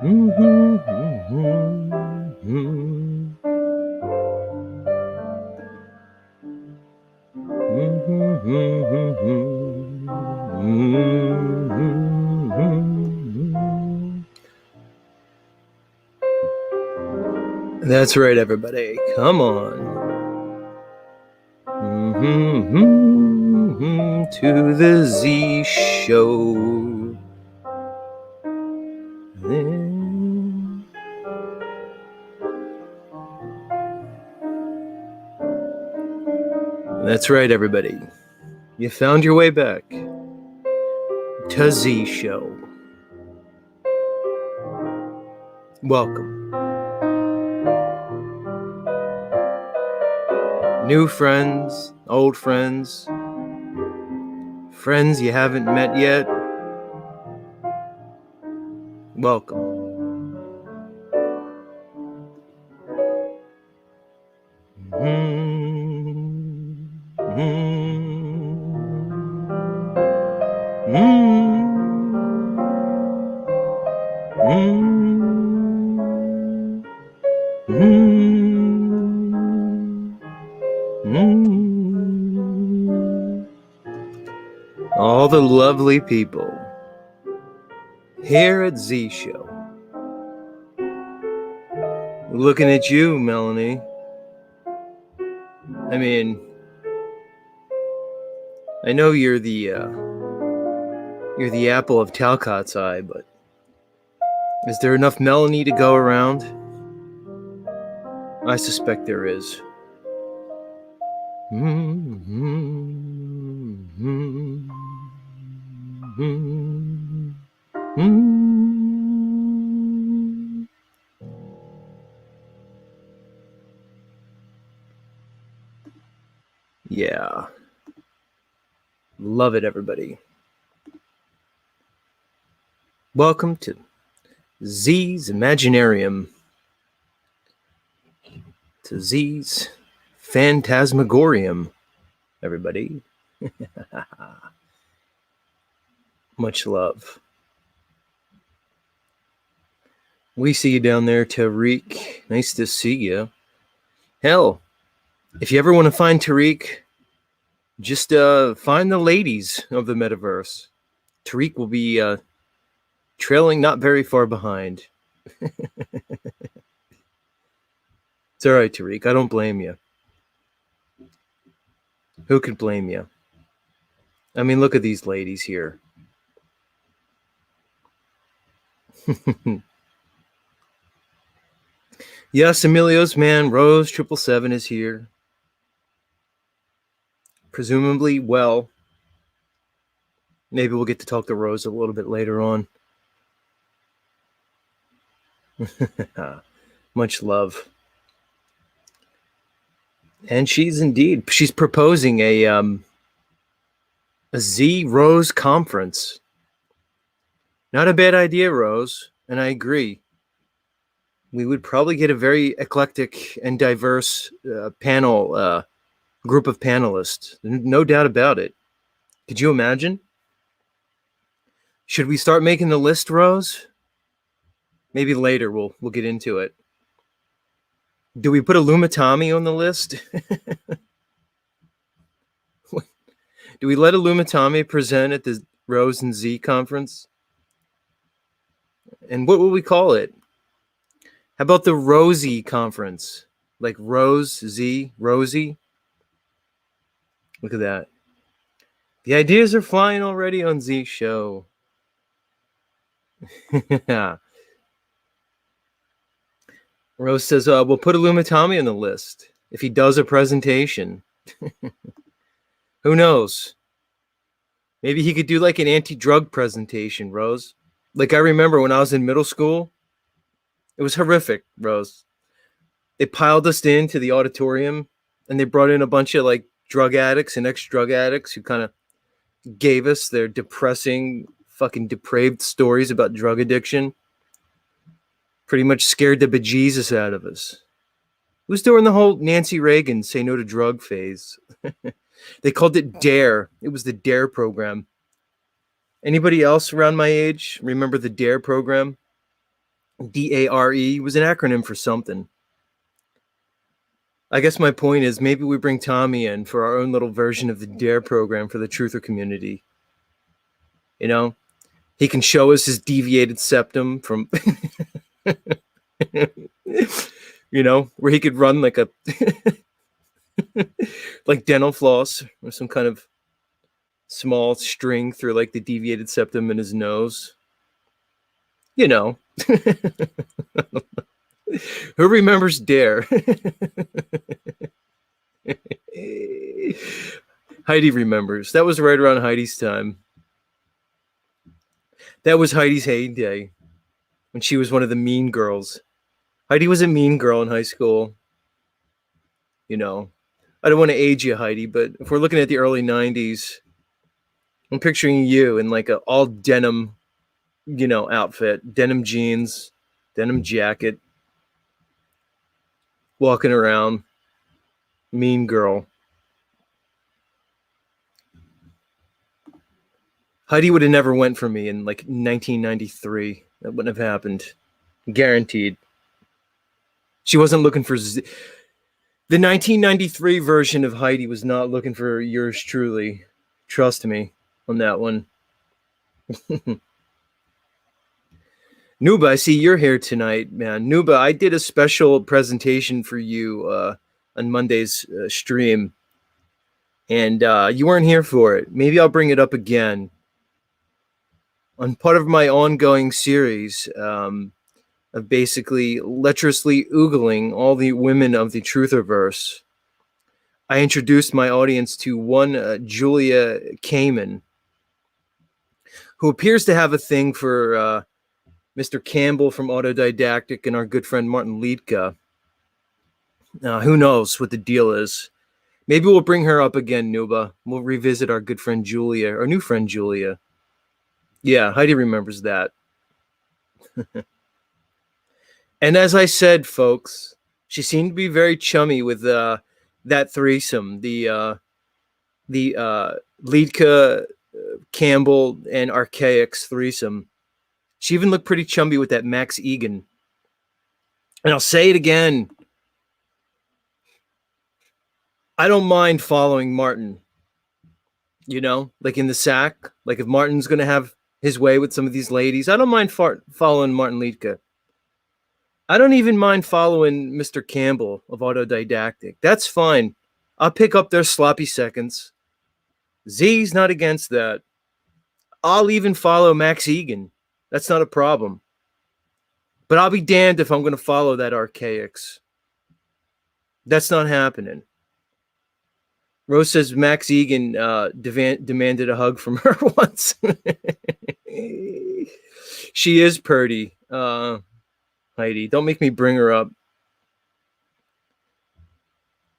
That's right, everybody. Come on. To the Z Show. That's right, everybody. You found your way back to Z Show. Welcome. New friends, old friends, friends you haven't met yet. Welcome. All the lovely people here at Z Show. Looking at you, Melanie. I mean, I know you're the apple of Talcott's eye, but is there enough Melanie to go around? I suspect there is. Yeah. Love it, everybody. Welcome to Z's Imaginarium. To Z's Phantasmagorium, everybody. Much love. We see you down there, Tariq. Nice to see you. Hell, if you ever want to find Tariq, just find the ladies of the metaverse. Tariq will be trailing not very far behind. It's all right, Tariq. I don't blame you. Who could blame you? I mean, look at these ladies here. Yes, Emilio's man, Rose 777 is here. Presumably well. Maybe we'll get to talk to Rose a little bit later on. Much love. And she's proposing a Z Rose conference. Not a bad idea, Rose, and I agree. We would probably get a very eclectic and diverse panel group of panelists. No doubt about it. Could you imagine? Should we start making the list, Rose? Maybe later we'll get into it. Do we put Illumitami on the list? Do we let Illumitami present at the Rose and Z conference? And what will we call it? How about the Rosie conference? Like Rose, Z, Rosie? Look at that. The ideas are flying already on Z Show. Rose says, we'll put Illumitami on the list if he does a presentation. Who knows? Maybe he could do like an anti-drug presentation, Rose. Like I remember when I was in middle school, it was horrific, Rose. They piled us into the auditorium and they brought in a bunch of like drug addicts and ex-drug addicts who kind of gave us their depressing, fucking depraved stories about drug addiction. Pretty much scared the bejesus out of us. It was during the whole Nancy Reagan say no to drug phase. They called it DARE. It was the DARE program. Anybody else around my age remember the DARE program? DARE was an acronym for something. I guess my point is maybe we bring Tommy in for our own little version of the DARE program for the truther community. You know, he can show us his deviated septum from, you know, where he could run like a, like dental floss or some kind of small string through like the deviated septum in his nose. You know. Who remembers Dare? Heidi remembers. That was right around Heidi's time. That was Heidi's heyday when she was one of the mean girls. Heidi was a mean girl in high school. You know, I don't want to age you, Heidi, but if we're looking at the early 90s, I'm picturing you in like a all denim, you know, outfit, denim jeans, denim jacket, walking around, mean girl. Heidi would have never went for me in like 1993. That wouldn't have happened. Guaranteed. She wasn't looking for... The 1993 version of Heidi was not looking for yours truly. Trust me on that one. Nuba, I see you're here tonight, man. Nuba, I did a special presentation for you on Monday's stream, and you weren't here for it. Maybe I'll bring it up again on part of my ongoing series of basically lecherously oogling all the women of the Trutherverse. I introduced my audience to one Julia Kamen, who appears to have a thing for Mr. Campbell from Autodidactic and our good friend Martin Liedtke. Who knows what the deal is? Maybe we'll bring her up again, Nuba. We'll revisit our good friend Julia, our new friend Julia. Yeah, Heidi remembers that. And as I said, folks, she seemed to be very chummy with that threesome, the Liedtke, Campbell, and Archaics threesome. She even looked pretty chummy with that Max Egan. And I'll say it again. I don't mind following Martin. You know, like in the sack. Like if Martin's going to have his way with some of these ladies, I don't mind following Martin Liedtke. I don't even mind following Mr. Campbell of Autodidactic. That's fine. I'll pick up their sloppy seconds. Z's not against that. I'll even follow Max Egan. That's not a problem. But I'll be damned if I'm going to follow that Archaics. That's not happening. Rose says Max Egan demanded a hug from her once. She is purty, Heidi. Don't make me bring her up.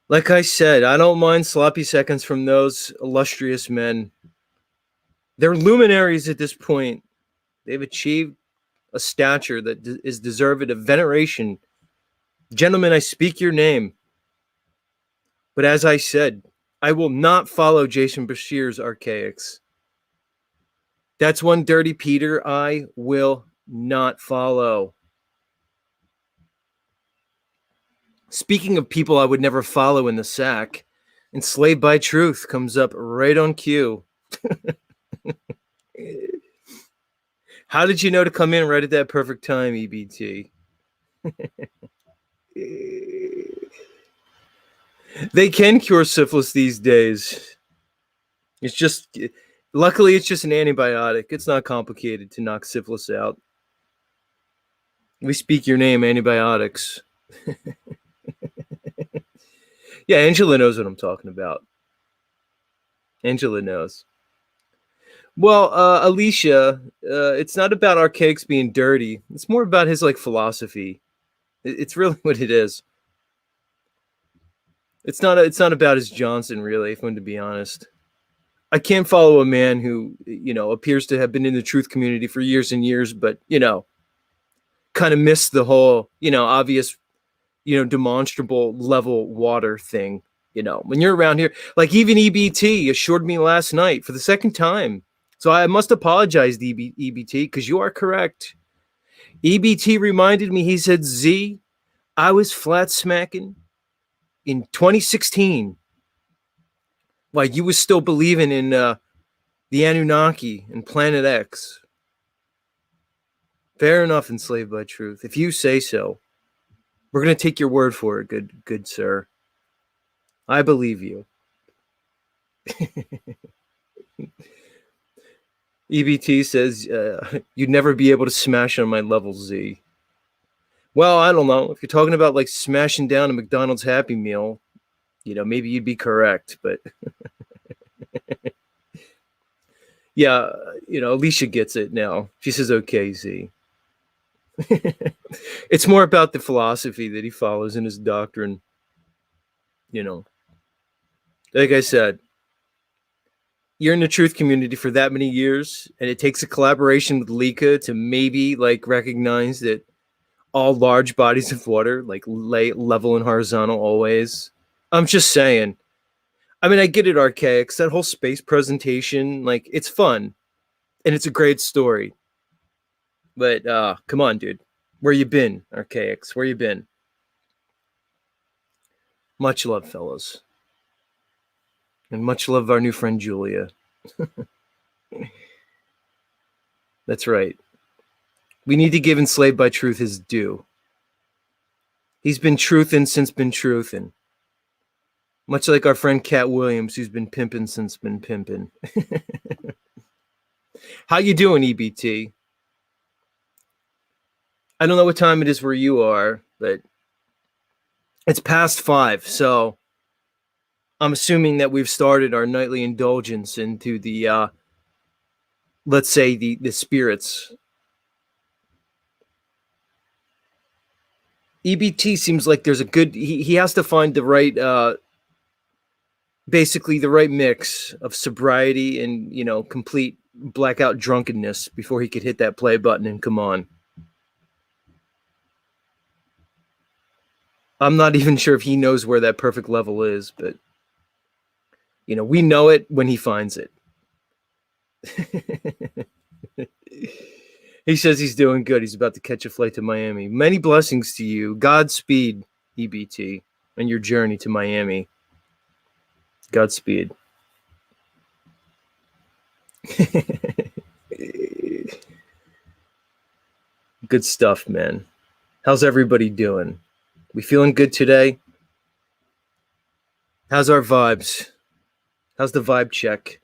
Like I said, I don't mind sloppy seconds from those illustrious men. They're luminaries at this point. They've achieved a stature that is deserved of veneration. Gentlemen, I speak your name. But as I said, I will not follow Jason Bashir's Archaics. That's one dirty Peter I will not follow. Speaking of people I would never follow in the sack, Enslaved by Truth comes up right on cue. How did you know to come in right at that perfect time, EBT? They can cure syphilis these days. It's just, luckily, it's just an antibiotic. It's not complicated to knock syphilis out. We speak your name, antibiotics. Yeah, Angela knows what I'm talking about. Angela knows. Well, Alicia, it's not about Archaics being dirty. It's more about his like philosophy. It's really what it is. It's not about his Johnson, really, if I'm to be honest. I can't follow a man who, you know, appears to have been in the truth community for years and years, but, you know, kind of missed the whole, you know, obvious, you know, demonstrable level water thing. You know, when you're around here, like even EBT assured me last night for the second time. So I must apologize to EBT because you are correct. EBT reminded me, he said, Z, I was flat smacking in 2016 while you was still believing in the Anunnaki and Planet X. Fair enough, enslaved by truth. If you say so, we're going to take your word for it, good sir. I believe you. EBT says, you'd never be able to smash on my level, Z. Well, I don't know. If you're talking about like smashing down a McDonald's Happy Meal, maybe you'd be correct. But yeah, Alicia gets it now. She says, okay, Z. It's more about the philosophy that he follows in his doctrine. Like I said, you're in the truth community for that many years, and it takes a collaboration with Lika to maybe like recognize that all large bodies of water, like level and horizontal always. I'm just saying. I mean, I get it, Archaics. That whole space presentation, like, it's fun, and it's a great story. But come on, dude. Where you been, Archaics? Where you been? Much love, fellas. And much love, our new friend Julia. That's right. We need to give Enslaved by Truth his due. He's been truthin' since been truthin'. Much like our friend Cat Williams, who's been pimpin' since been pimpin'. How you doing, EBT? I don't know what time it is where you are, but it's past 5, so I'm assuming that we've started our nightly indulgence into the, let's say, the spirits. EBT seems like there's a good... He has to find the right... basically the right mix of sobriety and, complete blackout drunkenness before he could hit that play button and come on. I'm not even sure if he knows where that perfect level is, but, we know it when he finds it. He says he's doing good. He's about to catch a flight to Miami. Many blessings to you. Godspeed, EBT, on your journey to Miami. Godspeed. Good stuff, man. How's everybody doing? We feeling good today? How's our vibes? How's the vibe check?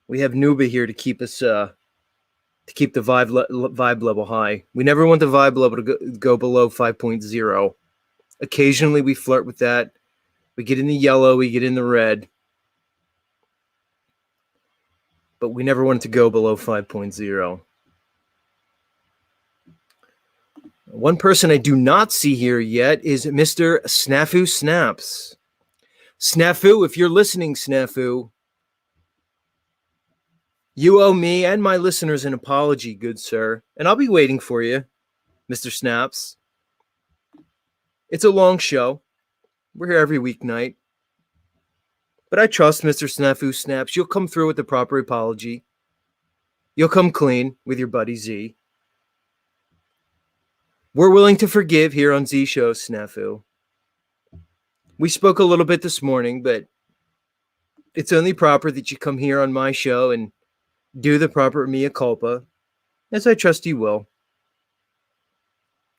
We have Nuba here to keep us to keep the vibe level high. We never want the vibe level to go below 5.0. Occasionally we flirt with that. We get in the yellow, we get in the red. But we never want it to go below 5.0. One person I do not see here yet is Mr. Snafu Snaps. Snafu, if you're listening, Snafu, you owe me and my listeners an apology, good sir. And I'll be waiting for you, Mr. Snaps. It's a long show. We're here every weeknight. But I trust Mr. Snafu Snaps. You'll come through with the proper apology. You'll come clean with your buddy Z. We're willing to forgive here on Z Show, Snafu. We spoke a little bit this morning, but it's only proper that you come here on my show and do the proper mea culpa, as I trust you will.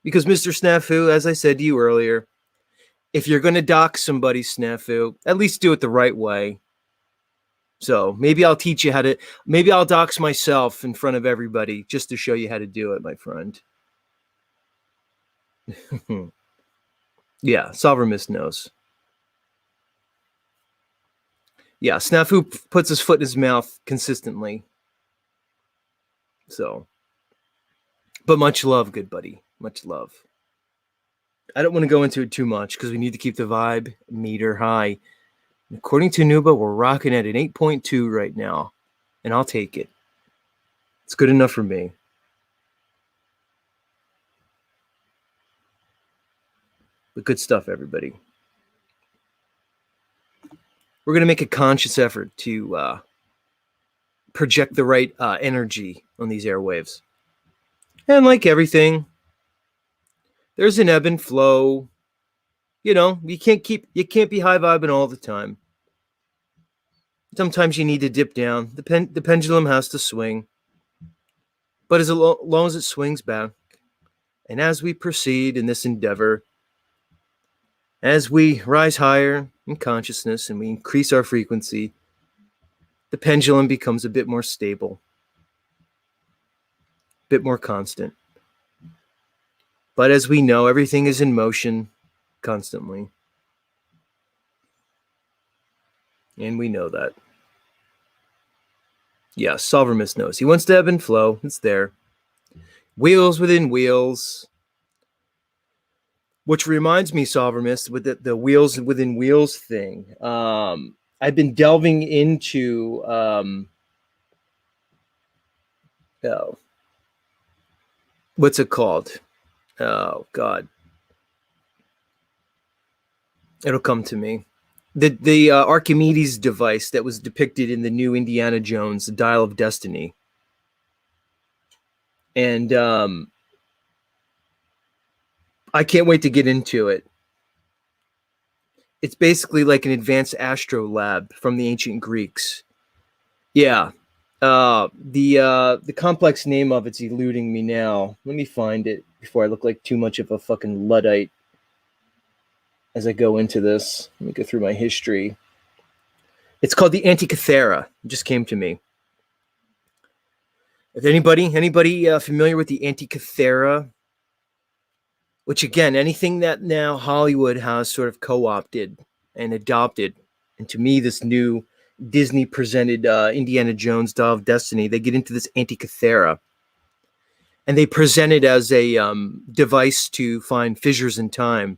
Because, Mr. Snafu, as I said to you earlier, if you're going to dox somebody, Snafu, at least do it the right way. So maybe I'll teach you maybe I'll dox myself in front of everybody just to show you how to do it, my friend. Yeah, Solvermist knows. Yeah, Snafu puts his foot in his mouth consistently. So, but much love, good buddy. Much love. I don't want to go into it too much because we need to keep the vibe meter high. According to Nuba, we're rocking at an 8.2 right now, and I'll take it. It's good enough for me. But good stuff, everybody. We're going to make a conscious effort to project the right energy on these airwaves. And like everything, there's an ebb and flow. You know, you can't be high vibing all the time. Sometimes you need to dip down. The pendulum has to swing. But as long as it swings back, and as we proceed in this endeavor, as we rise higher in consciousness and we increase our frequency, the pendulum becomes a bit more stable, a bit more constant. But as we know, everything is in motion constantly. And we know that. Yeah, Solvermus knows. He wants to ebb and flow. It's there. Wheels within wheels. Which reminds me, Solvermus, with the wheels within wheels thing. I've been delving into what's it called? Oh, God. It'll come to me. The Archimedes device that was depicted in the new Indiana Jones, the Dial of Destiny. And I can't wait to get into it. It's basically like an advanced astro lab from the ancient Greeks. Yeah. The complex name of it's eluding me now. Let me find it before I look like too much of a fucking Luddite as I go into this. Let me go through my history. It's called the Antikythera. It just came to me. If anybody familiar with the Antikythera, which again, anything that now Hollywood has sort of co-opted and adopted, and to me, this new Disney presented Indiana Jones Dial of Destiny, they get into this Antikythera, and they present it as a device to find fissures in time.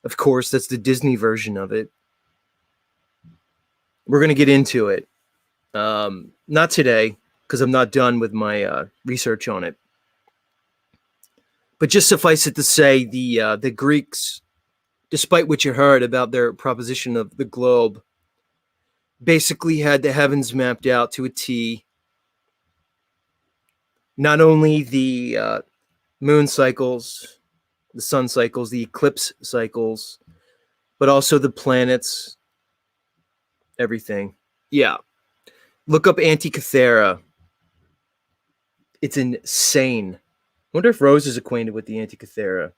Of course, that's the Disney version of it. We're going to get into it. Not today, because I'm not done with my research on it. But just suffice it to say, the Greeks, despite what you heard about their proposition of the globe, basically had the heavens mapped out to a T. Not only the moon cycles, the sun cycles, the eclipse cycles, but also the planets, everything. Yeah. Look up Antikythera. It's insane. Wonder if Rose is acquainted with the Antikythera.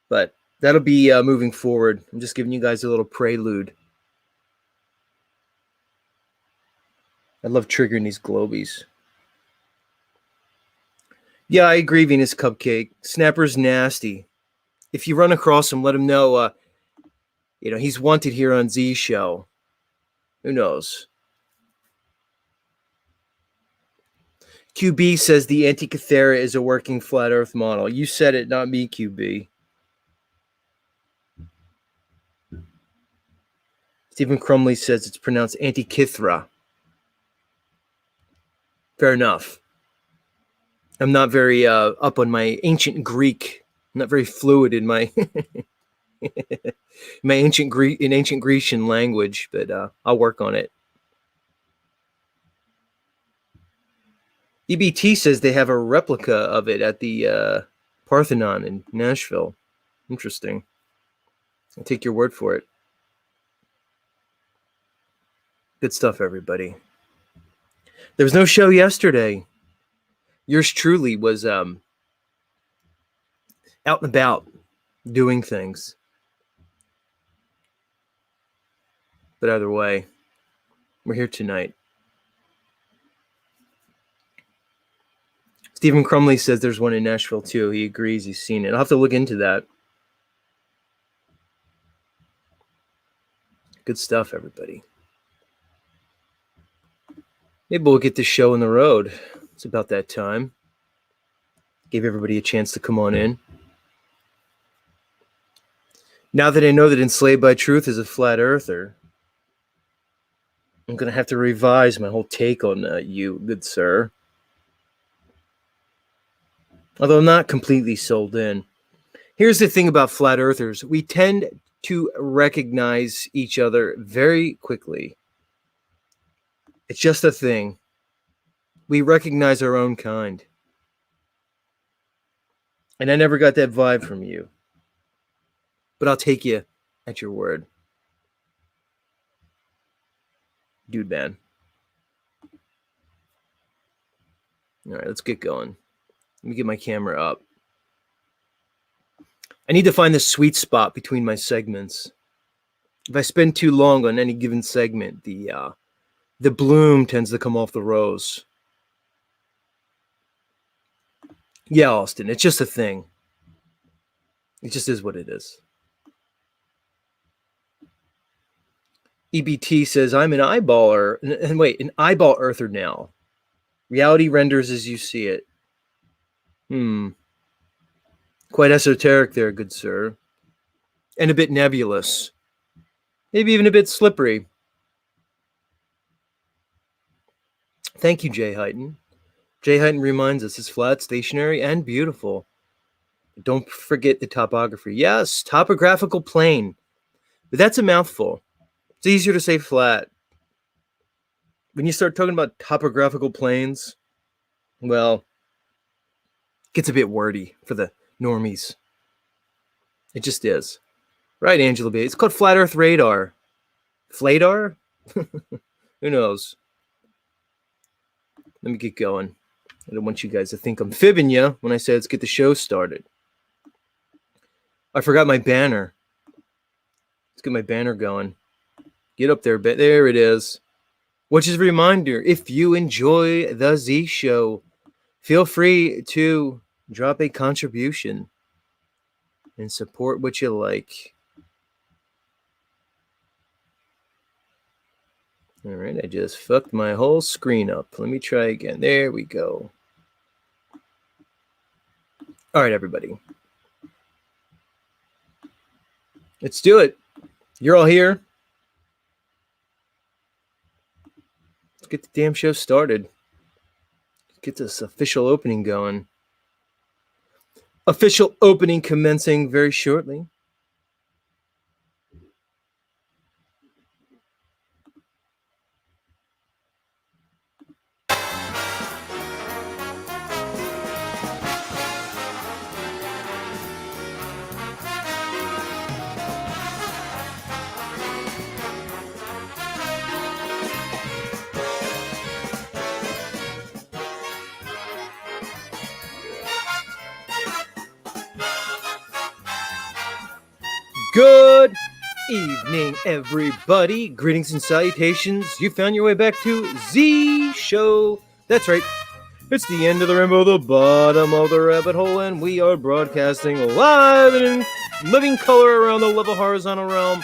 But that'll be moving forward. I'm just giving you guys a little prelude. I love triggering these globies. Yeah, I agree, Venus Cupcake. Snapper's nasty. If you run across him, let him know, he's wanted here on Z Show. Who knows? QB says the Antikythera is a working flat Earth model. You said it, not me, QB. Stephen Crumley says it's pronounced Antikythera. Fair enough. I'm not very up on my ancient Greek. I'm not very fluid in my my ancient Grecian language, but I'll work on it. EBT says they have a replica of it at the Parthenon in Nashville. Interesting. I'll take your word for it. Good stuff, everybody. There was no show yesterday. Yours truly was out and about doing things. But either way, we're here tonight. Stephen Crumley says there's one in Nashville too. He agrees. He's seen it. I'll have to look into that. Good stuff, everybody. Maybe we'll get this show on the road. It's about that time. Gave everybody a chance to come on in. Now that I know that Enslaved by Truth is a flat earther, I'm going to have to revise my whole take on you, good sir. Although I'm not completely sold in. Here's the thing about flat earthers. We tend to recognize each other very quickly. It's just a thing. We recognize our own kind. And I never got that vibe from you. But I'll take you at your word. Dude, man. All right, let's get going. Let me get my camera up. I need to find the sweet spot between my segments. If I spend too long on any given segment, the bloom tends to come off the rose. Yeah, Austin, it's just a thing. It just is what it is. EBT says, I'm an eyeballer. And wait, an eyeball earther now. Reality renders as you see it. Quite esoteric there, good sir. And a bit nebulous. Maybe even a bit slippery. Thank you, Jay Heighton. Jay Heighton reminds us it's flat, stationary, and beautiful. Don't forget the topography. Yes, topographical plane. But that's a mouthful. It's easier to say flat. When you start talking about topographical planes, well, it gets a bit wordy for the normies. It just is. Right, Angela B. It's called Flat Earth Radar. Fladar? Who knows? Let me get going. I don't want you guys to think I'm fibbing you when I say let's get the show started. I forgot my banner. Let's get my banner going. Get up there. There it is. Which is a reminder, if you enjoy the Z Show, feel free to drop a contribution and support what you like. All right, I just fucked my whole screen up. Let me try again. There we go. All right, everybody. Let's do it. You're all here. Let's get the damn show started. Get this official opening going. Official opening commencing very shortly. Good evening, everybody. Greetings and salutations. You found your way back to Z Show. That's right. It's the end of the rainbow, the bottom of the rabbit hole, and we are broadcasting live and in living color around the level horizontal realm.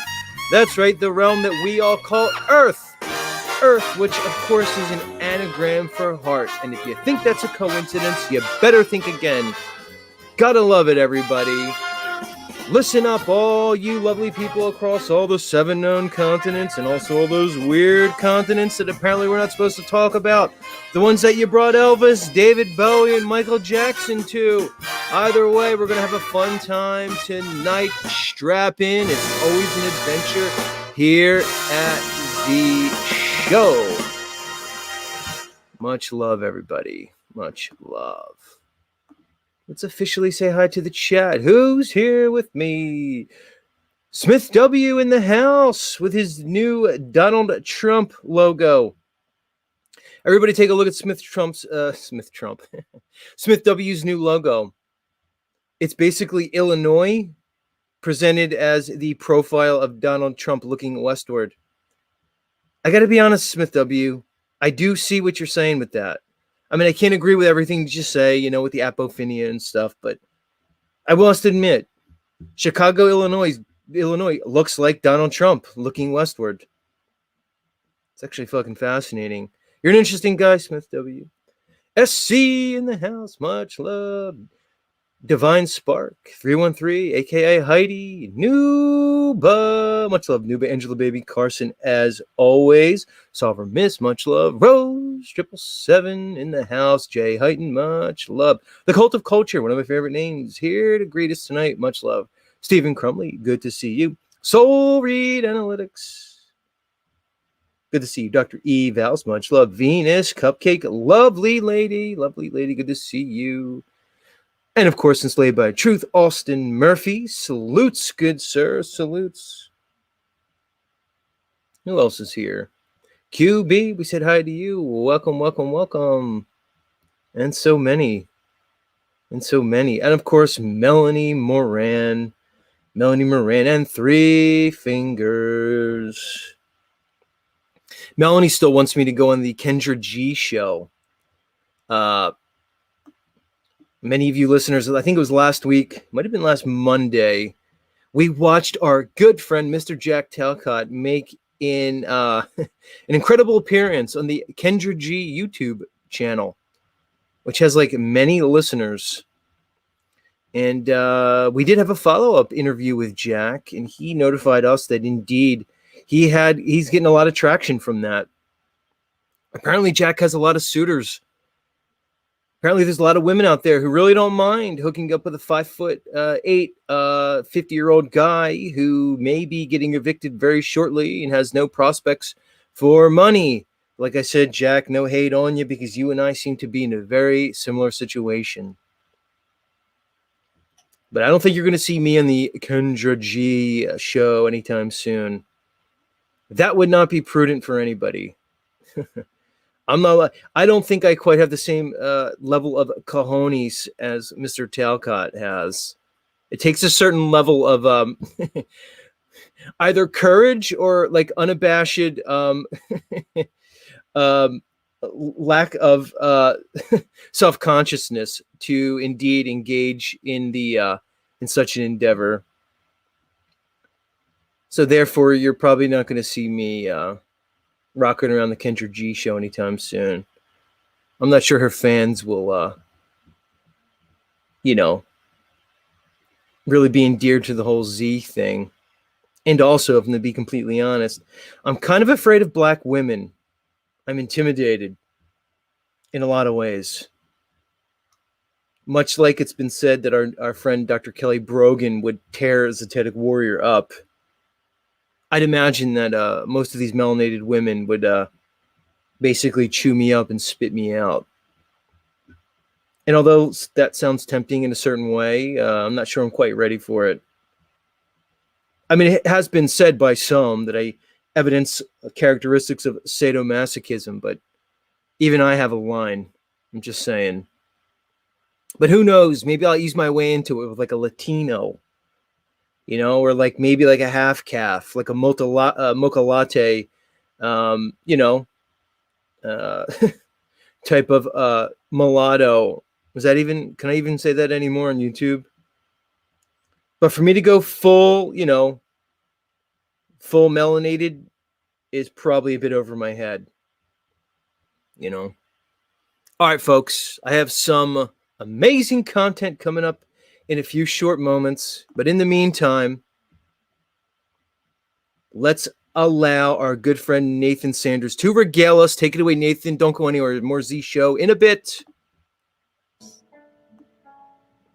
That's right, the realm that we all call Earth. Earth, which of course is an anagram for heart. And if you think that's a coincidence, you better think again. Gotta love it, everybody. Listen up, all you lovely people across all the 7 known continents and also all those weird continents that apparently we're not supposed to talk about. The ones that you brought Elvis, David Bowie, and Michael Jackson to. Either way, we're going to have a fun time tonight. Strap in. It's always an adventure here at the show. Much love, everybody. Much love. Let's officially say hi to the chat. Who's here with me? Smith W. in the house with his new Donald Trump logo. Everybody take a look at Smith W's new logo. It's basically Illinois presented as the profile of Donald Trump looking westward. I got to be honest, Smith W. I do see what you're saying with that. I mean, I can't agree with everything you say, with the Apophenia and stuff, but I must admit, Chicago, Illinois looks like Donald Trump looking westward. It's actually fucking fascinating. You're an interesting guy, Smith W. SC in the house, much love. Divine Spark, 313, a.k.a. Heidi, Nuba, much love, Nuba, Angela Baby, Carson, as always, Sovereign Miss, much love, Rose, 777 in the house, Jay Heighton, much love, The Cult of Culture, one of my favorite names, here to greet us tonight, much love, Stephen Crumley, good to see you, Soul Read Analytics, Good to see you. Dr. Eve, Vals, much love. Venus, Cupcake, lovely lady. Lovely lady, good to see you. And of course, enslaved by truth, Austin Murphy. Salutes, good sir. Salutes. Who else is here? QB, we said hi to you. Welcome, welcome, welcome. And so many. And so many. And of course, Melanie Moran. Melanie Moran and Three Fingers. Melanie still wants me to go on the Kendra G show. Many of you listeners, I think it was last week, might have been last Monday, we watched our good friend, Mr. Jack Talcott, make an incredible appearance on the Kendra G YouTube channel, which has like many listeners. And we did have a follow-up interview with Jack, and he notified us that indeed he's getting a lot of traction from that. Apparently, Jack has a lot of suitors. Apparently, there's a lot of women out there who really don't mind hooking up with a 5'8", 50-year-old guy who may be getting evicted very shortly and has no prospects for money. Like I said, Jack, no hate on you because you and I seem to be in a very similar situation. But I don't think you're going to see me on the Kendra G show anytime soon. That would not be prudent for anybody. I don't think I quite have the same level of cojones as Mr. Talcott has. It takes a certain level of either courage or like unabashed lack of self-consciousness to indeed engage in in such an endeavor. So therefore, you're probably not going to see me rocking around the Kendra G show anytime soon. I'm not sure her fans will, really be endeared to the whole Z thing. And also, if I'm going to be completely honest, I'm kind of afraid of black women. I'm intimidated in a lot of ways. Much like it's been said that our friend Dr. Kelly Brogan would tear Zetetic Warrior up, I'd imagine that most of these melanated women would basically chew me up and spit me out. And although that sounds tempting in a certain way, I'm not sure I'm quite ready for it. I mean, it has been said by some that I evidence characteristics of sadomasochism, but even I have a line. I'm just saying. But who knows? Maybe I'll ease my way into it with like a Latino, or like maybe like a half calf, like a mocha latte, type of mulatto. Can I even say that anymore on YouTube? But for me to go full melanated is probably a bit over my head, All right, folks, I have some amazing content coming up in a few short moments. But in the meantime, let's allow our good friend Nathan Sanders to regale us. Take it away, Nathan. Don't go anywhere. More Z show in a bit.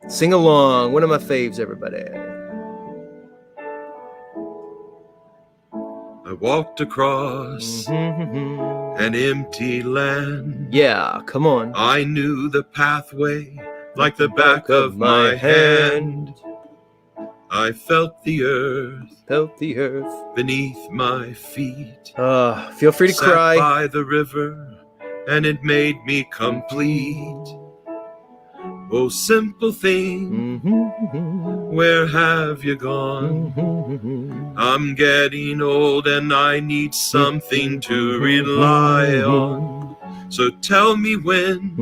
Sing along. One of my faves, everybody. I walked across an empty land. Yeah, come on. I knew the pathway like the back of my hand. I felt the earth beneath my feet. Feel free to cry. Sat by the river and it made me complete. Oh, simple thing, where have you gone? I'm getting old and I need something to rely on. So tell me when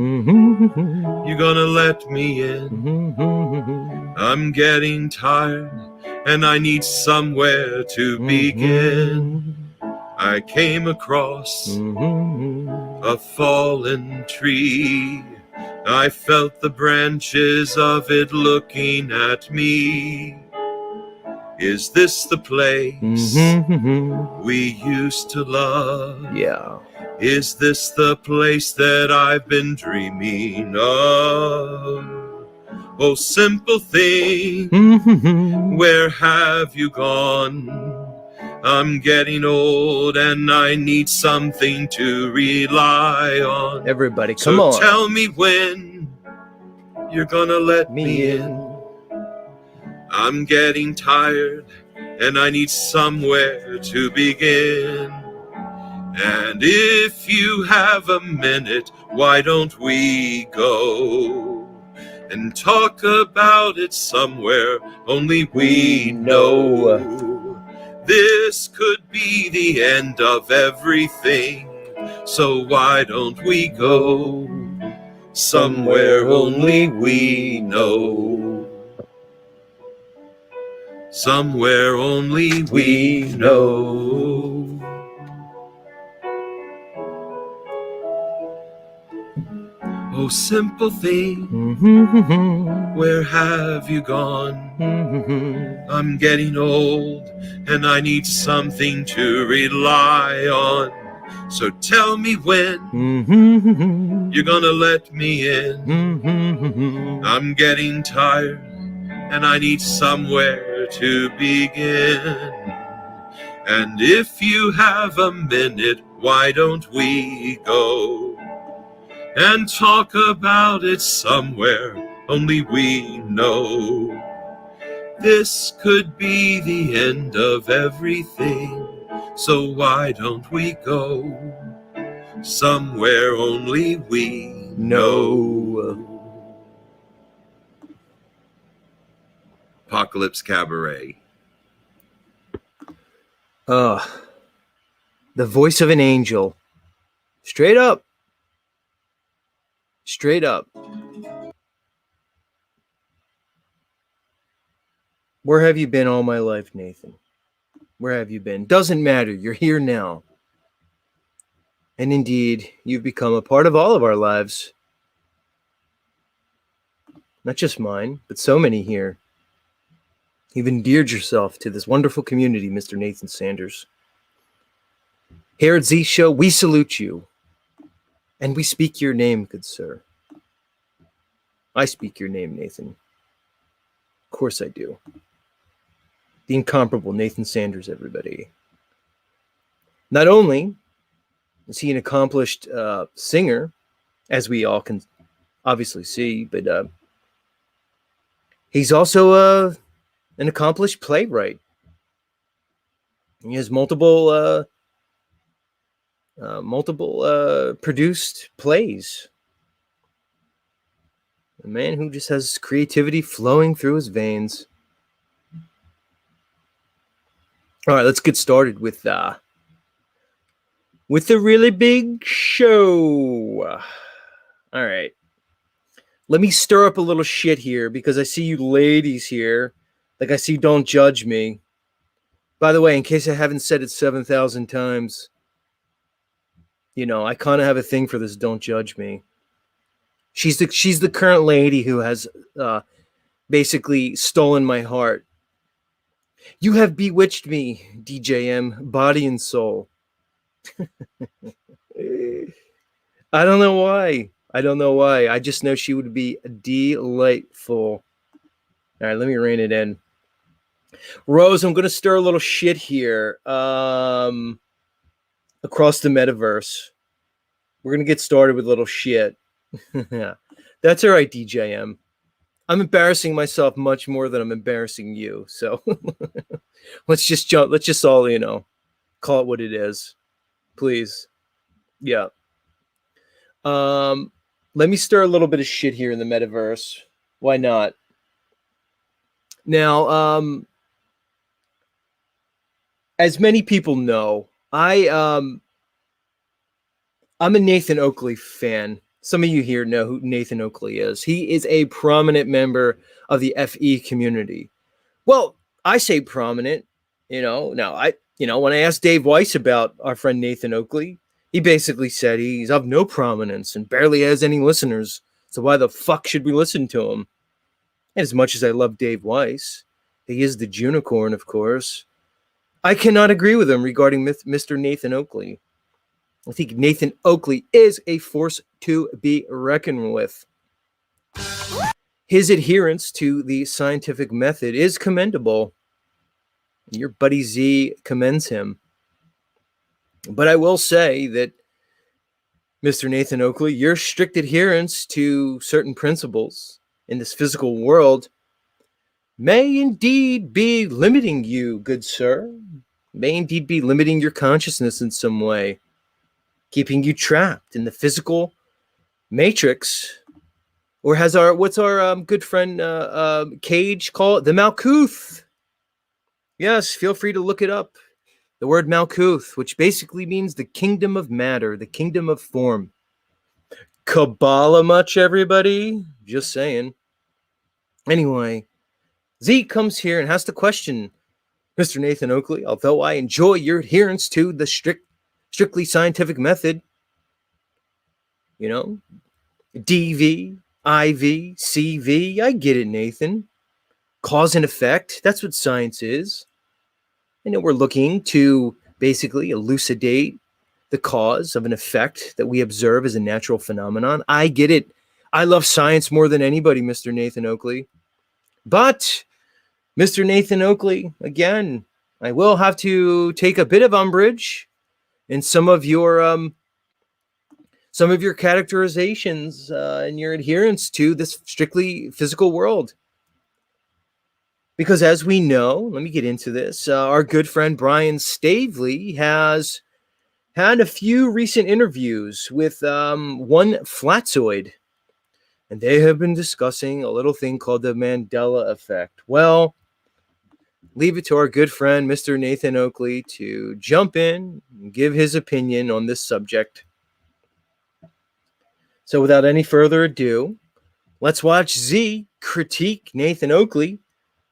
you're gonna let me in. I'm getting tired and I need somewhere to begin. I came across a fallen tree. I felt the branches of it looking at me. Is this the place we used to love? Yeah. Is this the place that I've been dreaming of? Oh, simple thing, where have you gone? I'm getting old and I need something to rely on. Everybody, come So on. tell me when you're gonna let me in. I'm getting tired and I need somewhere to begin. And if you have a minute, why don't we go and talk about it somewhere only we know? This could be the end of everything, so why don't we go somewhere only we know? Somewhere only we know. Oh, simple thing, where have you gone? I'm getting old and I need something to rely on. So tell me when you're gonna let me in. I'm getting tired and I need somewhere to begin. And if you have a minute, why don't we go and talk about it somewhere only we know? This could be the end of everything, so why don't we go somewhere only we know? Apocalypse Cabaret. The voice of an angel. Straight up. Straight up. Where have you been all my life, Nathan? Where have you been? Doesn't matter. You're here now. And indeed, you've become a part of all of our lives. Not just mine, but so many here. You've endeared yourself to this wonderful community, Mr. Nathan Sanders. Here at Z Show, we salute you. And we speak your name, good sir. I speak your name, Nathan. Of course I do. The incomparable Nathan Sanders, everybody. Not only is he an accomplished singer, as we all can obviously see, but he's also an accomplished playwright. He has multiple produced plays. A man who just has creativity flowing through his veins. All right, let's get started with the really big show. All right. Let me stir up a little shit here because I see you ladies here. Like I see Don't Judge Me. By the way, in case I haven't said it 7,000 times, you know, I kind of have a thing for this Don't Judge Me. She's the current lady who has basically stolen my heart. You have bewitched me, DJM, body and soul. I don't know why. I just know she would be delightful. All right, let me rein it in. Rose, I'm going to stir a little shit here across the metaverse. We're going to get started with a little shit. That's all right, DJM. I'm embarrassing myself much more than I'm embarrassing you. So let's just all, you know, call it what it is. Please. Yeah. Let me stir a little bit of shit here in the metaverse. Why not? Now, as many people know, I'm a Nathan Oakley fan. Some of you here know who Nathan Oakley is. He is a prominent member of the FE community. Well, I say prominent, you know. Now, when I asked Dave Weiss about our friend Nathan Oakley, he basically said he's of no prominence and barely has any listeners. So why the fuck should we listen to him? And as much as I love Dave Weiss, he is the Junicorn, of course. I cannot agree with him regarding Mr. Nathan Oakley. I think Nathan Oakley is a force to be reckoned with. His adherence to the scientific method is commendable. Your buddy Z commends him. But I will say that, Mr. Nathan Oakley, your strict adherence to certain principles in this physical world may indeed be limiting you, good sir. May indeed be limiting your consciousness in some way, keeping you trapped in the physical matrix. Or has what's our good friend Cage call it? The Malkuth. Yes, feel free to look it up. The word Malkuth, which basically means the kingdom of matter, the kingdom of form. Kabbalah much, everybody? Just saying. Anyway, Z comes here and has to question Mr. Nathan Oakley. Although I enjoy your adherence to the strictly scientific method, you know, DV, IV, CV, I get it, Nathan. Cause and effect, that's what science is. I know we're looking to basically elucidate the cause of an effect that we observe as a natural phenomenon. I get it. I love science more than anybody, Mr. Nathan Oakley. But, Mr. Nathan Oakley, again, I will have to take a bit of umbrage in some of your characterizations and your adherence to this strictly physical world. Because as we know, let me get into this, our good friend Brian Stavely has had a few recent interviews with one Flatzoid, and they have been discussing a little thing called the Mandela effect. Well, leave it to our good friend, Mr. Nathan Oakley, to jump in and give his opinion on this subject. So without any further ado, let's watch Z critique Nathan Oakley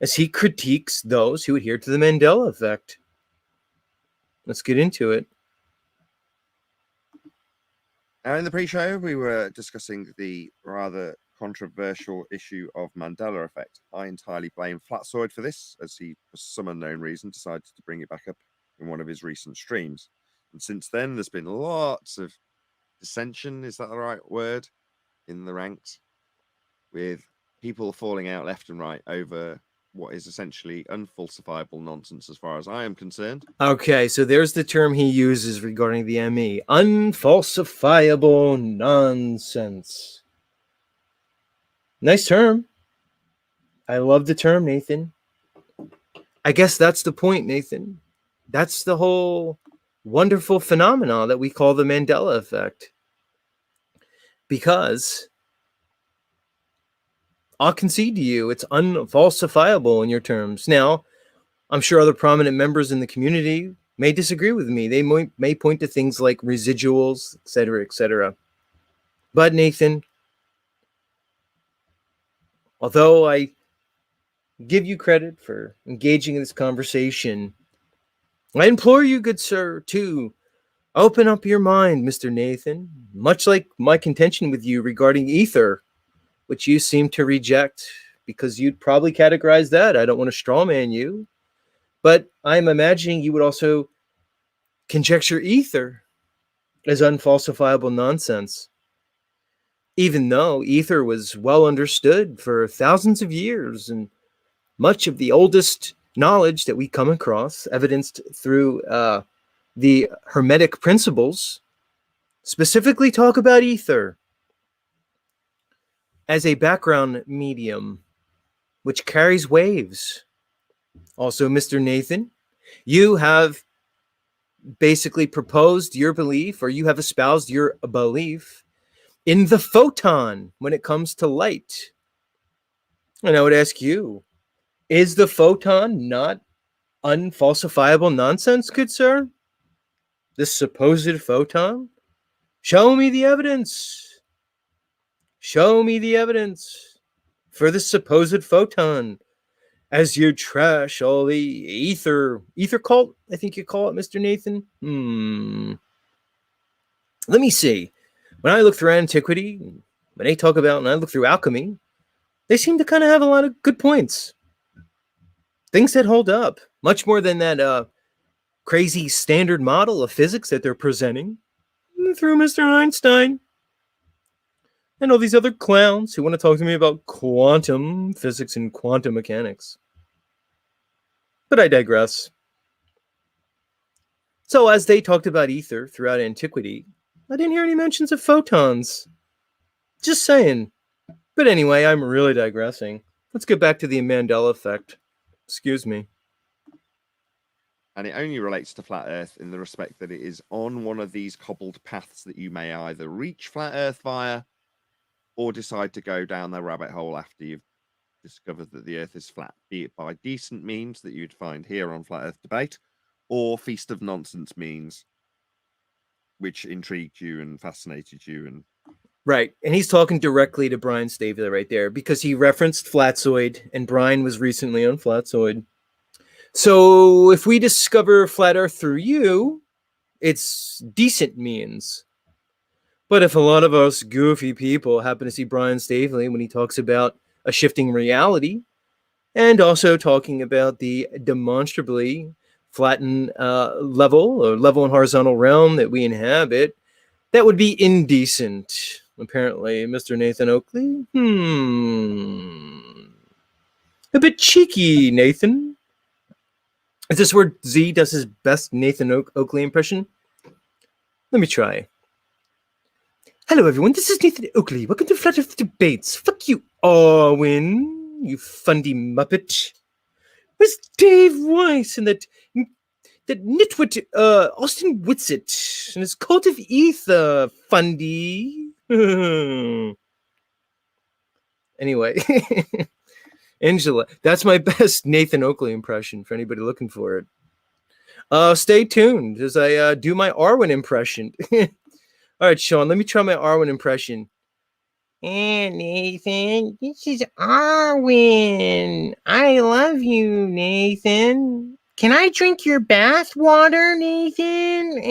as he critiques those who adhere to the Mandela effect. Let's get into it. Now, in the pre-show, we were discussing the rather controversial issue of Mandela effect. I entirely blame Flatzoid for this, as he, for some unknown reason, decided to bring it back up in one of his recent streams. And since then, there's been lots of dissension, is that the right word, in the ranks, with people falling out left and right over what is essentially unfalsifiable nonsense as far as I am concerned. Okay, so there's the term he uses regarding the ME. Unfalsifiable nonsense. Nice term. I love the term, Nathan. I guess that's the point, Nathan. That's the whole wonderful phenomenon that we call the Mandela effect. Because I'll concede to you, it's unfalsifiable in your terms. Now, I'm sure other prominent members in the community may disagree with me. They may point to things like residuals, etc., etc. But Nathan, although I give you credit for engaging in this conversation, I implore you, good sir, to open up your mind, Mr. Nathan, much like my contention with you regarding ether, which you seem to reject because you'd probably categorize that. I don't want to strawman you, but I'm imagining you would also conjecture ether as unfalsifiable nonsense, even though ether was well understood for thousands of years, and much of the oldest knowledge that we come across, evidenced through the Hermetic principles, specifically talk about ether as a background medium which carries waves. Also, Mr. Nathan, you have basically proposed your belief, or you have espoused your belief in the photon when it comes to light. And I would ask you, is the photon not unfalsifiable nonsense, good sir? This supposed photon? Show me the evidence. Show me the evidence for the supposed photon, as you trash all the ether cult, I think you call it, Mr. Nathan. Let me see. When I look through antiquity, when they talk about, and I look through alchemy, they seem to kind of have a lot of good points. Things that hold up, much more than that crazy standard model of physics that they're presenting through Mr. Einstein and all these other clowns who want to talk to me about quantum physics and quantum mechanics. But I digress. So as they talked about ether throughout antiquity, I didn't hear any mentions of photons. Just saying. But anyway, I'm really digressing. Let's get back to the Mandela effect. Excuse me. And it only relates to flat Earth in the respect that it is on one of these cobbled paths that you may either reach flat Earth via or decide to go down the rabbit hole after you've discovered that the Earth is flat, be it by decent means that you'd find here on Flat Earth Debate, or feast of nonsense means which intrigued you and fascinated you. And right, and he's talking directly to Brian Stavler right there because he referenced Flatzoid, and Brian was recently on Flatzoid. So if we discover flat Earth through you, it's decent means. But if a lot of us goofy people happen to see Brian Stavely when he talks about a shifting reality, and also talking about the demonstrably flattened level or level and horizontal realm that we inhabit, that would be indecent, apparently, Mr. Nathan Oakley. A bit cheeky, Nathan. Is this where Z does his best Nathan Oakley impression? Let me try. Hello, everyone. This is Nathan Oakley. Welcome to Flat Earth Debates. Fuck you, Arwin, you fundy muppet. Where's Dave Weiss and that nitwit Austin Whitsitt and his cult of ether, fundy? Anyway, Angela, that's my best Nathan Oakley impression for anybody looking for it. Stay tuned as I do my Arwen impression. All right, Sean, let me try my Arwen impression. And Nathan, this is Arwen. I love you, Nathan. Can I drink your bath water, Nathan?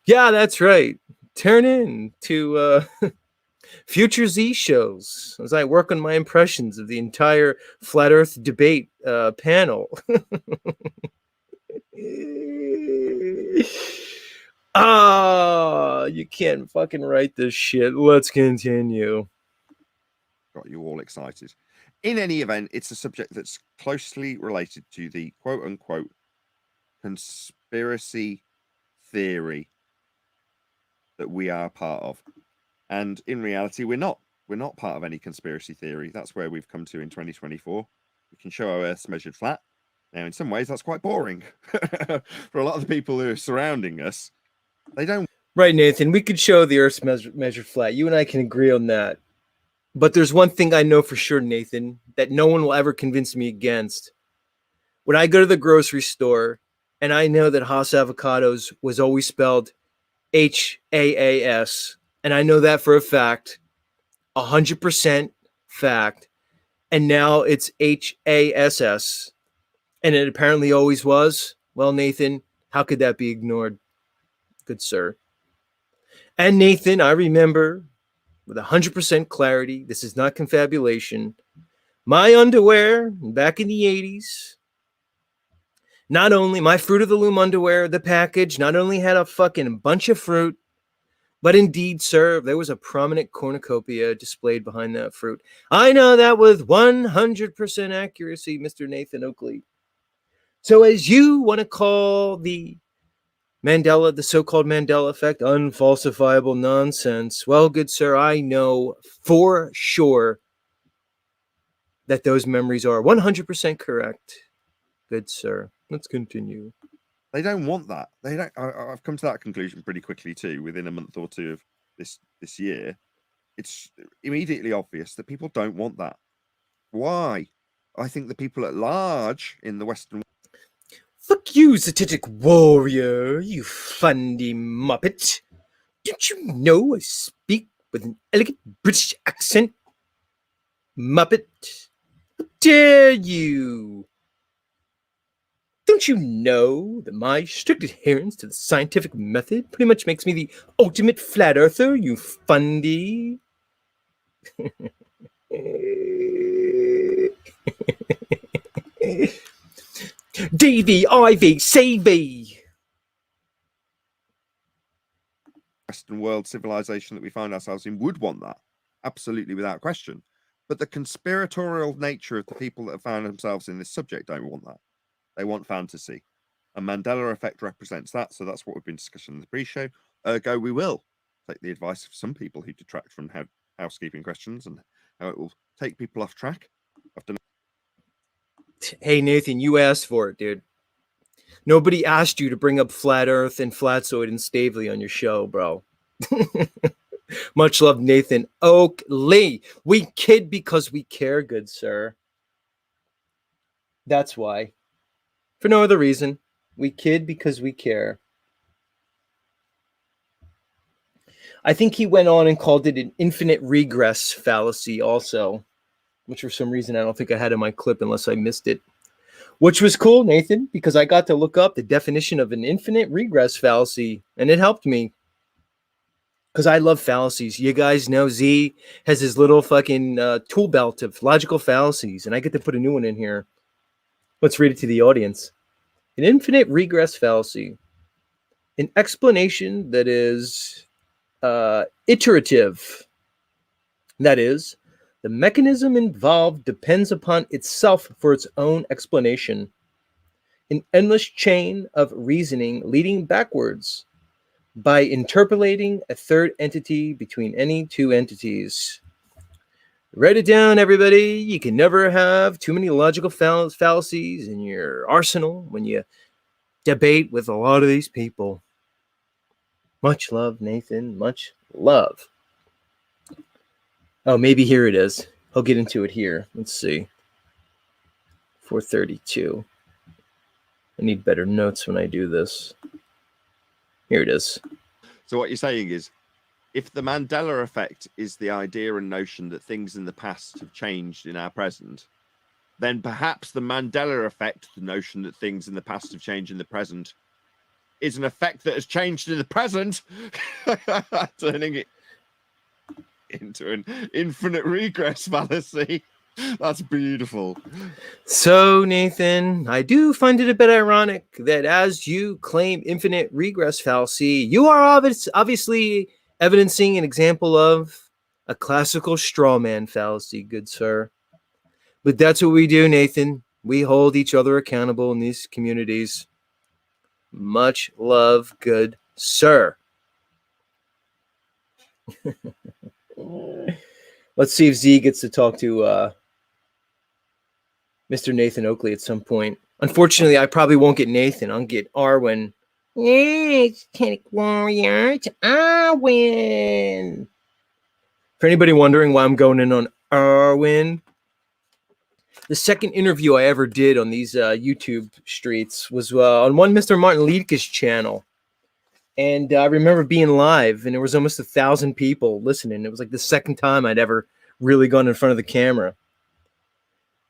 Yeah, that's right. Turn in to future Z shows as I work on my impressions of the entire Flat Earth debate panel. You can't fucking write this shit. Let's continue. got you all excited. In any event, it's a subject that's closely related to the quote unquote conspiracy theory that we are part of. And in reality, we're not. We're not part of any conspiracy theory. That's where we've come to in 2024. We can show our Earth's measured flat. Now, in some ways, that's quite boring for a lot of the people who are surrounding us. They don't. Right, Nathan. We could show the Earth's measured flat. You and I can agree on that. But there's one thing I know for sure, Nathan, that no one will ever convince me against. When I go to the grocery store and I know that Haas Avocados was always spelled Haas, and I know that for a fact, 100% fact, and now it's HASS, and it apparently always was. Well, Nathan, how could that be ignored? Good sir. And Nathan, I remember with 100% clarity, this is not confabulation, my underwear back in the 80s, not only my Fruit of the Loom underwear, the package not only had a fucking bunch of fruit, but indeed, sir, there was a prominent cornucopia displayed behind that fruit. I know that with 100% accuracy, Mr. Nathan Oakley. So as you want to call the so-called Mandela effect, unfalsifiable nonsense, well, good sir, I know for sure that those memories are 100% correct. Good sir. Let's continue. They don't want that. They don't. I've come to that conclusion pretty quickly too. Within a month or two of this year, it's immediately obvious that people don't want that. Why? I think the people at large in the Western. Fuck you, Zetetic warrior, you fundy muppet. Don't you know I speak with an elegant British accent? Muppet. How dare you? Don't you know that my strict adherence to the scientific method pretty much makes me the ultimate flat earther, you fundy? Davy, Ivy, Savy. Western world civilization that we find ourselves in would want that, absolutely without question. But the conspiratorial nature of the people that have found themselves in this subject don't want that. They want fantasy. And Mandela effect represents that. So that's what we've been discussing in the pre-show. Ergo, we will take the advice of some people who detract from housekeeping questions and how it will take people off track. Hey, Nathan, you asked for it, dude. Nobody asked you to bring up Flat Earth and Flatzoid and Stavely on your show, bro. Much love, Nathan Oakley. We kid because we care, good sir. That's why. For no other reason. We kid because we care. I think he went on and called it an infinite regress fallacy also, which for some reason I don't think I had in my clip unless I missed it. Which was cool, Nathan, because I got to look up the definition of an infinite regress fallacy, and it helped me. Because I love fallacies. You guys know Z has his little fucking tool belt of logical fallacies, and I get to put a new one in here. Let's read it to the audience. An infinite regress fallacy. An explanation that is iterative. That is, the mechanism involved depends upon itself for its own explanation. An endless chain of reasoning leading backwards by interpolating a third entity between any two entities. Write it down, everybody. You can never have too many logical fallacies in your arsenal when you debate with a lot of these people. Much love, Nathan. Much love. Oh, maybe here it is. I'll get into it here. Let's see. 432. I need better notes when I do this. Here it is. So what you're saying is, if the Mandela effect is the idea and notion that things in the past have changed in our present, then perhaps the Mandela effect, the notion that things in the past have changed in the present, is an effect that has changed in the present, turning it into an infinite regress fallacy. That's beautiful. So, Nathan, I do find it a bit ironic that as you claim infinite regress fallacy, you are obviously evidencing an example of a classical straw man fallacy, good sir. But that's what we do, Nathan. We hold each other accountable in these communities. Much love, good sir. Let's see if Z gets to talk to Mr. Nathan Oakley at some point. Unfortunately, I probably won't get Nathan. I'll get Arwen. It's Tech Warrior. It's Arwen. For anybody wondering why I'm going in on Arwen, the second interview I ever did on these YouTube streets was on one Mr. Martin Liedtke's channel. And I remember being live, and there was almost 1,000 people listening. It was like the second time I'd ever really gone in front of the camera.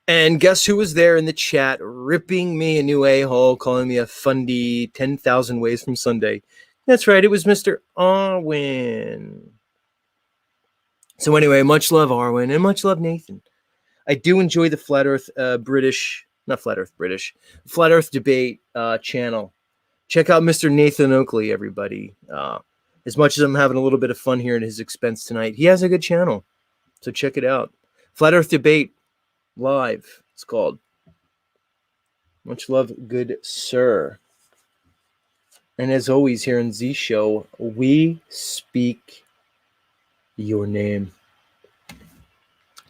And guess who was there in the chat, ripping me a new a-hole, calling me a fundy 10,000 ways from Sunday? That's right, it was Mr. Arwen. So anyway, much love, Arwen, and much love, Nathan. I do enjoy the Flat Earth Flat Earth debate channel. Check out Mr. Nathan Oakley, everybody. As much as I'm having a little bit of fun here at his expense tonight, he has a good channel. So check it out. Flat Earth debate live, it's called. Much love, good sir. And as always here in Z Show, we speak your name.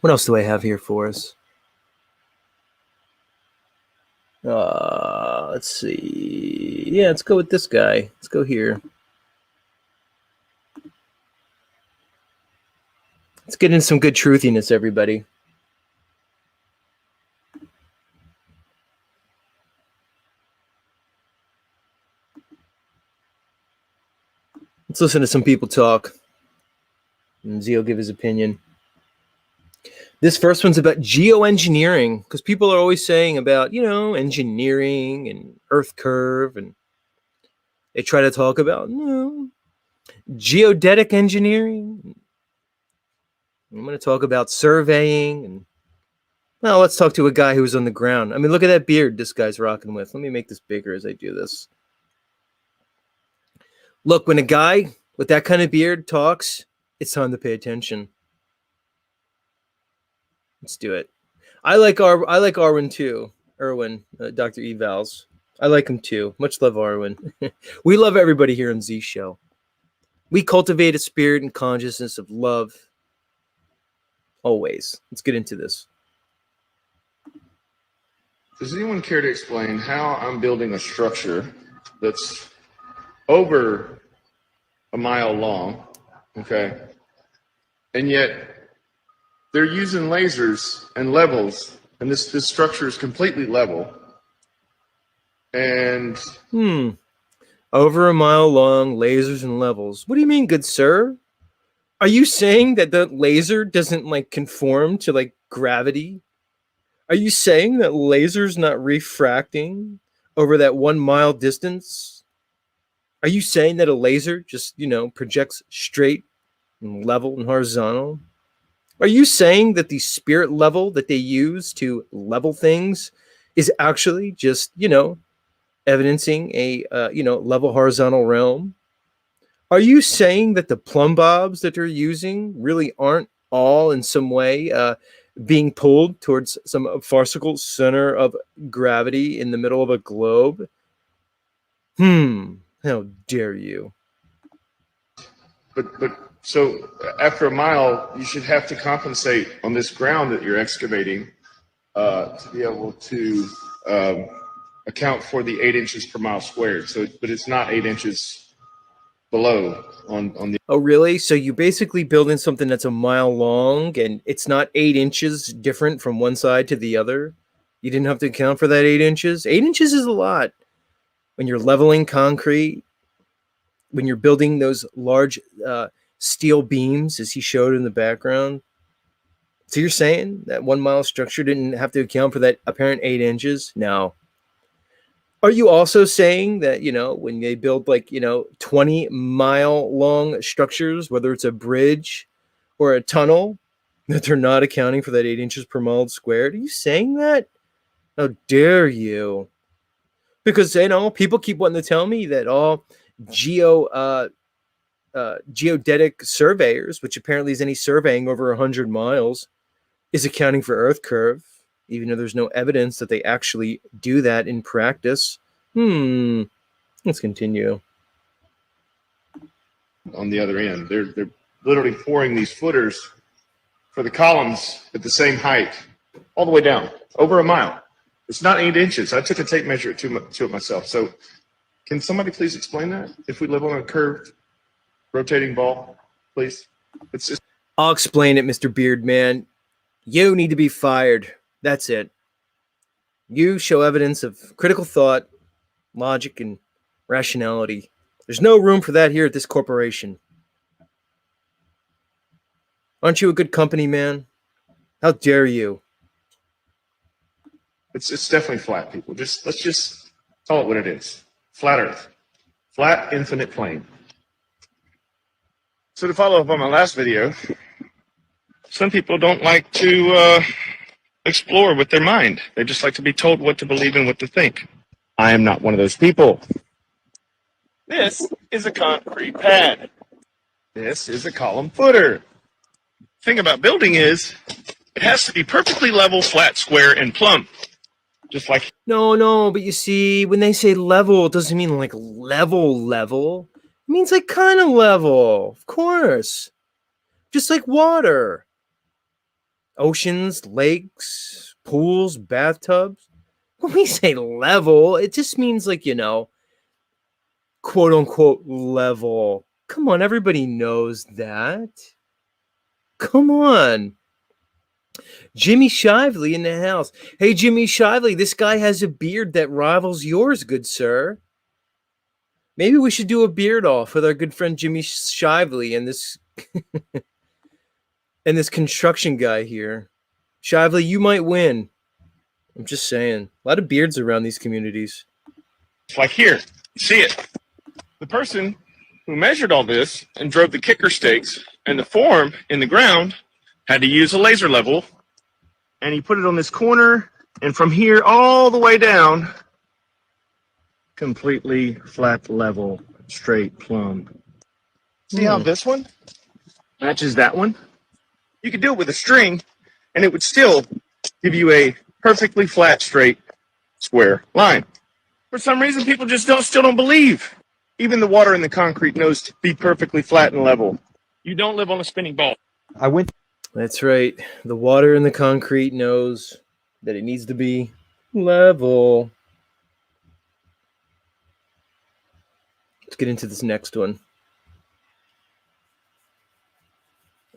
What else do I have here for us? Let's see. Yeah, let's go with this guy. Let's go here. Let's get in some good truthiness, everybody. Let's listen to some people talk. And Z will give his opinion. This first one's about geoengineering, because people are always saying about, engineering and Earth curve, and they try to talk about, geodetic engineering. I'm going to talk about surveying, and well, let's talk to a guy who's on the ground. I mean, look at that beard this guy's rocking with. Let me make this bigger as I do this. Look, when a guy with that kind of beard talks, it's time to pay attention. Let's do it. I like Arwen too. Erwin, Dr. Evals. I like him too. Much love, Arwen. We love everybody here on Z Show. We cultivate a spirit and consciousness of love. Always. Let's get into this. Does anyone care to explain how I'm building a structure that's over a mile long, okay, and yet they're using lasers and levels, and this structure is completely level, and over a mile long, lasers and levels. What do you mean, good sir? Are you saying that the laser doesn't like conform to like gravity? Are you saying that laser's not refracting over that 1 mile distance? Are you saying that a laser just, projects straight and level and horizontal? Are you saying that the spirit level that they use to level things is actually just, evidencing a, level horizontal realm? Are you saying that the plumb bobs that they're using really aren't all in some way being pulled towards some farcical center of gravity in the middle of a globe? How dare you? but so after a mile, you should have to compensate on this ground that you're excavating to be able to account for the 8 inches per mile squared. So, but it's not 8 inches below on the. Oh, really? So you basically build in something that's a mile long and it's not 8 inches different from one side to the other? You didn't have to account for that 8 inches? 8 inches is a lot. When you're leveling concrete, when you're building those large steel beams, as he showed in the background. So you're saying that 1 mile structure didn't have to account for that apparent 8 inches? No. Are you also saying that, when they build 20-mile long structures, whether it's a bridge or a tunnel, that they're not accounting for that 8 inches per mile squared? Are you saying that? How dare you? Because, people keep wanting to tell me that all geodetic surveyors, which apparently is any surveying over 100 miles, is accounting for Earth curve, even though there's no evidence that they actually do that in practice. Let's continue. On the other end, they're literally pouring these footers for the columns at the same height, all the way down, over a mile. It's not 8 inches. I took a tape measure to it myself. So, can somebody please explain that? If we live on a curved, rotating ball, please. It's just. I'll explain it, Mr. Beardman. You need to be fired. That's it. You show evidence of critical thought, logic, and rationality. There's no room for that here at this corporation. Aren't you a good company man? How dare you? It's definitely flat, people. Let's just call it what it is. Flat Earth. Flat, infinite plane. So to follow up on my last video, some people don't like to explore with their mind. They just like to be told what to believe and what to think. I am not one of those people. This is a concrete pad. This is a column footer. The thing about building is it has to be perfectly level, flat, square, and plumb. Just like. No, but you see, when they say level, it doesn't mean like level. It means like kind of level, of course. Just like water. Oceans, lakes, pools, bathtubs. When we say level, it just means like, quote unquote level. Come on, everybody knows that. Come on. Jimmy Shively in the house. Hey, Jimmy Shively, this guy has a beard that rivals yours, good sir. Maybe we should do a beard off with our good friend Jimmy Shively and this and this construction guy here. Shively, you might win. I'm just saying. A lot of beards around these communities. Like here, you see it. The person who measured all this and drove the kicker stakes and the form in the ground had to use a laser level, and he put it on this corner, and from here all the way down, completely flat level, straight plumb. See how this one matches that one? You could do it with a string, and it would still give you a perfectly flat, straight, square line. For some reason, people just still don't believe. Even the water in the concrete knows to be perfectly flat and level. You don't live on a spinning ball. That's right. The water in the concrete knows that it needs to be level. Let's get into this next one.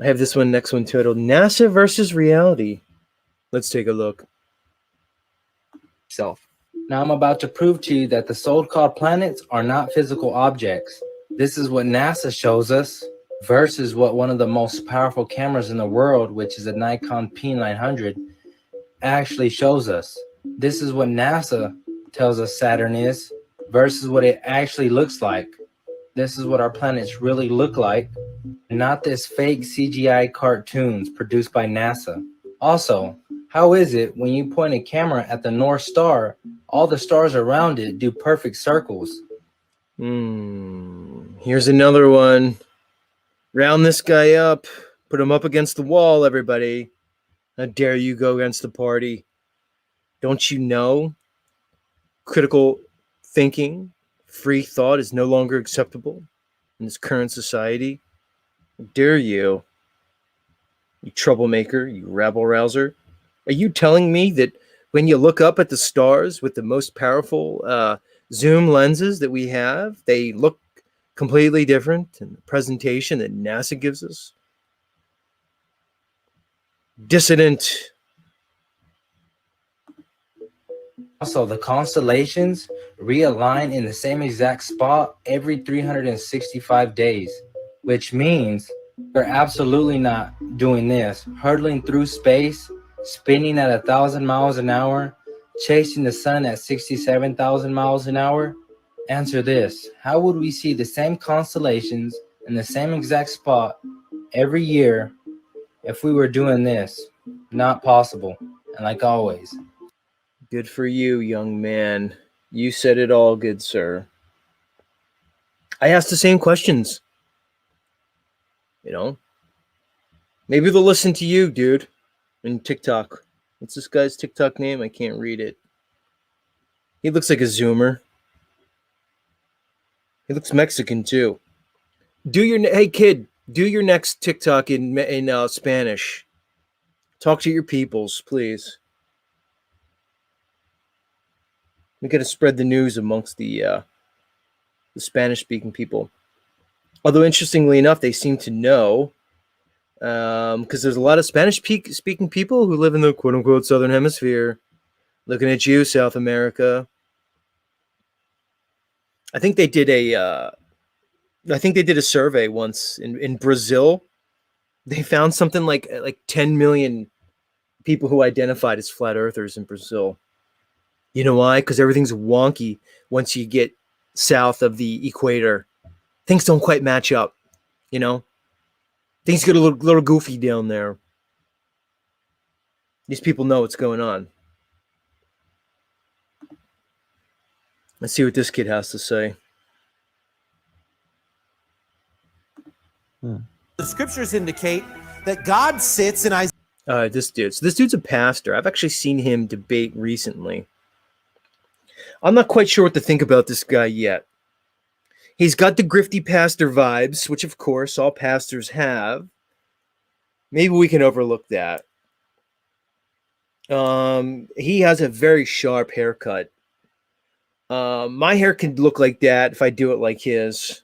I have this next one titled NASA versus Reality. Let's take a look. Now I'm about to prove to you that the so-called planets are not physical objects. This is what NASA shows us versus what one of the most powerful cameras in the world, which is a Nikon P900, actually shows us. This is what NASA tells us Saturn is versus what it actually looks like. This is what our planets really look like, not this fake CGI cartoons produced by NASA. Also, how is it when you point a camera at the North Star, all the stars around it do perfect circles? Here's another one. Round this guy up. Put him up against the wall, everybody. How dare you go against the party? Don't you know? Critical thinking, free thought is no longer acceptable in this current society. How dare you? You troublemaker, you rabble-rouser. Are you telling me that when you look up at the stars with the most powerful zoom lenses that we have, they look completely different in the presentation that NASA gives us? Dissident. Also, the constellations realign in the same exact spot every 365 days, which means they're absolutely not doing this, hurtling through space, spinning at 1,000 miles an hour, chasing the sun at 67,000 miles an hour. Answer this: how would we see the same constellations in the same exact spot every year if we were doing this? Not possible. And like always, Good for you, young man. You said it all, good sir. I asked the same questions. You know? Maybe they'll listen to you, dude, in TikTok. What's this guy's TikTok name? I can't read it. He looks like a Zoomer. He looks Mexican, too. Hey, kid, do your next TikTok in Spanish. Talk to your peoples, please. We got to spread the news amongst the Spanish-speaking people. Although, interestingly enough, they seem to know, because there's a lot of Spanish-speaking people who live in the quote-unquote Southern Hemisphere. Looking at you, South America. I think they did a survey once in Brazil. They found something like 10 million people who identified as flat earthers in Brazil. You know why? Because everything's wonky once you get south of the equator. Things don't quite match up, you know? Things get a little goofy down there. These people know what's going on. Let's see what this kid has to say. The scriptures indicate that God sits in Isaiah. This dude. So this dude's a pastor. I've actually seen him debate recently. I'm not quite sure what to think about this guy yet. He's got the grifty pastor vibes, which of course all pastors have. Maybe we can overlook that. He has a very sharp haircut. My hair can look like that if I do it like his.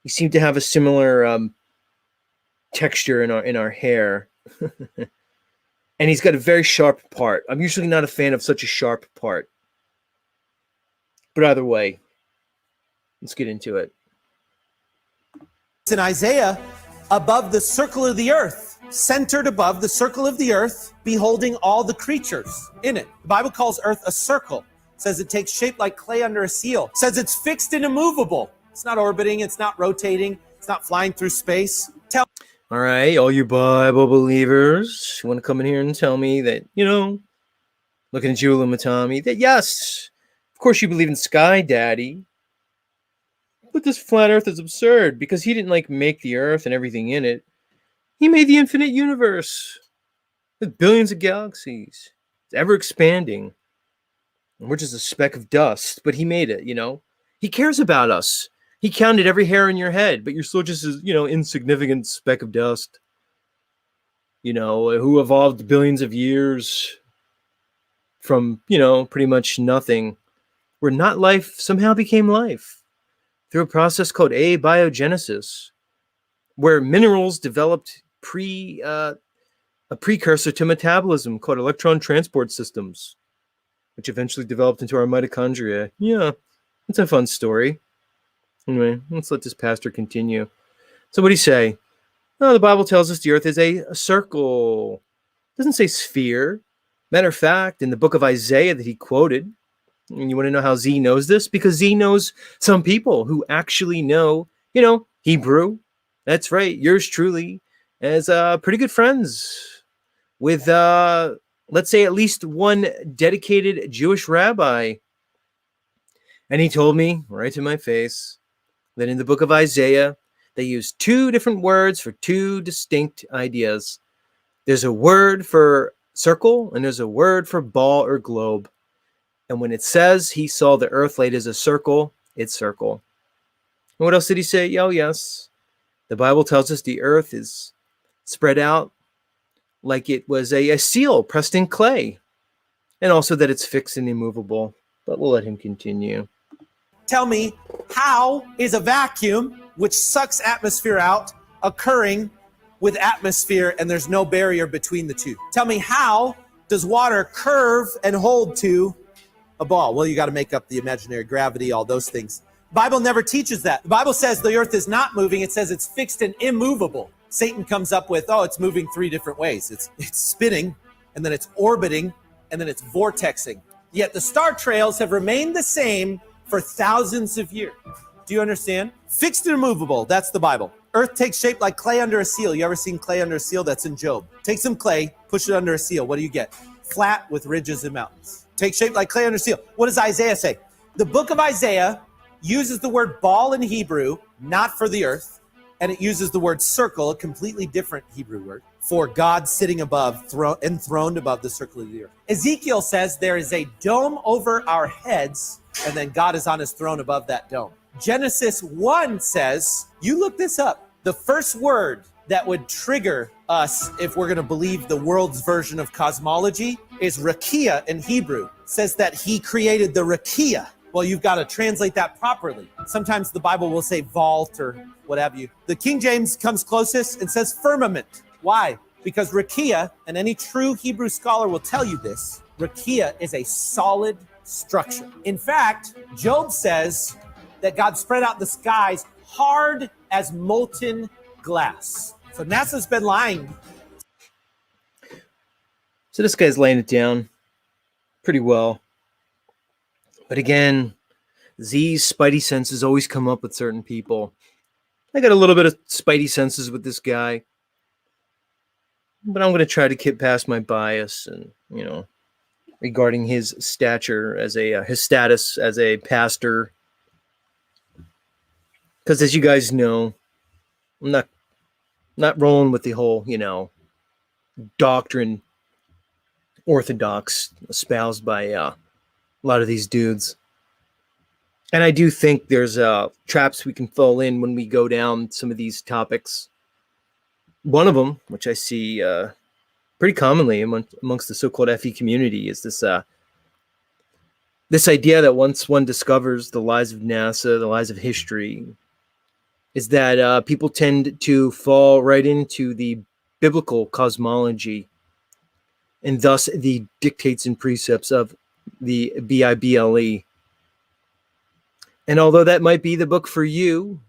We seem to have a similar texture in our hair. And he's got a very sharp part. I'm usually not a fan of such a sharp part. But either way, let's get into it. In Isaiah, above the circle of the earth, centered above the circle of the earth, beholding all the creatures in it. The Bible calls earth a circle. It says it takes shape like clay under a seal. It says it's fixed and immovable. It's not orbiting. It's not rotating. It's not flying through space. All right, all you Bible believers, you want to come in here and tell me that, looking at you, Lumatami, that yes, of course you believe in Sky Daddy. But this flat earth is absurd because he didn't make the earth and everything in it. He made the infinite universe. There's billions of galaxies. It's ever expanding. And we're just a speck of dust, but he made it, you know? He cares about us. He counted every hair in your head, but you're still just a, insignificant speck of dust, who evolved billions of years from, pretty much nothing, where not life somehow became life through a process called abiogenesis, where minerals developed a precursor to metabolism called electron transport systems, which eventually developed into our mitochondria. Yeah, it's a fun story. Anyway, let's let this pastor continue. So what do you say? Oh, the Bible tells us the earth is a circle. It doesn't say sphere. Matter of fact, in the book of Isaiah that he quoted, and you want to know how Z knows this? Because Z knows some people who actually know, Hebrew. That's right. Yours truly as pretty good friends with, let's say, at least one dedicated Jewish rabbi. And he told me right to my face that in the book of Isaiah, they use two different words for two distinct ideas. There's a word for circle and there's a word for ball or globe. And when it says he saw the earth laid as a circle, it's circle. And what else did he say? Oh, yes. The Bible tells us the earth is spread out like it was a seal pressed in clay. And also that it's fixed and immovable. But we'll let him continue. Tell me, how is a vacuum, which sucks atmosphere out, occurring with atmosphere and there's no barrier between the two? Tell me, how does water curve and hold to a ball? Well, you got to make up the imaginary gravity, all those things. The Bible never teaches that. The Bible says the earth is not moving. It says it's fixed and immovable. Satan comes up with, it's moving three different ways. It's spinning, and then it's orbiting, and then it's vortexing. Yet the star trails have remained the same for thousands of years. Do you understand? Fixed and immovable, that's the Bible. Earth takes shape like clay under a seal. You ever seen clay under a seal? That's in Job. Take some clay, push it under a seal. What do you get? Flat with ridges and mountains. Take shape like clay under a seal. What does Isaiah say? The book of Isaiah uses the word ball in Hebrew, not for the earth, and it uses the word circle, a completely different Hebrew word, for God sitting above, enthroned above the circle of the earth. Ezekiel says there is a dome over our heads, and then God is on his throne above that dome. Genesis 1 says, you look this up, the first word that would trigger us if we're going to believe the world's version of cosmology is rakia in Hebrew. It says that he created the rakia. Well, you've got to translate that properly. Sometimes the Bible will say vault or what have you. The King James comes closest and says firmament. Why? Because rakia, and any true Hebrew scholar will tell you this, rakia is a solid structure. In fact, Job says that God spread out the skies hard as molten glass. So NASA's been lying. So this guy's laying it down pretty well. But again, Z's spidey senses always come up with certain people. I got a little bit of spidey senses with this guy. But I'm going to try to get past my bias and, regarding his stature as his status as a pastor. Because as you guys know, I'm not rolling with the whole, doctrine orthodox espoused by a lot of these dudes. And I do think there's traps we can fall in when we go down some of these topics. One of them, which I see pretty commonly amongst the so-called FE community, is this idea that once one discovers the lies of NASA, the lies of history, is that people tend to fall right into the biblical cosmology and thus the dictates and precepts of the Bible. And although that might be the book for you,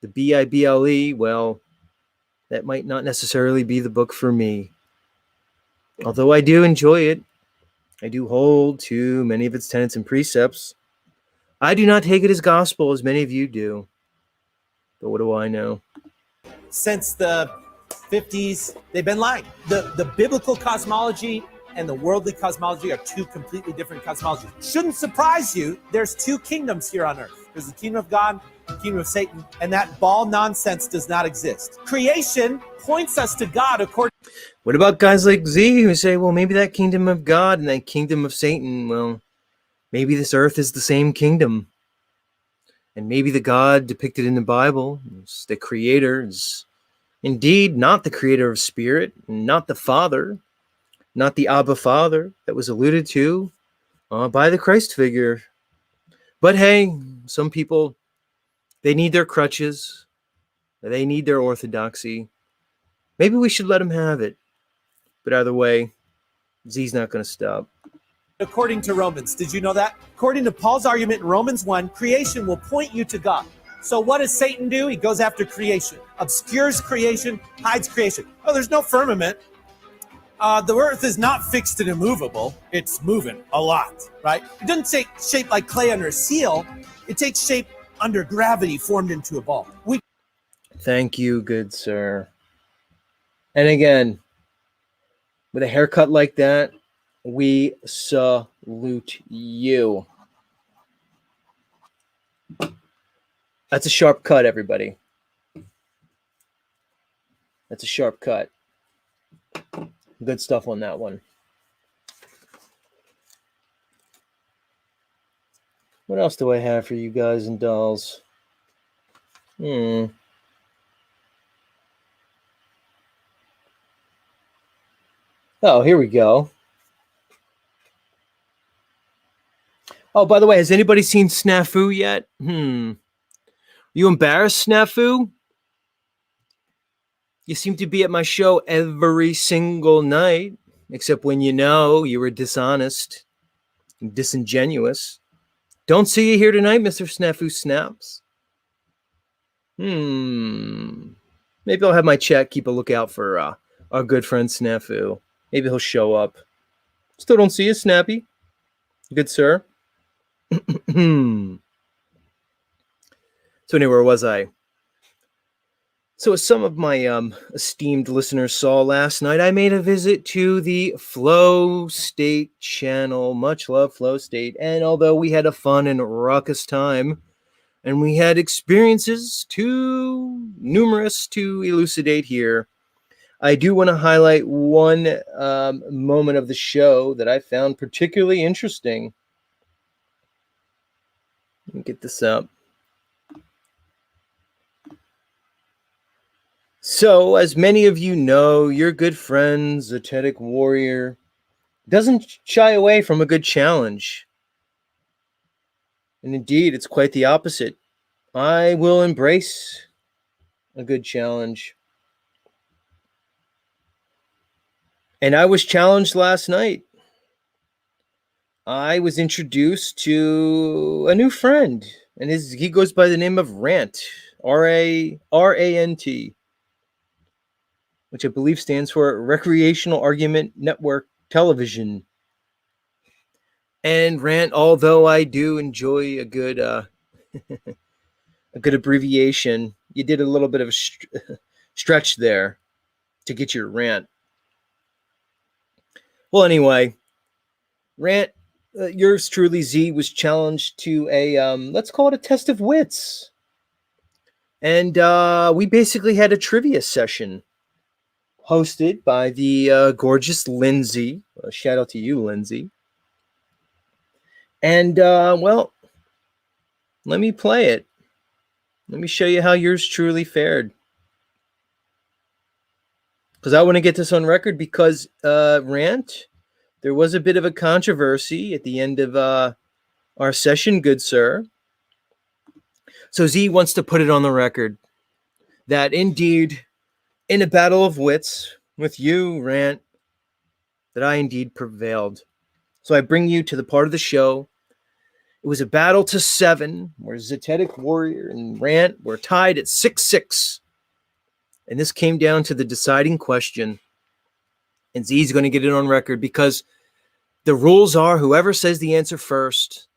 the Bible, well, that might not necessarily be the book for me. Although I do enjoy it, I do hold to many of its tenets and precepts. I do not take it as gospel as many of you do. But what do I know? Since the 50s, they've been lying. The biblical cosmology and the worldly cosmology are two completely different cosmologies. Shouldn't surprise you, there's two kingdoms here on earth. There's the kingdom of God, the kingdom of Satan, and that ball nonsense does not exist. Creation points us to God according What about guys like Z who say, well, maybe that kingdom of God and that kingdom of Satan, well, maybe this earth is the same kingdom. And maybe the God depicted in the Bible, the creator, is indeed not the creator of spirit, not the Father, not the Abba Father that was alluded to by the Christ figure. But hey, some people, they need their crutches. They need their orthodoxy. Maybe we should let them have it. But either way, Z's not going to stop. According to Romans, did you know that? According to Paul's argument in Romans 1, creation will point you to God. So what does Satan do? He goes after creation, obscures creation, hides creation. Oh, there's no firmament. The earth is not fixed and immovable. It's moving a lot, right? It doesn't take shape like clay under a seal. It takes shape under gravity formed into a ball. Thank you, good sir. And again, with a haircut like that, we salute you. That's a sharp cut, everybody. That's a sharp cut. Good stuff on that one. What else do I have for you guys and dolls? Oh, here we go. Oh, by the way, has anybody seen Snafu yet? You embarrassed, Snafu? You seem to be at my show every single night, except when you know you were dishonest and disingenuous. Don't see you here tonight, Mr. Snafu Snaps. Maybe I'll have my chat keep a lookout for our good friend Snafu. Maybe he'll show up. Still don't see you, Snappy. Good sir. So anyway, where was I? So as some of my esteemed listeners saw last night, I made a visit to the Flow State channel. Much love, Flow State. And although we had a fun and raucous time, and we had experiences too numerous to elucidate here, I do want to highlight one moment of the show that I found particularly interesting. Let me get this up. So, as many of you know, your good friend, Zetetic Warrior, doesn't shy away from a good challenge. And indeed, it's quite the opposite. I will embrace a good challenge. And I was challenged last night. I was introduced to a new friend, and he goes by the name of Rant, R-A-N-T, which I believe stands for Recreational Argument Network Television. And Rant, although I do enjoy a good a good abbreviation, you did a little bit of a stretch there to get your rant. Well, anyway, Rant, yours truly, Z, was challenged to a let's call it a test of wits, and we basically had a trivia session hosted by the gorgeous Lindsay. Shout out to you, Lindsay. And well, let me play it. Let me show you how yours truly fared. Because I want to get this on record because, Rant, there was a bit of a controversy at the end of our session, good sir. So Z wants to put it on the record that indeed, in a battle of wits with you, Rant, that I indeed prevailed. So I bring you to the part of the show. It was a battle to 7, where Zetetic Warrior and Rant were tied at 6-6. And this came down to the deciding question. And Z's going to get it on record because the rules are whoever says the answer first.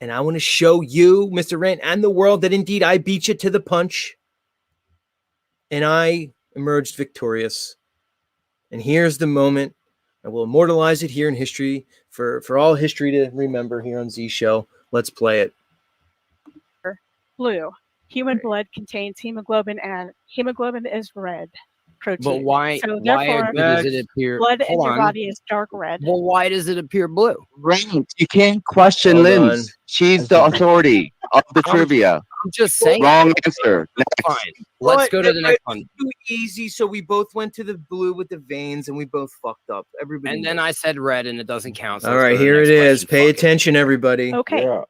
And I want to show you, Mr. Rant, and the world that indeed I beat you to the punch. And I emerged victorious. And here's the moment. I will immortalize it here in history for all history to remember here on Z Show. Let's play it. Blue. Human blood contains hemoglobin and hemoglobin is red. protein. But why? So Why therefore, does it appear? blood in Hold your on. body is dark red. Well, why does it appear blue? Right. You can't question Hold Linz. on. She's the authority of the trivia. I'm just saying. Wrong answer. Next. Fine. Let's go to the next one. Too easy, so we both went to the blue with the veins, and we both fucked up. Everybody. And then I said red, and it doesn't count. So All let's go right, to the here it next is. question. Pay Fuck it. attention, everybody. Okay. Yeah.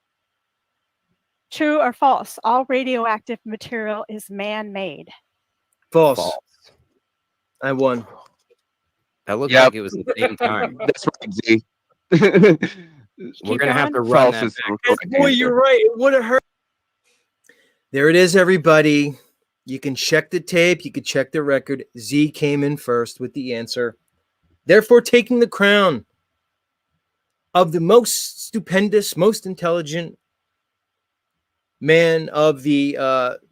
True or false? All radioactive material is man-made. False. False. I won. That looked Yep. like it was at the same time. That's right, Z. We're gonna have to run False that is back. the correct Boy, answer. you're right. It would have hurt. There it is, everybody. You can check the tape. You can check the record. Z came in first with the answer. Therefore, taking the crown of the most stupendous, most intelligent man of the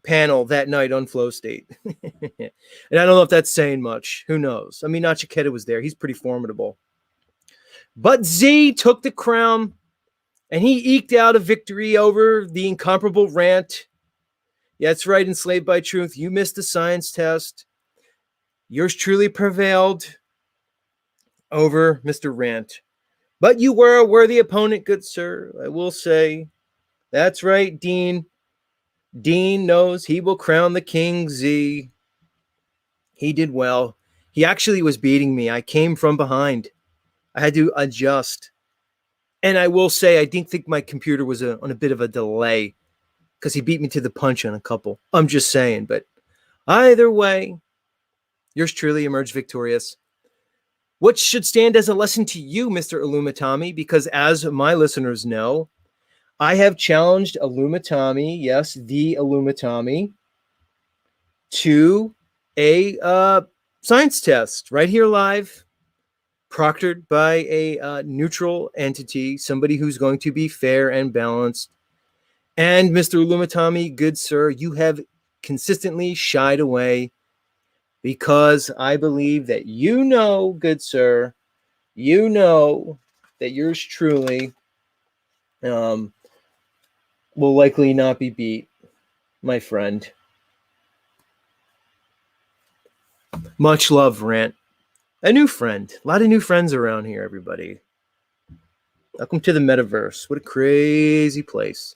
panel that night on Flow State. And I don't know if that's saying much. Who knows? I mean, Nachiketa was there. He's pretty formidable. But Z took the crown, and he eked out a victory over the incomparable Rant. Yeah, that's right, Enslaved by Truth. You missed the science test. Yours truly prevailed over Mr. Rant. But you were a worthy opponent, good sir, I will say. That's right, Dean. Dean knows he will crown the king, Z. He did well. He actually was beating me. I came from behind. I had to adjust. And I will say, I didn't think my computer was on a bit of a delay because he beat me to the punch on a couple. I'm just saying. But either way, yours truly emerged victorious. What should stand as a lesson to you, Mr. Illumitami? Because as my listeners know, I have challenged Illumitami, yes, the Illumitami, to a science test right here live, proctored by a neutral entity, somebody who's going to be fair and balanced. And Mr. Illumitami, good sir, you have consistently shied away because I believe that you know, good sir, you know that yours truly will likely not be beat, my friend. Much love, Rant. A new friend. A lot of new friends around here, everybody. Welcome to the metaverse. What a crazy place.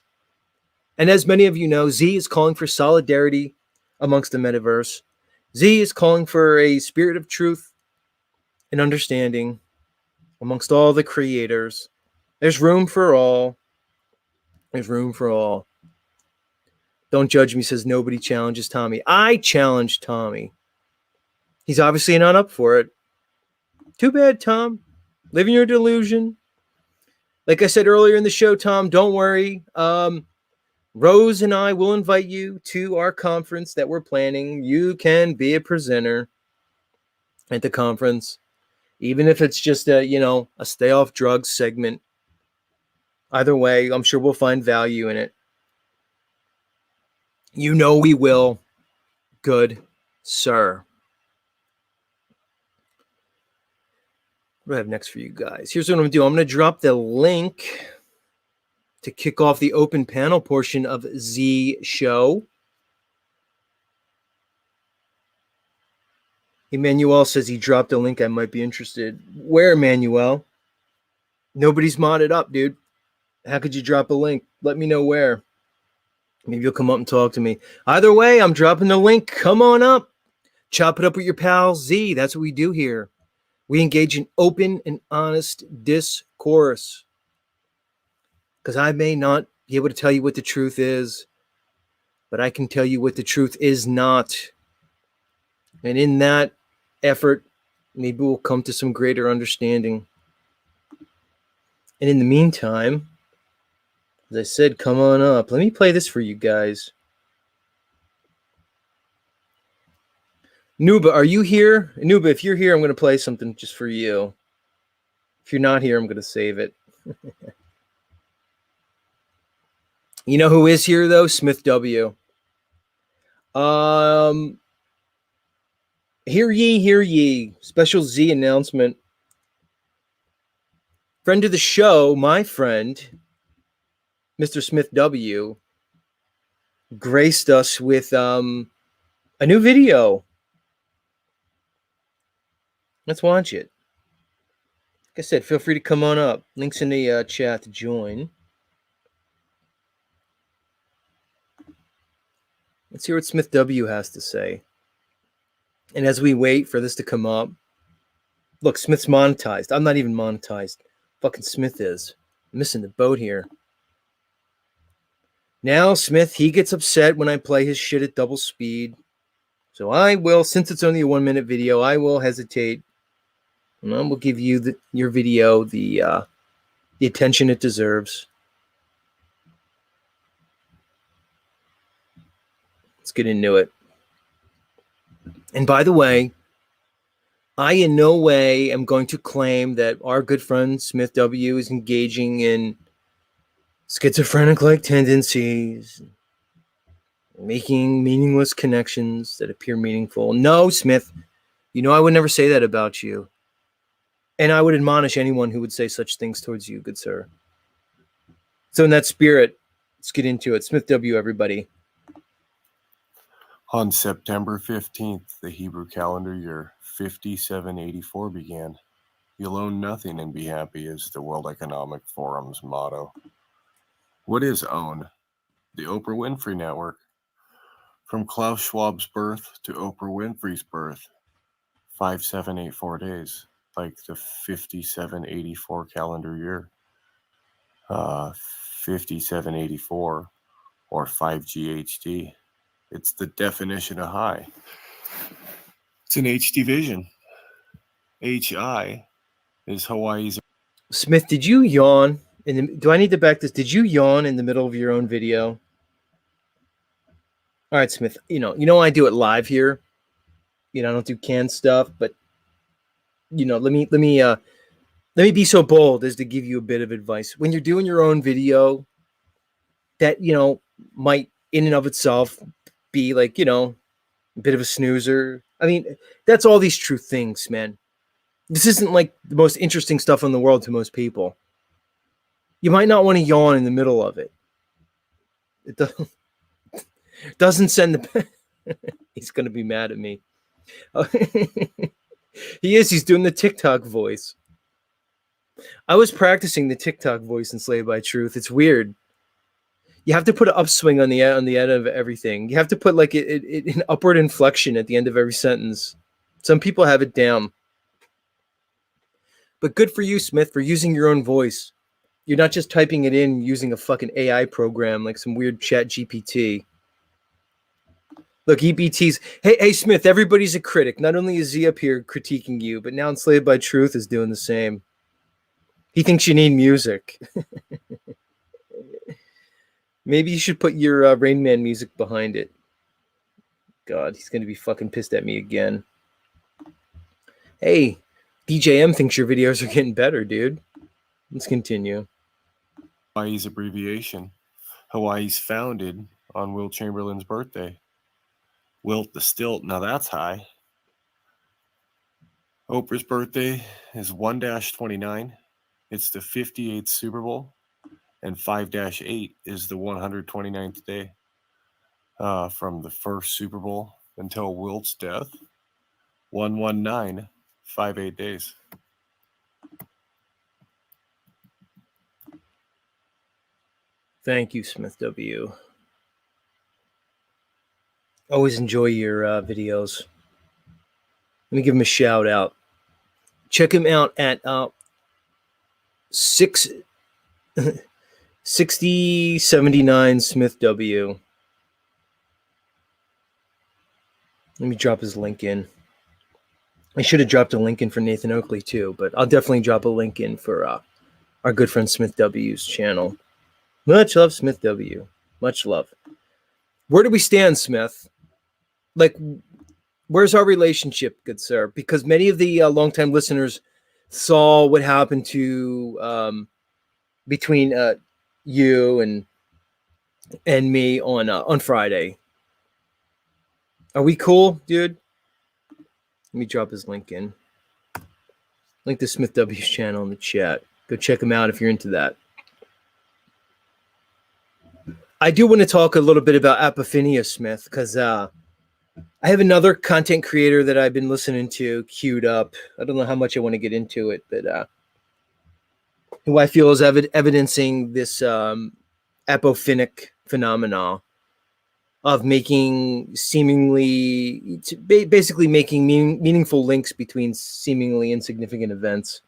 And as many of you know, Z is calling for solidarity amongst the metaverse. Z is calling for a spirit of truth and understanding amongst all the creators. There's room for all. There's room for all. Don't judge me, says nobody challenges Tommy. I challenge Tommy. He's obviously not up for it. Too bad, Tom. Live in your delusion. Like I said earlier in the show, Tom, don't worry. Rose and I will invite you to our conference that we're planning. You can be a presenter at the conference, even if it's just a stay off drugs segment. Either way, I'm sure we'll find value in it. You know we will. Good, sir. What do I have next for you guys? Here's what I'm going to do. I'm going to drop the link to kick off the open panel portion of Z Show. Emmanuel says he dropped a link. I might be interested. Where, Emmanuel? Nobody's modded up, dude. How could you drop a link? Let me know where. Maybe you'll come up and talk to me. Either way, I'm dropping the link. Come on up. Chop it up with your pal Z. That's what we do here. We engage in open and honest discourse. Because I may not be able to tell you what the truth is, but I can tell you what the truth is not. And in that effort, maybe we'll come to some greater understanding. And in the meantime, as I said, come on up. Let me play this for you guys. Nuba, are you here? Nuba, if you're here, I'm going to play something just for you. If you're not here, I'm going to save it. You know who is here, though? Smith W. Hear ye, hear ye. Special Z announcement. Friend of the show, my friend, Mr. Smith W, graced us with a new video. Let's watch it. Like I said, feel free to come on up. Links in the chat to join. Let's hear what Smith W has to say. And as we wait for this to come up, look, Smith's monetized. I'm not even monetized. Fucking Smith is. I'm missing the boat here. Now, Smith, he gets upset when I play his shit at double speed. So I will, since it's only a 1 minute video, I will hesitate. And I will give you your video the attention it deserves. Let's get into it. And by the way, I in no way am going to claim that our good friend Smith W is engaging in schizophrenic-like tendencies, making meaningless connections that appear meaningful. No, Smith, you know I would never say that about you. And I would admonish anyone who would say such things towards you, good sir. So in that spirit, let's get into it. Smith W, everybody. On September 15th, the Hebrew calendar year 5784 began. You'll own nothing and be happy is the World Economic Forum's motto. What is own? The Oprah Winfrey Network. From Klaus Schwab's birth to Oprah Winfrey's birth, 5784 days, like the 5784 calendar year. 5784 or 5GHD. It's the definition of high. It's an HD vision. HI is Hawaii's. Smith, did you yawn? Do I need to back this? Did you yawn in the middle of your own video? All right, Smith. You know I do it live here. I don't do canned stuff, but let me be so bold as to give you a bit of advice. When you're doing your own video, that might in and of itself be like a bit of a snoozer. I mean, that's all these true things, man. This isn't like the most interesting stuff in the world to most people. You might not want to yawn in the middle of it. It doesn't send the... He's going to be mad at me. He's doing the TikTok voice. I was practicing the TikTok voice in Slave by Truth. It's weird. You have to put an upswing on the end of everything. You have to put like an upward inflection at the end of every sentence. Some people have it down. But good for you, Smith, for using your own voice. You're not just typing it in using a fucking AI program like some weird chat GPT. Look, EBT's, hey, Smith, everybody's a critic. Not only is he up here critiquing you, but now Enslaved by Truth is doing the same. He thinks you need music. Maybe you should put your Rain Man music behind it. God, he's going to be fucking pissed at me again. Hey, DJM thinks your videos are getting better, dude. Let's continue. Hawaii's abbreviation. Hawaii's founded on Wilt Chamberlain's birthday. Wilt the Stilt, now that's high. Oprah's birthday is 1-29. It's the 58th Super Bowl. And 5-8 is the 129th day from the first Super Bowl until Wilt's death. 119, 58 days. Thank you, Smith W. Always enjoy your videos. Let me give him a shout out. Check him out at 6079 Smith W. Let me drop his link in. I should have dropped a link in for Nathan Oakley too, but I'll definitely drop a link in for our good friend Smith W's channel. Much love, Smith W. Much love. Where do we stand, Smith? Like, where's our relationship, good sir? Because many of the longtime listeners saw what happened to between you and me on Friday. Are we cool, dude? Let me drop his link in. Link to Smith W's channel in the chat. Go check him out if you're into that. I do want to talk a little bit about Apophenia, Smith, because I have another content creator that I've been listening to queued up. I don't know how much I want to get into it, but who I feel is evidencing this apophenic phenomena of making seemingly, basically making meaningful links between seemingly insignificant events.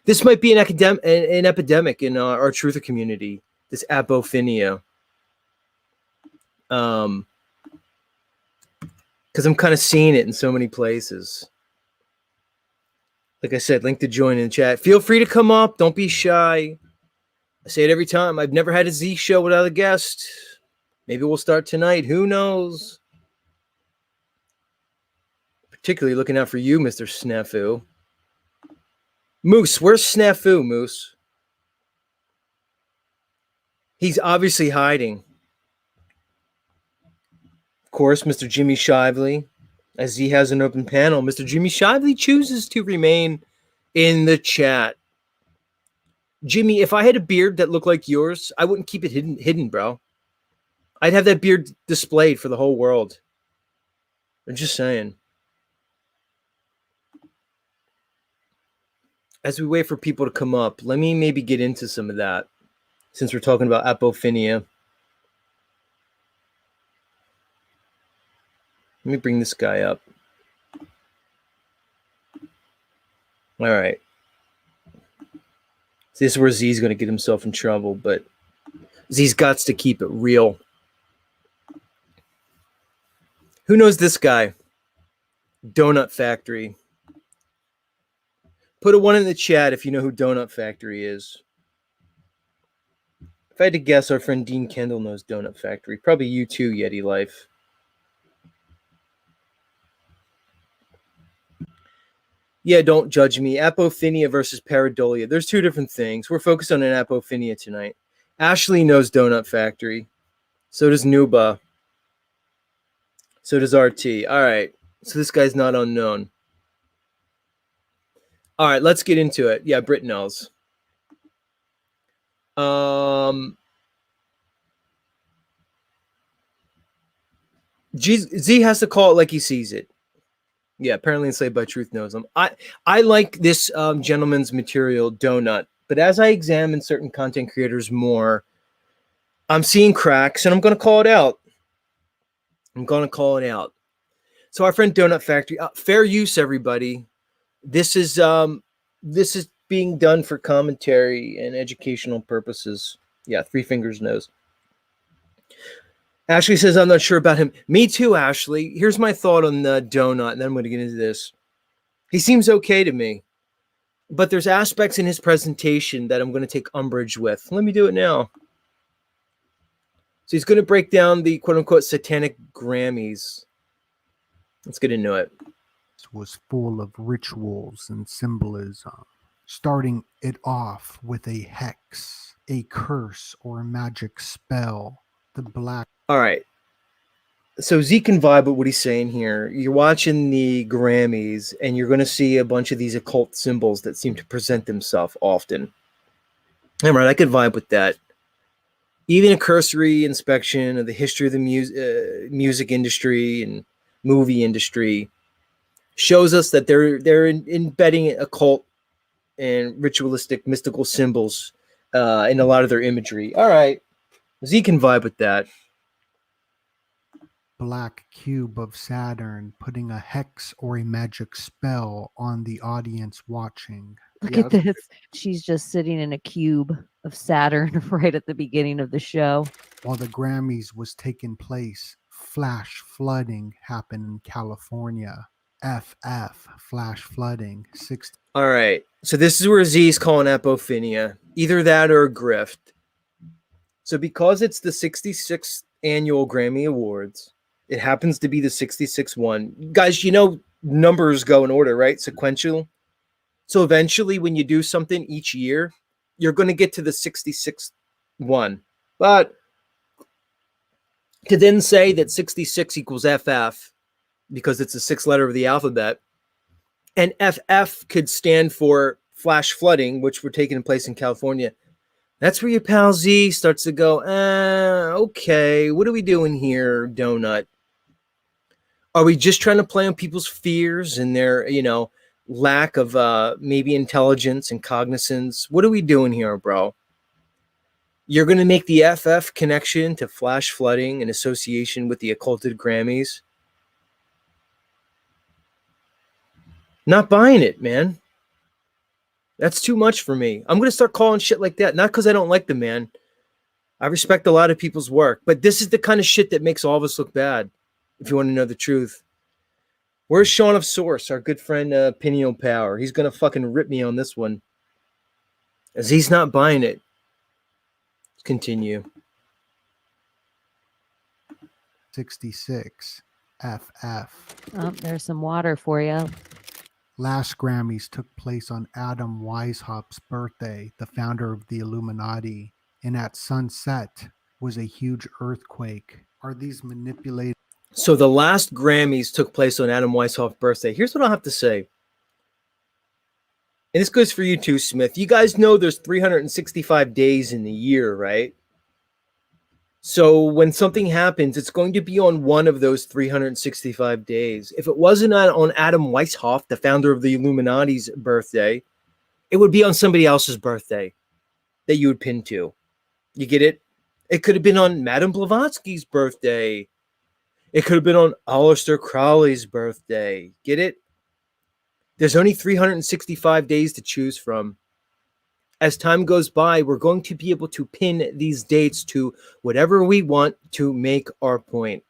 This might be an epidemic in our truther community, this apophenia. Because I'm kind of seeing it in so many places. Like I said, link to join in the chat. Feel free to come up. Don't be shy. I say it every time. I've never had a Z show without a guest. Maybe we'll start tonight. Who knows? Particularly looking out for you, Mr. Snafu. Moose, where's Snafu, Moose? He's obviously hiding. Of course, Mr. Jimmy Shively, as he has an open panel. Mr. Jimmy Shively chooses to remain in the chat. Jimmy, if I had a beard that looked like yours, I wouldn't keep it hidden, bro. I'd have that beard displayed for the whole world. I'm just saying. As we wait for people to come up, let me maybe get into some of that, since we're talking about apophenia. Let me bring this guy up. All right. This is where Z's going to get himself in trouble, but Z's got to keep it real. Who knows this guy? Donut Factory. Put a 1 in the chat if you know who Donut Factory is. If I had to guess, our friend Dean Kendall knows Donut Factory. Probably you too, Yeti Life. Yeah, don't judge me. Apophenia versus pareidolia. There's two different things. We're focused on an apophenia tonight. Ashley knows Donut Factory. So does Nuba. So does RT. All right. So this guy's not unknown. All right, let's get into it. Yeah, Britt knows. Z has to call it like he sees it. Yeah, apparently Enslaved by Truth knows him. I like this gentleman's material, Donut, but as I examine certain content creators more, I'm seeing cracks, and I'm going to call it out. So our friend Donut Factory, fair use, everybody. This is being done for commentary and educational purposes. Yeah, Three Fingers knows. Ashley says, I'm not sure about him. Me too, Ashley. Here's my thought on the Donut, and then I'm going to get into this. He seems okay to me, but there's aspects in his presentation that I'm going to take umbrage with. Let me do it now. So he's going to break down the quote-unquote satanic Grammys. Let's get into it. Was full of rituals and symbolism, starting it off with a hex, a curse, or a magic spell. The black. All right. So Z can vibe with what he's saying here. You're watching the Grammys, and you're going to see a bunch of these occult symbols that seem to present themselves often. All right, I could vibe with that. Even a cursory inspection of the history of the music industry and movie industry shows us that they're embedding occult and ritualistic mystical symbols in a lot of their imagery. All right, Z can vibe with that. Black cube of Saturn, putting a hex or a magic spell on the audience watching. Look at this. She's just sitting in a cube of Saturn right at the beginning of the show. While the Grammys was taking place, flash flooding happened in California. FF, flash flooding. All right. So this is where Z's calling apophenia. Either that or a grift. So because it's the 66th annual Grammy Awards, it happens to be the 66th one. Guys, you know numbers go in order, right? Sequential. So eventually when you do something each year, you're going to get to the 66th one. But to then say that 66 equals FF, because it's the sixth letter of the alphabet, and FF could stand for flash flooding, which were taking place in California. That's where your pal Z starts to go, okay, what are we doing here, Donut? Are we just trying to play on people's fears and their, lack of maybe intelligence and cognizance? What are we doing here, bro? You're going to make the FF connection to flash flooding in association with the occulted Grammys? Not buying it, man. That's too much for me. I'm going to start calling shit like that. Not because I don't like the man. I respect a lot of people's work. But this is the kind of shit that makes all of us look bad, if you want to know the truth. Where's Sean of Source, our good friend Pineal Power? He's going to fucking rip me on this one. As he's not buying it. Let's continue. 66 FF. Oh, there's some water for you. Last Grammys took place on Adam Weishaupt's birthday, the founder of the Illuminati, and at sunset was a huge earthquake. Are these manipulated? So the last Grammys took place on Adam Weishaupt's birthday. Here's what I'll have to say. And this goes for you too, Smith. You guys know there's 365 days in the year, right? So when something happens, it's going to be on one of those 365 days. If it wasn't on Adam Weishaupt, the founder of the Illuminati's birthday, it would be on somebody else's birthday that you would pin to. You get it? It could have been on Madame Blavatsky's birthday. It could have been on Aleister Crowley's birthday. Get it? There's only 365 days to choose from. As time goes by, we're going to be able to pin these dates to whatever we want to make our point.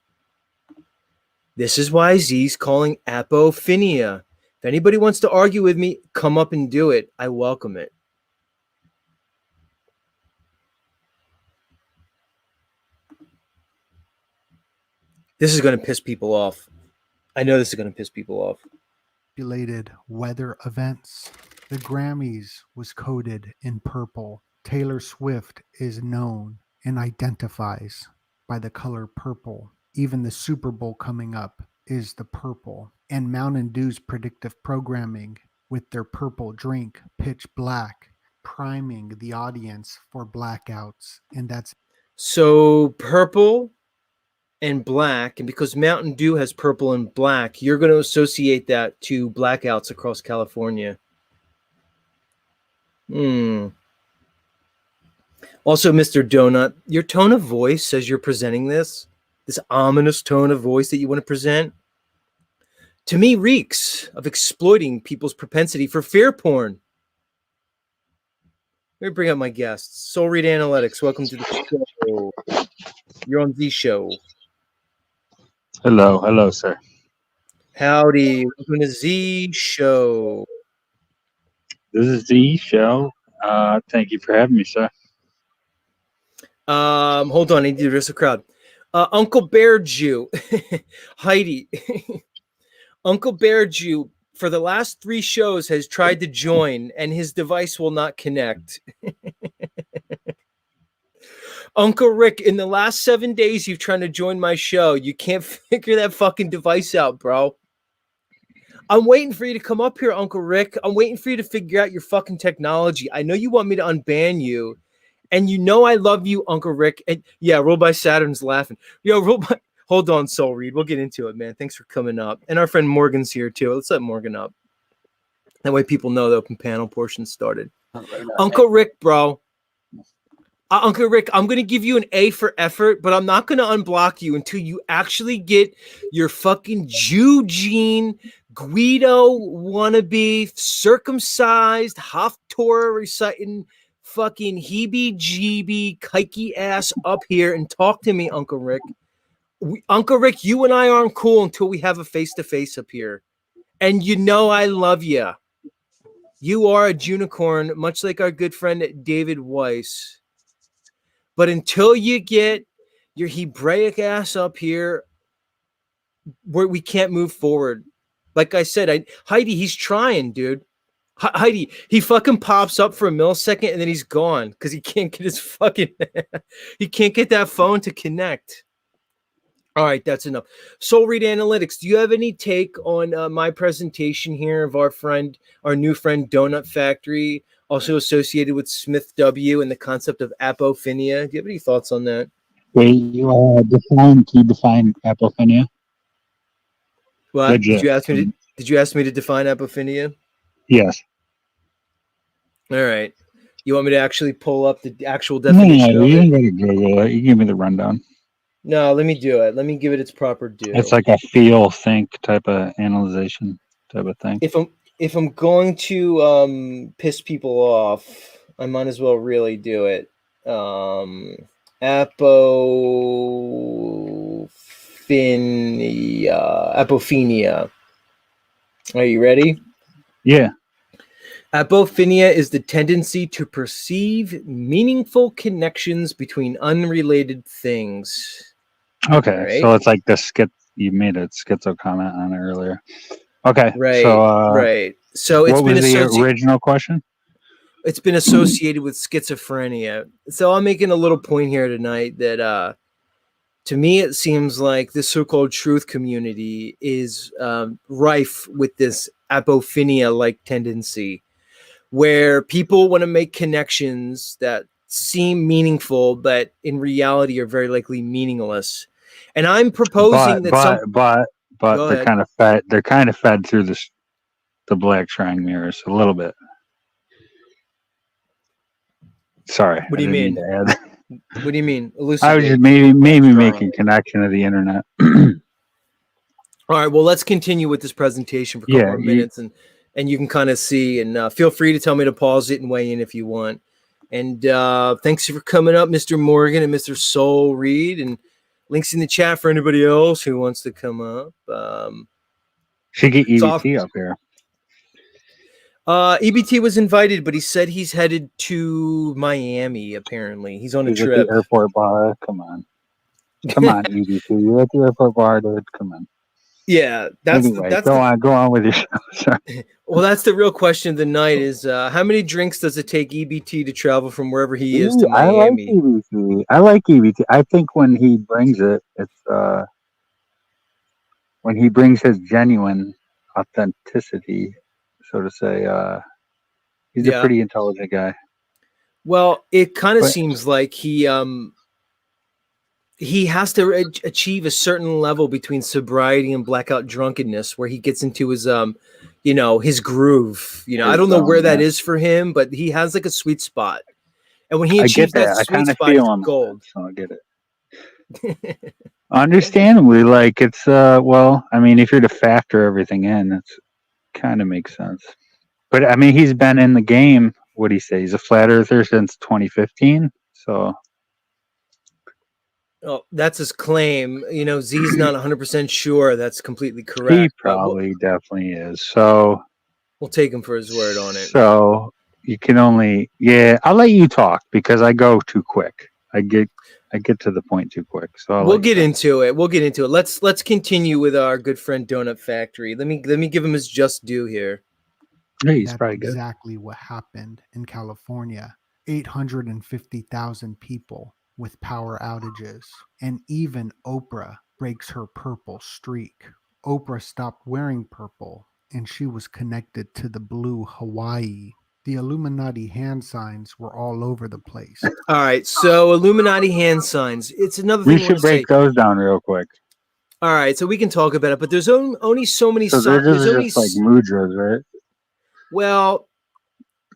This is why Z's calling Apophenia. If anybody wants to argue with me, come up and do it. I welcome it. This is going to piss people off. I know this is going to piss people off. Manipulated weather events. The Grammys was coded in purple. Taylor Swift is known and identifies by the color purple. Even the Super Bowl coming up is the purple. And Mountain Dew's predictive programming with their purple drink, Pitch Black, priming the audience for blackouts. And that's so purple and black, and because Mountain Dew has purple and black, you're going to associate that to blackouts across California. Also, Mr. Donut, your tone of voice as you're presenting this ominous tone of voice that you want to present, to me reeks of exploiting people's propensity for fear porn. Let me bring up my guests. Soul Read Analytics, welcome to the show. You're on the show. Hello, sir. Howdy, welcome to Z Show. This is Z Show. Thank you for having me, sir. Hold on, I need to address the crowd. Uncle Bear Jew, Heidi, Uncle Bear Jew, for the last 3 shows has tried to join and his device will not connect. Uncle Rick, in the last 7 days you've tried to join my show. You can't figure that fucking device out, bro. I'm waiting for you to come up here, Uncle Rick. I'm waiting for you to figure out your fucking technology. I know you want me to unban you. And you know I love you, Uncle Rick. And yeah, Roll by Saturn's laughing. Hold on, Soul Reed. We'll get into it, man. Thanks for coming up. And our friend Morgan's here, too. Let's let Morgan up. That way people know the open panel portion started. Uncle Rick, bro. Uncle Rick, I'm going to give you an A for effort, but I'm not going to unblock you until you actually get your fucking Jew gene, Guido wannabe, circumcised, Haftorah reciting, fucking heebie-jeebie, kikey ass up here and talk to me, Uncle Rick. Uncle Rick, you and I aren't cool until we have a face-to-face up here. And you know I love you. You are a unicorn, much like our good friend David Weiss. But until you get your Hebraic ass up here, we can't move forward. Like I said, Heidi, he's trying, dude. Heidi, he fucking pops up for a millisecond and then he's gone because he can't get his fucking he can't get that phone to connect. All right, that's enough. Soul Read Analytics, do you have any take on my presentation here of our new friend Donut Factory, also associated with Smith W and the concept of apophenia? Do you have any thoughts on that? Wait, you define apophenia? What Legit. did you ask me to define apophenia? Yes. All right. You want me to actually pull up the actual No, definition of you it? don't got to Google it. You give me the rundown. No, let me do it. Let me give it its proper due. It's like a feel, think type of analyzation type of thing. If I'm going to piss people off, I might as well really do it. Apophenia. Are you ready? Yeah. Apophenia is the tendency to perceive meaningful connections between unrelated things. Okay, Right. so it's like the you made a schizo comment on it earlier. Okay, Right. so right. So it's what been was the associated. original question? It's been associated with schizophrenia. So I'm making a little point here tonight that to me it seems like the so-called truth community is rife with this apophenia-like tendency, where people want to make connections that seem meaningful, but in reality are very likely meaningless. And I'm proposing But Go they're ahead. kind of fed. They're kind of fed through the black triangle mirrors a little bit. Sorry, What do you I didn't mean? to add. What do you mean? I was Elucidate. just maybe making connection to the internet. All right, well, let's continue with this presentation for a couple more minutes, and you can kind of see, and feel free to tell me to pause it and weigh in if you want. And thanks for coming up, Mr. Morgan and Mr. Soul Reed, and links in the chat for anybody else who wants to come up. Should get EBT up here. EBT was invited, but he said he's headed to Miami, apparently. He's on a He's at trip. the airport bar. Come on, EBT. You're at the airport bar, dude. Come on. Yeah, Anyway, go on with your show. Sorry. Well, that's the real question of the night: is how many drinks does it take EBT to travel from wherever he is to Miami? I like EBT. I like EBT. I think when he brings it, it's when he brings his genuine authenticity, so to say. He's a pretty intelligent guy. Well, it kind of seems like he has to achieve a certain level between sobriety and blackout drunkenness, where he gets into his his groove. I don't know where that is for him, but he has like a sweet spot, and when he achieves that sweet spot, it's gold. So I get it. Understandably, like it's well, I mean, if you're to factor everything in, it's kind of makes sense. But I mean, he's been in the game. What do you say? He's a flat earther since 2015. So. Oh, that's his claim. Z's not 100% sure that's completely correct. He probably definitely is. So we'll take him for his word on it. So you can only, I'll let you talk because I go too quick. I get to the point too quick. So we'll get into it. Let's continue with our good friend Donut Factory. Let me give him his just due here. Yeah, he's probably good. Exactly what happened in California. 850,000 people with power outages, and even Oprah breaks her purple streak. Oprah stopped wearing purple, and she was connected to the blue Hawaii. The Illuminati hand signs were all over the place. All right, so Illuminati hand signs. It's another thing we should break those down real quick. All right, so we can talk about it, but there's only so many signs. There's only just like mudras, right? Well,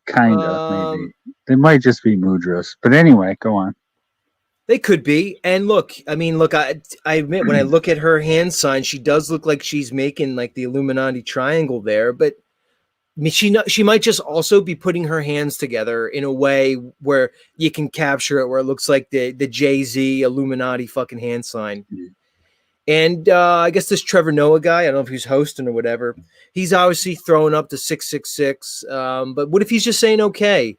kind of maybe. They might just be mudras, but anyway, go on. They could be. And look, I admit when I look at her hand sign, she does look like she's making like the Illuminati triangle there, but she might just also be putting her hands together in a way where you can capture it, where it looks like the Jay-Z Illuminati fucking hand sign. Mm-hmm. And I guess this Trevor Noah guy, I don't know if he's hosting or whatever, he's obviously throwing up the 666. But what if he's just saying okay?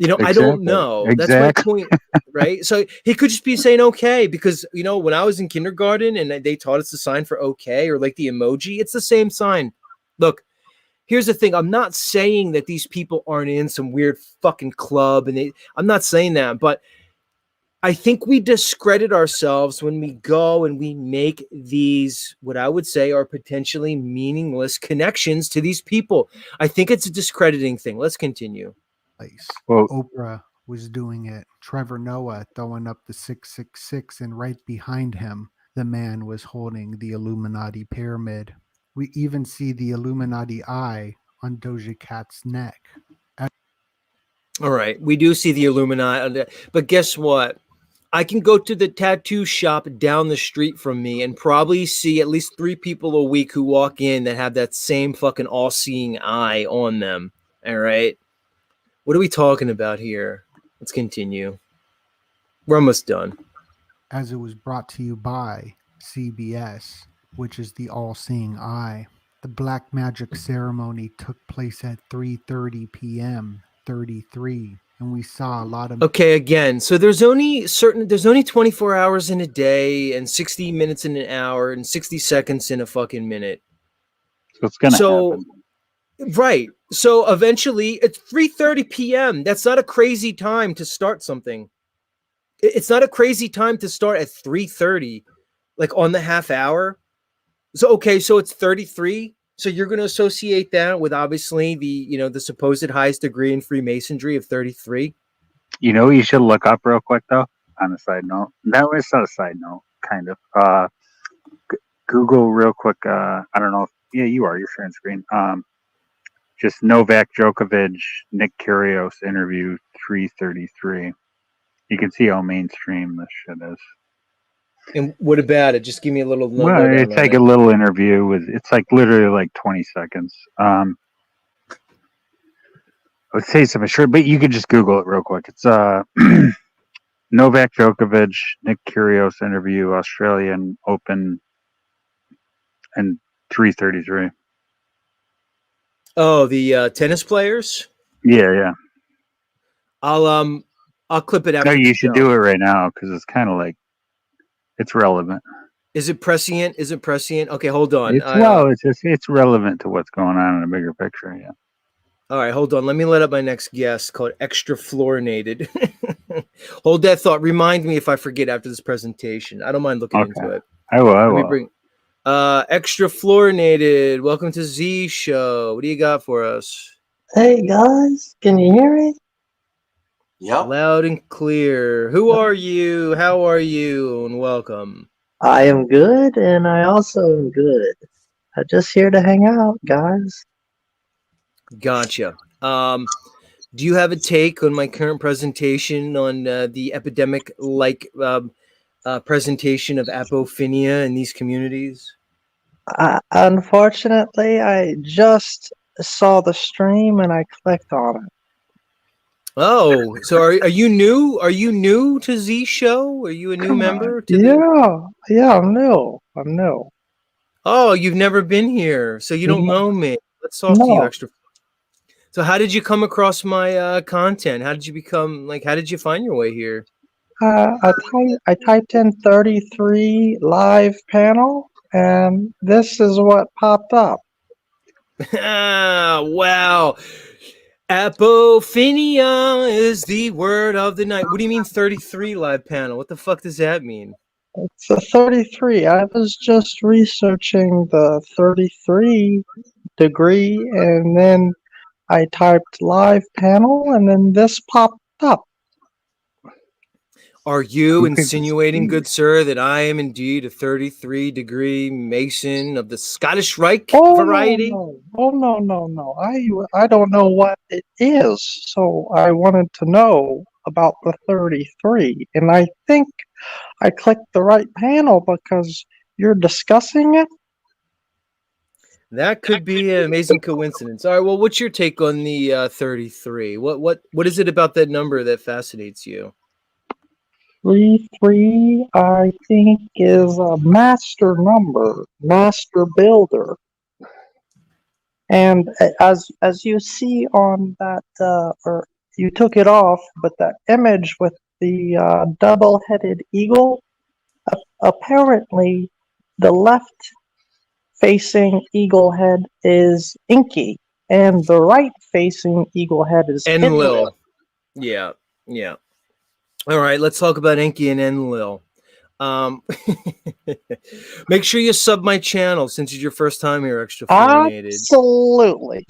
Exactly. I don't know. Exactly. That's my point, right? So he could just be saying okay because, when I was in kindergarten and they taught us the sign for okay or like the emoji, it's the same sign. Look, here's the thing. I'm not saying that these people aren't in some weird fucking club. I'm not saying that, but I think we discredit ourselves when we go and we make these, what I would say are potentially meaningless connections to these people. I think it's a discrediting thing. Let's continue. Well, Oprah was doing it. Trevor Noah throwing up the 666, and right behind him, the man was holding the Illuminati pyramid. We even see the Illuminati eye on Doja Cat's neck. All right, we do see the Illuminati, but guess what? I can go to the tattoo shop down the street from me and probably see at least 3 people a week who walk in that have that same fucking all-seeing eye on them. All right, what are we talking about here? Let's continue. We're almost done. As it was brought to you by CBS, which is the all-seeing eye. The black magic ceremony took place at 3:30 p.m. 33, and we saw a lot of Okay, again, so there's only 24 hours in a day and 60 minutes in an hour and 60 seconds in a fucking minute. So it's gonna happen. Right. So eventually it's 3:30 p.m. That's not a crazy time to start something. It's not a crazy time to start at 3:30, like on the half hour. So okay, so it's 33. So you're going to associate that with obviously the supposed highest degree in Freemasonry of 33. You know what you should look up real quick though, on a side note. That was not a side note, kind of. Google real quick, I don't know if you are, you're sharing screen. Just Novak Djokovic, Nick Kyrgios interview 333. You can see how mainstream this shit is. And what about it? Just give me a little. Well, it's like a little interview with. It's like literally like 20 seconds. I would say something short, but you could just Google it real quick. It's Novak Djokovic, Nick Kyrgios interview, Australian Open, and 333. Oh, the tennis players. Yeah. I'll clip it out. No, you should do it right now because it's kind of like it's relevant. Is it prescient? Is it prescient? Okay, hold on. It's relevant to what's going on in a bigger picture. Yeah. All right, hold on. Let me let up my next guest called Extra Fluorinated. Hold that thought. Remind me if I forget after this presentation. I don't mind looking into it. I will. Let me bring Extra Fluorinated. Welcome to Z Show. What do you got for us? Hey guys, can you hear me? Yep. Loud and clear. Who are you? How are you? And welcome. I am good, and I also am good. I'm just here to hang out, guys. Gotcha. Do you have a take on my current presentation on the epidemic-like presentation of apophenia in these communities? Unfortunately, I just saw the stream and I clicked on it. Oh, so are you new? Are you new to Z Show? Are you a new member? Yeah, I'm new. Oh, you've never been here, so you don't know me. Let's talk to you, Extra. So how did you come across my content? How did you how did you find your way here? I typed in 33 live panel, and this is what popped up. Wow. Apophenia is the word of the night. What do you mean 33 live panel? What the fuck does that mean? It's a 33. I was just researching the 33 degree, and then I typed live panel, and then this popped up. Are you insinuating, good sir, that I am indeed a 33-degree Mason of the Scottish Rite variety? No. I don't know what it is, so I wanted to know about the 33, and I think I clicked the right panel because you're discussing it. That could be an amazing coincidence. All right, well, what's your take on the 33? What is it about that number that fascinates you? 33, I think, is a master number, master builder. And as you see on that, or you took it off, but that image with the double-headed eagle, apparently the left-facing eagle head is Inky, and the right-facing eagle head is Enlil. Yeah. All right, let's talk about Enki and Enlil. Make sure you sub my channel since it's your first time here, Extra Fluorinated. Absolutely.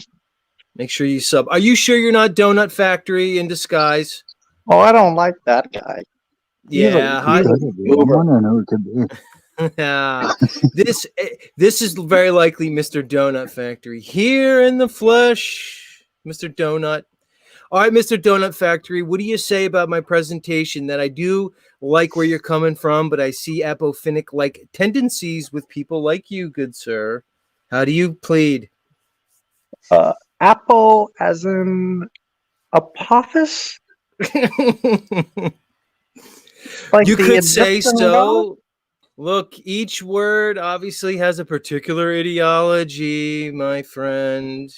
Make sure you sub. Are you sure you're not Donut Factory in disguise? Oh, I don't like that guy. Yeah, I wonder who it could be. This is very likely Mr. Donut Factory here in the flesh, Mr. Donut. All right, Mr. Donut Factory, what do you say about my presentation? That I do like where you're coming from, but I see apophenic like tendencies with people like you, good sir. How do you plead? Apo as in Apophis? Like You the could say Egyptian god? so. Look, each word obviously has a particular ideology, my friend.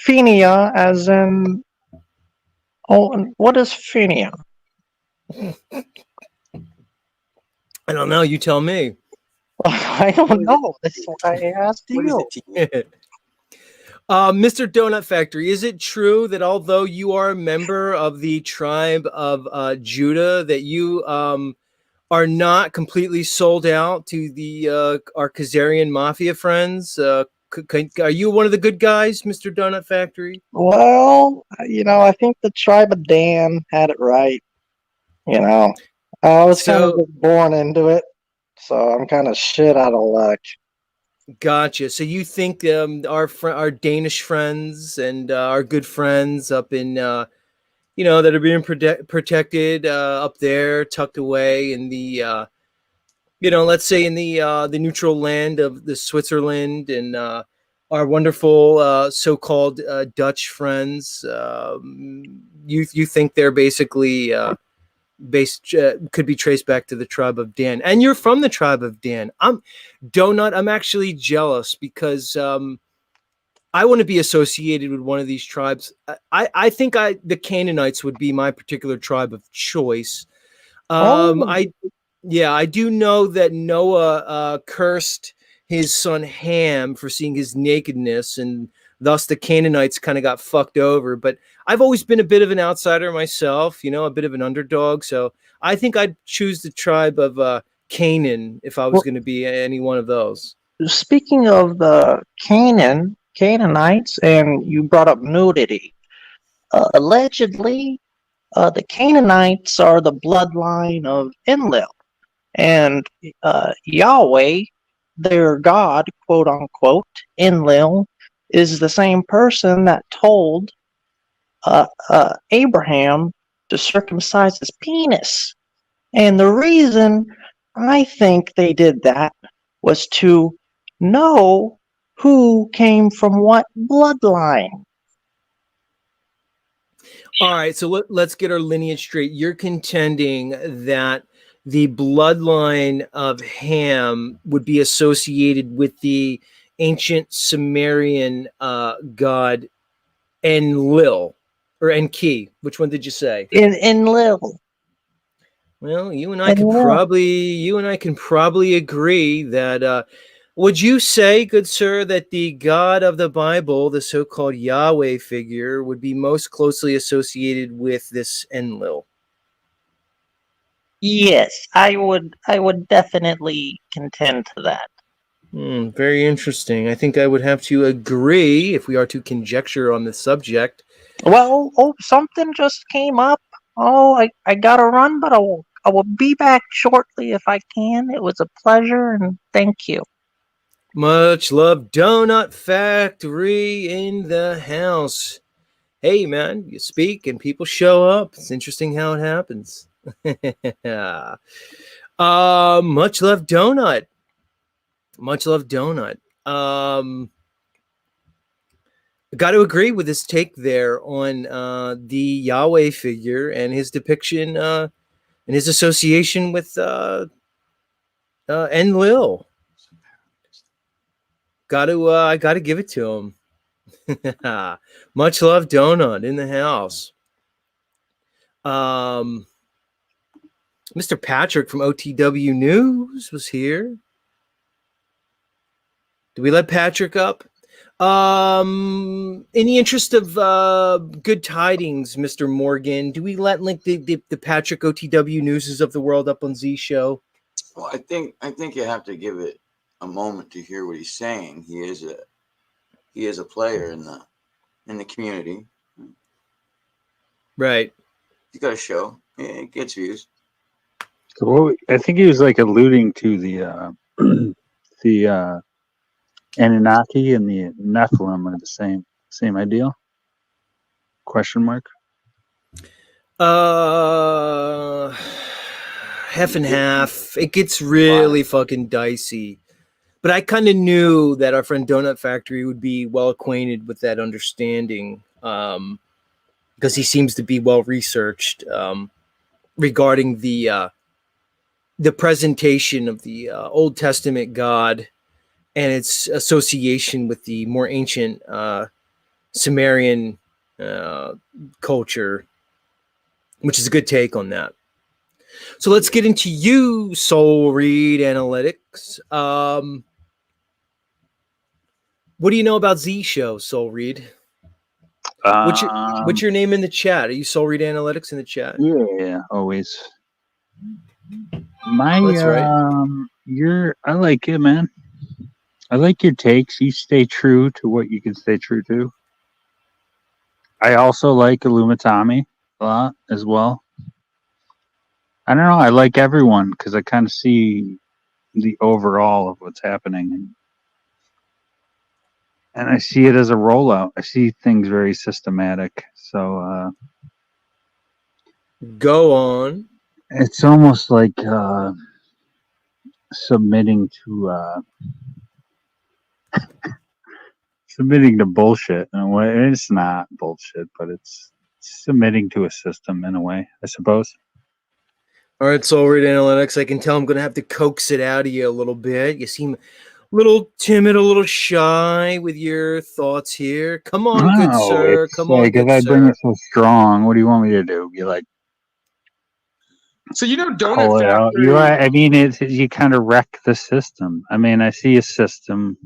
Phenia as in... Oh, and what is Phenia? I don't know. You tell me. I don't know. That's what I asked you. Mr. Donut Factory, is it true that although you are a member of the tribe of Judah, that you are not completely sold out to the our Khazarian mafia friends? Are you one of the good guys, Mr. Donut Factory? Well, I think the tribe of Dan had it right. I was kind of So just born into it, so I'm kind of shit out of luck. gotcha. So you think our Danish friends and our good friends up in that are being protected up there, tucked away in the let's say in the neutral land of the Switzerland, and our wonderful so-called Dutch friends. You think they're basically could be traced back to the tribe of Dan, and you're from the tribe of Dan. I'm actually jealous because I want to be associated with one of these tribes. I think the Canaanites would be my particular tribe of choice. Oh, I do know that Noah cursed his son Ham for seeing his nakedness, and thus the Canaanites kind of got fucked over. But I've always been a bit of an outsider myself, a bit of an underdog. So I think I'd choose the tribe of Canaan if I was well, going to be any one of those. speaking of the Canaanites, and you brought up nudity. Allegedly, the Canaanites are the bloodline of Enlil, and Yahweh, their God, quote unquote, Enlil, is the same person that told Abraham to circumcise his penis. And the reason I think they did that was to know who came from what bloodline. All right, so let's get our lineage straight. You're contending that the bloodline of Ham would be associated with the ancient Sumerian god Enlil or Enki. Which one did you say? Enlil. Well, you and I Enlil. can probably agree that. Would you say, good sir, that the God of the Bible, the so-called Yahweh figure, would be most closely associated with this Enlil? Yes, I would definitely contend to that. Very interesting. I think I would have to agree if we are to conjecture on the subject. Well, something just came up. I gotta run, but I will be back shortly if I can. It was a pleasure, and thank you. Much love, Donut Factory in the house. Hey, man, you speak and people show up. It's interesting how it happens. Much love, Donut. Much love, Donut. Got to agree with his take there on the Yahweh figure and his depiction and his association with Enlil. I got to give it to him. Much love, Donut in the house. Mr. Patrick from OTW News was here. Do we let Patrick up? In the interest of good tidings, Mr. Morgan, do we let the Patrick OTW Newses of the world up on Z Show? Well, I think you have to give it a moment to hear what he's saying. He is a player in the community. Right. He's got a show. It gets views. So I think he was like alluding to the the Anunnaki and the Nephilim are the same idea? Question mark. Half and half. It gets really fucking dicey. But I kind of knew that our friend Donut Factory would be well acquainted with that understanding, because he seems to be well researched regarding the presentation of the Old Testament God and its association with the more ancient Sumerian culture, which is a good take on that. So let's get into you, Soul Read Analytics. What do you know about Z Show, Soul Read? What's your name in the chat? Are you Soul Read Analytics in the chat? Yeah, always. My That's right. I like it, man. I like your takes. You stay true to what you can stay true to. I also like Illumitami a lot as well. I don't know. I like everyone because I kind of see the overall of what's happening, and I see it as a rollout. I see things very systematic. So go on. It's almost like submitting to bullshit in a way. It's not bullshit, but it's submitting to a system in a way, I suppose. All right, Soul Read Analytics. I can tell I'm going to have to coax it out of you a little bit. You seem a little timid, a little shy with your thoughts here. Come on, good sir. Come on, good if I bring sir. it so strong, what do you want me to do? Be like, So Donut pull it out? Factory. I mean, you kind of wreck the system. I mean, I see a system.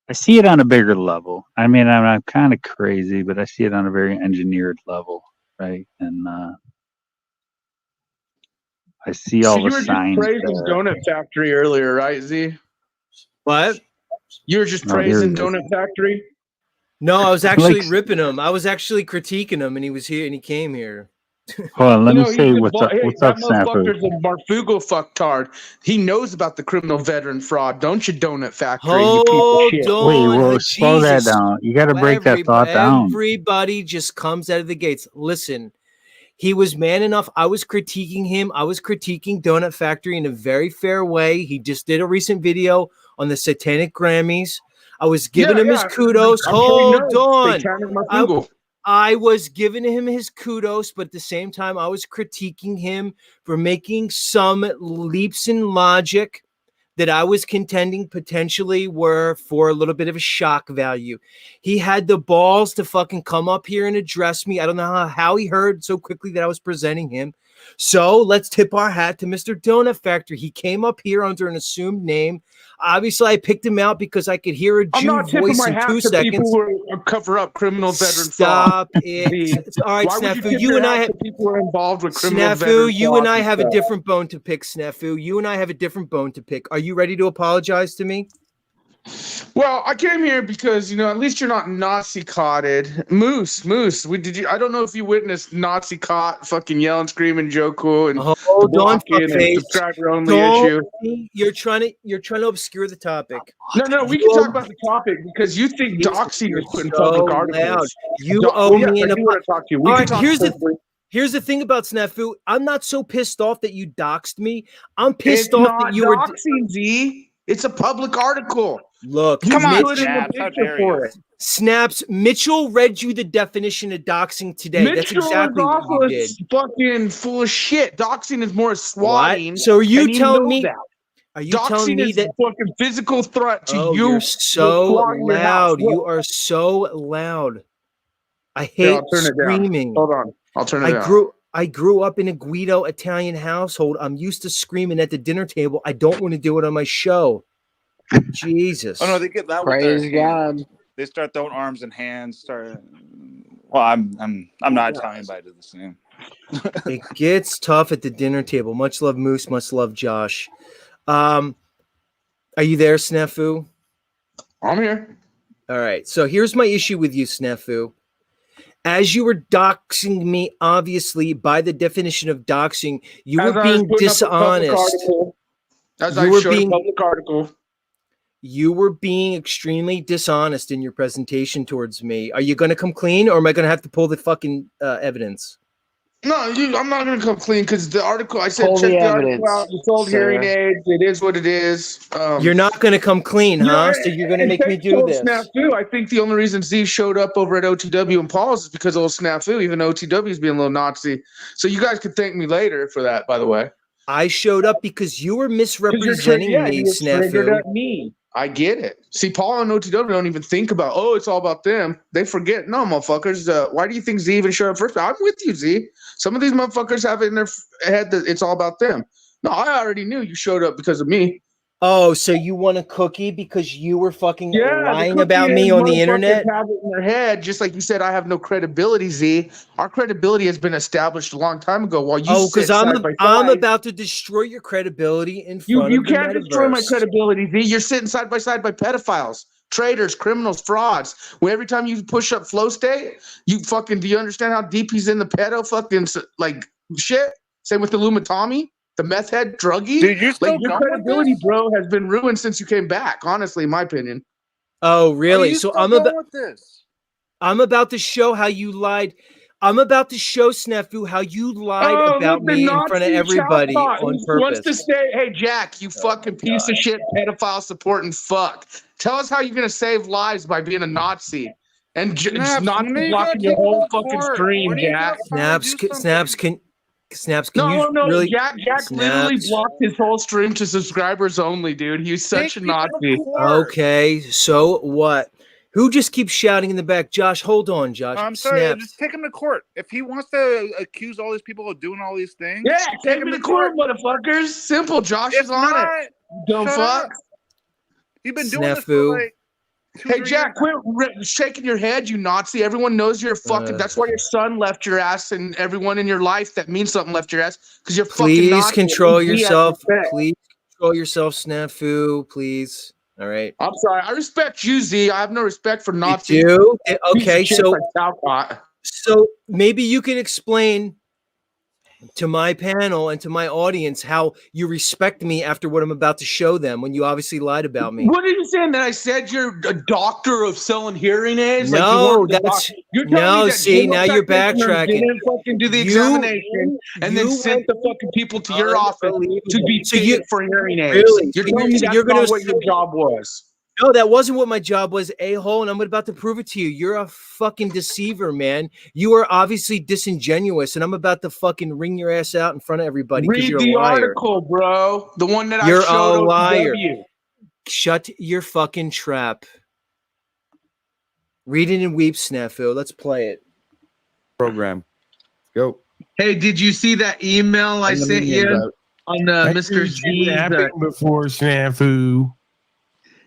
I see it on a bigger level. I mean, I'm kind of crazy, but I see it on a very engineered level, right? And I see all So you the were just signs praising there. Donut Factory earlier, right, Z? What? You were just Oh, here praising he is. Donut Factory? No, I was actually ripping him. I was actually critiquing him, and he was here, and he came here. Hold on, let me He's say a what's up. hey, What's that up, Snafu? motherfucker's a Marfugo fucktard. He knows about the criminal veteran fraud, don't you, Donut Factory? You piece of shit. Wait, well, slow that down. You got to break that thought down. Everybody just comes out of the gates. Listen, he was man enough. I was critiquing him. I was critiquing Donut Factory in a very fair way. He just did a recent video on the Satanic Grammys. I was giving him his kudos. Hold on. I was giving him his kudos, but at the same time, I was critiquing him for making some leaps in logic that I was contending potentially were for a little bit of a shock value. He had the balls to fucking come up here and address me. I don't know how he heard so quickly that I was presenting him. So let's tip our hat to Mr. Donut Factory. He came up here under an assumed name. Obviously, I picked him out because I could hear a Jew voice in 2 seconds. People who cover up criminal veteran Stop fraud. it. All right, Why would Snafu, you, you and I have people who are involved with criminal Snafu, veteran you fraud and I have a stuff. different bone to pick, Snafu. You and I have a different bone to pick. Are you ready to apologize to me? Well, I came here because at least you're not Nazi-cotted. Moose. I don't know if you witnessed Nazi-cot fucking yelling, screaming, Joe Cool, and hold on, blocking and fuckface. subscriber only issue. You're trying to obscure the topic. No, we can talk about the topic because you think doxing is put in public articles. Loud. You owe me an apology. I do want to talk to you. We All can right, talk here's the thing about Snafu. I'm not so pissed off that you doxed me. I'm pissed It's off not that you were doxing, Z. It's a public article. Look, You come on, put in the picture for it. Snaps. Mitchell read you the definition of doxing today. That's Mitchell exactly is what also you did. fucking full of shit. Doxing is more swatting. What? So are you and telling me? that. Are you Doxing telling me is that fucking physical threat to you? You're so your house. loud. You are so loud. I hate Here, I'll turn it down. screaming. Hold on. I'll turn it down. I grew up in a Guido Italian household. I'm used to screaming at the dinner table. I don't want to do it on my show. Jesus. Oh no, they get that. Praise with their God. hands. They start throwing arms and hands. Well, I'm not Italian, but I do the same. It gets tough at the dinner table. Much love, Moose. Much love, Josh. Are you there, Snafu? I'm here. All right. So here's my issue with you, Snafu. As you were doxing me, obviously, by the definition of doxing, you As were I was being putting up a public dishonest. article. As You I were showed being a public article. You were being extremely dishonest in your presentation towards me. Are you going to come clean, or am I going to have to pull the fucking evidence? No, I'm not going to come clean because the article, I said, Pull check the the article evidence, out. You sold hearing sir. aids. It is what it is. You're not going to come clean, huh? So you're going to and make me thanks to do old this. Snafu, I think the only reason Z showed up over at OTW and Paul's is because of old Snafu, even though OTW is being a little Nazi. So you guys could thank me later for that, by the way. I showed up because you were misrepresenting me, you were triggered Snafu. at me. I get it. See, Paul and OTW don't even think about, oh, it's all about them. They forget. No, motherfuckers. Why do you think Z even showed up first? I'm with you, Z. Some of these motherfuckers have it in their head that it's all about them. No, I already knew you showed up because of me. Oh, so you want a cookie because you were fucking Yeah, lying about me on the internet? Have it in their head, just like you said. I have no credibility, Z. Our credibility has been established a long time ago. While you Oh, because sit side by I'm side. about to destroy your credibility in You front of the can't destroy my metaverse. credibility, Z. You're sitting side by pedophiles, traitors, criminals, frauds. Where every time you push up flow state, you fucking, do you understand how deep he's in the pedo fucking like shit? Same with the Lumatami, the meth head druggie. Dude, you're still like your going with credibility, this? bro, has been ruined since you came back. Honestly, in my opinion. Oh, really? you So still I'm going about with this? I'm about to show how you lied. I'm about to show Snafu how you lied about look, the me in front of Nazi everybody chatbot on who wants purpose. to say, hey, Jack, you fucking piece of shit, pedophile supporting fuck. Tell us how you're going to save lives by being a Nazi. And just Snaps, Nazi when are you gonna blocking your take it whole to fucking court? stream, When are you Jack. gonna finally do something? Snaps, can you No, really Jack literally blocked his whole stream to subscribers only, dude. He's such a Nazi. Okay, so what? Who just keeps shouting in the back? Josh, hold on, Josh. I'm sorry, Snaps. just take him to court. If he wants to accuse all these people of doing all these things, Yeah, take take him me to court, motherfuckers. Simple. Josh If is on not, it. Dumb shut fuck. up. You've been doing this for Snafu. like 2 Hey, 3 Jack, years. quit shaking your head, you Nazi. Everyone knows you're fucking. That's why your son left your ass, and everyone in your life that means something left your ass because you're fucking Please Nazi. control He has yourself. respect. Please control yourself, Snafu. Please. All right. I'm sorry. I respect you, Z. I have no respect for Nazi. You do? piece Okay, of shit so like Talcott. so maybe you can explain to my panel and to my audience how you respect me after what I'm about to show them when you obviously lied about me. What are you saying? That I said you're a doctor of selling hearing aids? Like you No, weren't the that's doc- You're telling no. me that See, general now you're practitioners backtracking. didn't fucking do the examination and then sent the fucking people to your office to be fitted for hearing aids. Really? You're So telling me so that's you're gonna not what your job was. No, that wasn't what my job was, a-hole, and I'm about to prove it to you. You're a fucking deceiver, man. You are obviously disingenuous, and I'm about to fucking wring your ass out in front of everybody because Read you're the a liar. article, bro. The one that You're I showed a liar. OTW. Shut your fucking trap. Read it and weep, Snafu. Let's play it. Program. Go. Hey, did you see that email I sent you on Mr. Z's? Before Snafu.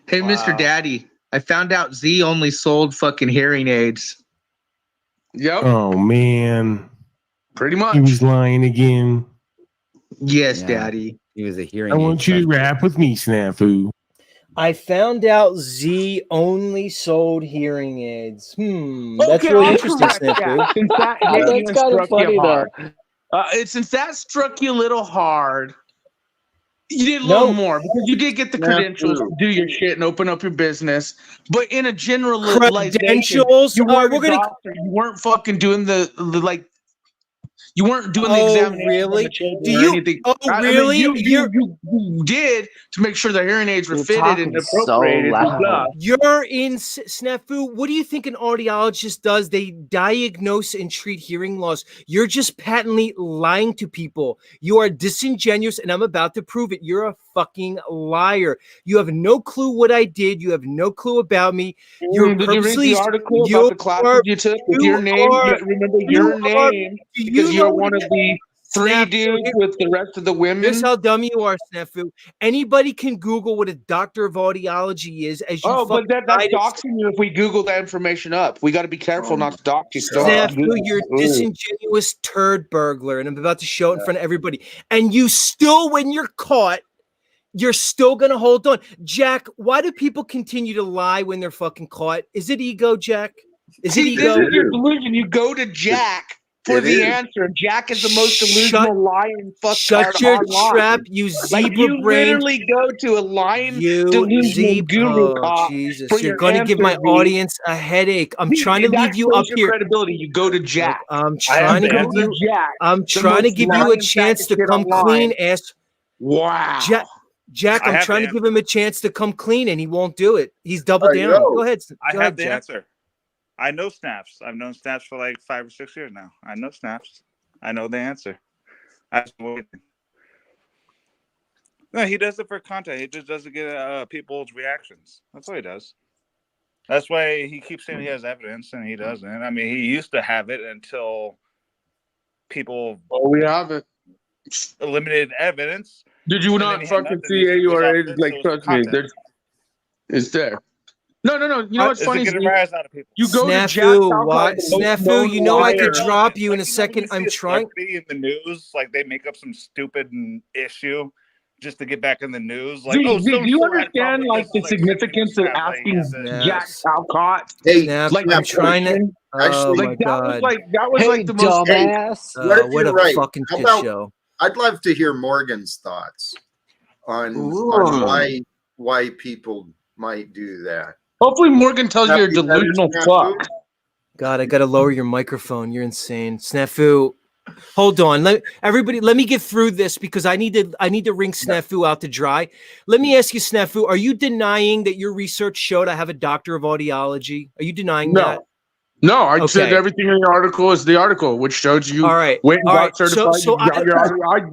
Hey, Mr. Daddy, I found out Z only sold fucking hearing aids. Yep. Oh man. Pretty much. He was lying again. Yes, Daddy. He was a hearing. I want you to rap with me, Snafu. I found out Z only sold hearing aids. That's Okay, really I'll interesting, correct that. Snafu. Since that hit you and That's kind of struck you funny hard. though. Since that struck you a little hard, you did a little more because you did get the credentials to do your shit and open up your business. But in a generalization, Credentials? you weren't We're gonna- a doctor. You weren't fucking doing the like. You weren't doing the Oh, examination really? on the children Do or you- anything. oh, I mean, really? you did to make sure the hearing aids were You're fitted and talking so appropriated. loud. Blah. You're in Snafu. What do you think an audiologist does? They diagnose and treat hearing loss. You're just patently lying to people. You are disingenuous, and I'm about to prove it. You're a fucking liar. You have no clue what I did. You have no clue about me. You're Did you read purposely the article about the classes you took with your name? Remember your name because you're one of the three dudes with the rest of the women. Here's how dumb you are, Snafu. Anybody can Google what a doctor of audiology is. As you but that's lied to doxing you if we Google that information up. We got to be careful not to dox you. Snafu, you're a disingenuous turd burglar, and I'm about to show it in front of everybody. And you still, when you're caught, you're still gonna hold on. Jack, why do people continue to lie when they're fucking caught? Is it ego, Jack? Is it See, this ego? is your delusion. You go to Jack for It the is. answer. Jack is the most delusional lying fuck Shut card your online. trap, you Like zebra you brained. literally go to a lying You delusional guru oh cop for Jesus! You're your going to give answer. my audience a headache. I'm trying to That leave you shows up your here. credibility. You go to Jack. I'm I have trying to the give answer. you. Jack. I'm the trying to most give you a lying chance sack to of shit come online. clean, ass. Wow. Jack, I I'm have trying the to give him a chance to come clean, and he won't do it. He's double I down. know. Go ahead. I Go have ahead, the Jack. answer. I know snaps. I've known snaps for like 5 or 6 years now. I know snaps. I know the answer. I was waiting. No, he does it for content. He just doesn't get people's reactions. That's what he does. That's why he keeps saying he has evidence, and he doesn't. I mean, he used to have it until people we have it. eliminated evidence. Did you and then not he had fucking nothing. see He goes off AURA? this, Like, so it's for trust me, content. it's there. No. You know what's Is funny? it Is getting a rise out of people? you go to Jack Snafu, Talcott, why? the most Snafu, known you know I could liar. drop you in a Like, second. when you I'm see a trying. celebrity in the news, like they make up some stupid issue just to get back in the news. Like, Do oh, so do and you so had a problem understand with like this. the Like, send me significance of snap, like, he asking said, Jack Talcott? Hey, Snap, like I'm that trying to. question? Oh Actually, my Like that was God. like Hey, the most. dumbass. what if What you're a right? fucking How shit about show. I'd love to hear Morgan's thoughts on why people might do that. Hopefully, Morgan tells you That you're be better, delusional Snafu? fuck. God, I gotta lower your microphone. You're insane. Snafu. Hold on. Let me get through this because I need to wring Snafu out to dry. Let me ask you, Snafu, are you denying that your research showed I have a doctor of audiology? Are you denying that? No, I said Okay. everything in the article is the article, which shows you All right. went and All got right. certified. So you got your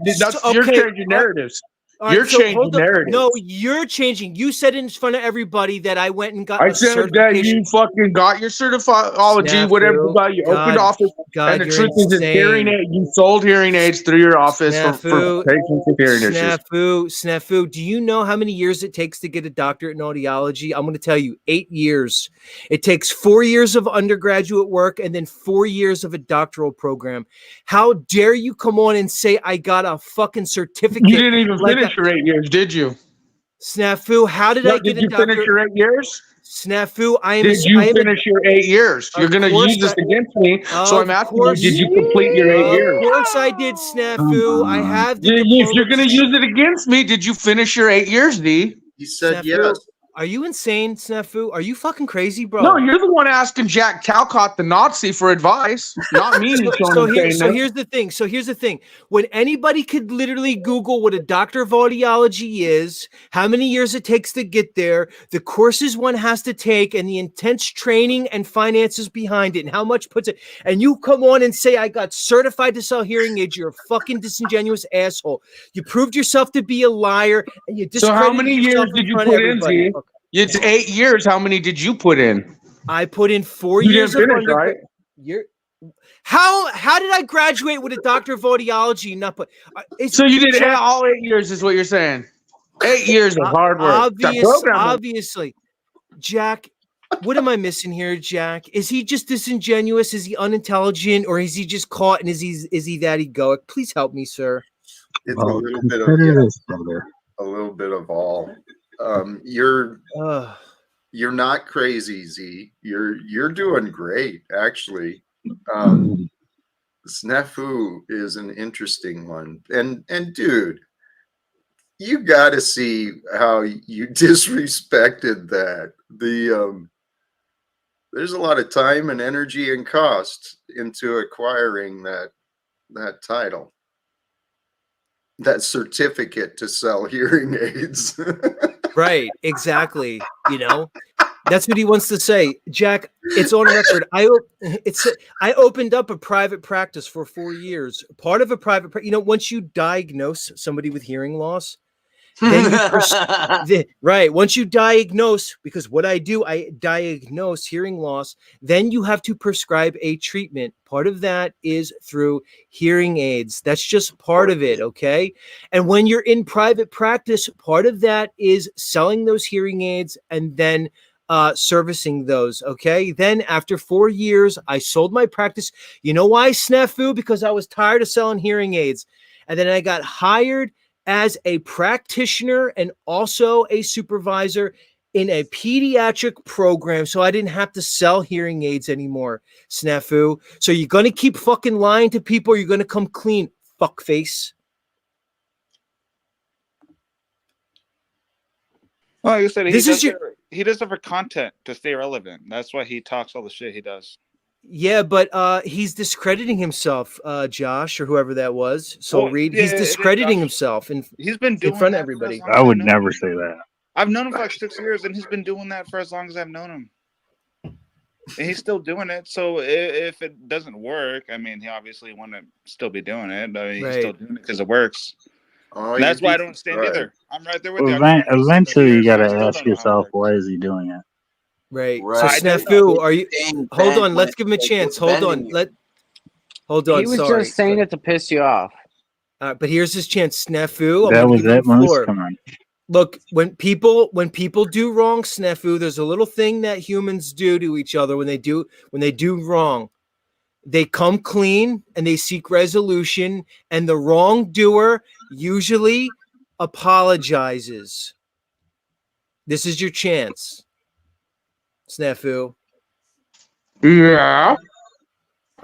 that's you're okay. changing narratives. All right, You're so changing hold on. narratives. No, you're changing. You said in front of everybody that I went and got I a said that certification. you fucking got your certifiology, whatever you Snafu. got. You opened office, God, and the you're truth is, it's hearing insane. aid. You sold hearing aids through your office for Snafu. patients with hearing issues. Snafu. Do you know how many years it takes to get a doctorate in audiology? I'm going to tell you, 8 years. It takes 4 years of undergraduate work and then 4 years of a doctoral program. How dare you come on and say I got a fucking certificate? You didn't even finish your 8 years, did you? Snafu, how did I get a Did you finish doctorate? your 8 years? Snafu, Did you finish your 8 years? You're going to use this against me, so I'm asking you, did you complete your 8 years? Of course I did, Snafu. I have the If you're going to use it against me, did you finish your 8 years, D? He said Snafu, yes. Are you insane, Snafu? Are you fucking crazy, bro? No, you're the one asking Jack Talcott the Nazi for advice, not me. So here's the thing. When anybody could literally Google what a doctor of audiology is, how many years it takes to get there, the courses one has to take, and the intense training and finances behind it, and how much puts it, and you come on and say I got certified to sell hearing aids, you're a fucking disingenuous asshole. You proved yourself to be a liar, and you So how discredited many yourself years did you front of put in, everybody. Z? It's 8 years. How many did you put in? I put in 4 You years didn't of finish, right? How did I graduate with a doctor of audiology? Not put. So you did all 8 years, is what you're saying? 8 years of hard work. Obviously, Jack. What am I missing here, Jack? Is he just disingenuous? Is he unintelligent, or is he just caught? And is he that egoic? Please help me, sir. It's a little bit of a little bit of all. You're not crazy, Z. You're doing great, actually. Snafu is an interesting one, and dude, you got to see how you disrespected that. There's a lot of time and energy and cost into acquiring that title, that certificate to sell hearing aids. Right, exactly. You know, that's what he wants to say. Jack, it's on record. I opened up a private practice for 4 years. Part of a private, once you diagnose somebody with hearing loss, then once you diagnose, because what I do, I diagnose hearing loss, then you have to prescribe a treatment. Part of that is through hearing aids. That's just part of it, okay? And when you're in private practice, part of that is selling those hearing aids and then servicing those, okay? Then after 4 years, I sold my practice. You know why, Snafu? Because I was tired of selling hearing aids. And then I got hired as a practitioner and also a supervisor in a pediatric program so I didn't have to sell hearing aids anymore, Snafu. So you're going to keep fucking lying to people or you're going to come clean, fuckface. Well, like I said, This is your... he does it for content to stay relevant. That's why he talks all the shit he does. Yeah, but he's discrediting himself, Josh, or whoever that was. So Well, Reed, yeah, he's it is discrediting Josh. himself He's been in doing front of that for as everybody. long as I would I've known never him. say that. I've known him for like 6 years, and he's been doing that for as long as I've known him. And he's still doing it. So if it doesn't work, I mean, he obviously want to still be doing it. I mean, he's still doing it because it works. Oh, That's why I don't stand either. I'm right there with you. I've Well, known him for 6 eventually, you years, got and I to still ask don't know how it yourself, works. why is he doing it? Right. Right. So I don't Snafu, know. are you... Staying Hold bent on, when let's give him a it's chance. Hold on. bending you. Hold He on, was sorry. just saying it to piss you off. But here's his chance, Snafu. I'm That going to was give you it, the Moose? floor. Come on. Look, when people do wrong, Snafu, there's a little thing that humans do to each other when they do wrong. They come clean and they seek resolution, and the wrongdoer usually apologizes. This is your chance, Snafu. Yeah.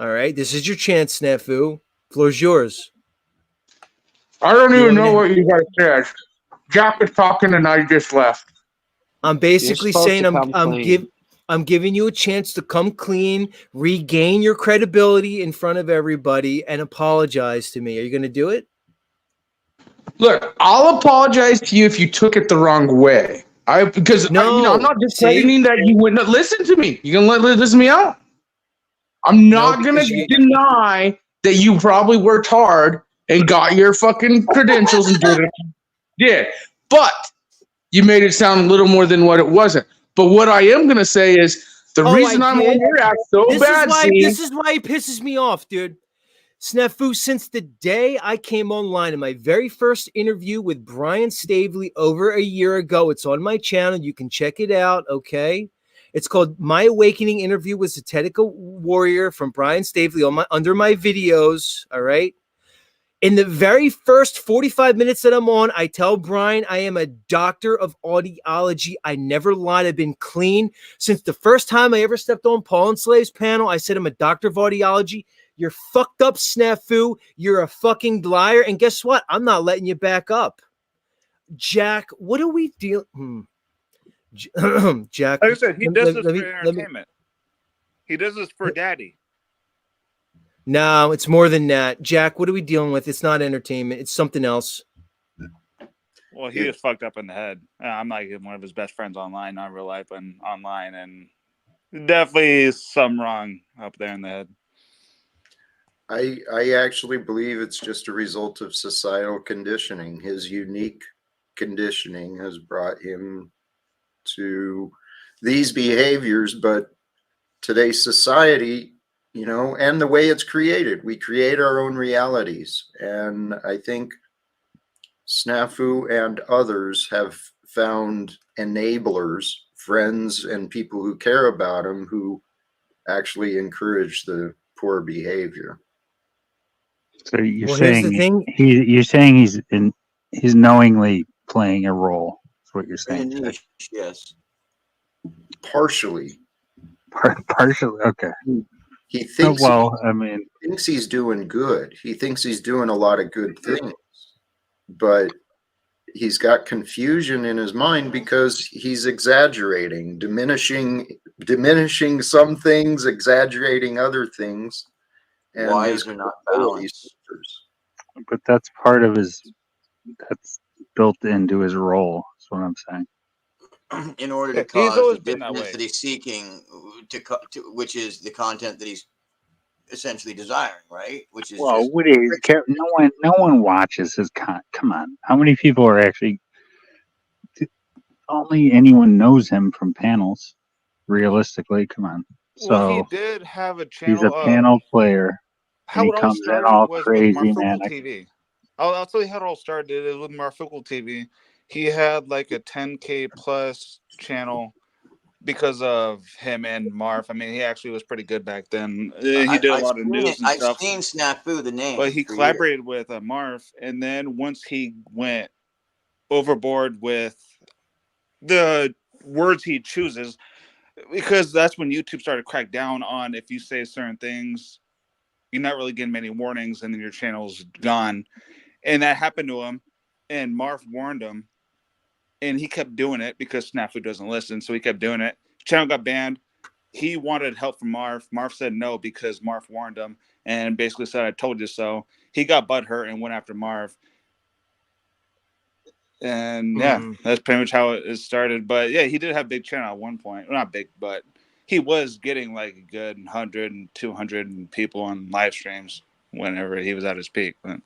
All right, this is your chance, Snafu. Floor's yours. I don't You even want me know to- what you guys said. Jack was talking and I just left. I'm basically supposed saying to come clean. I'm giving you a chance to come clean, regain your credibility in front of everybody, and apologize to me. Are you going to do it? Look, I'll apologize to you if you took it the wrong way. I'm not discrediting that you wouldn't listen to me. You gonna listen me out? I'm not gonna deny that you probably worked hard and got your fucking credentials and did it. Did, but you made it sound a little more than what it wasn't. But what I am gonna say is the reason I'm on your ass so bad. This is why he pisses me off, dude. Snafu, since the day I came online in my very first interview with Brian Stavely over a year ago, it's on my channel. You can check it out, okay? It's called My Awakening Interview with Zetetica Warrior from Brian Stavely under my videos, all right? In the very first 45 minutes that I'm on, I tell Brian I am a doctor of audiology. I never lied. I've been clean. Since the first time I ever stepped on Paul and Slave's panel, I said I'm a doctor of audiology. You're fucked up, Snafu. You're a fucking liar. And guess what? I'm not letting you back up. Jack, what are we dealing? Jack. Like I said, he does this for let me- entertainment. He does this for daddy. No, it's more than that. Jack, what are we dealing with? It's not entertainment. It's something else. Well, he is fucked up in the head. I'm like one of his best friends online, not in real life, and online, and definitely some wrong up there in the head. I actually believe it's just a result of societal conditioning. His unique conditioning has brought him to these behaviors, but today's society, you know, and the way it's created, we create our own realities. And I think Snafu and others have found enablers, friends and people who care about him, who actually encourage the poor behavior. So you're Well, here's the saying thing. you're saying he's knowingly playing a role. That's what you're saying. Jack. Yes. Partially. Partially, okay. He thinks I mean, thinks he's doing good. He thinks he's doing a lot of good things, but he's got confusion in his mind because he's exaggerating, diminishing some things, exaggerating other things. And Why his is there not credibility balance? but that's part of that's built into his role. That's what I'm saying. In order to He's cause always the been that dissonance way. that he's seeking which is the content that he's essentially desiring, right? Which is Well, just what is no one watches his come on. How many people are actually only anyone knows him from panels, realistically, come on. Well, he So did have a channel. he's a panel player How and he it all comes in started all was crazy, with man. Marfukel TV. I'll tell you how it all started. It was with Marfukel TV. He had like a 10K plus channel because of him and Marf. I mean, he actually was pretty good back then. He did a lot of news and I've stuff. seen Snafu, the name. But he for collaborated with Marf, and then once he went overboard with the words he chooses, because that's when YouTube started to crack down on if you say certain things, you're not really getting many warnings, and then your channel's gone. And that happened to him, and Marv warned him, and he kept doing it because Snafu doesn't listen, so he kept doing it. Channel got banned. He wanted help from Marv. Marv said no because Marv warned him and basically said, "I told you so." He got butthurt and went after Marv. And yeah, that's pretty much how it started. But yeah, he did have a big channel at one point. Well, not big, but he was getting like a good 100 and 200 people on live streams whenever he was at his peak. But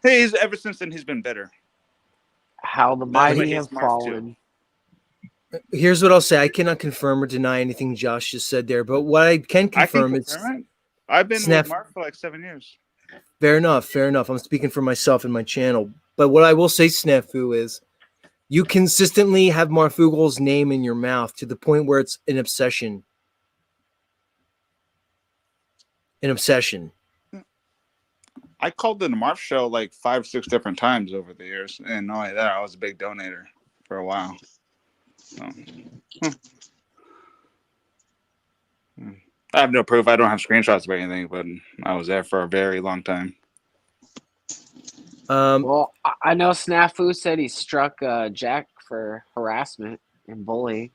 hey, ever since then, he's been better. How the mighty have fallen. Here's what I'll say. I cannot confirm or deny anything Josh just said there, but what I can confirm is I've been with Mark for like 7 years. Fair enough. Fair enough. I'm speaking for myself and my channel. But what I will say, Snafu, is you consistently have Marfugel's name in your mouth to the point where it's an obsession. An obsession. I called the Marf show like 5, 6 different times over the years. And not only that, I was a big donator for a while. So, I have no proof. I don't have screenshots or anything, but I was there for a very long time. Well, I know Snafu said he struck Jack for harassment and bullying.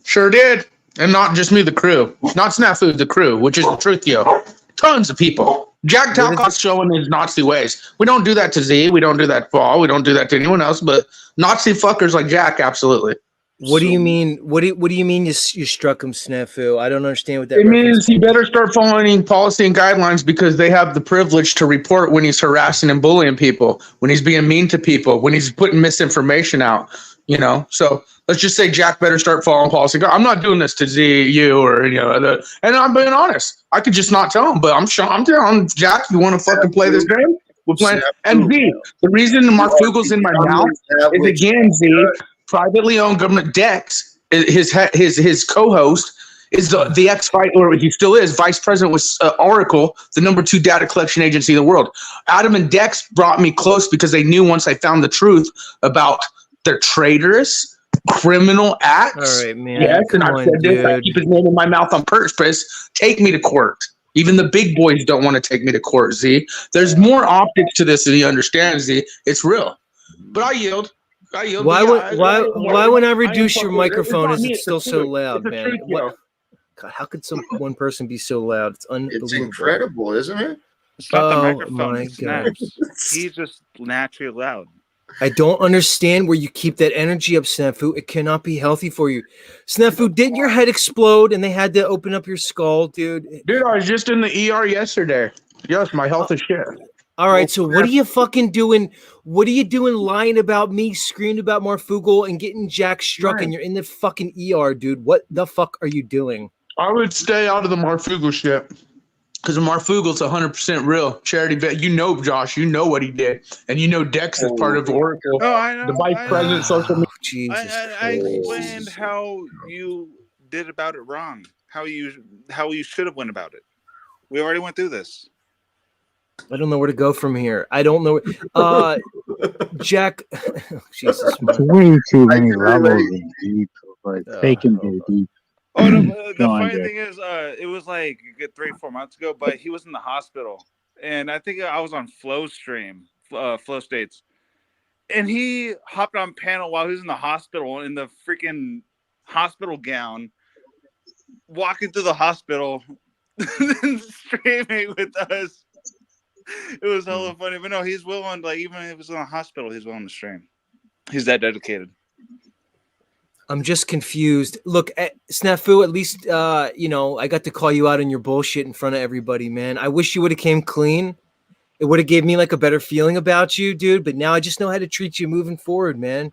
Sure did. And not just me, the crew. Not Snafu, the crew, which is the truth, yo. Tons of people. Jack Talcott's showing his Nazi ways. We don't do that to Z. We don't do that to Paul. We don't do that to anyone else. But Nazi fuckers like Jack, absolutely. What do you mean? What do you mean you struck him, Snafu? I don't understand what that It reference means he better start following policy and guidelines because they have the privilege to report when he's harassing and bullying people, when he's being mean to people, when he's putting misinformation out, you know? So let's just say Jack better start following policy. I'm not doing this to Z, you, or, you know, and I'm being honest. I could just not tell him, but I'm telling Jack, you want to fucking play this game? We're playing. And Z, the reason Mark Fugel's in my mouth is, again, Z, privately owned government Dex, his co-host, is the ex-vice, or he still is, vice president with Oracle, the #2 data collection agency in the world. Adam and Dex brought me close because they knew once I found the truth about their traitorous criminal acts. All right, man. Yes, and I've said this, I keep his name in my mouth on purpose. Take me to court. Even the big boys don't want to take me to court, Z. There's more optics to this than you understand, Z. It's real. But I yield. Why when I reduce your microphone is it still so loud, man? What? God, how could one person be so loud? It's unbelievable. It's incredible, isn't it? It's not the Oh, microphone. my It God. snaps. He's just naturally loud. I don't understand where you keep that energy up, Snafu. It cannot be healthy for you. Snafu, didn't your head explode and they had to open up your skull, dude? Dude, I was just in the ER yesterday. Yes, my health is shit. All right, so what are you fucking doing? What are you doing lying about me, screaming about Marfugel, and getting Jack struck, and you're in the fucking ER, dude? What the fuck are you doing? I would stay out of the Marfugel shit. Because the Marfugel's 100% real. Charity vet. You know, Josh, you know what he did. And you know Dex is part of Oracle. Oh, I know. The vice president of social media. Jesus I explained how you did about it wrong. How you should have went about it. We already went through this. I don't know where to go from here. I don't know. Jack, Jesus, It's way too many levels of deep, like taking very deep. Oh, the funny thing is, it was like a good 3-4 months ago, but he was in the hospital, and I think I was on Flow Stream, Flow States, and he hopped on panel while he was in the hospital in the freaking hospital gown, walking through the hospital, streaming with us. It was hella funny, but no, he's willing. Like even if it was in a hospital, he's willing to stream. He's that dedicated. I'm just confused. Look, Snafu, at least you know, I got to call you out on your bullshit in front of everybody, man. I wish you would have came clean. It would have gave me like a better feeling about you, dude. But now I just know how to treat you moving forward, man.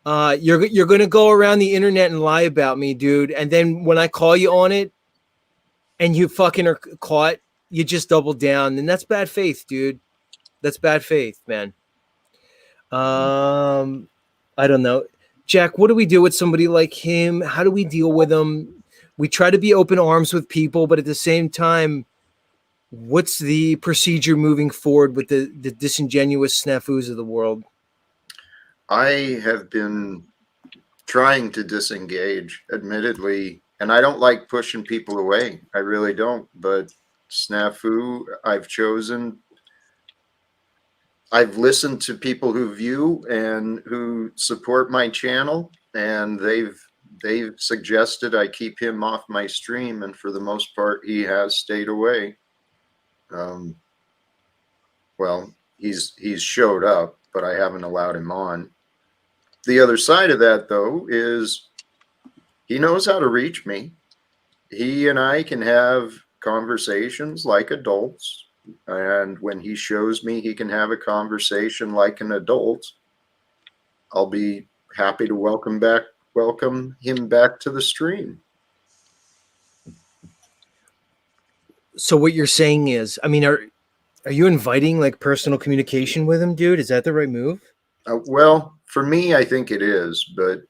You're gonna go around the internet and lie about me, dude. And then when I call you on it, and you fucking are caught, you just double down, and that's bad faith, dude. That's bad faith, man. I don't know. Jack, what do we do with somebody like him? How do we deal with him? We try to be open arms with people, but at the same time, what's the procedure moving forward with the disingenuous snafus of the world? I have been trying to disengage, admittedly, and I don't like pushing people away. I really don't. But Snafu, I've listened to people who view and who support my channel, and they've suggested I keep him off my stream, and for the most part, he has stayed away. Well, he's showed up, but I haven't allowed him on. The other side of that, though, is he knows how to reach me. He and I can have conversations like adults. And when he shows me he can have a conversation like an adult, I'll be happy to welcome him back to the stream. So what you're saying is, I mean, are you inviting like personal communication with him, dude? Is that the right move? Well, for me, I think it is, but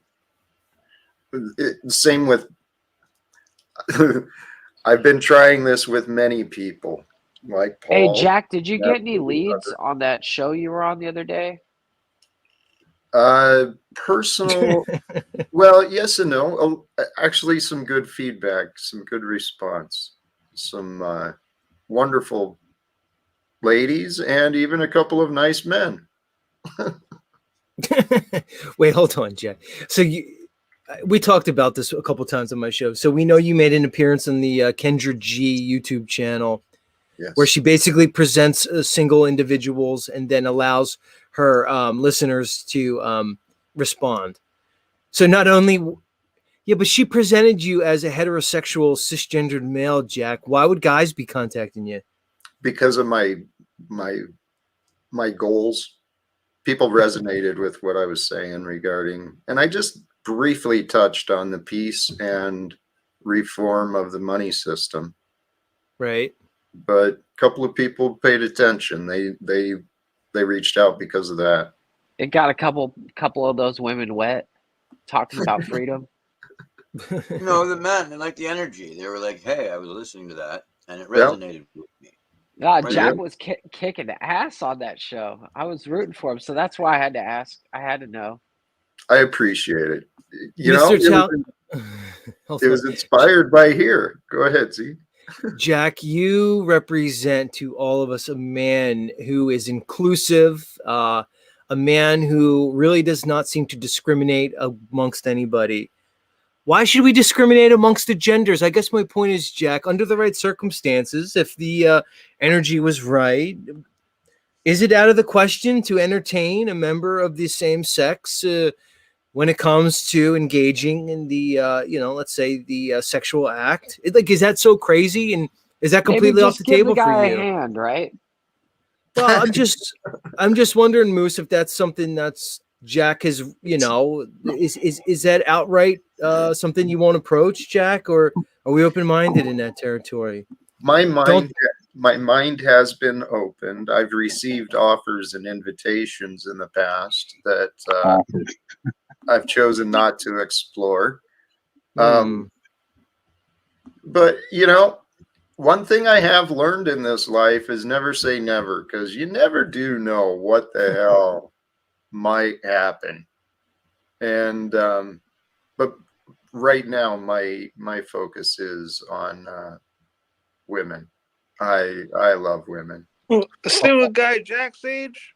same with, I've been trying this with many people, like Paul. Hey, Jack, did you get any leads on that show you were on the other day? Personal, well, yes and no. Actually, some good feedback, some good response, some wonderful ladies, and even a couple of nice men. Wait, hold on, Jack. So we talked about this a couple times on my show. So we know you made an appearance on the Kendra G YouTube channel, yes, where she basically presents single individuals and then allows her listeners to respond. So not only, yeah, but she presented you as a heterosexual cisgendered male, Jack. Why would guys be contacting you? Because of my goals. People resonated with what I was saying regarding, and I just briefly touched on the peace and reform of the money system. Right. But a couple of people paid attention. They reached out because of that. It got a couple of those women wet, talking about freedom. No, the men, they like the energy. They were like, hey, I was listening to that, and it resonated with me. Jack was kicking ass on that show. I was rooting for him, so that's why I had to ask. I had to know. I appreciate it. You Mr. know, it was inspired by here. Go ahead, Z. Jack, you represent to all of us a man who is inclusive, a man who really does not seem to discriminate amongst anybody. Why should we discriminate amongst the genders? I guess my point is, Jack, under the right circumstances, if the energy was right, is it out of the question to entertain a member of the same sex when it comes to engaging in the, let's say the sexual act? Is that so crazy? And is that completely off the table for you? A hand, right? Well, I'm just wondering, Moose, if that's something that's Jack is, is that outright something you won't approach, Jack, or are we open-minded in that territory? My mind has been opened. I've received offers and invitations in the past that I've chosen not to explore. But one thing I have learned in this life is never say never, because you never do know what the hell might happen. And but right now my focus is on women. I love women. The single guy, Jack Sage.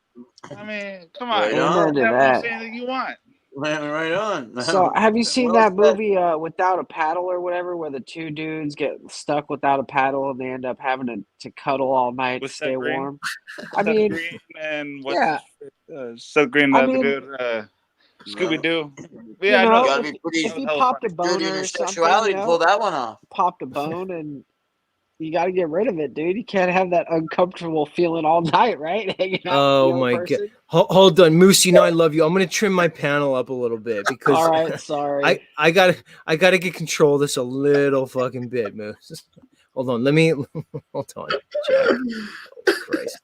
I mean, come on. Right You on. have say anything you want. Right on. So, have you seen that movie Without a Paddle or whatever, where the two dudes get stuck without a paddle and they end up having to cuddle all night to stay warm? I mean, Green and yeah. Seth Green, I the mean, dude, Scooby Doo. Yeah, you gotta be pretty if he popped a bone in or your something, sexuality to pull that one off. Popped a bone and you got to get rid of it, dude. You can't have that uncomfortable feeling all night, right? Hanging out Oh with the my other person. God! Hold on, Moose. I love you. I'm gonna trim my panel up a little bit because all right, sorry. I gotta get control of this a little fucking bit, Moose. Hold on. Hold on, Jack. Oh, Christ.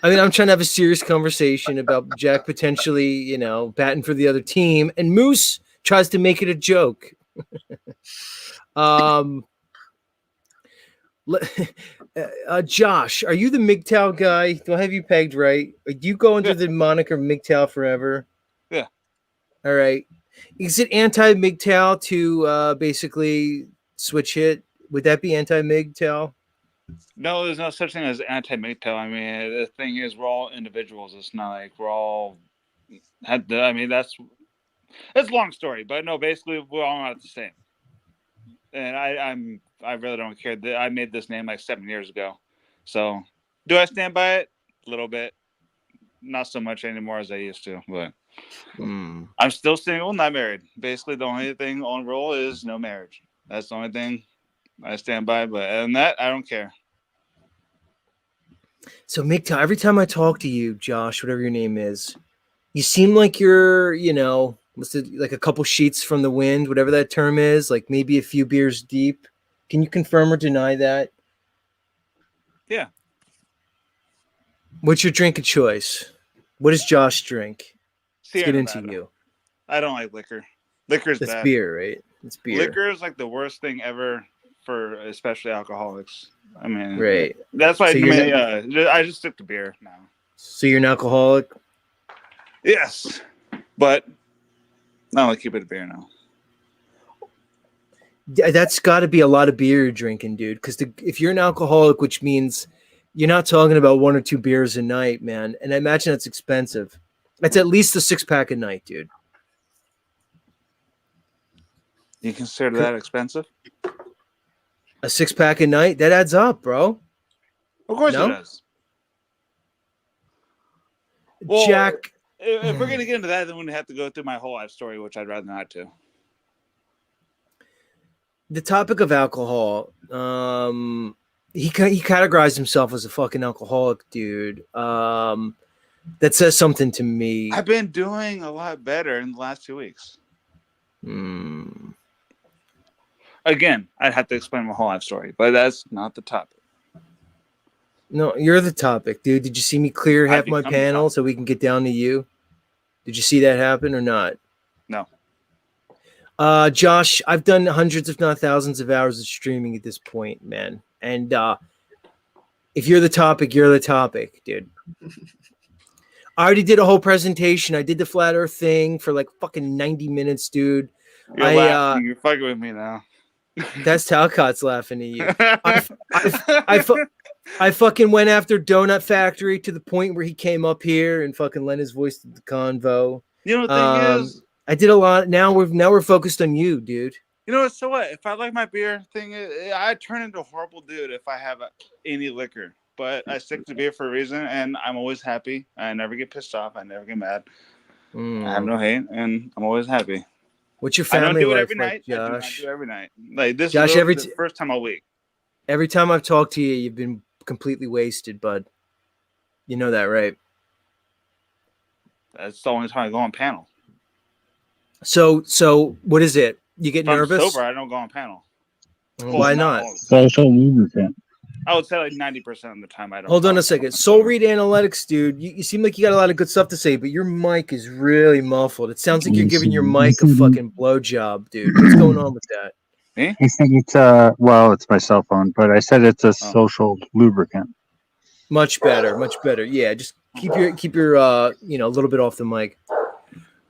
I mean, I'm trying to have a serious conversation about Jack potentially, batting for the other team, and Moose tries to make it a joke. Josh, are you the MGTOW guy? Do I have you pegged right? Do you go under the moniker MGTOW forever? Yeah. All right. Is it anti-MGTOW to basically switch hit? Would that be anti-MGTOW? No, there's no such thing as anti-MGTOW. I mean, the thing is, we're all individuals. It's not like we're all. I mean, that's a long story, but no, basically, we're all not the same. And I really don't care. I made this name like 7 years ago, so do I stand by it? A little bit, not so much anymore as I used to, but I'm still single, not married. Basically, the only thing on roll is no marriage. That's the only thing I stand by. But other than that, I don't care. So MGTOW, every time I talk to you, Josh, whatever your name is, you seem like you're, what's it, like a couple sheets from the wind, whatever that term is, like maybe a few beers deep. Can you confirm or deny that? Yeah. What's your drink of choice? What does Josh drink? Let's get into Nevada. you. I don't like liquor. Liquor's That's bad. beer, right? It's beer. Liquor is like the worst thing ever for especially alcoholics. I mean, Right. That's why So I just stick to beer now. So you're an alcoholic? Yes, but no, I keep it a beer now. That's got to be a lot of beer you're drinking, dude. Because if you're an alcoholic, which means you're not talking about 1 or 2 beers a night, man. And I imagine that's expensive. That's at least a 6-pack a night, dude. You consider that expensive? A 6-pack a night? That adds up, bro. Of course it does. Well, Jack. If we're gonna get into that, then we have to go through my whole life story, which I'd rather not to. The topic of alcohol, he categorized himself as a fucking alcoholic, dude. That says something to me. I've been doing a lot better in the last 2 weeks. Again, I'd have to explain my whole life story, but that's not the topic. No, you're the topic, dude. Did you see me clear half my panel so we can get down to you? Did you see that happen or not? No. Josh, I've done hundreds, if not thousands of hours of streaming at this point, man. And if you're the topic, you're the topic, dude. I already did a whole presentation. I did the flat earth thing for like fucking 90 minutes, dude. You're laughing. You're fucking with me now. That's Talcott's laughing at you. I fucking went after Donut Factory to the point where he came up here and fucking lent his voice to the convo. You know what the thing is? I did a lot. Now we're focused on you, dude. You know what? So what? If I like my beer thing, I turn into a horrible dude if I have any liquor. But I stick to beer for a reason, and I'm always happy. I never get pissed off. I never get mad. I have no hate, and I'm always happy. What's your family I don't do it life every like, night. Josh? I do not do it every night. Like this Josh, is the first time all week. Every time I've talked to you, you've been completely wasted, bud. You know that, right? That's the only time I go on panel. So what is it? You get If I'm nervous? sober, I don't go on panel. Why not? Social lubricant. I would say like 90% of the time I don't. Hold on a second. Soul Read Analytics, dude. You seem like you got a lot of good stuff to say, but your mic is really muffled. It sounds like you're giving your mic a fucking blowjob, dude. What's going on with that? Me? I think it's well, it's my cell phone, but I said it's a social lubricant. Much better, much better. Yeah, just keep your a little bit off the mic.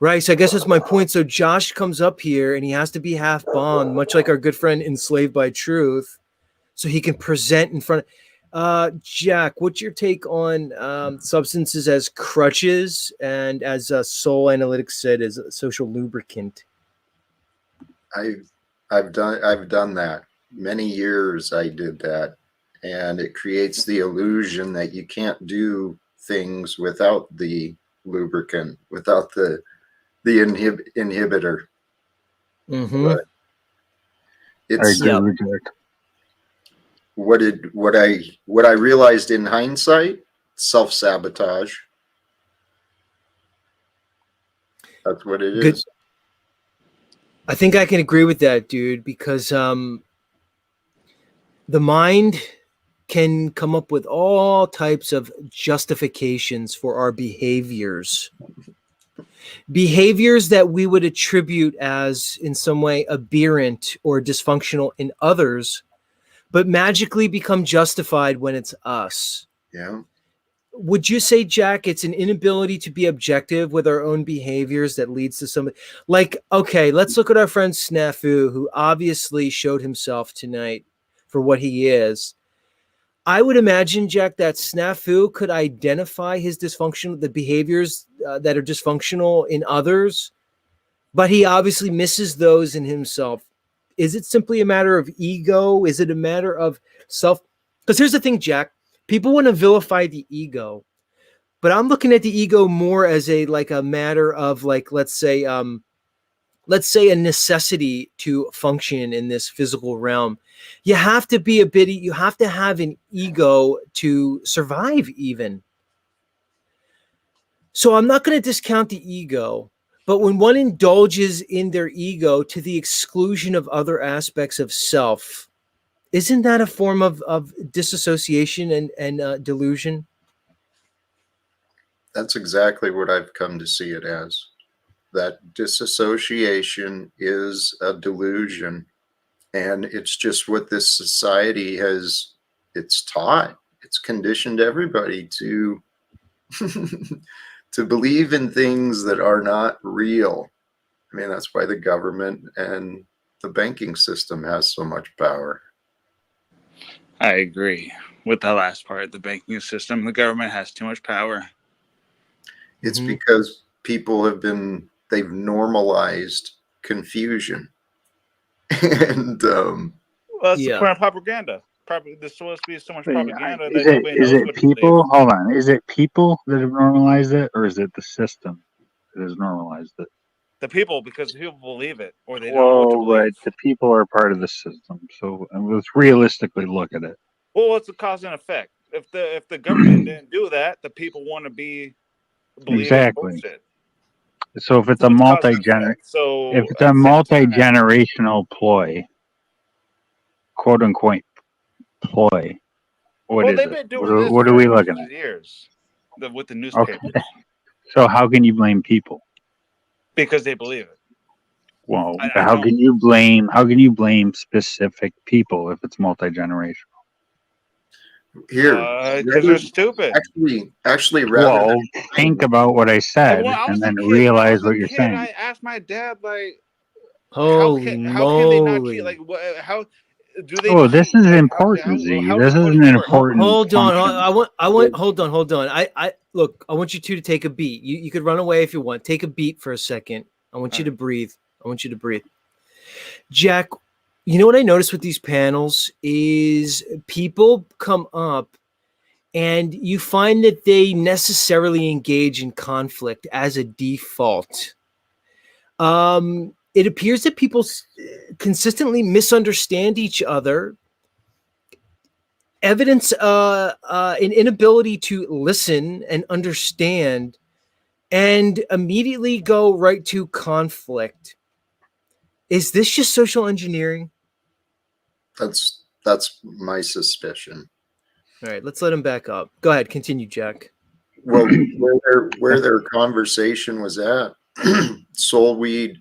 Right, so I guess that's my point. So Josh comes up here and he has to be half bombed, much like our good friend Enslaved by Truth, so he can present in front of Jack. What's your take on substances as crutches and as Soul Analytics said, as a social lubricant? I've done that. Many years I did that, and it creates the illusion that you can't do things without the lubricant, without the inhibitor. Mm-hmm. But it's what I realized in hindsight, self-sabotage. That's what it is. I think I can agree with that, dude, because the mind can come up with all types of justifications for our behaviors. Behaviors that we would attribute as in some way aberrant or dysfunctional in others, but magically become justified when it's us. Yeah. would you say, Jack, it's an inability to be objective with our own behaviors that leads to some, like, okay, let's look at our friend Snafu, who obviously showed himself tonight for what he is. I would imagine, Jack, that Snafu could identify his dysfunction, the behaviors that are dysfunctional in others, but he obviously misses those in himself. Is it simply a matter of ego? Is it a matter of self? Because here's the thing, Jack. People want to vilify the ego, but I'm looking at the ego more as a matter of, like, let's say a necessity to function in this physical realm. You have to have an ego to survive even. So I'm not going to discount the ego, but when one indulges in their ego to the exclusion of other aspects of self, isn't that a form of disassociation and delusion? That's exactly what I've come to see it as. That disassociation is a delusion, and it's just what this society has, it's taught, it's conditioned everybody to to believe in things that are not real. I mean, that's why the government and the banking system has so much power. I agree with the last part. The banking system, the government has too much power. It's because people they've normalized confusion. And well, that's the point of propaganda. There's supposed to be so much propaganda that nobody knows what to people? believe. Hold on. Is it people that have normalized it, or is it the system that has normalized it? The people, because the people believe it, or they don't know what to believe. Right. The people are part of the system. So let's realistically look at it. Well, what's the cause and effect? If the government didn't do that, the people want to believe Exactly. in bullshit. So if it's So a it's cause and effect. So if it's a multi-generational ploy, quote unquote ploy, what is they've it? been doing this What are for we hundreds looking of at? years with the newspapers. Okay. So how can you blame people? Because they believe it. Well, how can you blame specific people if it's multi-generational? Here, because they're stupid. Actually, rather. Well, think about what I said and then realize what you're saying. I asked my dad, like, Holy how can they not moly. keep, like, how do they? Oh, this is like, important, Z. how This is does an it work? important. Hold on. function. I want. Hold on. I look. I want you two to take a beat. You could run away if you want. Take a beat for a second. I want you to breathe. Jack, you know what I noticed with these panels is people come up and you find that they necessarily engage in conflict as a default. It appears that people consistently misunderstand each other. Evidence an inability to listen and understand, and immediately go right to conflict. Is this just social engineering? That's my suspicion. All right, let's let him back up. Go ahead, continue, Jack. Well, where their conversation was at, Soul Reed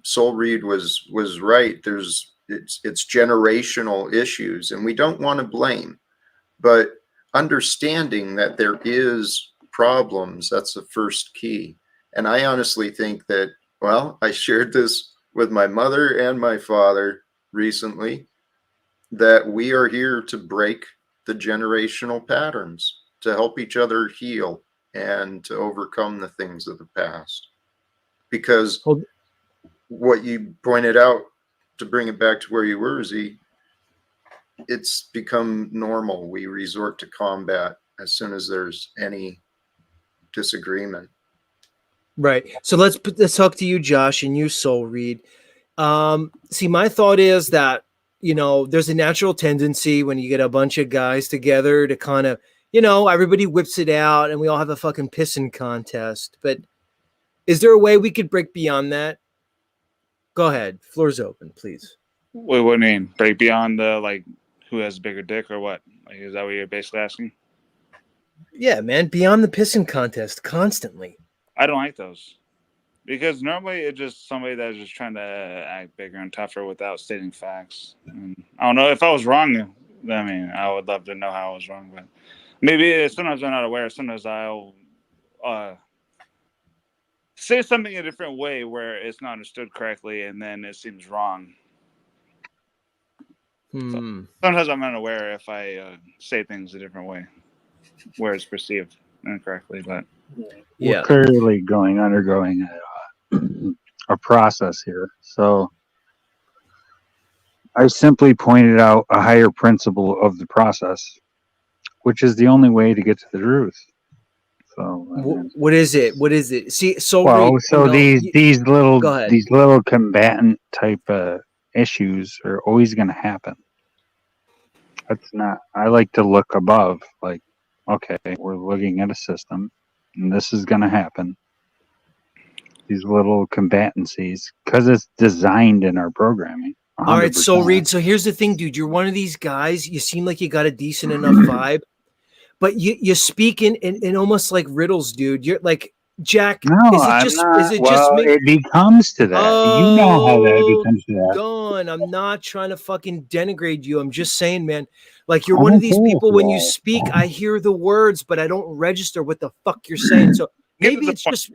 was right. It's generational issues, and we don't want to blame, but understanding that there is problems, that's the first key. And I honestly think that, well, I shared this with my mother and my father recently, that we are here to break the generational patterns, to help each other heal and to overcome the things of the past. Because what you pointed out, to bring it back to where you were, Z, it's become normal. We resort to combat as soon as there's any disagreement. Right. So let's talk to you, Josh, and you, Soul Reed. See, my thought is that, there's a natural tendency when you get a bunch of guys together to kind of, everybody whips it out and we all have a fucking pissing contest. But is there a way we could break beyond that? Go ahead. Floor's open, please. Wait, what do you mean? Break beyond the, like, who has a bigger dick or what? Like, is that what you're basically asking? Yeah, man. Beyond the pissing contest constantly. I don't like those. Because normally it's just somebody that's just trying to act bigger and tougher without stating facts. And I don't know if I was wrong. I mean, I would love to know how I was wrong, but Maybe sometimes I'm not aware. Sometimes I'll say something a different way where it's not understood correctly, and then it seems wrong. So sometimes I'm unaware if I say things a different way, where it's perceived incorrectly. But We're clearly undergoing a process here. So I simply pointed out a higher principle of the process, which is the only way to get to the truth. So what is it? What is it? See, Soul well, Reed, so no, these little go ahead. combatant type issues are always going to happen. That's not. I like to look above. Like, okay, we're looking at a system, and this is going to happen. These little combatancies, because it's designed in our programming. 100%. All right, Soul Reed. So here's the thing, dude. You're one of these guys. You seem like you got a decent enough vibe, but you speak in almost like riddles, dude. You're like, Jack. No, I'm not. Is it well, just me? it becomes to that. You know how that becomes to that. Gone. I'm not trying to fucking denigrate you. I'm just saying, man. Like you're one of these people. When you speak, I hear the words, but I don't register what the fuck you're saying. So maybe it's just.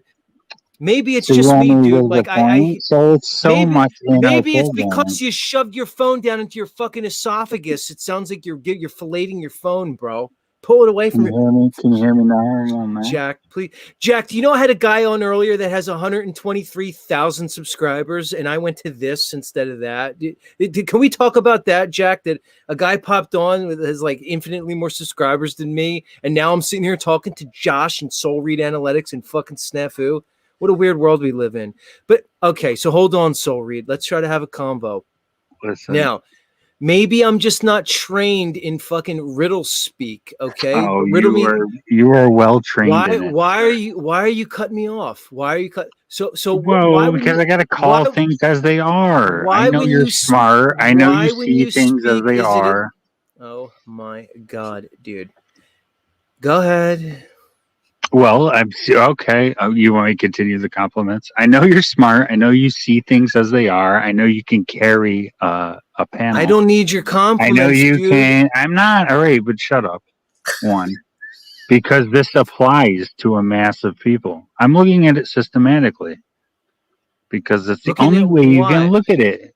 Maybe it's So you just want me, me to dude. get Like the point? So it's so much in our maybe it's programming. because you shoved your phone down into your fucking esophagus. It sounds like you're filleting your phone, bro. Pull it away from Can you hear me? Can you hear me now? Jack, please. Jack, do you know I had a guy on earlier that has 123,000 subscribers, and I went to this instead of that? Can we talk about that, Jack? That a guy popped on with has like infinitely more subscribers than me, and now I'm sitting here talking to Josh and Soul Read Analytics and fucking Snafu. What a weird world we live in. But okay, so hold on, Soul Read. Let's try to have a combo. Listen. Now, maybe I'm just not trained in fucking riddle speak. Okay, Oh, riddle me. you are well trained in it. Why are you cutting me off? Why are you cut? So Well, because I got to call things as they are. I know you're smart. I know you see things as they are. Oh my god, dude. Go ahead. Well, I'm okay. You want me to continue the compliments? I know you're smart. I know you see things as they are. I know you can carry a panel. I don't need your compliments. I know you dude. can. I'm not. All right, but shut up. One, because this applies to a mass of people. I'm looking at it systematically because it's the only way you can look at it.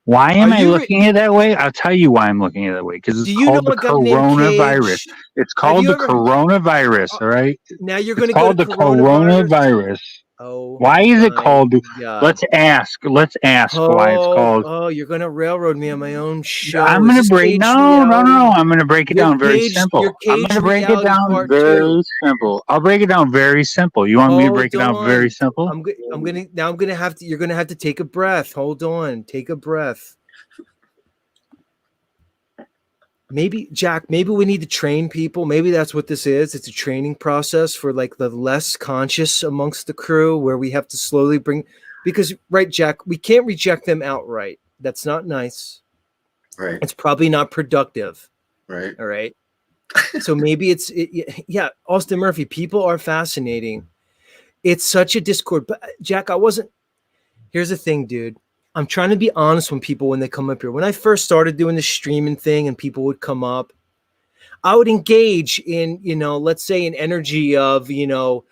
Why am I looking at it that way? I'll tell you why I'm looking at it that way. Because it's called the coronavirus. It's called the coronavirus. All right. Now you're going to go to the coronavirus. Oh, why is it called? Let's ask why it's called. Oh, you're going to railroad me on my own show. I'm going to break. No. I'm going to break it down very simple. I'm going to break it down very simple. I'll break it down very simple. You want me to break it down very simple? You're going to have to take a breath. Hold on. Take a breath. Maybe, Jack, maybe we need to train people. Maybe that's what this is. It's a training process for like the less conscious amongst the crew where we have to slowly because, right, Jack, we can't reject them outright. That's not nice. Right. It's probably not productive. Right. All right. So maybe yeah, Austin Murphy, people are fascinating. It's such a discord. But Jack, here's the thing, dude. I'm trying to be honest when they come up here. When I first started doing the streaming thing and people would come up, I would engage in, let's say an energy of, just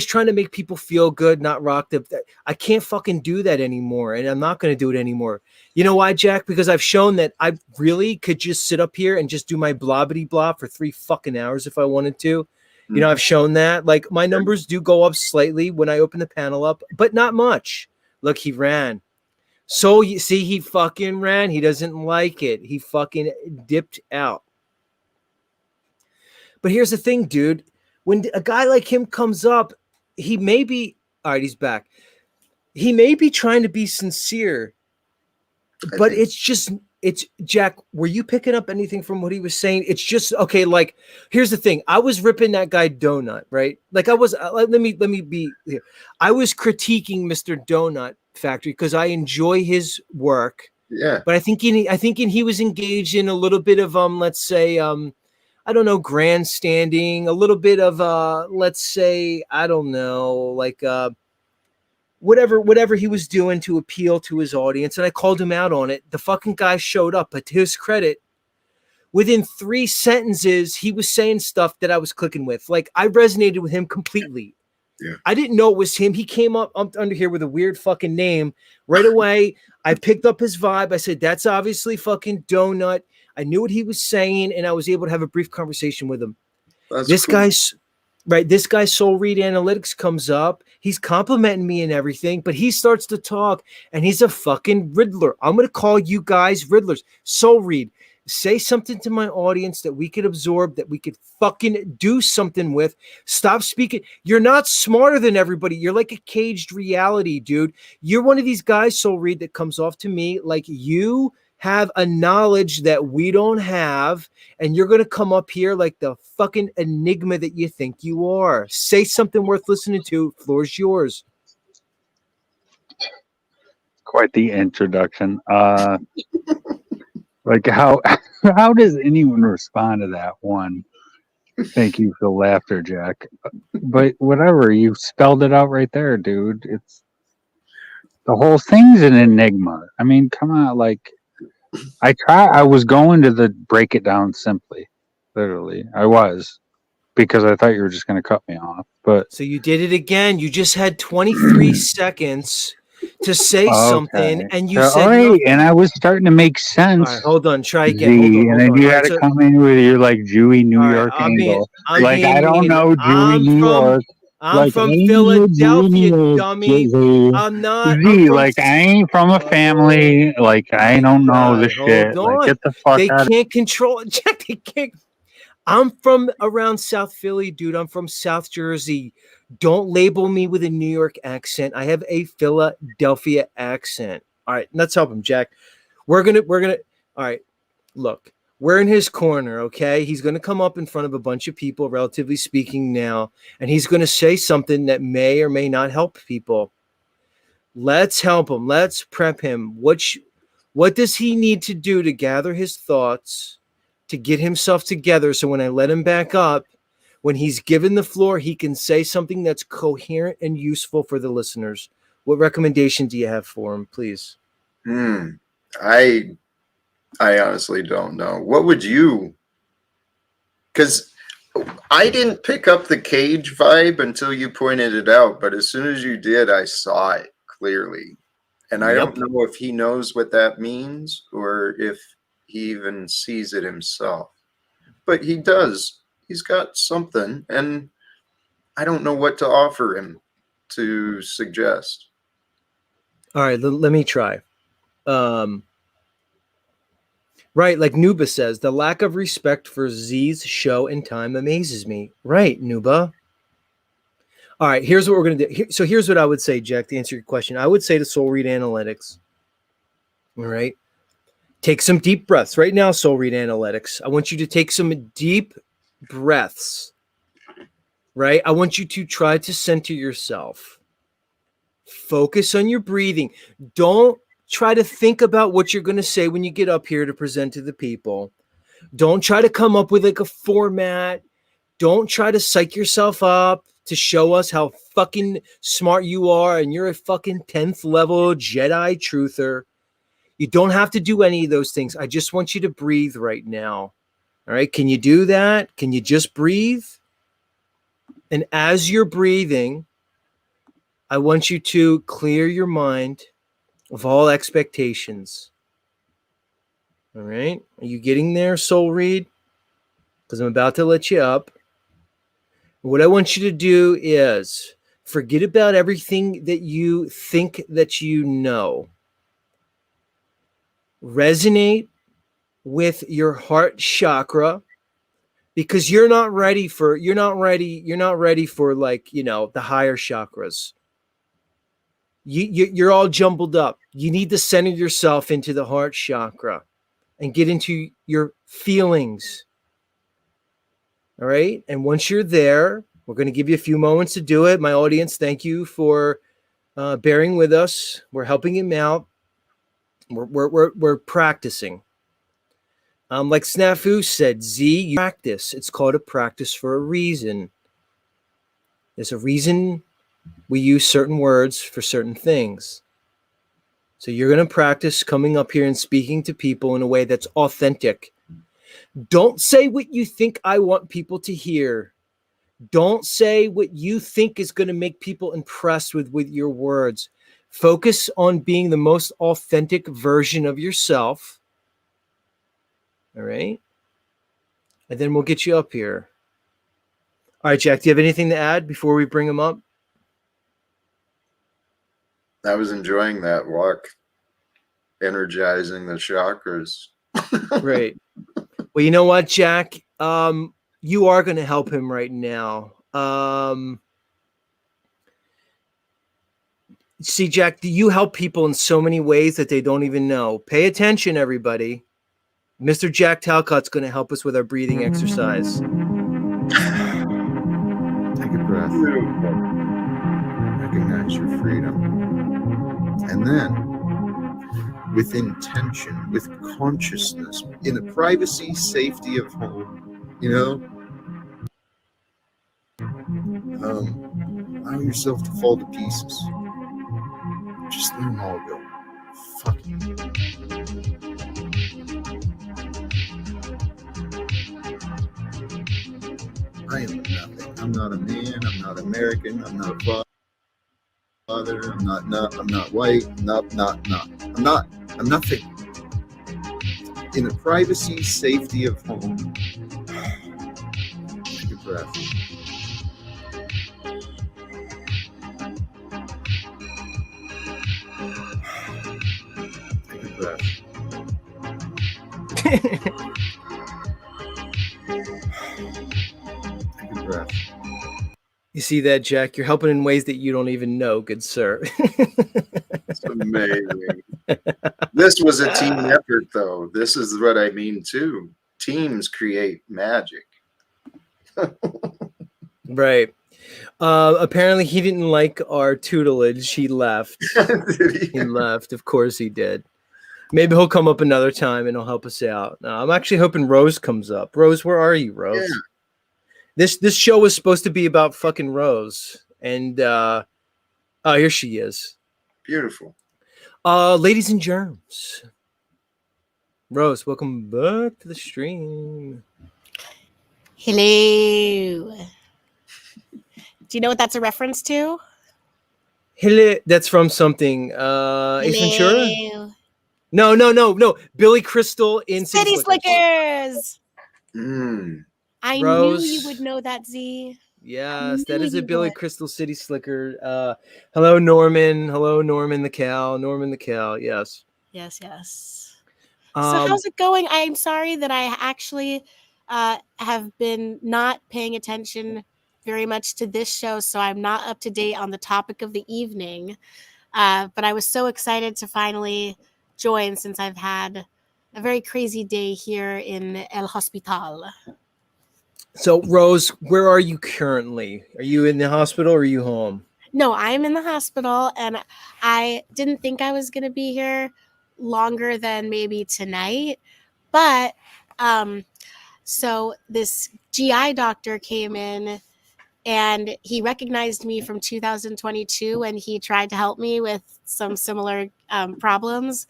trying to make people feel good, not rock them. I can't fucking do that anymore. And I'm not going to do it anymore. You know why, Jack? Because I've shown that I really could just sit up here and just do my blobbity blob for 3 fucking hours if I wanted to. I've shown that. Like my numbers do go up slightly when I open the panel up, but not much. Look, he ran. So you see, he fucking ran. He doesn't like it. He fucking dipped out. But here's the thing, dude. When a guy like him comes up, he may be, all right, he's back. He may be trying to be sincere, but it's Jack, were you picking up anything from what he was saying? It's just, okay, like, here's the thing. I was ripping that guy Donut, right? Like I was, let me be here. I was critiquing Mr. Donut Factory because I enjoy his work. Yeah. But I think he was engaged in a little bit of, let's say, I don't know, grandstanding, a little bit of, let's say, I don't know, like, whatever he was doing to appeal to his audience, and I called him out on it. The fucking guy showed up, but to his credit, within 3 sentences, he was saying stuff that I was clicking with. Like, I resonated with him completely. Yeah. I didn't know it was him. He came up under here with a weird fucking name. Right away, I picked up his vibe. I said, that's obviously fucking Donut. I knew what he was saying, and I was able to have a brief conversation with him. This guy's Soul Read Analytics comes up. He's complimenting me and everything, but he starts to talk, and he's a fucking Riddler. I'm going to call you guys Riddlers. Soul Read, say something to my audience that we could absorb, that we could fucking do something with. Stop speaking. You're not smarter than everybody. You're like a caged reality, dude. You're one of these guys, Soul Read, that comes off to me like you have a knowledge that we don't have, and you're going to come up here like the fucking enigma that you think you are. Say something worth listening to. Floor's yours. Quite the introduction. Like how does anyone respond to that one? Thank you for the laughter, Jack. But whatever, you spelled it out right there, dude. It's the whole thing's an enigma. I mean, come on, like I was going to the break it down simply. Literally. I was. Because I thought you were just gonna cut me off. But so you did it again. You just had 23 seconds to say something, and you said all right, nothing. and I was starting to make sense. All right, hold on, try again. Z, Hold on, and then you had to come in with your like Jewy New York angle. Like I don't know Jewy New York. I'm Like, from ain't no Jewy Philadelphia, New York, dummy. Z. I'm not. Z, like I ain't from a family. Like I don't know the shit. Hold Like on. get the fuck They out. can't control. Jack, they can't. I'm from around South Philly, dude. I'm from South Jersey. Don't label me with a New York accent. I have a Philadelphia accent. All right, let's help him, Jack. We're gonna. All right, look, we're in his corner, okay? He's gonna come up in front of a bunch of people, relatively speaking, now, and he's gonna say something that may or may not help people. Let's help him. Let's prep him. What does he need to do to gather his thoughts, to get himself together, so when I let him back up, when he's given the floor, he can say something that's coherent and useful for the listeners? What recommendation do you have for him, please? I honestly don't know. What would you? Because I didn't pick up the cage vibe until you pointed it out, but as soon as you did, I saw it clearly. And I don't know if he knows what that means or if he even sees it himself. But he does. He's got something, and I don't know what to offer him to suggest. All right, let me try. Right, like Nuba says, the lack of respect for Z's show and time amazes me. Right, Nuba. All right, here's what we're going to do. So here's what I would say, Jack, to answer your question. I would say to Soul Read Analytics, all right, take some deep breaths. Right now, Soul Read Analytics, I want you to take some deep breaths, right? I want you to try to center yourself. Focus on your breathing. Don't try to think about what you're going to say when you get up here to present to the people. Don't try to come up with like a format. Don't try to psych yourself up to show us how fucking smart you are and you're a fucking 10th level Jedi truther. You don't have to do any of those things. I just want you to breathe right now. All right. Can you do that? Can you just breathe? And as you're breathing, I want you to clear your mind of all expectations. All right. Are you getting there, Soul Read? Because I'm about to let you up. What I want you to do is forget about everything that you think that you know. Resonate with your heart chakra, because you're not ready for like, the higher chakras. You're all jumbled up. You need to center yourself into the heart chakra and get into your feelings. All right. And once you're there, we're going to give you a few moments to do it. My audience, thank you for bearing with us. We're helping him out. We're practicing. Like Snafu said, Z, you practice. It's called a practice for a reason. There's a reason we use certain words for certain things. So you're going to practice coming up here and speaking to people in a way that's authentic. Don't say what you think I want people to hear. Don't say what you think is going to make people impressed with your words. Focus on being the most authentic version of yourself. All right? And then we'll get you up here. All right, Jack, do you have anything to add before we bring him up? I was enjoying that walk, energizing the chakras. Great. Well, you know what, Jack? You are going to help him right now. See, Jack, you help people in so many ways that they don't even know. Pay attention, everybody. Mr. Jack Talcott's going to help us with our breathing exercise. Take a breath. Recognize your freedom. And then, with intention, with consciousness, in the privacy, safety of home, allow yourself to fall to pieces. Just let them all go. Fuck you. I am nothing. I'm not a man. I'm not American. I'm not a father. I'm not white. I'm nothing. In the privacy, safety of home. Take a breath. Take a breath. Take a breath. You see that, Jack? You're helping in ways that you don't even know, good sir. It's amazing. This was a team effort, though. This is what I mean, too. Teams create magic. Right. Apparently, he didn't like our tutelage. He left. He left. Of course he did. Maybe he'll come up another time and he'll help us out. I'm actually hoping Rose comes up. Rose, where are you, Rose? Yeah. This show was supposed to be about fucking Rose. And oh, here she is. Beautiful. Ladies and germs. Rose, welcome back to the stream. Hello. Do you know what that's a reference to? Hello. That's from something. Ace Ventura? Hello. No. Billy Crystal in City Slickers. I Rose. knew you would know that, Z. Yes, that is a Billy Crystal City Slicker. Hello, Norman. Hello, Norman the Cow. Norman the Cow. Yes. Yes. So how's it going? I'm sorry that I actually have been not paying attention very much to this show, so I'm not up to date on the topic of the evening. But I was so excited to finally join since I've had a very crazy day here in El Hospital. So, Rose, where are you currently? Are you in the hospital or are you home? No, I'm in the hospital, and I didn't think I was going to be here longer than maybe tonight. But so this GI doctor came in, and he recognized me from 2022, and he tried to help me with some similar problems.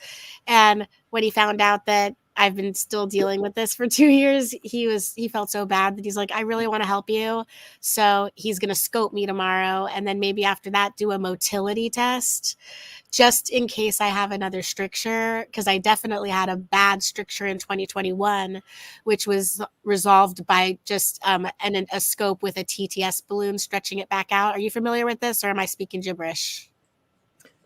And when he found out that I've been still dealing with this for 2 years, he felt so bad that he's like, I really want to help you. So he's going to scope me tomorrow. And then maybe after that, do a motility test just in case I have another stricture. Cause I definitely had a bad stricture in 2021, which was resolved by just a scope with a TTS balloon, stretching it back out. Are you familiar with this or am I speaking gibberish?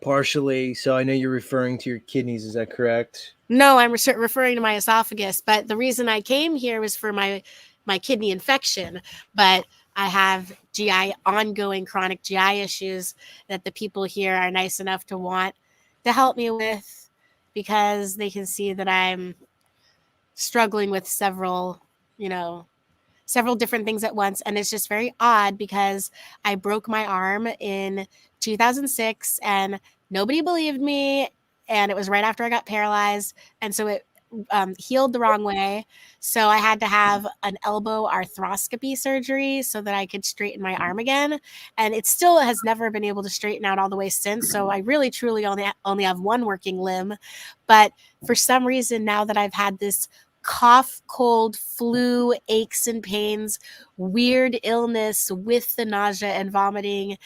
Partially. So I know you're referring to your kidneys. Is that correct? No, I'm referring to my esophagus, but the reason I came here was for my kidney infection, but I have ongoing chronic GI issues that the people here are nice enough to want to help me with because they can see that I'm struggling with several different things at once. And it's just very odd because I broke my arm in 2006 and nobody believed me. And it was right after I got paralyzed. And so it healed the wrong way. So I had to have an elbow arthroscopy surgery so that I could straighten my arm again. And it still has never been able to straighten out all the way since. So I really, truly only have one working limb. But for some reason, now that I've had this cough, cold, flu, aches and pains, weird illness with the nausea and vomiting.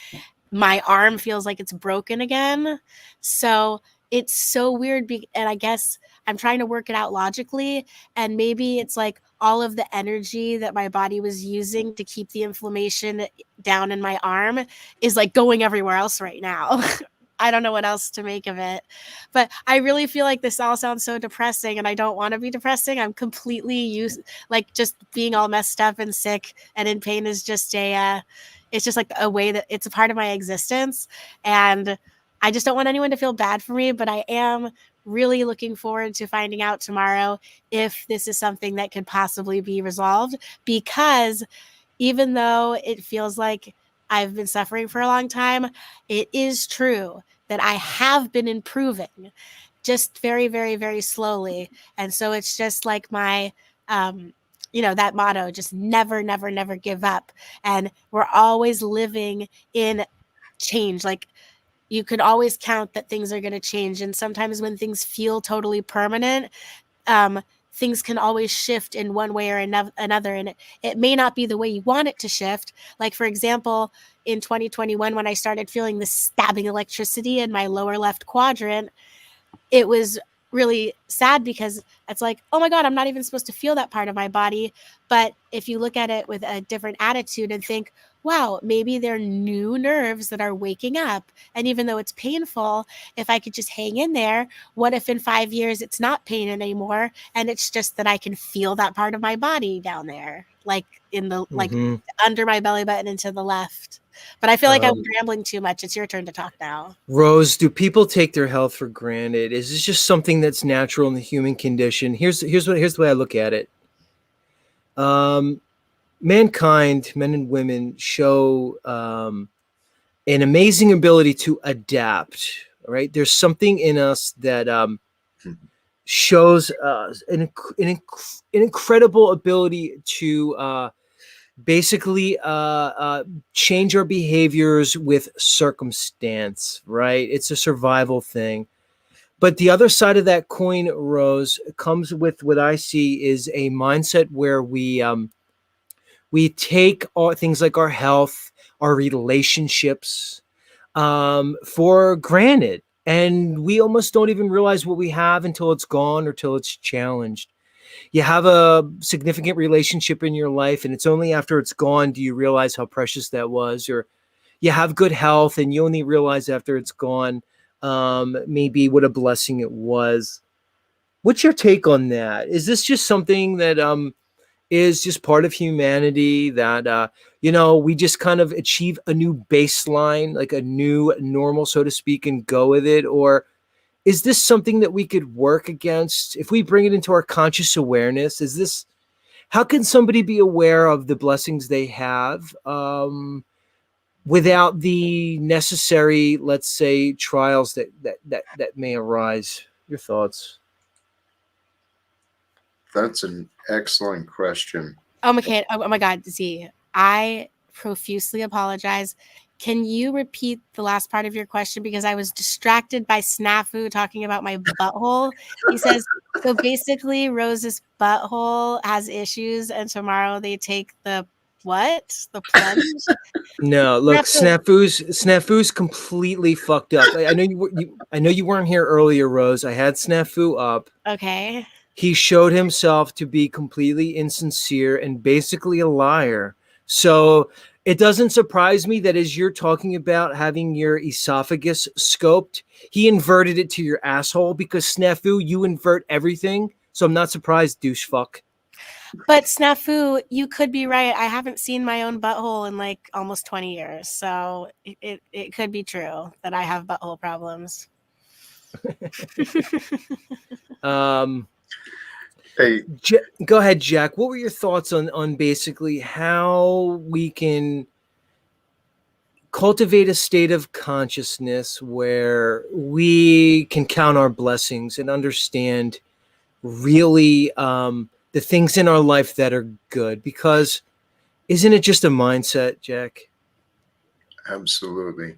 My arm feels like it's broken again. So it's so weird. And I guess I'm trying to work it out logically. And maybe it's like all of the energy that my body was using to keep the inflammation down in my arm is like going everywhere else right now. I don't know what else to make of it. But I really feel like this all sounds so depressing, and I don't want to be depressing. I'm completely used, like, just being all messed up and sick and in pain is just it's just like a way that it's a part of my existence. And I just don't want anyone to feel bad for me, but I am really looking forward to finding out tomorrow if this is something that could possibly be resolved, because even though it feels like I've been suffering for a long time, it is true that I have been improving, just very, very, very slowly. And so it's just like my, that motto, just never, never, never give up. And we're always living in change. Like, you could always count that things are going to change. And sometimes when things feel totally permanent, things can always shift in one way or another. And it may not be the way you want it to shift. Like, for example, in 2021, when I started feeling the stabbing electricity in my lower left quadrant, it was really sad because it's like, oh my God, I'm not even supposed to feel that part of my body. But if you look at it with a different attitude and think, wow, maybe they're new nerves that are waking up. And even though it's painful, if I could just hang in there, what if in 5 years it's not pain anymore? And it's just that I can feel that part of my body down there, like in the, like under my belly button and to the left. But I feel like I'm rambling too much. It's your turn to talk now. Rose, do people take their health for granted? Is this just something that's natural in the human condition? Here's the way I look at it. Mankind, men and women, show an amazing ability to adapt. Right? There's something in us that shows an incredible ability to basically change our behaviors with circumstance, right? It's a survival thing. But the other side of that coin, Rose, comes with what I see is a mindset where we take all things like our health, our relationships for granted. And we almost don't even realize what we have until it's gone or till it's challenged. You have a significant relationship in your life, and it's only after it's gone do you realize how precious that was. Or you have good health, and you only realize after it's gone maybe what a blessing it was. What's your take on that? Is this just something that is just part of humanity that we just kind of achieve a new baseline, like a new normal, so to speak, and go with it? Or is this something that we could work against if we bring it into our conscious awareness? How can somebody be aware of the blessings they have without the necessary, let's say, trials that may arise? Your thoughts? That's an excellent question. Oh my God, Z, I profusely apologize. Can you repeat the last part of your question? Because I was distracted by Snafu talking about my butthole. He says, so basically Rose's butthole has issues and tomorrow they take the what? The plunge? No, look, Snafu's completely fucked up. I know you weren't here earlier, Rose. I had Snafu up. Okay. He showed himself to be completely insincere and basically a liar. So it doesn't surprise me that as you're talking about having your esophagus scoped, he inverted it to your asshole, because Snafu, you invert everything. So I'm not surprised, douche fuck. But Snafu, you could be right. I haven't seen my own butthole in like almost 20 years. So it could be true that I have butthole problems. Hey, go ahead, Jack. What were your thoughts on basically how we can cultivate a state of consciousness where we can count our blessings and understand really the things in our life that are good? Because isn't it just a mindset, Jack? Absolutely.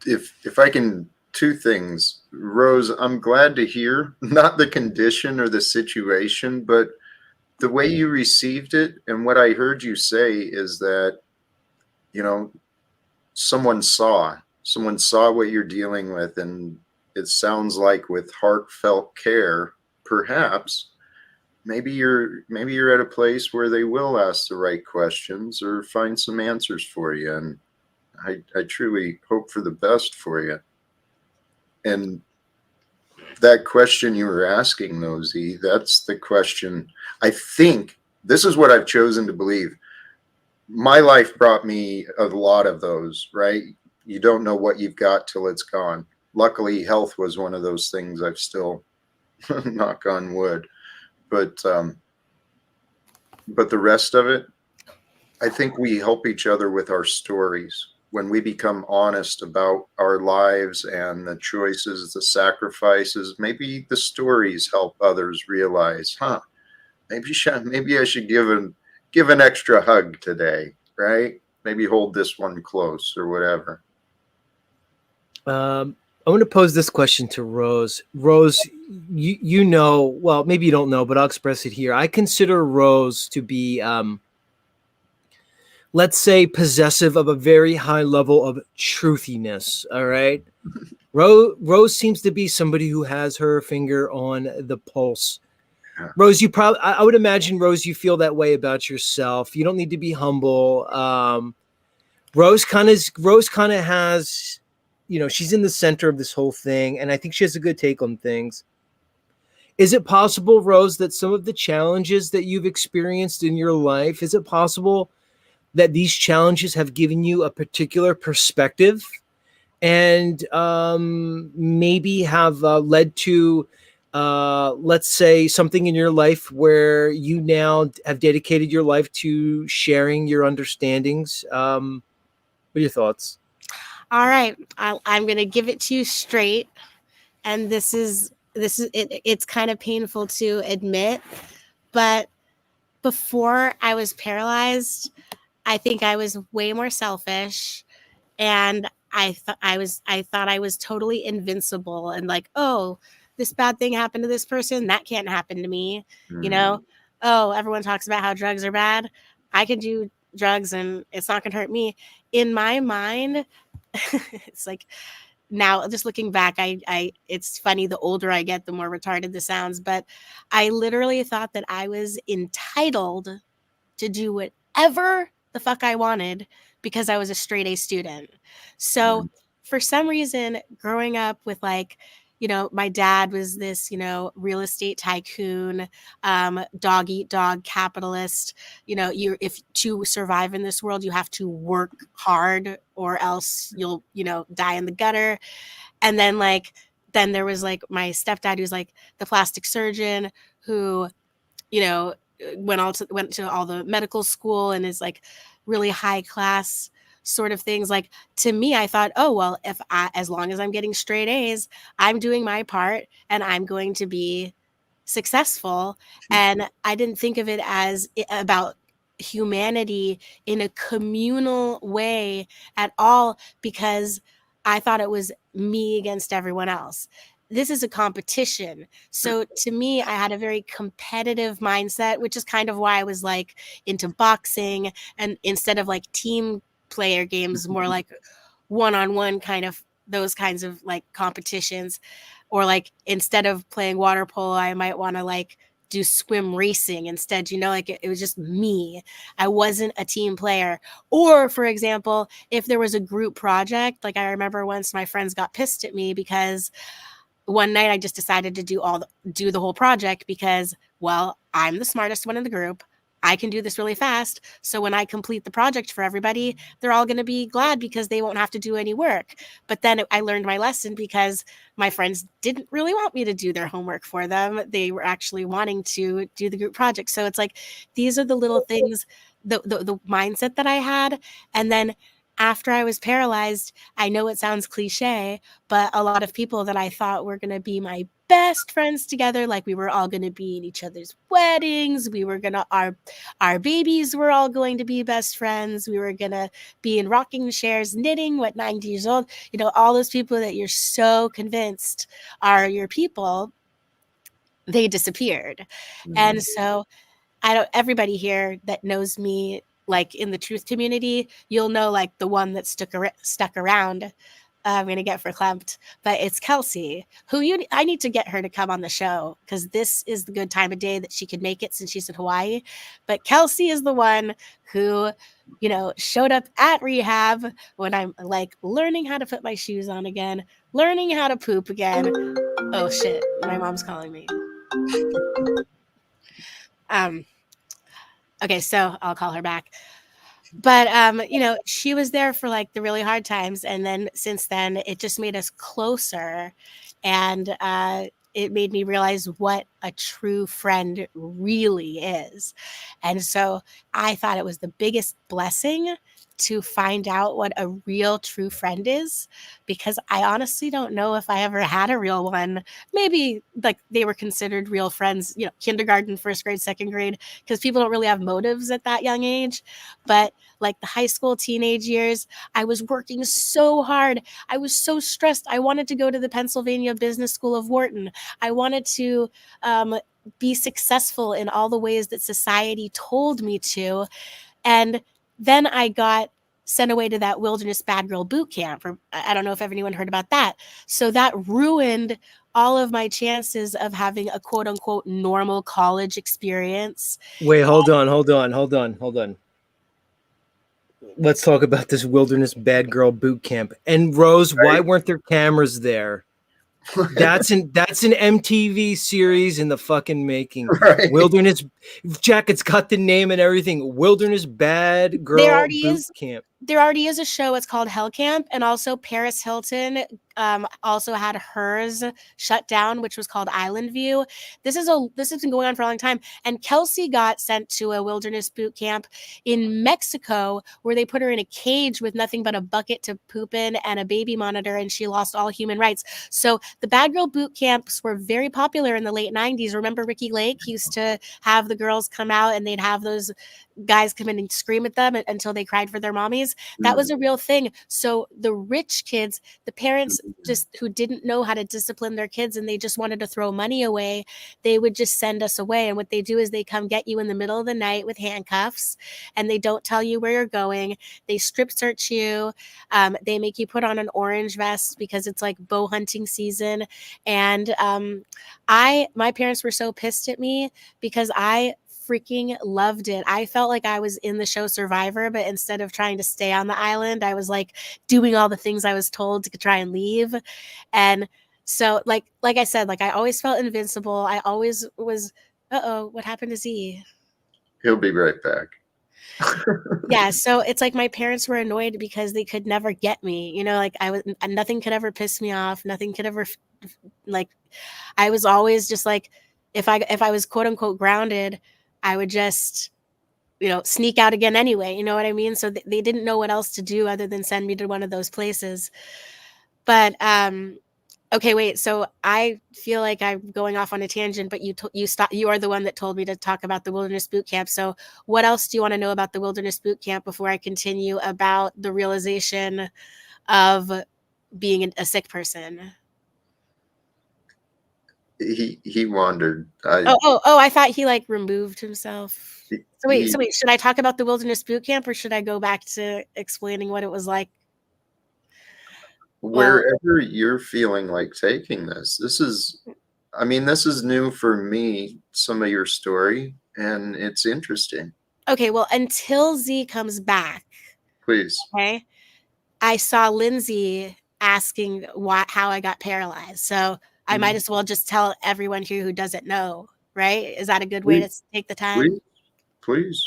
If I can, two things. Rose, I'm glad to hear, not the condition or the situation, but the way you received it and what I heard you say is that, you know, someone saw what you're dealing with, and it sounds like with heartfelt care, perhaps maybe you're at a place where they will ask the right questions or find some answers for you. And I truly hope for the best for you. And that question you were asking, though, Z, that's the question. I think this is what I've chosen to believe. My life brought me a lot of those, right? You don't know what you've got till it's gone. Luckily, health was one of those things I've still, knock on wood. But the rest of it, I think we help each other with our stories. When we become honest about our lives and the choices, the sacrifices, maybe the stories help others realize, maybe I should give an extra hug today, right? Maybe hold this one close or whatever. I want to pose this question to Rose. Rose, you know, well, maybe you don't know, but I'll express it here. I consider Rose to be, let's say, possessive of a very high level of truthiness. All right. Rose seems to be somebody who has her finger on the pulse. Rose, I would imagine, Rose, you feel that way about yourself. You don't need to be humble. Rose kind of has, you know, she's in the center of this whole thing, and I think she has a good take on things. Is it possible, Rose, that some of the challenges that you've experienced in your life, is it possible that these challenges have given you a particular perspective and maybe have led to, let's say, something in your life where you now have dedicated your life to sharing your understandings? What are your thoughts? All right, I'm going to give it to you straight. And it's kind of painful to admit, but before I was paralyzed, I think I was way more selfish, and I thought I was totally invincible, and like, oh, this bad thing happened to this person, that can't happen to me. You know, oh, everyone talks about how drugs are bad. I can do drugs and it's not going to hurt me. In my mind, it's like, now just looking back, I it's funny, the older I get, the more retarded this sounds, but I literally thought that I was entitled to do whatever the fuck I wanted because I was a straight A student. So for some reason, growing up with, like, you know, my dad was this, you know, real estate tycoon, dog eat dog capitalist. You know, if to survive in this world, you have to work hard or else you'll, you know, die in the gutter. And then then there was like my stepdad, who's like the plastic surgeon who, you know, went to all the medical school and is like really high class sort of things. Like, to me, I thought, oh, well, as long as I'm getting straight A's, I'm doing my part and I'm going to be successful. And I didn't think of it as about humanity in a communal way at all, because I thought it was me against everyone else. This is a competition. So to me, I had a very competitive mindset, which is kind of why I was like into boxing, and instead of like team player games, more like one-on-one kind of, those kinds of like competitions. Or like, instead of playing water polo, I might want to like do swim racing instead, you know, like it was just me. I wasn't a team player. Or, for example, if there was a group project, like I remember once my friends got pissed at me because one night I just decided to do the whole project because, well, I'm the smartest one in the group. I can do this really fast. So when I complete the project for everybody, they're all going to be glad because they won't have to do any work. But then I learned my lesson because my friends didn't really want me to do their homework for them. They were actually wanting to do the group project. So it's like, these are the little things, the mindset that I had. And then after I was paralyzed, I know it sounds cliche, but a lot of people that I thought were going to be my best friends together, like we were all going to be in each other's weddings, we were going to, our babies were all going to be best friends, we were going to be in rocking chairs knitting, 90 years old, you know, all those people that you're so convinced are your people, they disappeared. And so everybody here that knows me, like in the truth community, you'll know like the one that stuck around. I'm gonna get verklempt, but it's Kelsey, who I need to get her to come on the show because this is the good time of day that she could make it since she's in Hawaii. But Kelsey is the one who, showed up at rehab when I'm like learning how to put my shoes on again, learning how to poop again. Oh shit, my mom's calling me. Okay, so I'll call her back. But she was there for like the really hard times, and then since then it just made us closer, and it made me realize what a true friend really is. And so I thought it was the biggest blessing to find out what a real true friend is, because I honestly don't know if I ever had a real one. Maybe like they were considered real friends, kindergarten, first grade, second grade, because people don't really have motives at that young age. But like the high school, teenage years, I was working so hard. I was so stressed. I wanted to go to the Pennsylvania Business School of Wharton. I wanted to be successful in all the ways that society told me to. And then I got sent away to that wilderness bad girl boot camp. Or I don't know if anyone heard about that. So that ruined all of my chances of having a quote unquote normal college experience. Wait, hold on. Let's talk about this wilderness bad girl boot camp. And Rose, why weren't there cameras there? That's an MTV series in the fucking making. Right. Wilderness Jack, it's got the name and everything. Wilderness bad girl boot camp. There already is a show. It's called Hell Camp, and also Paris Hilton also had hers shut down, which was called Island View. This has been going on for a long time. And Kelsey got sent to a wilderness boot camp in Mexico, where they put her in a cage with nothing but a bucket to poop in and a baby monitor, and she lost all human rights. So the bad girl boot camps were very popular in the late 90s. Remember Ricky Lake? He used to have the girls come out and they'd have those guys come in and scream at them until they cried for their mommies. That was a real thing. So the rich kids, the parents just who didn't know how to discipline their kids and they just wanted to throw money away, they would just send us away. And what they do is they come get you in the middle of the night with handcuffs, and they don't tell you where you're going. They strip search you. They make you put on an orange vest because it's like bow hunting season. And my parents were so pissed at me because I freaking loved it. I felt like I was in the show Survivor, but instead of trying to stay on the island, I was like doing all the things I was told to try and leave. And so like I said, like I always felt invincible. I always was, what happened to Z? He'll be right back. Yeah, so it's like my parents were annoyed because they could never get me. Like nothing could ever piss me off. Nothing could ever like, I was always just like, if I was quote unquote grounded, I would just, sneak out again anyway. You know what I mean? So they didn't know what else to do other than send me to one of those places. But okay, wait. So I feel like I'm going off on a tangent, but you are the one that told me to talk about the wilderness boot camp. So what else do you want to know about the wilderness boot camp before I continue about the realization of being a sick person? He wandered. I thought he like removed himself. So wait, should I talk about the wilderness boot camp or should I go back to explaining what it was like? Wherever you're feeling like taking this is new for me, some of your story, and it's interesting. Okay, well, until Z comes back, please. Okay, I saw Lindsay asking how I got paralyzed, so I might as well just tell everyone here who doesn't know, right? Is that a good way to take the time? Please.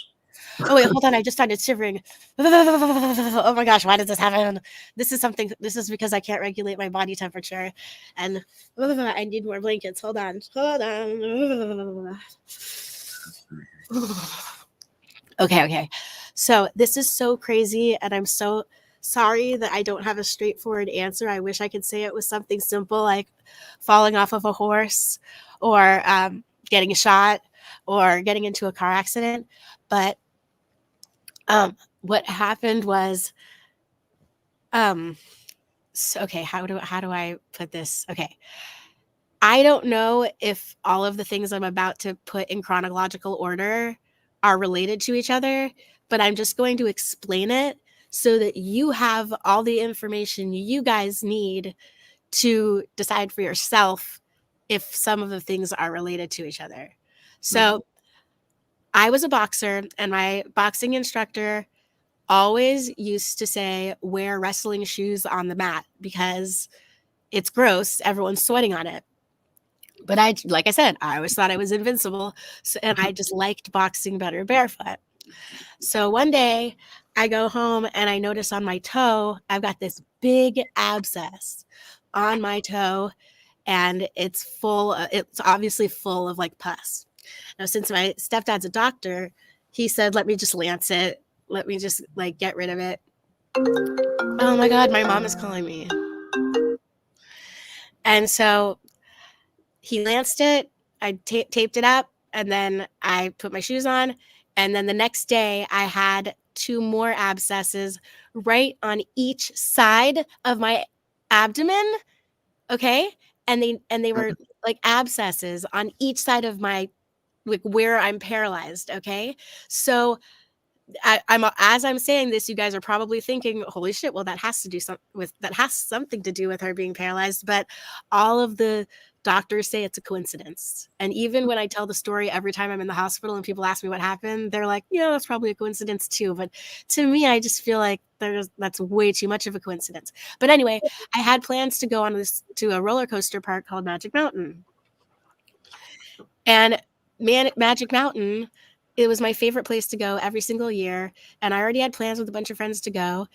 Oh wait, hold on. I just started shivering. Oh my gosh, why does this happen? This is because I can't regulate my body temperature, and I need more blankets. Hold on. Okay. So this is so crazy, and I'm so sorry that I don't have a straightforward answer. I wish I could say it was something simple like falling off of a horse or getting shot or getting into a car accident. But what happened was, okay, how do I put this? Okay. I don't know if all of the things I'm about to put in chronological order are related to each other, but I'm just going to explain it so that you have all the information you guys need to decide for yourself if some of the things are related to each other. So I was a boxer, and my boxing instructor always used to say, wear wrestling shoes on the mat because it's gross. Everyone's sweating on it. But like I said, I always thought I was invincible. So, and I just liked boxing better barefoot. So one day I go home and I notice on my toe, I've got this big abscess on my toe, and it's obviously full of like pus. Now, since my stepdad's a doctor, he said, let me just lance it. Let me just like get rid of it. Oh my God, my mom is calling me. And so he lanced it. I taped it up, and then I put my shoes on. And then the next day I had 2 more abscesses right on each side of my abdomen. Okay. And they were like abscesses on each side of my, like where I'm paralyzed. Okay. So as I'm saying this, you guys are probably thinking, holy shit, well, that has something to do with her being paralyzed. But all of the doctors say it's a coincidence. And even when I tell the story every time I'm in the hospital and people ask me what happened, they're like, yeah, that's probably a coincidence too. But to me, I just feel like that's way too much of a coincidence. But anyway, I had plans to go to a roller coaster park called Magic Mountain. And Magic Mountain, it was my favorite place to go every single year. And I already had plans with a bunch of friends to go.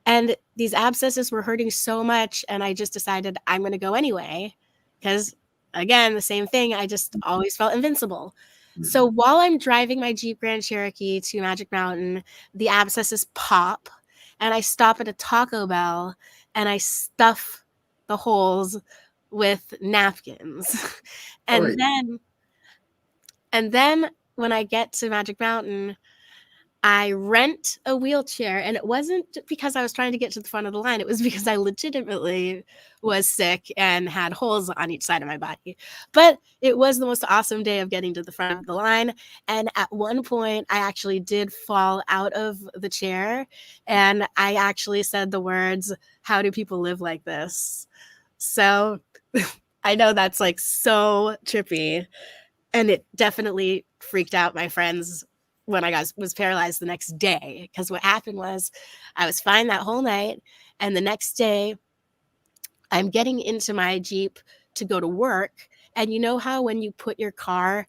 And these abscesses were hurting so much. And I just decided I'm going to go anyway. Because, again, the same thing. I just always felt invincible. So while I'm driving my Jeep Grand Cherokee to Magic Mountain, the abscesses pop. And I stop at a Taco Bell and I stuff the holes with napkins. And then when I get to Magic Mountain, I rent a wheelchair. And it wasn't because I was trying to get to the front of the line. It was because I legitimately was sick and had holes on each side of my body. But it was the most awesome day of getting to the front of the line. And at one point, I actually did fall out of the chair. And I actually said the words, "How do people live like this?" So I know that's like so trippy. And it definitely freaked out my friends when I was paralyzed the next day. Because what happened was I was fine that whole night. And the next day, I'm getting into my Jeep to go to work. And you know how when you put your car,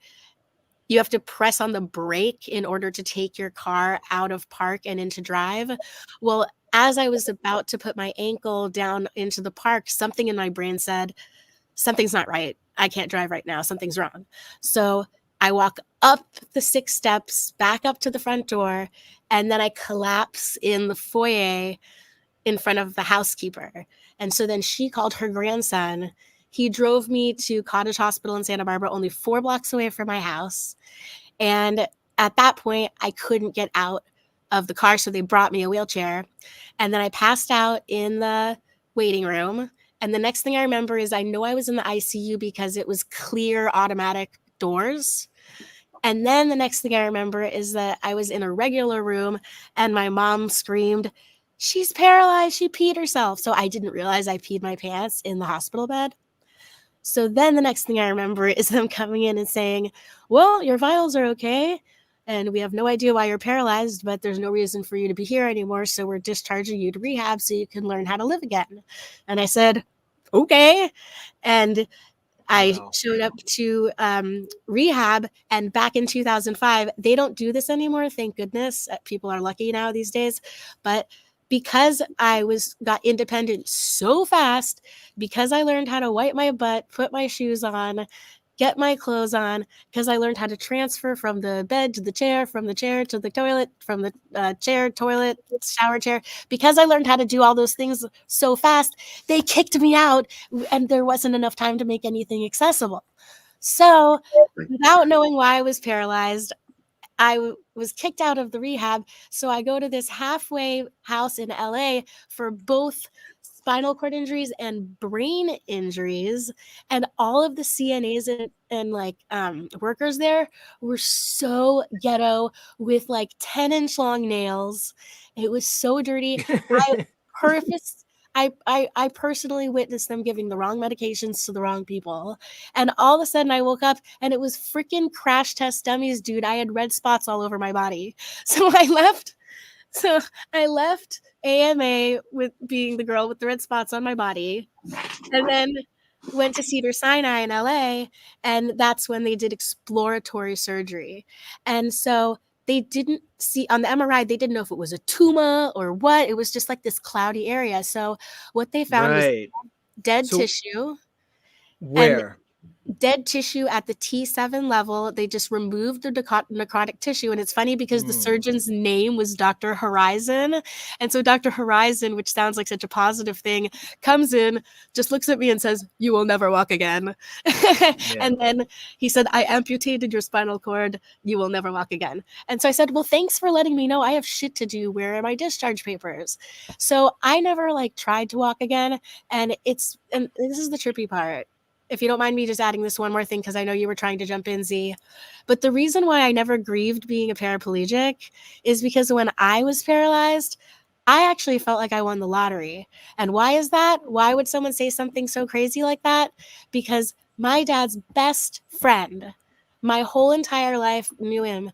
you have to press on the brake in order to take your car out of park and into drive? Well, as I was about to put my ankle down into the park, something in my brain said, something's not right. I can't drive right now. Something's wrong. So I walk up the 6 steps, back up to the front door, and then I collapse in the foyer in front of the housekeeper. And so then she called her grandson. He drove me to Cottage Hospital in Santa Barbara, only 4 blocks away from my house. And at that point, I couldn't get out of the car, so they brought me a wheelchair. And then I passed out in the waiting room. And the next thing I remember is I know I was in the ICU because it was clear automatic doors. And then the next thing I remember is that I was in a regular room and my mom screamed, "She's paralyzed. She peed herself." So I didn't realize I peed my pants in the hospital bed. So then the next thing I remember is them coming in and saying, "Well, your vitals are okay. And we have no idea why you're paralyzed, but there's no reason for you to be here anymore. So we're discharging you to rehab so you can learn how to live again." And I said, okay. And I showed up to rehab, and back in 2005, they don't do this anymore. Thank goodness. People are lucky now these days. But because I got independent so fast, because I learned how to wipe my butt, put my shoes on, get my clothes on, because I learned how to transfer from the bed to the chair, from the chair to the toilet, from the chair, toilet, shower chair, because I learned how to do all those things so fast, they kicked me out and there wasn't enough time to make anything accessible. So without knowing why I was paralyzed, I was kicked out of the rehab. So I go to this halfway house in LA for both spinal cord injuries and brain injuries, and all of the CNAs and like workers there were so ghetto with like 10-inch long nails. It was so dirty. I purpose I personally witnessed them giving the wrong medications to the wrong people. And all of a sudden I woke up and it was freaking crash test dummies, dude. I had red spots all over my body. So I left AMA with being the girl with the red spots on my body, and then went to Cedars-Sinai in LA, and that's when they did exploratory surgery. And so they didn't see on the MRI, they didn't know if it was a tumor or what. It was just like this cloudy area. So what they found was Right. dead So tissue. And where? dead tissue at the T7 level. They just removed the necrotic tissue. And it's funny because the surgeon's name was Dr. Horizon. And so Dr. Horizon, which sounds like such a positive thing, comes in, just looks at me and says, "You will never walk again." And then he said, "I amputated your spinal cord. You will never walk again." And so I said, "Well, thanks for letting me know. I have shit to do. Where are my discharge papers?" So I never like tried to walk again. And this is the trippy part. If you don't mind me just adding this one more thing, because I know you were trying to jump in, Z. But the reason why I never grieved being a paraplegic is because when I was paralyzed, I actually felt like I won the lottery. And why is that? Why would someone say something so crazy like that? Because my dad's best friend, my whole entire life knew him.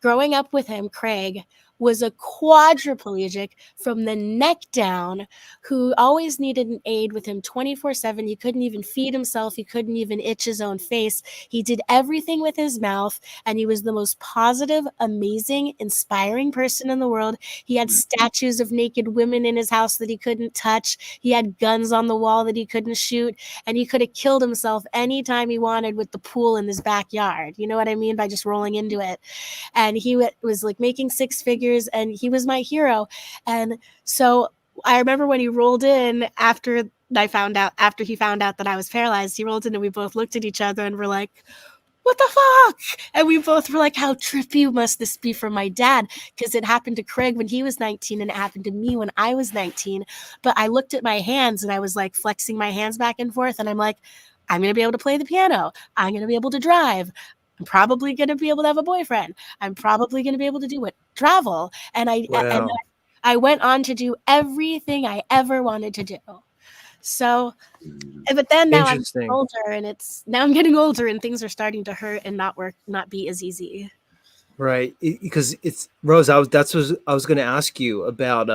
Growing up with him, Craig was a quadriplegic from the neck down who always needed an aide with him 24/7. He couldn't even feed himself. He couldn't even itch his own face. He did everything with his mouth, and he was the most positive, amazing, inspiring person in the world. He had statues of naked women in his house that he couldn't touch. He had guns on the wall that he couldn't shoot, and he could have killed himself anytime he wanted with the pool in his backyard. You know what I mean? By just rolling into it. And he was like making six figures, and he was my hero. And so I remember when he rolled in after he found out that I was paralyzed, he rolled in and we both looked at each other and were like, "What the fuck?" And we both were like, "How trippy must this be for my dad?" Because it happened to Craig when he was 19 and it happened to me when I was 19. But I looked at my hands and I was like flexing my hands back and forth. And I'm like, I'm going to be able to play the piano. I'm going to be able to drive. I'm probably going to be able to have a boyfriend. I'm probably going to be able to do travel. And I went on to do everything I ever wanted to do. So, but then now I'm Interesting. older, and I'm getting older, and things are starting to hurt and not be as easy. Right. Because it's Rose, I was going to ask you about,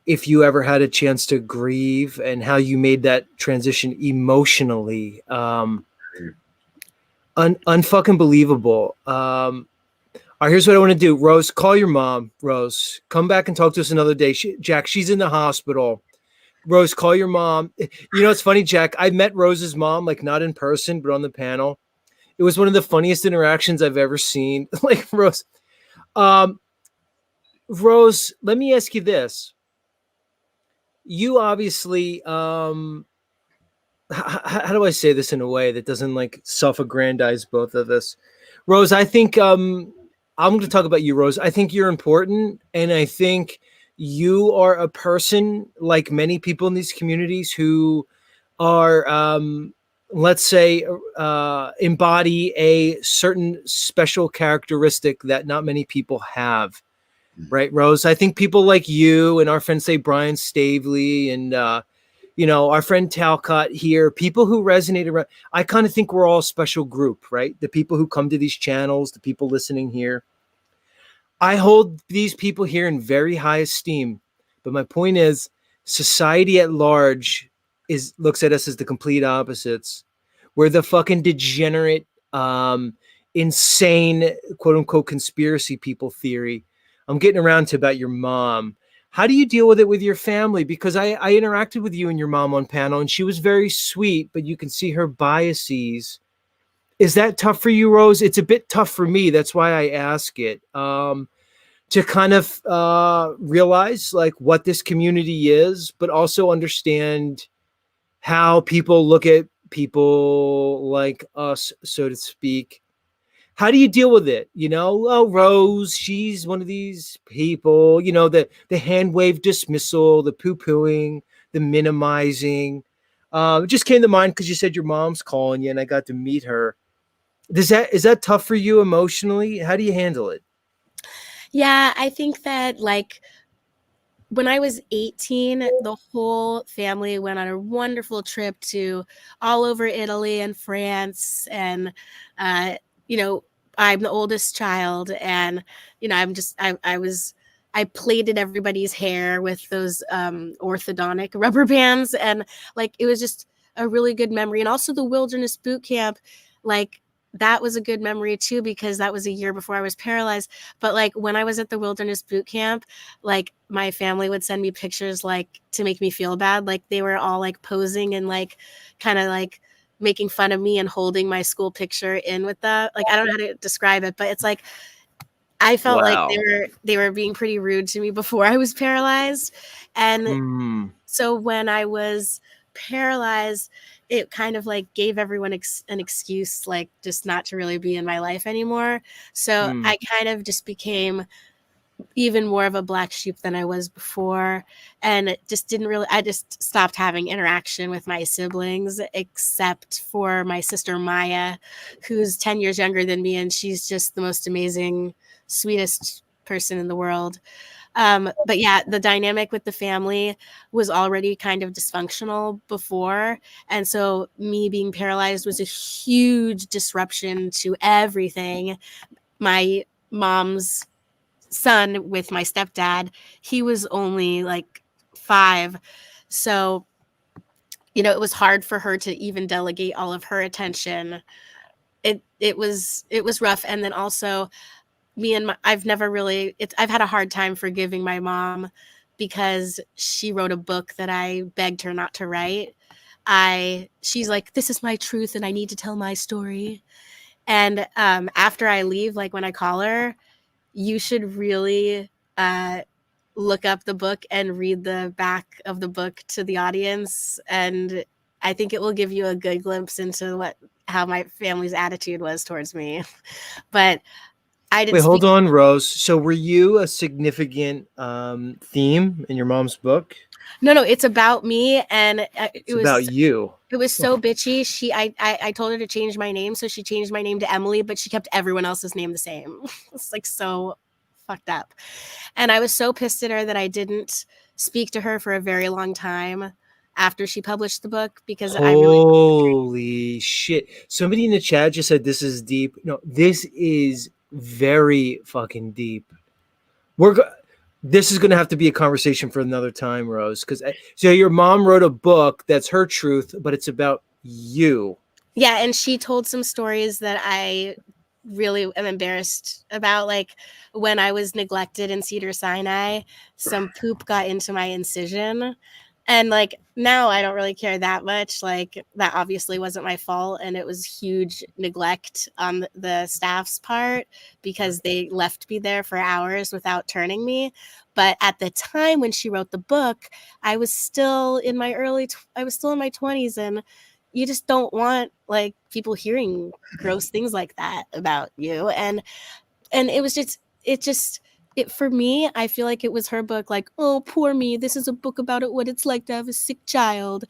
if you ever had a chance to grieve and how you made that transition emotionally. Unfucking believable. All right, here's what I want to do. Rose, call your mom. Rose, come back and talk to us another day. Jack, she's in the hospital. Rose, call your mom. You know, it's funny, Jack. I met Rose's mom, like not in person, but on the panel. It was one of the funniest interactions I've ever seen. Like Rose. Rose, let me ask you this. You obviously, how do I say this in a way that doesn't like self-aggrandize both of us? Rose, I think I'm going to talk about you, Rose. I think you're important, and I think you are a person like many people in these communities who are, let's say, embody a certain special characteristic that not many people have. Right, Rose? I think people like you and our friend, say, Brian Stavely and, our friend Talcott here, people who resonate around, I kind of think we're all a special group, right? The people who come to these channels, the people listening here. I hold these people here in very high esteem. But my point is, society at large looks at us as the complete opposites. We're the fucking degenerate, insane, quote unquote, conspiracy people theory. I'm getting around to about your mom. How do you deal with it with your family? Because I interacted with you and your mom on panel, and she was very sweet, but you can see her biases. Is that tough for you, Rose? It's a bit tough for me. That's why I ask it. To kind of realize like what this community is, but also understand how people look at people like us, so to speak. how do you deal with it? Oh, Rose, she's one of these people, the hand wave dismissal, the poo-pooing, the minimizing. It just came to mind because you said your mom's calling you and I got to meet her. Is that tough for you emotionally? How do you handle it? Yeah, I think that like when I was 18, the whole family went on a wonderful trip to all over Italy and France. And, you know, I'm the oldest child. And, I plaited everybody's hair with those orthodontic rubber bands. And like, it was just a really good memory. And also the wilderness boot camp, like, that was a good memory too, because that was a year before I was paralyzed. But like when I was at the wilderness boot camp, like my family would send me pictures like to make me feel bad. Like they were all like posing and like kind of like making fun of me and holding my school picture in with that. Like I don't know how to describe it, but it's like I felt like Wow. they were being pretty rude to me before I was paralyzed. And so when I was paralyzed, it kind of like gave everyone an excuse, like just not to really be in my life anymore. So I kind of just became even more of a black sheep than I was before. And it just I just stopped having interaction with my siblings, except for my sister Maya, who's 10 years younger than me. And she's just the most amazing, sweetest person in the world. But yeah, the dynamic with the family was already kind of dysfunctional before. And so me being paralyzed was a huge disruption to everything. My mom's son with my stepdad, he was only like 5. So, it was hard for her to even delegate all of her attention. It was rough. And then also I've had a hard time forgiving my mom because she wrote a book that I begged her not to write. She's like, this is my truth and I need to tell my story. And after I leave, like when I call her, you should really look up the book and read the back of the book to the audience. And I think it will give you a good glimpse into how my family's attitude was towards me. But I didn't Wait, hold speak. on, Rose. So were you a significant theme in your mom's book? No, it's about me, and It's about you. It was so bitchy. I told her to change my name, so she changed my name to Emily, but she kept everyone else's name the same. It's like so fucked up. And I was so pissed at her that I didn't speak to her for a very long time after she published the book because Holy shit. Somebody in the chat just said this is deep. No, this is very fucking deep. This is going to have to be a conversation for another time, Rose, because so your mom wrote a book that's her truth, but it's about you. Yeah, and she told some stories that I really am embarrassed about. Like when I was neglected in Cedar Sinai, some poop got into my incision. And like now I don't really care that much. Like that obviously wasn't my fault. And it was huge neglect on the staff's part because they left me there for hours without turning me. But at the time when she wrote the book, I was still in my 20s, and you just don't want like people hearing gross things like that about you. And for me, I feel like it was her book, like, oh, poor me. This is a book about what it's like to have a sick child.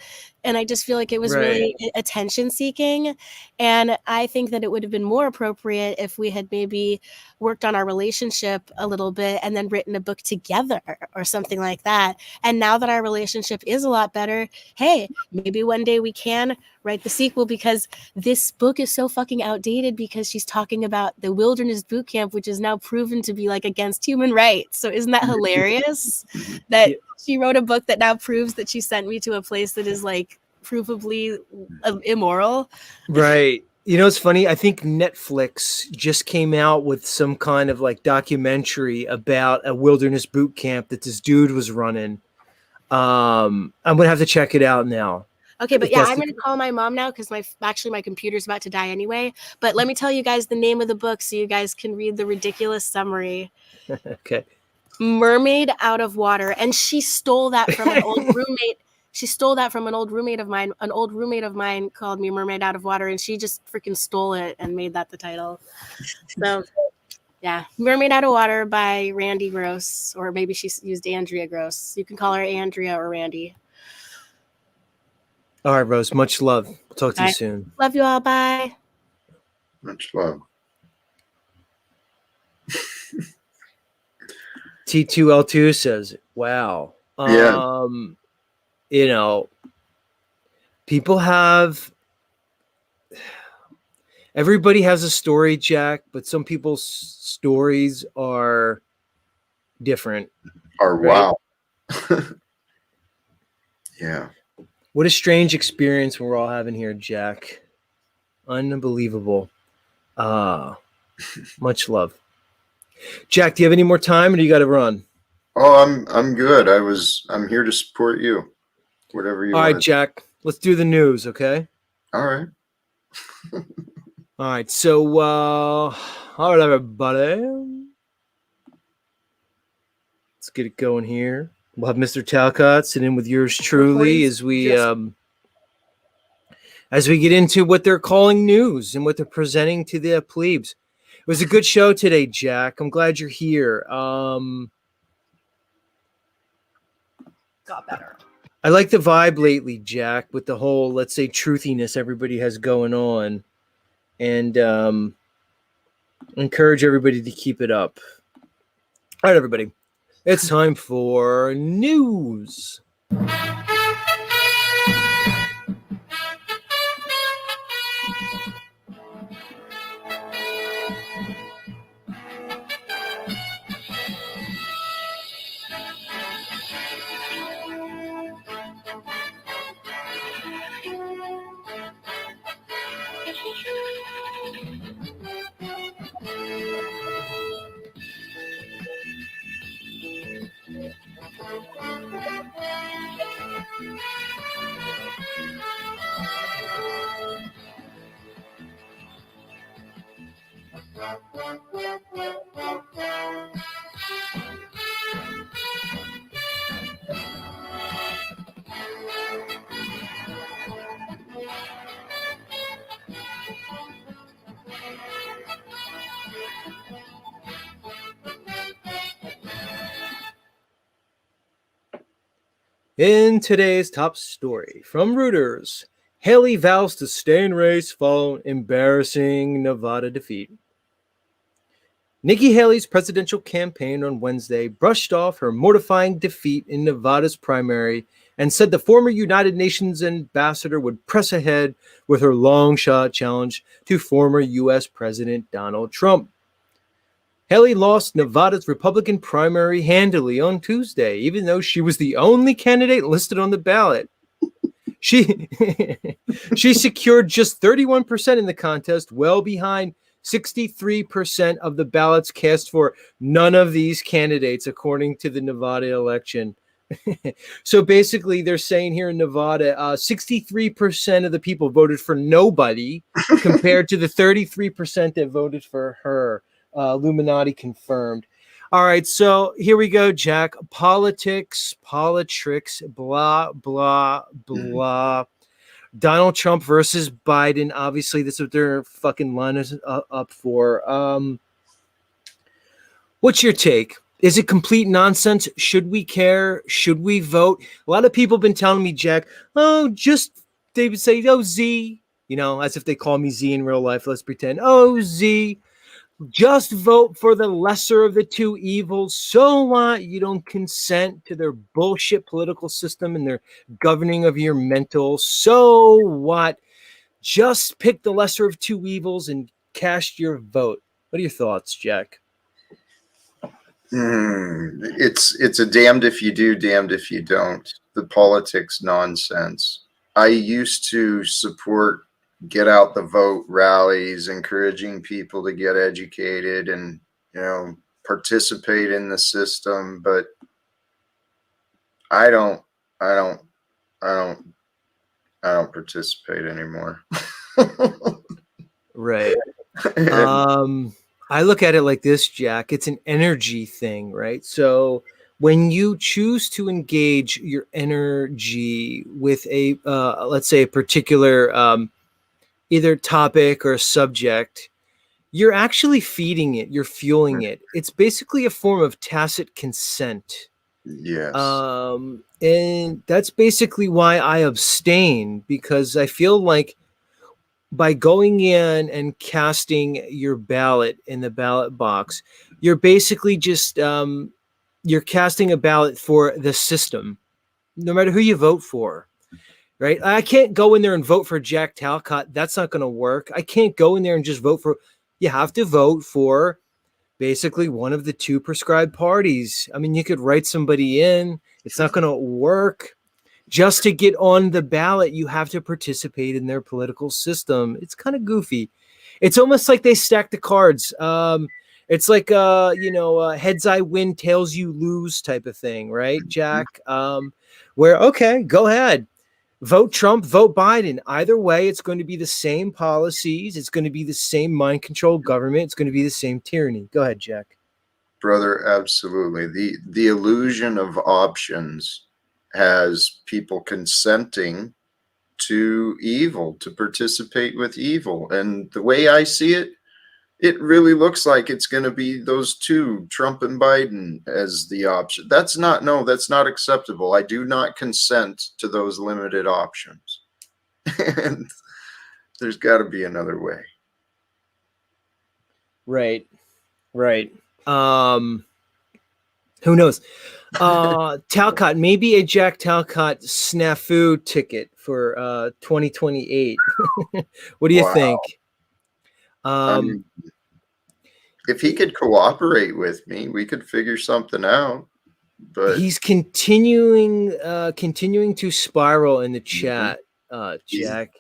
And I just feel like it was really attention seeking. And I think that it would have been more appropriate if we had maybe worked on our relationship a little bit and then written a book together or something like that. And now that our relationship is a lot better, hey, maybe one day we can write the sequel, because this book is so fucking outdated because she's talking about the wilderness boot camp, which is now proven to be like against human rights. So isn't that hilarious that she wrote a book that now proves that she sent me to a place that is like provably immoral? Right. You know, it's funny. I think Netflix just came out with some kind of like documentary about a wilderness boot camp that this dude was running. I'm gonna have to check it out now. Okay, but yeah, I'm going to call my mom now because my computer's about to die anyway. But let me tell you guys the name of the book so you guys can read the ridiculous summary. Okay. Mermaid Out of Water. And she stole that from an old roommate. she stole that from an old roommate of mine. An old roommate of mine called me Mermaid Out of Water, and she just freaking stole it and made that the title. So yeah, Mermaid Out of Water by Randy Gross, or maybe she used Andrea Gross. You can call her Andrea or Randy. All right, Rose. Much love. We'll talk to you Bye. soon. Love you all. Bye. Much love. T2L2 says, wow. Yeah. You know, people have, everybody has a story, Jack, but some people's stories are different. Wow. Yeah. What a strange experience we're all having here, Jack. Unbelievable. Much love. Jack, do you have any more time, or do you got to run? Oh, I'm good. I'm here to support you. Whatever you All want. right, Jack. Let's do the news, okay? All right. All right. So, all right, everybody. Let's get it going here. We'll have Mr. Talcott sit in with yours truly as we get into what they're calling news and what they're presenting to the plebes. It was a good show today, Jack. I'm glad you're here. Got better. I like the vibe lately, Jack, with the whole, let's say, truthiness everybody has going on, and encourage everybody to keep it up. All right, everybody. It's time for news. In today's top story from Reuters, Haley vows to stay in race following embarrassing Nevada defeat. Nikki Haley's presidential campaign on Wednesday brushed off her mortifying defeat in Nevada's primary and said the former United Nations ambassador would press ahead with her long-shot challenge to former U.S. President Donald Trump. Haley lost Nevada's Republican primary handily on Tuesday, even though she was the only candidate listed on the ballot. She secured just 31% in the contest, well behind 63% of the ballots cast for none of these candidates, according to the Nevada election. So basically, they're saying here in Nevada, 63% of the people voted for nobody compared to the 33% that voted for her. Illuminati confirmed. All right, so here we go, Jack. Politics, blah, blah, blah. Donald Trump versus Biden. Obviously, that's what they're fucking lining up for. What's your take? Is it complete nonsense? Should we care? Should we vote? A lot of people have been telling me, Jack, they would say, oh, Z, as if they call me Z in real life. Let's pretend, oh, Z. Just vote for the lesser of the two evils. So what? You don't consent to their bullshit political system and their governing of your mental. So what? Just pick the lesser of two evils and cast your vote. What are your thoughts, Jack? It's a damned if you do, damned if you don't. The politics nonsense. I used to support get out the vote rallies, encouraging people to get educated and, participate in the system. But I don't participate anymore. Right. I look at it like this, Jack. It's an energy thing, right? So when you choose to engage your energy with a let's say a particular either topic or subject, you're actually feeding it, you're fueling it. It's basically a form of tacit consent. Yes. And that's basically why I abstain, because I feel like by going in and casting your ballot in the ballot box, you're basically just you're casting a ballot for the system, no matter who you vote for. Right? I can't go in there and vote for Jack Talcott. That's not going to work. I can't go in there and just vote for. You have to vote for basically one of the two prescribed parties. I mean, you could write somebody in. It's not going to work. Just to get on the ballot, you have to participate in their political system. It's kind of goofy. It's almost like they stack the cards. It's like heads I win, tails you lose type of thing, right, Jack? Where okay, go ahead. Vote Trump, vote Biden. Either way, it's going to be the same policies. It's going to be the same mind control government. It's going to be the same tyranny. Go ahead, Jack. Brother, absolutely. The illusion of options has people consenting to evil, to participate with evil. And the way I see it, it really looks like it's going to be those two, Trump and Biden, as the option. That's not acceptable. I do not consent to those limited options. And there's got to be another way. Right. Who knows? Talcott, maybe a Jack Talcott snafu ticket for 2028. What do you think? If he could cooperate with me, we could figure something out. But he's continuing to spiral in the chat, Jack.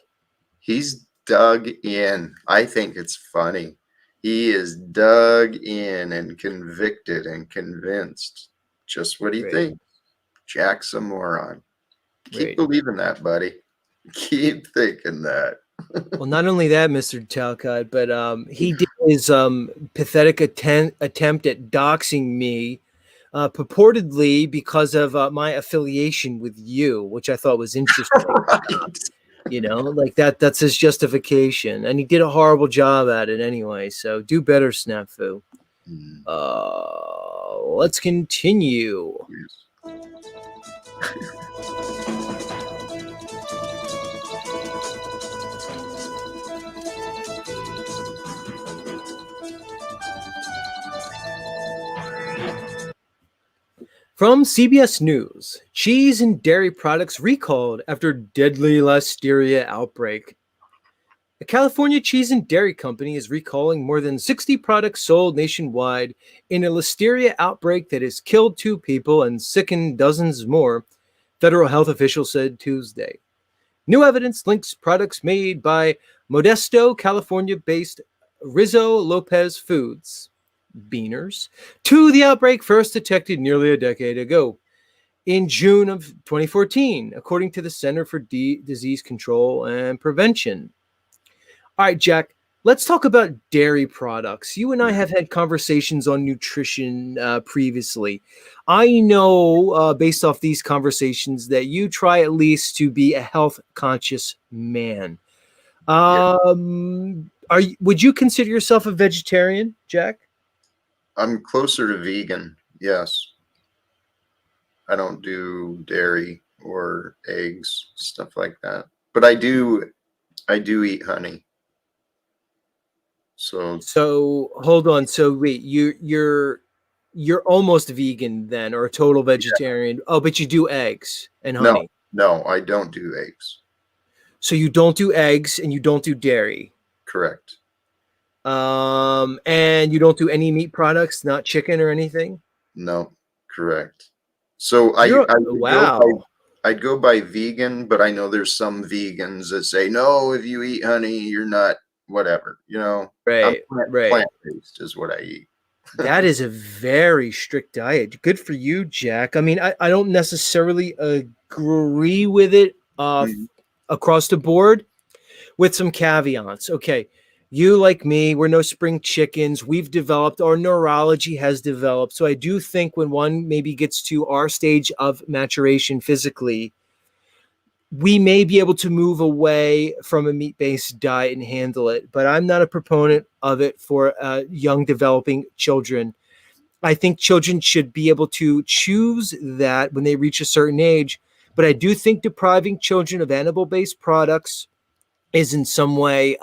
He's dug in. I think it's funny. He is dug in and convicted and convinced. Just what he thinks. Jack's a moron. Keep believing that, buddy. Keep thinking that. Well, not only that, Mr. Talcott, but he did his pathetic attempt at doxing me, purportedly because of my affiliation with you, which I thought was interesting. Like that's his justification, and he did a horrible job at it anyway. So do better, Snafu. Let's continue. From CBS News, cheese and dairy products recalled after deadly listeria outbreak. A California cheese and dairy company is recalling more than 60 products sold nationwide in a listeria outbreak that has killed 2 people and sickened dozens more, federal health officials said Tuesday. New evidence links products made by Modesto, California-based Rizzo Lopez Foods, Beaners, to the outbreak first detected nearly a decade ago in June of 2014, according to the Center for Disease Control and Prevention. All right, Jack, let's talk about dairy products. You and I have had conversations on nutrition previously. I know, based off these conversations, that you try at least to be a health-conscious man. Would you consider yourself a vegetarian, Jack? I'm closer to vegan, yes. I don't do dairy or eggs, stuff like that. But I do eat honey. So hold on. So wait, you're almost vegan then, or a total vegetarian. Yeah. Oh, but you do eggs and honey. No, I don't do eggs. So you don't do eggs and you don't do dairy. Correct. And you don't do any meat products, not chicken or anything? No, correct. So I'd go by vegan, but I know there's some vegans that say, no, if you eat honey, you're not whatever, Right. Plant-based is what I eat. That is a very strict diet. Good for you, Jack. I mean, I don't necessarily agree with it across the board, with some caveats. Okay. You, like me, we're no spring chickens. We've developed, our neurology has developed. So I do think when one maybe gets to our stage of maturation physically, we may be able to move away from a meat-based diet and handle it. But I'm not a proponent of it for young developing children. I think children should be able to choose that when they reach a certain age. But I do think depriving children of animal-based products is in some way,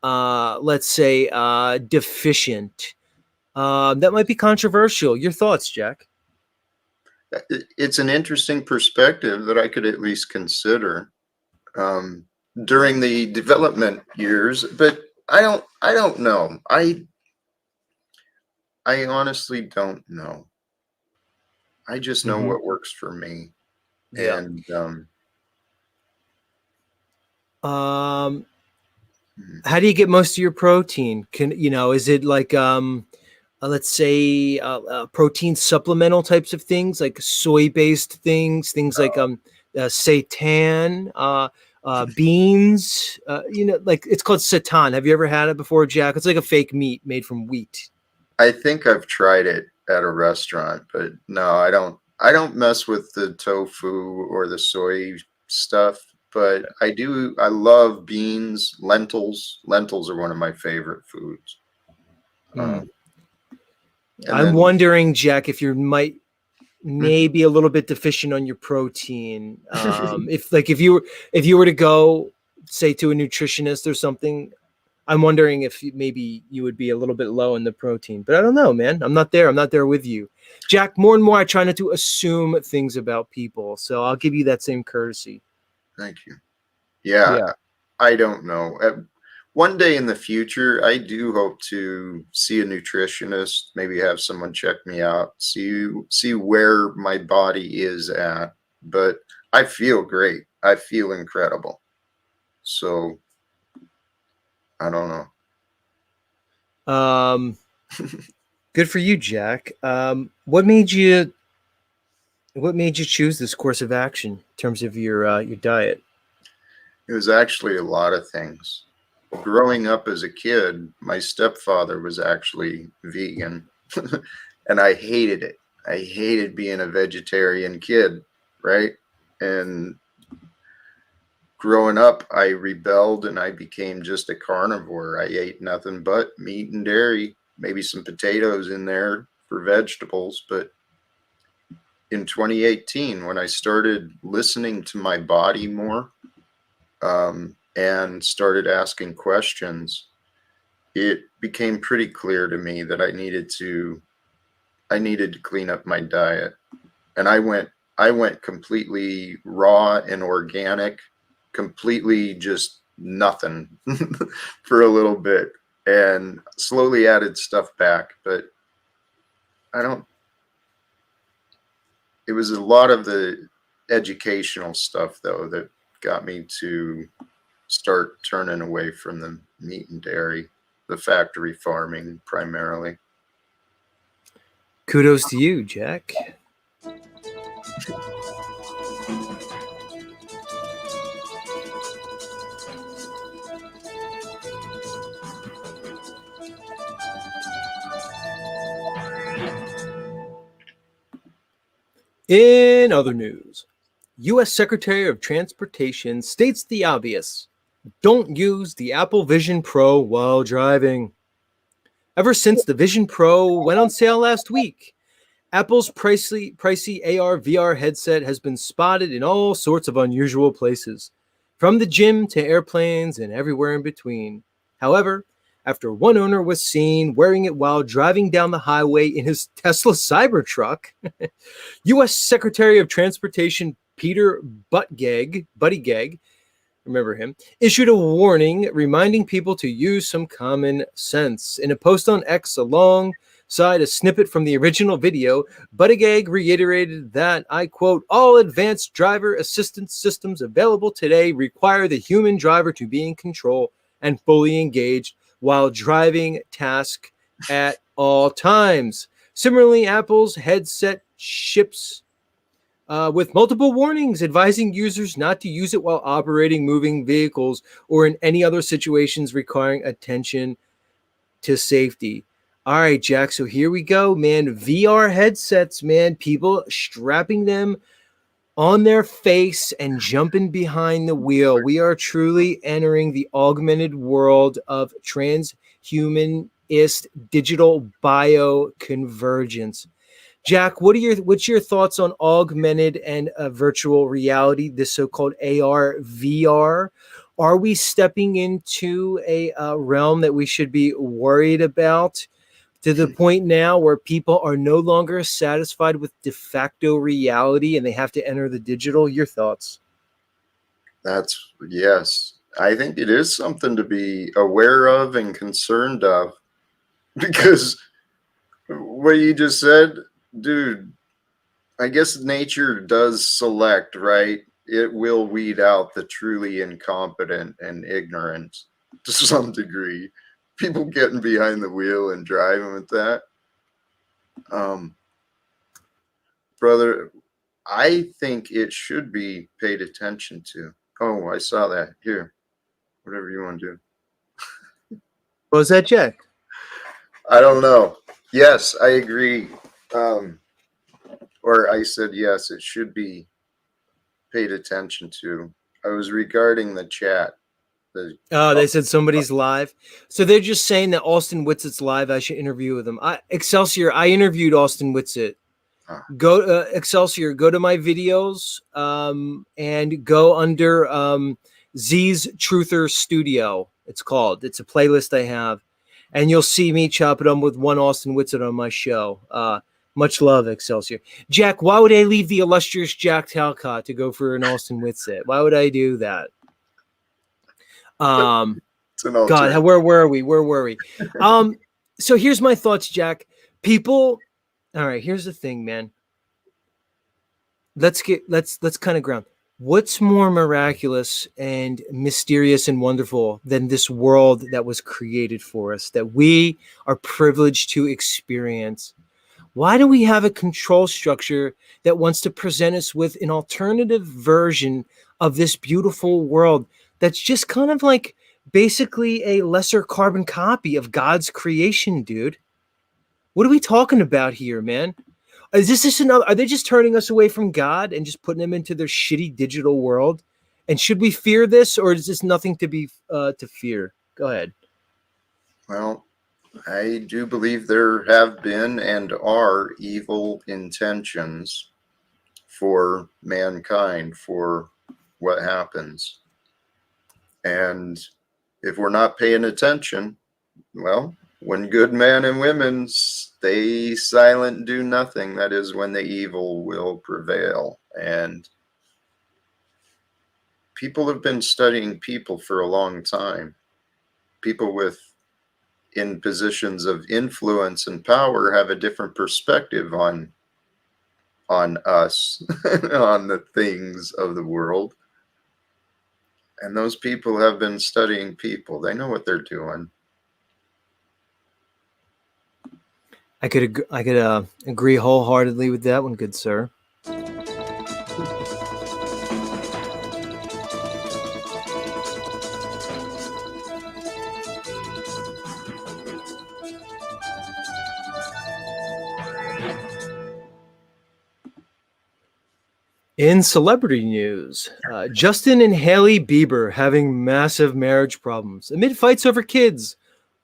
let's say, deficient. That might be controversial. Your thoughts, Jack? It's an interesting perspective that I could at least consider during the development years, but I don't know. I honestly don't know. I just know what works for me. Yeah. And how do you get most of your protein? Is it like let's say protein supplemental types of things, like soy-based things like seitan, beans, like it's called seitan. Have you ever had it before, Jack? It's like a fake meat made from wheat. I think I've tried it at a restaurant, but no, I don't mess with the tofu or the soy stuff, but I love beans, lentils. Lentils are one of my favorite foods. I'm wondering, Jack, if you might maybe a little bit deficient on your protein. If you were to go, say, to a nutritionist or something, I'm wondering if maybe you would be a little bit low in the protein. But I don't know, man. I'm not there with you. Jack, more and more I try not to assume things about people. So I'll give you that same courtesy. Thank you. Yeah. I don't know. One day in the future, I do hope to see a nutritionist, maybe have someone check me out, see where my body is at. But I feel great. I feel incredible. So I don't know. Good for you, Jack. What made you choose this course of action in terms of your diet? It was actually a lot of things. Growing up as a kid, my stepfather was actually vegan, and I hated it. I hated being a vegetarian kid, right? And growing up, I rebelled and I became just a carnivore. I ate nothing but meat and dairy, maybe some potatoes in there for vegetables. But in 2018, when I started listening to my body more, and started asking questions, it became pretty clear to me that I needed to clean up my diet. And I went completely raw and organic, completely just nothing for a little bit, and slowly added stuff back. But it was a lot of the educational stuff though that got me to start turning away from the meat and dairy, the factory farming primarily. Kudos to you, Jack. In other news, U.S. Secretary of Transportation states the obvious: don't use the Apple Vision Pro while driving. Ever since the Vision Pro went on sale last week, Apple's pricey AR/VR headset has been spotted in all sorts of unusual places, from the gym to airplanes and everywhere in between. However, after one owner was seen wearing it while driving down the highway in his Tesla Cybertruck, U.S. Secretary of Transportation Peter Buttigieg, remember him, issued a warning reminding people to use some common sense. In a post on X alongside a snippet from the original video, Buttigieg reiterated that, I quote, all advanced driver assistance systems available today require the human driver to be in control and fully engaged while driving task at all times. Similarly, Apple's headset ships with multiple warnings advising users not to use it while operating moving vehicles or in any other situations requiring attention to safety. All right, Jack. So here we go, man. VR headsets, man. People strapping them on their face and jumping behind the wheel. We are truly entering the augmented world of transhumanist digital bioconvergence. Jack, what's your thoughts on augmented and virtual reality, this so-called AR, VR? Are we stepping into a realm that we should be worried about, to the point now where people are no longer satisfied with de facto reality and they have to enter the digital? Your thoughts? Yes. I think it is something to be aware of and concerned of, because what you just said, dude, I guess nature does select, right? It will weed out the truly incompetent and ignorant to some degree. People getting behind the wheel and driving with that. Brother, I think it should be paid attention to. Oh, I saw that. Here. Whatever you want to do. What was that, Jack? I don't know. Yes, I agree. Or I said yes, it should be paid attention to. I was regarding the chat. Oh, they said somebody's live. So they're just saying that Austin Whitsett's live. I should interview with him. Excelsior, I interviewed Austin Whitsett. Go Excelsior, go to my videos and go under Z's Truther Studio. It's called. It's a playlist I have. And you'll see me chop it up with one Austin Whitsett on my show. Much love, Excelsior. Jack, why would I leave the illustrious Jack Talcott to go for an Austin Whitsett? Why would I do that? God, where were we? So here's my thoughts, Jack. People, all right, here's the thing, man. Let's kind of ground. What's more miraculous and mysterious and wonderful than this world that was created for us, that we are privileged to experience? Why do we have a control structure that wants to present us with an alternative version of this beautiful world that's just kind of like basically a lesser carbon copy of God's creation, dude? What are we talking about here, man? Is this just another? Are they just turning us away from God and just putting them into their shitty digital world? And should we fear this, or is this nothing to be to fear? Go ahead. Well, I do believe there have been and are evil intentions for mankind, for what happens. And if we're not paying attention, well, when good men and women stay silent and do nothing, that is when the evil will prevail. And people have been studying people for a long time. People in positions of influence and power have a different perspective on us, on the things of the world. And those people have been studying people. They know what they're doing. I could agree wholeheartedly with that one, good sir. In celebrity news, Justin and Hailey Bieber having massive marriage problems amid fights over kids,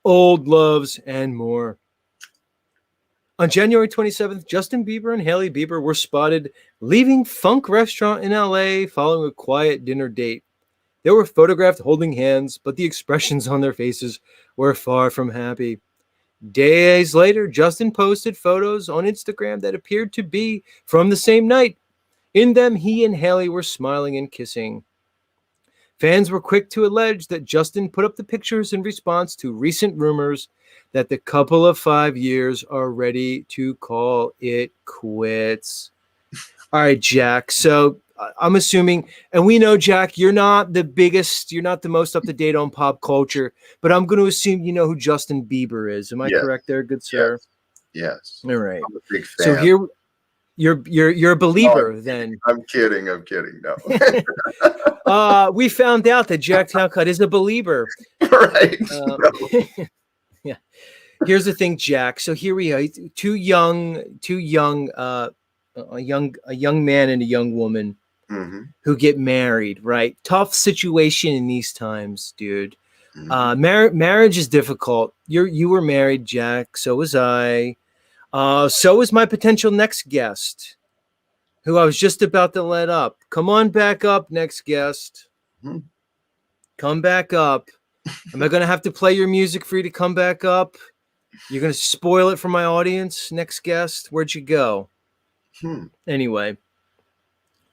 old loves, and more. On January 27th, Justin Bieber and Hailey Bieber were spotted leaving Funk Restaurant in LA following a quiet dinner date. They were photographed holding hands, but the expressions on their faces were far from happy. Days later, Justin posted photos on Instagram that appeared to be from the same night. In them, he and Hailey were smiling and kissing. Fans were quick to allege that Justin put up the pictures in response to recent rumors that the couple of 5 years are ready to call it quits. All right, Jack. So I'm assuming, and we know, Jack, you're not the most up to date on pop culture, but I'm going to assume you know who Justin Bieber is. Am I correct there, good sir? Yes. All right. I'm a big fan. So You're a believer then. I'm kidding. No. We found out that Jack Talcott is a believer. Right. Yeah. Here's the thing, Jack. So here we are, a young man and a young woman who get married, right? Tough situation in these times, dude. Marriage is difficult. You were married, Jack. So was I. So is my potential next guest, who I was just about to let up. Come on back up, next guest. Come back up. Am I going to have to play your music for you to come back up? You're going to spoil it for my audience, next guest? Where'd you go? Anyway.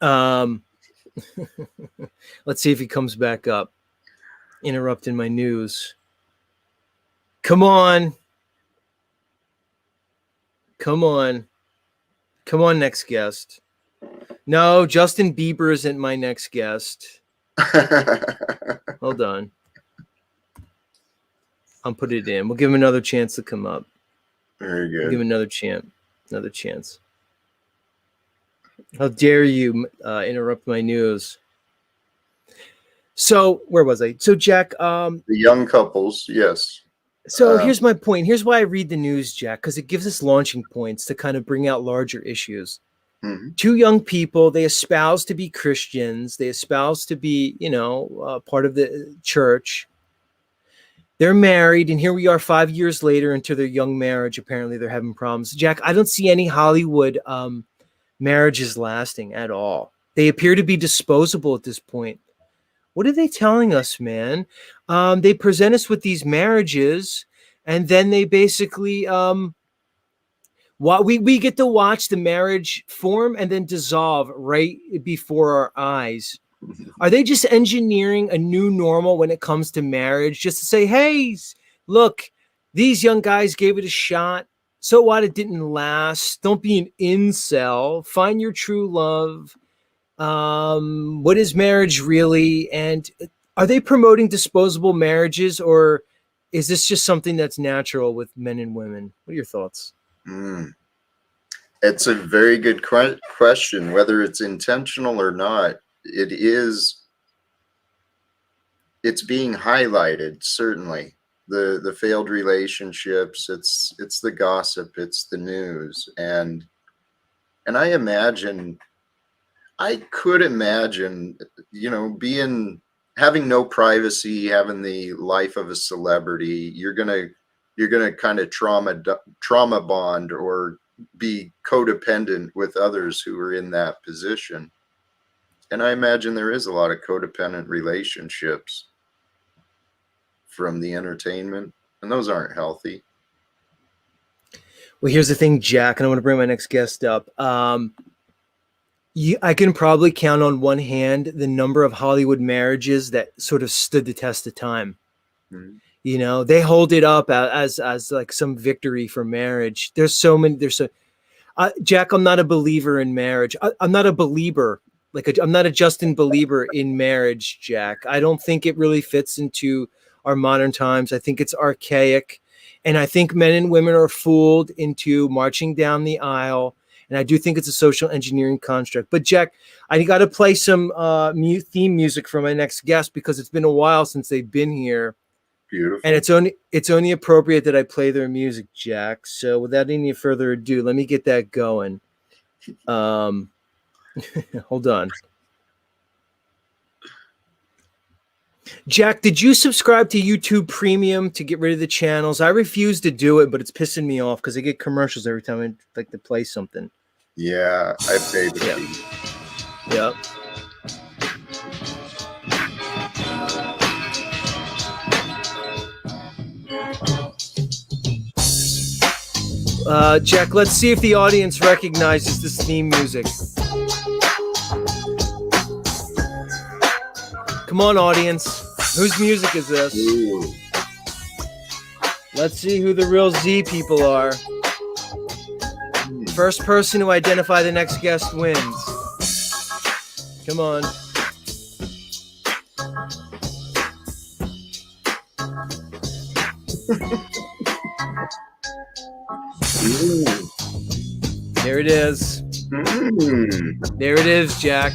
Let's see if he comes back up. Interrupting my news. Come on. Come on, next guest. No, Justin Bieber isn't my next guest. Hold on. I'll put it in. We'll give him another chance to come up. Very good. Give him another chance. How dare you interrupt my news? So where was I? So Jack, the young couples, yes. So here's my point. Here's why I read the news, Jack, because it gives us launching points to kind of bring out larger issues. Two young people, they espouse to be Christians. They espouse to be, part of the church. They're married, and here we are 5 years later into their young marriage. Apparently, they're having problems. Jack, I don't see any Hollywood marriages lasting at all. They appear to be disposable at this point. What are they telling us, man? They present us with these marriages, and then they basically we get to watch the marriage form and then dissolve right before our eyes. Are they just engineering a new normal when it comes to marriage, just to say, hey, look, these young guys gave it a shot. So what? It didn't last. Don't be an incel. Find your true love. What is marriage really? And are they promoting disposable marriages, or is this just something that's natural with men and women? What are your thoughts? It's a very good question. Whether it's intentional or not, it's being highlighted. Certainly, the failed relationships. It's the gossip. It's the news, and I could imagine, having no privacy, having the life of a celebrity. You're gonna kind of trauma bond or be codependent with others who are in that position. And I imagine there is a lot of codependent relationships from the entertainment, and those aren't healthy. Well, here's the thing, Jack, and I want to bring my next guest up. I can probably count on one hand the number of Hollywood marriages that sort of stood the test of time. They hold it up as like some victory for marriage. There's so many. Jack, I'm not a believer in marriage. I'm not a believer. I'm not a Justin believer in marriage, Jack. I don't think it really fits into our modern times. I think it's archaic, and I think men and women are fooled into marching down the aisle. And I do think it's a social engineering construct. But Jack, I got to play some theme music for my next guest because it's been a while since they've been here. Beautiful. And it's only appropriate that I play their music, Jack. So without any further ado, let me get that going. Hold on. Jack, did you subscribe to YouTube Premium to get rid of the channels? I refuse to do it, but it's pissing me off because I get commercials every time I like to play something. Yeah, I paid the fee. Yep. Jack, let's see if the audience recognizes this theme music. Come on, audience. Whose music is this? Ooh. Let's see who the real Z people are. First person to identify the next guest wins. Come on. There it is. There it is, Jack.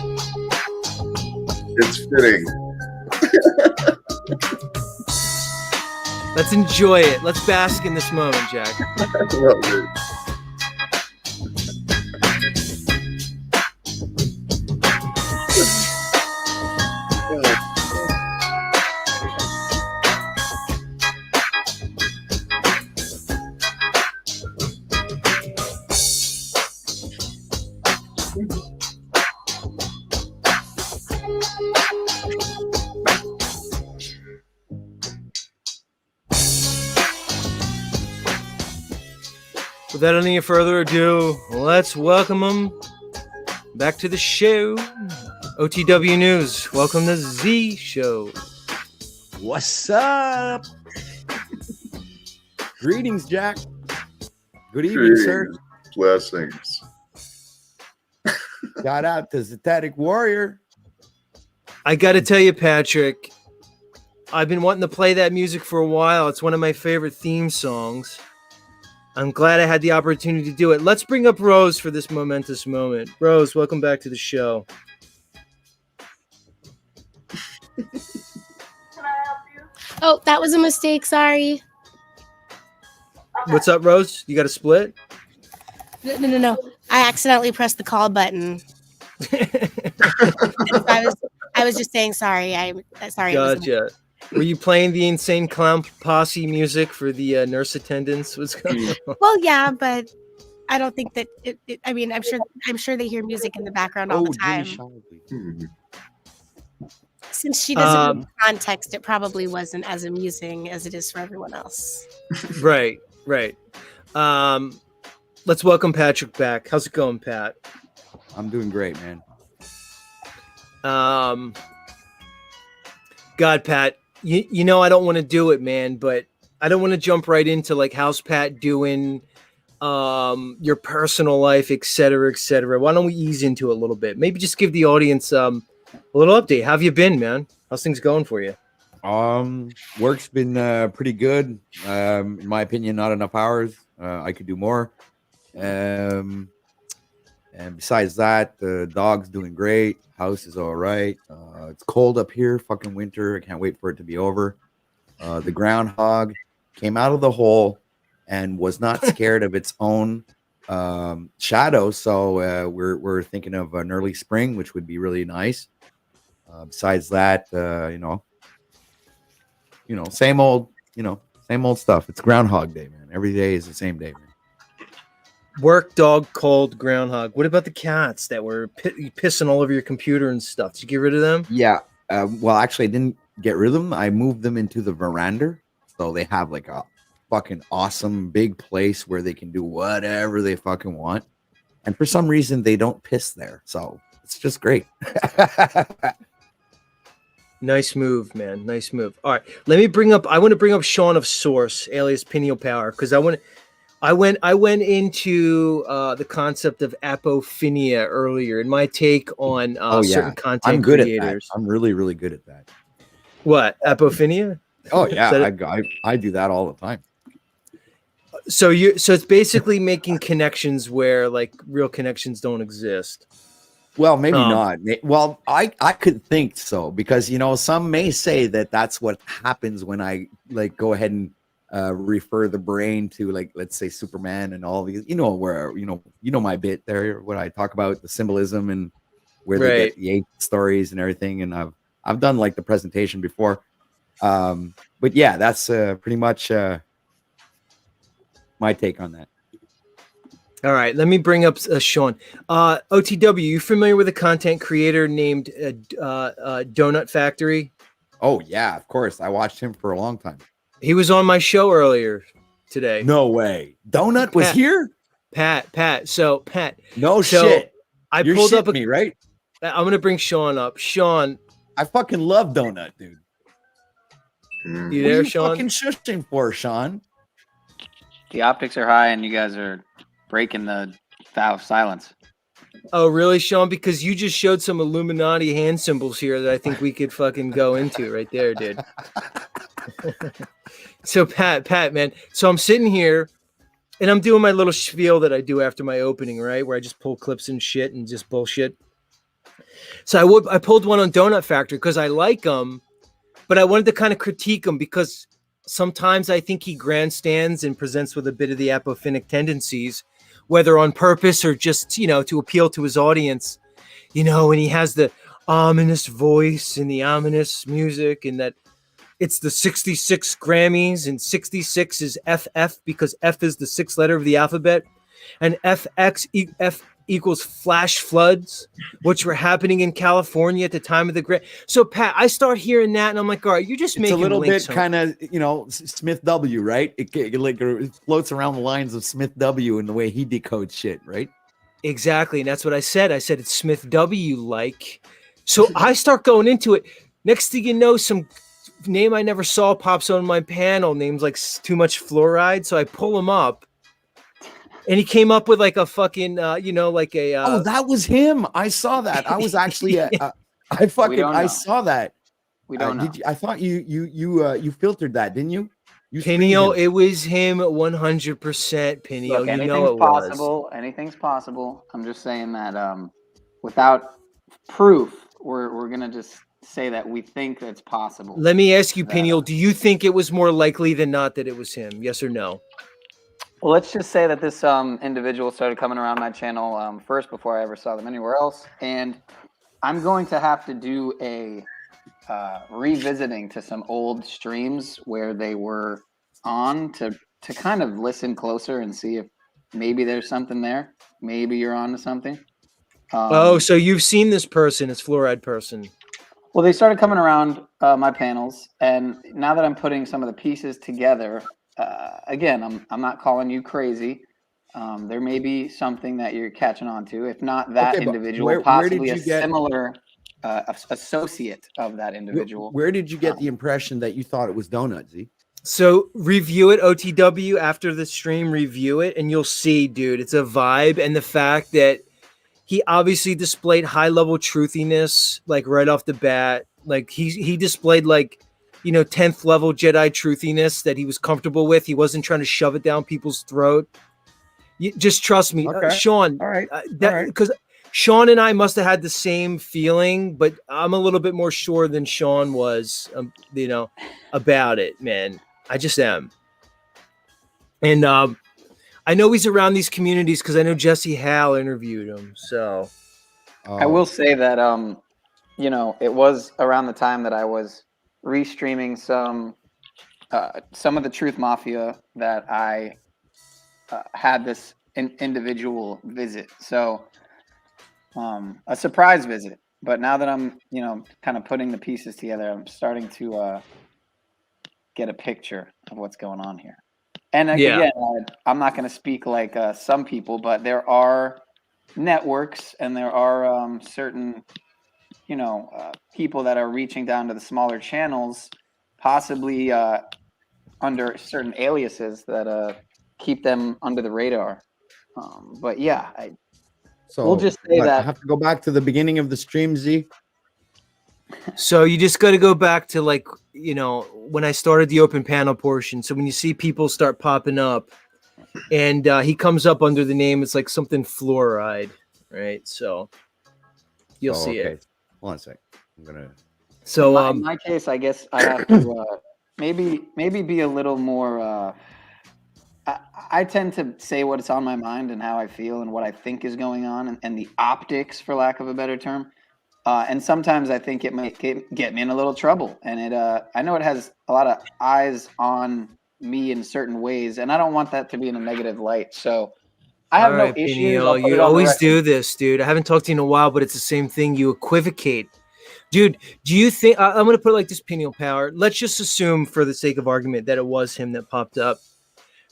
It's fitting. Let's enjoy it. Let's bask in this moment, Jack. Love it. Without any further ado, let's welcome them back to the show. OTW News. Welcome to Z Show. What's up? Greetings, Jack. Good evening, sir. Blessings. Shout out to Zetetic Warrior. I got to tell you, Patrick, I've been wanting to play that music for a while. It's one of my favorite theme songs. I'm glad I had the opportunity to do it. Let's bring up Rose for this momentous moment. Rose, welcome back to the show. Oh, that was a mistake. Sorry. What's up, Rose? You got a split? No. I accidentally pressed the call button. I was just saying sorry. Sorry. Gotcha. Were you playing the Insane Clown Posse music for the nurse attendants? What's going on? Well, yeah, but I don't think that I mean, I'm sure they hear music in the background all the time. Since she doesn't know context, it probably wasn't as amusing as it is for everyone else. Right. Let's welcome Patrick back. How's it going, Pat? I'm doing great, man. God, Pat, you know I don't want to do it, man, but I don't want to jump right into like how's Pat doing, your personal life, et cetera, et cetera. Why don't we ease into it a little bit? Maybe just give the audience a little update. How have you been, man? How's things going for you? Work's been pretty good. In my opinion, not enough hours. I could do more. And besides that, the dog's doing great. House is all right. It's cold up here, fucking winter. I can't wait for it to be over. The groundhog came out of the hole and was not scared of its own shadow. So we're thinking of an early spring, which would be really nice. Besides that, same old stuff. It's Groundhog Day, man. Every day is the same day, man. Work, dog, cold, groundhog. What about the cats that were pissing all over your computer and stuff? Did you get rid of them? Yeah. Well, actually, I didn't get rid of them. I moved them into the veranda. So they have like a fucking awesome big place where they can do whatever they fucking want. And for some reason, they don't piss there. So it's just great. Nice move, man. Nice move. All right. I want to bring up Sean of Source, alias Pineal Power, because I went into the concept of Apophenia earlier, and my take on certain content I'm good creators. at that. I'm really, really good at that. What, Apophenia? Oh yeah, I do that all the time. So it's basically making connections where like real connections don't exist. Well, maybe not. Well, I could think so because some may say that that's what happens when I like go ahead and refer the brain to like let's say Superman and all these where my bit there when I talk about the symbolism and where they get the 8 stories and everything, and I've done like the presentation before, but yeah, that's pretty much my take on that. All right, let me bring up Sean. OTW, you familiar with a content creator named Donut Factory? Oh yeah, of course. I watched him for a long time. He was on my show earlier today. No way. Donut was here? Pat. So Pat. No shit. You're pulled up me, right? I'm gonna bring Sean up. Sean. I fucking love Donut, dude. You there, Sean? What are you fucking shushing for, Sean? The optics are high and you guys are breaking the vow of silence. Oh, really, Sean? Because you just showed some Illuminati hand symbols here that I think we could fucking go into right there, dude. So Pat, man. So I'm sitting here and I'm doing my little spiel that I do after my opening, right? Where I just pull clips and shit and just bullshit. So I pulled one on Donut Factory because I like him, but I wanted to kind of critique him because sometimes I think he grandstands and presents with a bit of the apophenic tendencies, whether on purpose or just, you know, to appeal to his audience, you know, and he has the ominous voice and the ominous music, and that it's the 66 Grammys, and 66 is FF because F is the sixth letter of the alphabet, and F equals flash floods, which were happening in California at the time of the great. So Pat, I start hearing that, and I'm like, all right, you're just It's making a little links, bit kind of, you know, Smith W, right? It floats around the lines of Smith W and the way he decodes shit, right? Exactly, and that's what I said. I said it's Smith W like. So I start going into it. Next thing you know, some name I never saw pops on my panel. Names like Too Much Fluoride. So I pull him up, and he came up with like a fucking, you know, like a. Oh, that was him. I saw that. I was actually, I saw that. We don't know. Did you? I thought you filtered that, didn't you? You screened Peniel, him. it was him 100%. Peniel, Look, you anything's know it possible. Anything's possible. I'm just saying that without proof, we're gonna just say that we think that's possible. was. Let me ask you, That, Peniel, do you think it was more likely than not that it was him? Yes or no? Well, let's just say that this individual started coming around my channel first before I ever saw them anywhere else, and I'm going to have to do a revisiting to some old streams where they were on to kind of listen closer and see if maybe there's something there. Maybe you're on to something. Oh, so you've seen this person, this fluoride person. Well, they started coming around my panels, and now that I'm putting some of the pieces together, again, I'm not calling you crazy. There may be something that you're catching on to. If not that Okay, but individual, possibly a similar associate of that individual. Where did you get the impression that you thought it was Donut, Z? So review it, OTW, after the stream, review it, and you'll see, dude, it's a vibe. And the fact that he obviously displayed high-level truthiness, like right off the bat. Like he displayed like, you know, 10th level Jedi truthiness that he was comfortable with. He wasn't trying to shove it down people's throat. Just trust me, Okay. Sean. All right. Because Sean and I must have had the same feeling, but I'm a little bit more sure than Sean was, you know, about it, man. I just am. And I know he's around these communities because I know Jesse Hal interviewed him. So I will say that, you know, it was around the time that I was restreaming some of the Truth Mafia that I had this individual visit. So a surprise visit. But now that I'm, you know, kind of putting the pieces together, I'm starting to get a picture of what's going on here. And again, I'm not going to speak like some people, but there are networks and there are certain, you know, people that are reaching down to the smaller channels, possibly under certain aliases that keep them under the radar. But yeah, we'll just say that I have to go back to the beginning of the stream, Z. So you just got to go back to, like, you know, when I started the open panel portion. So when you see people start popping up and he comes up under the name, it's like something fluoride, right? So you'll see it. Hold on a sec. I'm going to. So in my case, I guess I have to maybe be a little more. I tend to say what's on my mind and how I feel and what I think is going on and the optics, for lack of a better term. And sometimes I think it might get me in a little trouble. And I know it has a lot of eyes on me in certain ways, and I don't want that to be in a negative light. So I have no issues. You always do this, dude. I haven't talked to you in a while, but it's the same thing. You equivocate. Dude, do you think I'm going to put it like this, Pineal Power? Let's just assume, for the sake of argument, that it was him that popped up.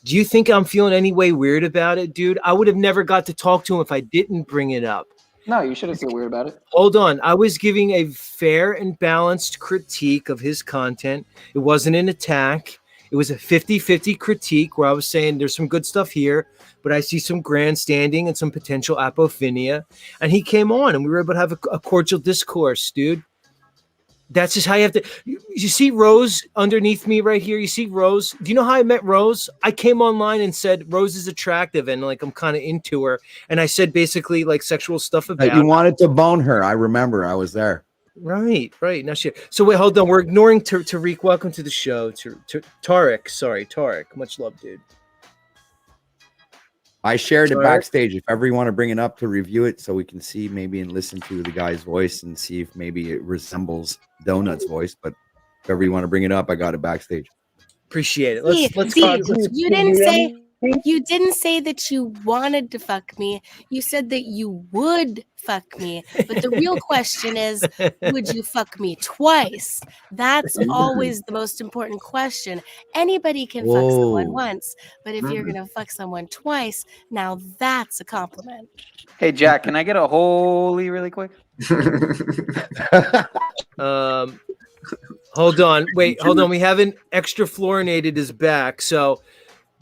Do you think I'm feeling any way weird about it, dude? I would have never got to talk to him if I didn't bring it up. No, you shouldn't feel weird about it. Hold on. I was giving a fair and balanced critique of his content. It wasn't an attack. It was a 50-50 critique where I was saying there's some good stuff here, but I see some grandstanding and some potential apophenia. And he came on and we were able to have a cordial discourse, dude. That's just how you have to. You see Rose underneath me right here? You see Rose? Do you know how I met Rose? I came online and said Rose is attractive and like I'm kind of into her. And I said basically like sexual stuff about You wanted to bone her. I remember. I was there. Right. Now she. So wait, hold on. We're ignoring Tariq. Welcome to the show. Tarek. Sorry, Tarek. Much love, dude. I shared it Tarek? backstage. If ever you want to bring it up to review it so we can see maybe and listen to the guy's voice and see if maybe it resembles Donut's voice. But if ever you want to bring it up, I got it backstage. Appreciate it. Let's Z, you didn't say that you wanted to fuck me. You said that you would fuck me. But the real question is, would you fuck me twice? That's always the most important question. Anybody can fuck someone once, but if you're gonna fuck someone twice, now that's a compliment. Hey Jack, can I get a holy really quick? Hold on. Wait, hold on. We haven't extra fluorinated is back. So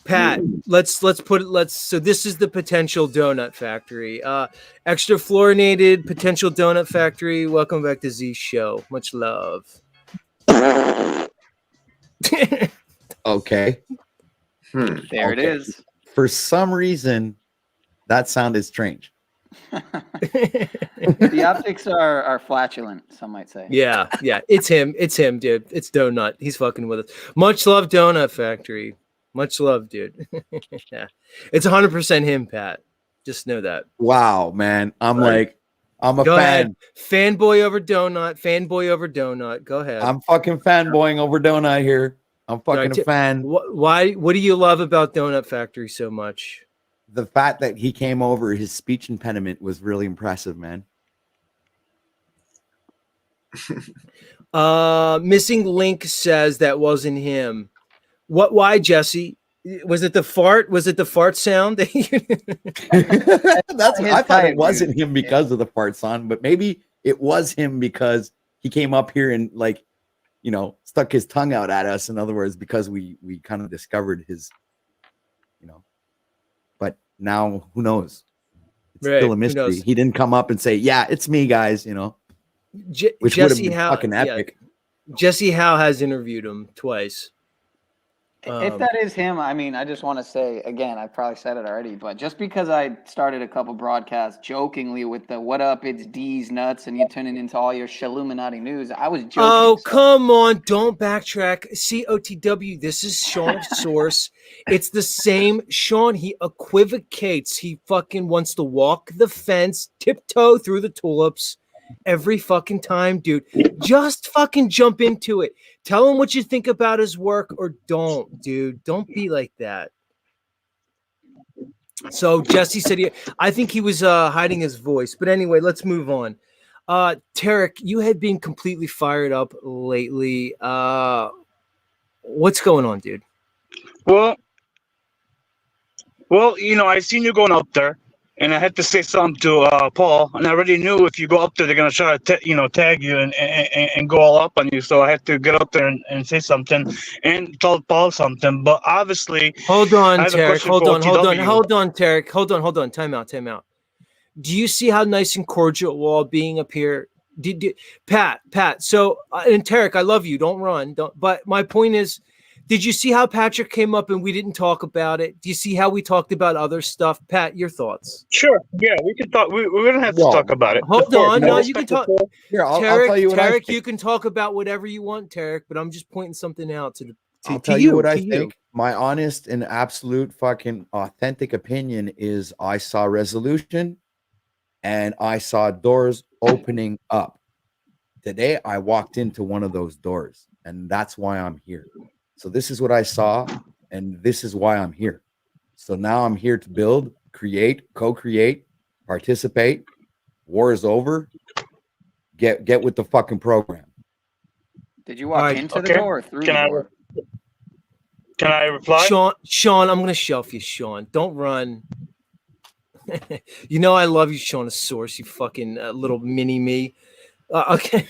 Pat, let's put it so this is the potential donut factory. Extra fluorinated potential donut factory. Welcome back to Z's show. Much love. Okay. There it is. For some reason, that sounded strange. The optics are flatulent, some might say. Yeah. It's him, dude. It's Donut. He's fucking with us. Much love, Donut Factory. Much love, dude. Yeah. It's 100% him, Pat. Just know that. Wow, man. I'm a Go fan. ahead. Fanboy over Donut. Go ahead. I'm fucking fanboying over Donut here. I'm fucking a fan. Why? What do you love about Donut Factory so much? The fact that he came over, his speech impediment was really impressive, man. Missing Link says that wasn't him. Why, Jesse? Was it the fart? Was it the fart sound? I thought it wasn't him because of the fart sound, but maybe it was him because he came up here and stuck his tongue out at us. In other words, because we kind of discovered his, but now who knows? It's still a mystery. He didn't come up and say, "Yeah, it's me, guys," which would have been fucking epic. Jesse Howe has interviewed him twice. If that is him, I mean, I just want to say again, I probably said it already, but just because I started a couple broadcasts jokingly with the "What up? It's D's nuts," and you turn it into all your Shaluminati news, I was joking. Oh, come on! Don't backtrack. COTW. This is Sean Source. It's the same Sean. He equivocates. He fucking wants to walk the fence, tiptoe through the tulips. Every fucking time, dude. Just fucking jump into it. Tell him what you think about his work or don't, dude. Don't be like that. So Jesse said I think he was hiding his voice. But anyway, let's move on. Tarek, you had been completely fired up lately. What's going on, dude? Well, I seen you going up there. And I had to say something to Paul, and I already knew if you go up there, they're gonna try to tag you and go all up on you. So I had to get up there and say something and tell Paul something. But obviously, hold on, Tarek. Hold on, Tarek. Hold on. Time out. Do you see how nice and cordial we're all being up here? Pat. So and Tarek, I love you. Don't run. But my point is, did you see how Patrick came up and we didn't talk about it? Do you see how we talked about other stuff? Pat, your thoughts? Sure. Yeah, we can talk. We don't have to talk about it. Hold on. No, you can talk. Here, I'll tell you what Tarek, you can talk about whatever you want, Tarek, but I'm just pointing something out I'll tell you what I think. My honest and absolute fucking authentic opinion is I saw resolution and I saw doors opening up. Today, I walked into one of those doors, and that's why I'm here. So this is what I saw, and this is why I'm here. So now I'm here to build, create, co-create, participate. War is over. Get with the fucking program. Did you walk into the door or through the door? Can I reply? Sean, I'm going to shelf you, Sean. Don't run. You know I love you, Sean, a source, you fucking little mini me. Okay.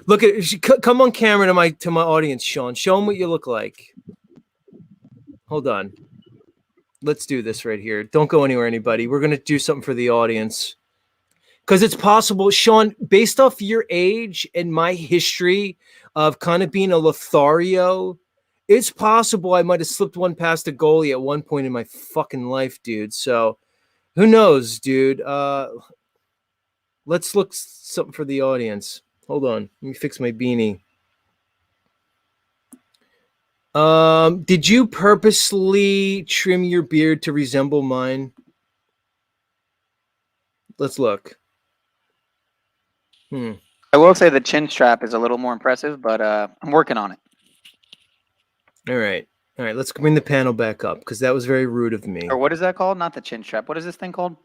Look at come on camera to my audience, Sean. Show them what you look like. Hold on. Let's do this right here. Don't go anywhere, anybody. We're gonna do something for the audience. Because it's possible, Sean, based off your age and my history of kind of being a Lothario, it's possible I might have slipped one past a goalie at one point in my fucking life, dude. So who knows, dude? Let's look something for the audience. Hold on. Let me fix my beanie. Did you purposely trim your beard to resemble mine? Let's look. I will say the chin strap is a little more impressive, but I'm working on it. All right. Let's bring the panel back up because that was very rude of me. Or what is that called? Not the chin strap. What is this thing called?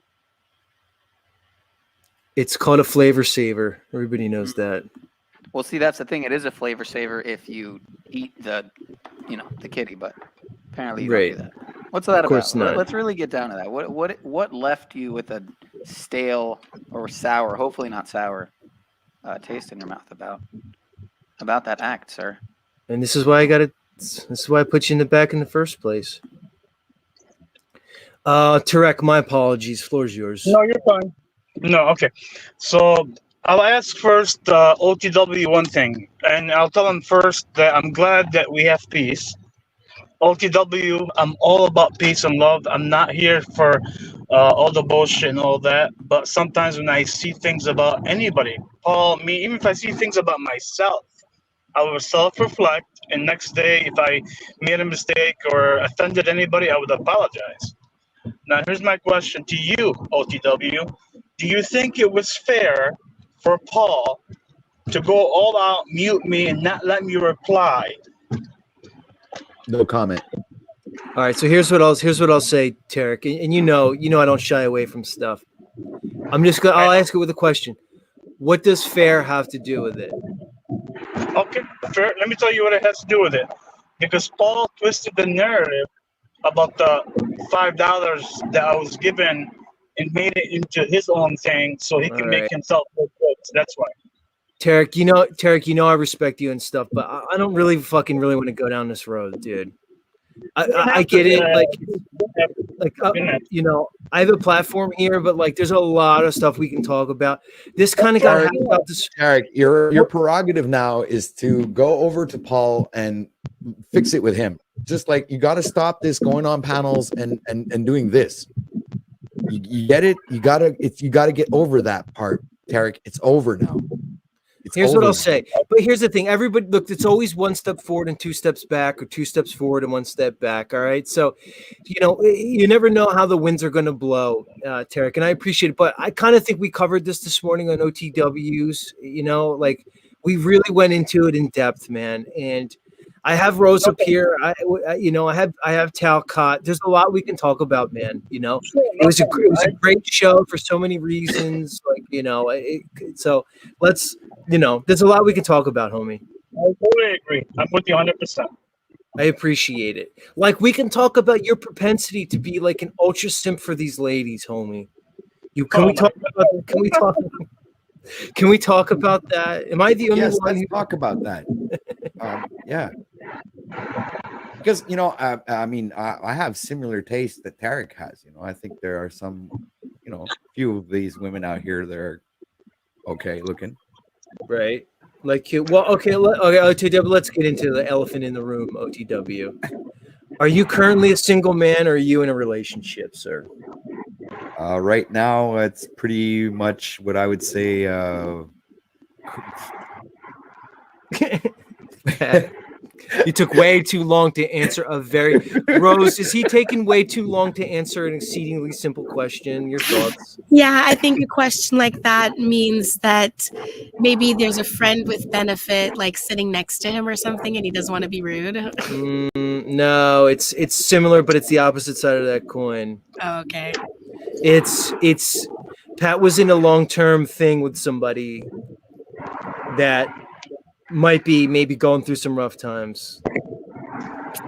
It's called a flavor saver. Everybody knows that. Well, see, that's the thing. It is a flavor saver if you eat the kitty, but apparently you don't do that. What's that Of course about? not. Let's really get down to that. What left you with a stale or sour, hopefully not sour, taste in your mouth about that act, sir? And this is why this is why I put you in the back in the first place. Tarek, my apologies. Floor's yours. No, you're fine. No, okay. So I'll ask first OTW one thing, and I'll tell him first that I'm glad that we have peace. OTW, I'm all about peace and love. I'm not here for all the bullshit and all that. But sometimes when I see things about anybody, Paul, me, even if I see things about myself, I will self-reflect, and next day, if I made a mistake or offended anybody, I would apologize. Now, here's my question to you, OTW. Do you think it was fair for Paul to go all out, mute me, and not let me reply? No comment. All right, so here's what I'll say, Tarek, and you know I don't shy away from stuff. I'll ask it with a question. What does fair have to do with it? Okay, fair. Let me tell you what it has to do with it. Because Paul twisted the narrative about the $5 that I was given and made it into his own thing so he can make himself look good. So that's why. Tarek, I respect you and stuff, but I don't really want to go down this road, dude. I get it. I have a platform here, but there's a lot of stuff we can talk about. This kind of got about this. Eric, your prerogative now is to go over to Paul and fix it with him. Just you got to stop this going on panels and doing this. You get it? You gotta get over that part, Tarek. It's over now. Here's what I'll say. But here's the thing. Everybody, look, it's always one step forward and two steps back, or two steps forward and one step back. All right. So, you never know how the winds are going to blow, Tarek, and I appreciate it. But I kind of think we covered this morning on OTWs. We really went into it in depth, man. And I have Rose up here. I have Talcott. There's a lot we can talk about, man. It was a great show for so many reasons. So let's. There's a lot we can talk about, homie. I totally agree. I'm with you 100%. I appreciate it. We can talk about your propensity to be an ultra simp for these ladies, homie. Can we talk about that? Am I the only one? Let's talk about that. Yeah. Because I have similar tastes that Tarek has. I think there are some, few of these women out here that are okay looking. Right. OTW, let's get into the elephant in the room, OTW. Are you currently a single man, or are you in a relationship, sir? Right now, it's pretty much what I would say. You took way too long to answer Rose, is he taking way too long to answer an exceedingly simple question? Your thoughts? Yeah, I think a question like that means that maybe there's a friend with benefit sitting next to him or something, and he doesn't want to be rude. No, it's similar, but it's the opposite side of that coin. Oh, okay. It's Pat was in a long-term thing with somebody that might be maybe going through some rough times.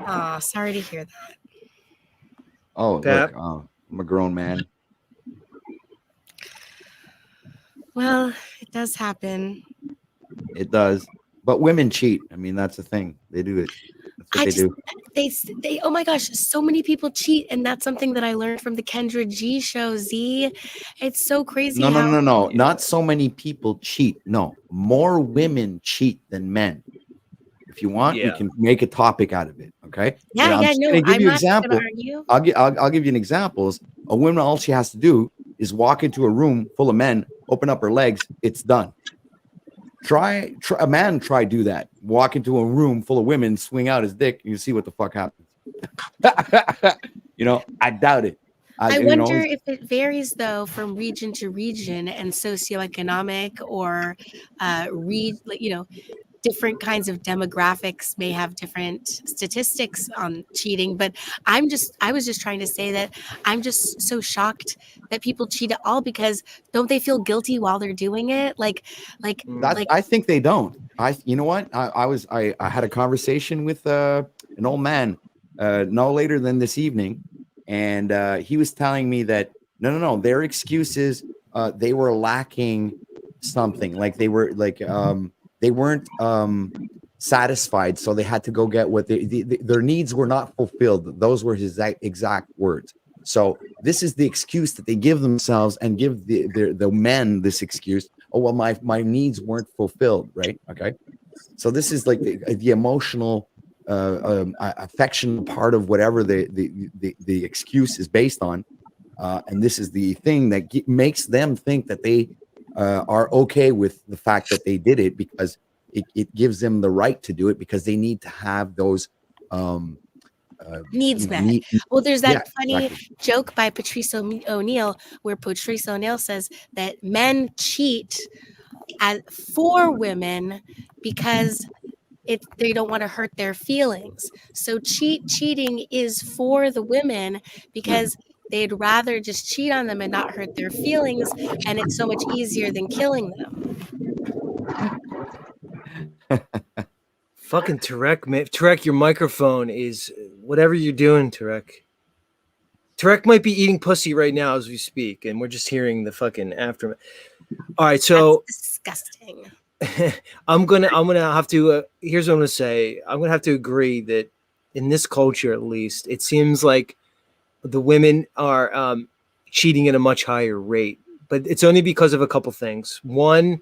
Oh, sorry to hear that. Oh, Pat? Look, I'm a grown man. Well, it does happen. It does. But women cheat. I mean, that's the thing. They do it. That's what I they just do. they oh my gosh, so many people cheat, and that's something that I learned from the Kendra G show. Z, it's so crazy No, no, how no, no. Not so many people cheat. No, more women cheat than men. If you want, we Yeah. can make a topic out of it. Okay. Yeah, I'm yeah, just no, gonna give I'm you not gonna example. argue. I'll give you an example. Is a woman, all she has to do is walk into a room full of men, open up her legs, it's done. Try a man try do that. Walk into a room full of women, swing out his dick, and you see what the fuck happens. I doubt it. I wonder if it varies though from region to region and socioeconomic or different kinds of demographics may have different statistics on cheating. But I was just trying to say that I'm just so shocked that people cheat at all, because don't they feel guilty while they're doing it? I think they don't. You know what? I had a conversation with an old man no later than this evening, and he was telling me that no, their excuse is they were lacking something, like they weren't satisfied, so they had to go get what their needs were not fulfilled. Those were his exact words. So this is the excuse that they give themselves and give the men this excuse. Oh, well, my needs weren't fulfilled, right? Okay. So this is like the emotional affection part of whatever the excuse is based on. And this is the thing that makes them think that they are okay with the fact that they did it, because it gives them the right to do it, because they need to have those needs met. Well, there's that funny exactly. joke by Patrice O'Neill where Patrice O'Neill says that men cheat for women because they don't want to hurt their feelings. So cheating is for the women because they'd rather just cheat on them and not hurt their feelings, and it's so much easier than killing them. Fucking Tarek, man. Tarek, your microphone is whatever you're doing, Tarek. Tarek might be eating pussy right now as we speak, and we're just hearing the fucking aftermath. All right, so that's disgusting. I'm gonna have to. Here's what I'm gonna say. I'm gonna have to agree that in this culture, at least, it seems like the women are cheating at a much higher rate, but it's only because of a couple things. One,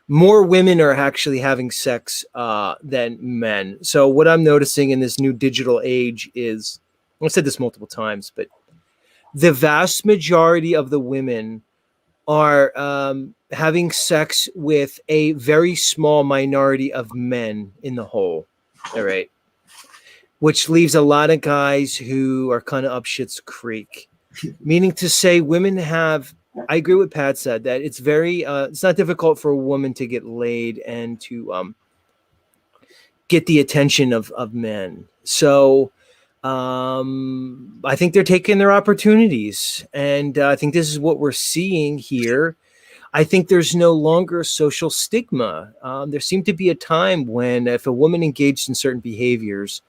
more women are actually having sex than men. So what I'm noticing in this new digital age is, I've said this multiple times, but the vast majority of the women are having sex with a very small minority of men in the whole. All right. Which leaves a lot of guys who are kind of up shit's creek. Meaning to say, women have, I agree with Pat said, that it's very, it's not difficult for a woman to get laid and to get the attention of men. So I think they're taking their opportunities. And I think this is what we're seeing here. I think there's no longer social stigma. There seemed to be a time when if a woman engaged in certain behaviors,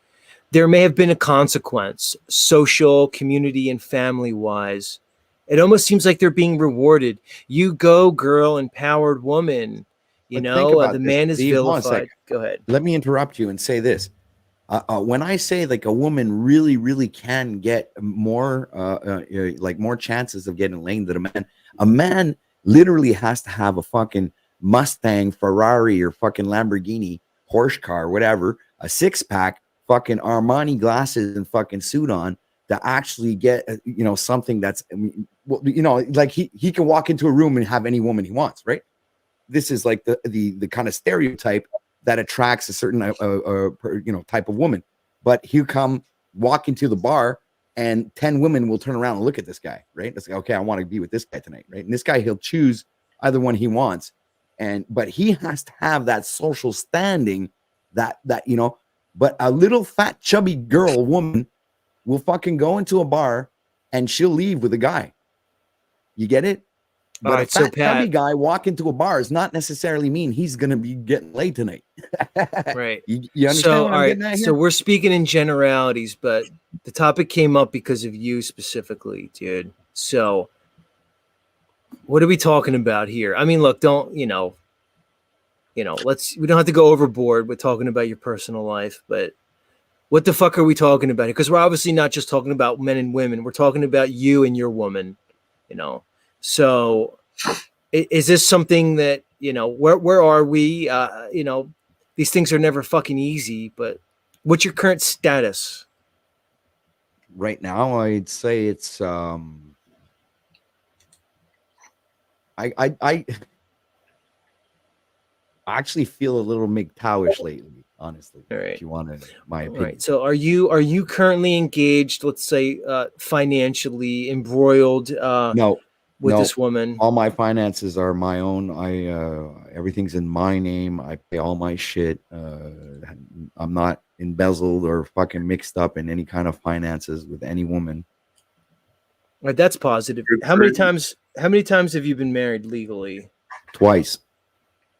there may have been a consequence, social, community, and family-wise. It almost seems like they're being rewarded. You go, girl, empowered woman. You But think know, about the this, man is Steve, hold on a vilified. sec. Go ahead. Let me interrupt you and say this. When I say like a woman really can get more like more chances of getting laid than a man literally has to have a fucking Mustang, Ferrari, or fucking Lamborghini, Porsche car, whatever, a six-pack, fucking Armani glasses and fucking suit on to actually get something that's like he can walk into a room and have any woman he wants, right? This is like the kind of stereotype that attracts a certain type of woman. But here come walk into the bar and 10 women will turn around and look at this guy, right? It's like, okay, I want to be with this guy tonight, right? And this guy, he'll choose either one he wants. But he has to have that social standing that but a little fat chubby woman will fucking go into a bar and she'll leave with a guy. You get it? But All right, a fat so Pat, chubby guy walk into a bar does not necessarily mean he's going to be getting laid tonight. right. You understand So, what all I'm right. getting at here? So we're speaking in generalities, but the topic came up because of you specifically, dude. So what are we talking about here? I mean, look, don't, we don't have to go overboard with talking about your personal life, but What the fuck are we talking about? Because we're obviously not just talking about men and women. We're talking about you and your woman, you know. So is this something that, you know, where are we? You know, these things are never fucking easy, but what's your current status? Right now, I'd say it's I actually feel a little MGTOWish lately, honestly. All right. If you want my All opinion. right. So are you currently engaged, let's say, financially embroiled No, with no. this woman? All my finances are my own. Everything's in my name. I pay all my shit. I'm not embezzled or fucking mixed up in any kind of finances with any woman. All right, that's positive. How many times have you been married legally? Twice.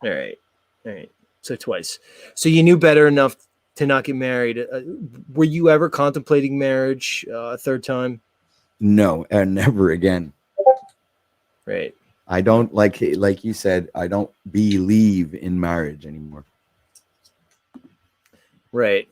All right. All right. So twice. So you knew better enough to not get married. Were you ever contemplating marriage a third time? No, and never again. Right. I don't like you said, I don't believe in marriage anymore. Right.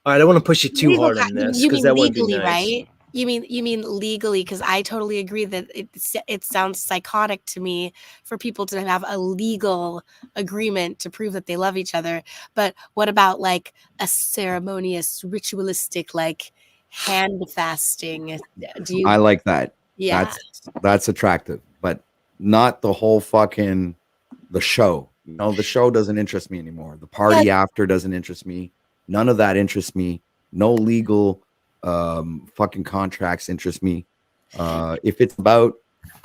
All right, I don't want to push you too Legal, hard on this you because mean that wouldn't be legally, nice. right? You mean legally? Because I totally agree that it sounds psychotic to me for people to have a legal agreement to prove that they love each other. But what about like a ceremonious, ritualistic, like hand fasting? Do you? I like that. Yeah. That's attractive, but not the whole fucking the show. You know, the show doesn't interest me anymore. The party after doesn't interest me. None of that interests me. No legal fucking contracts interest me. If it's about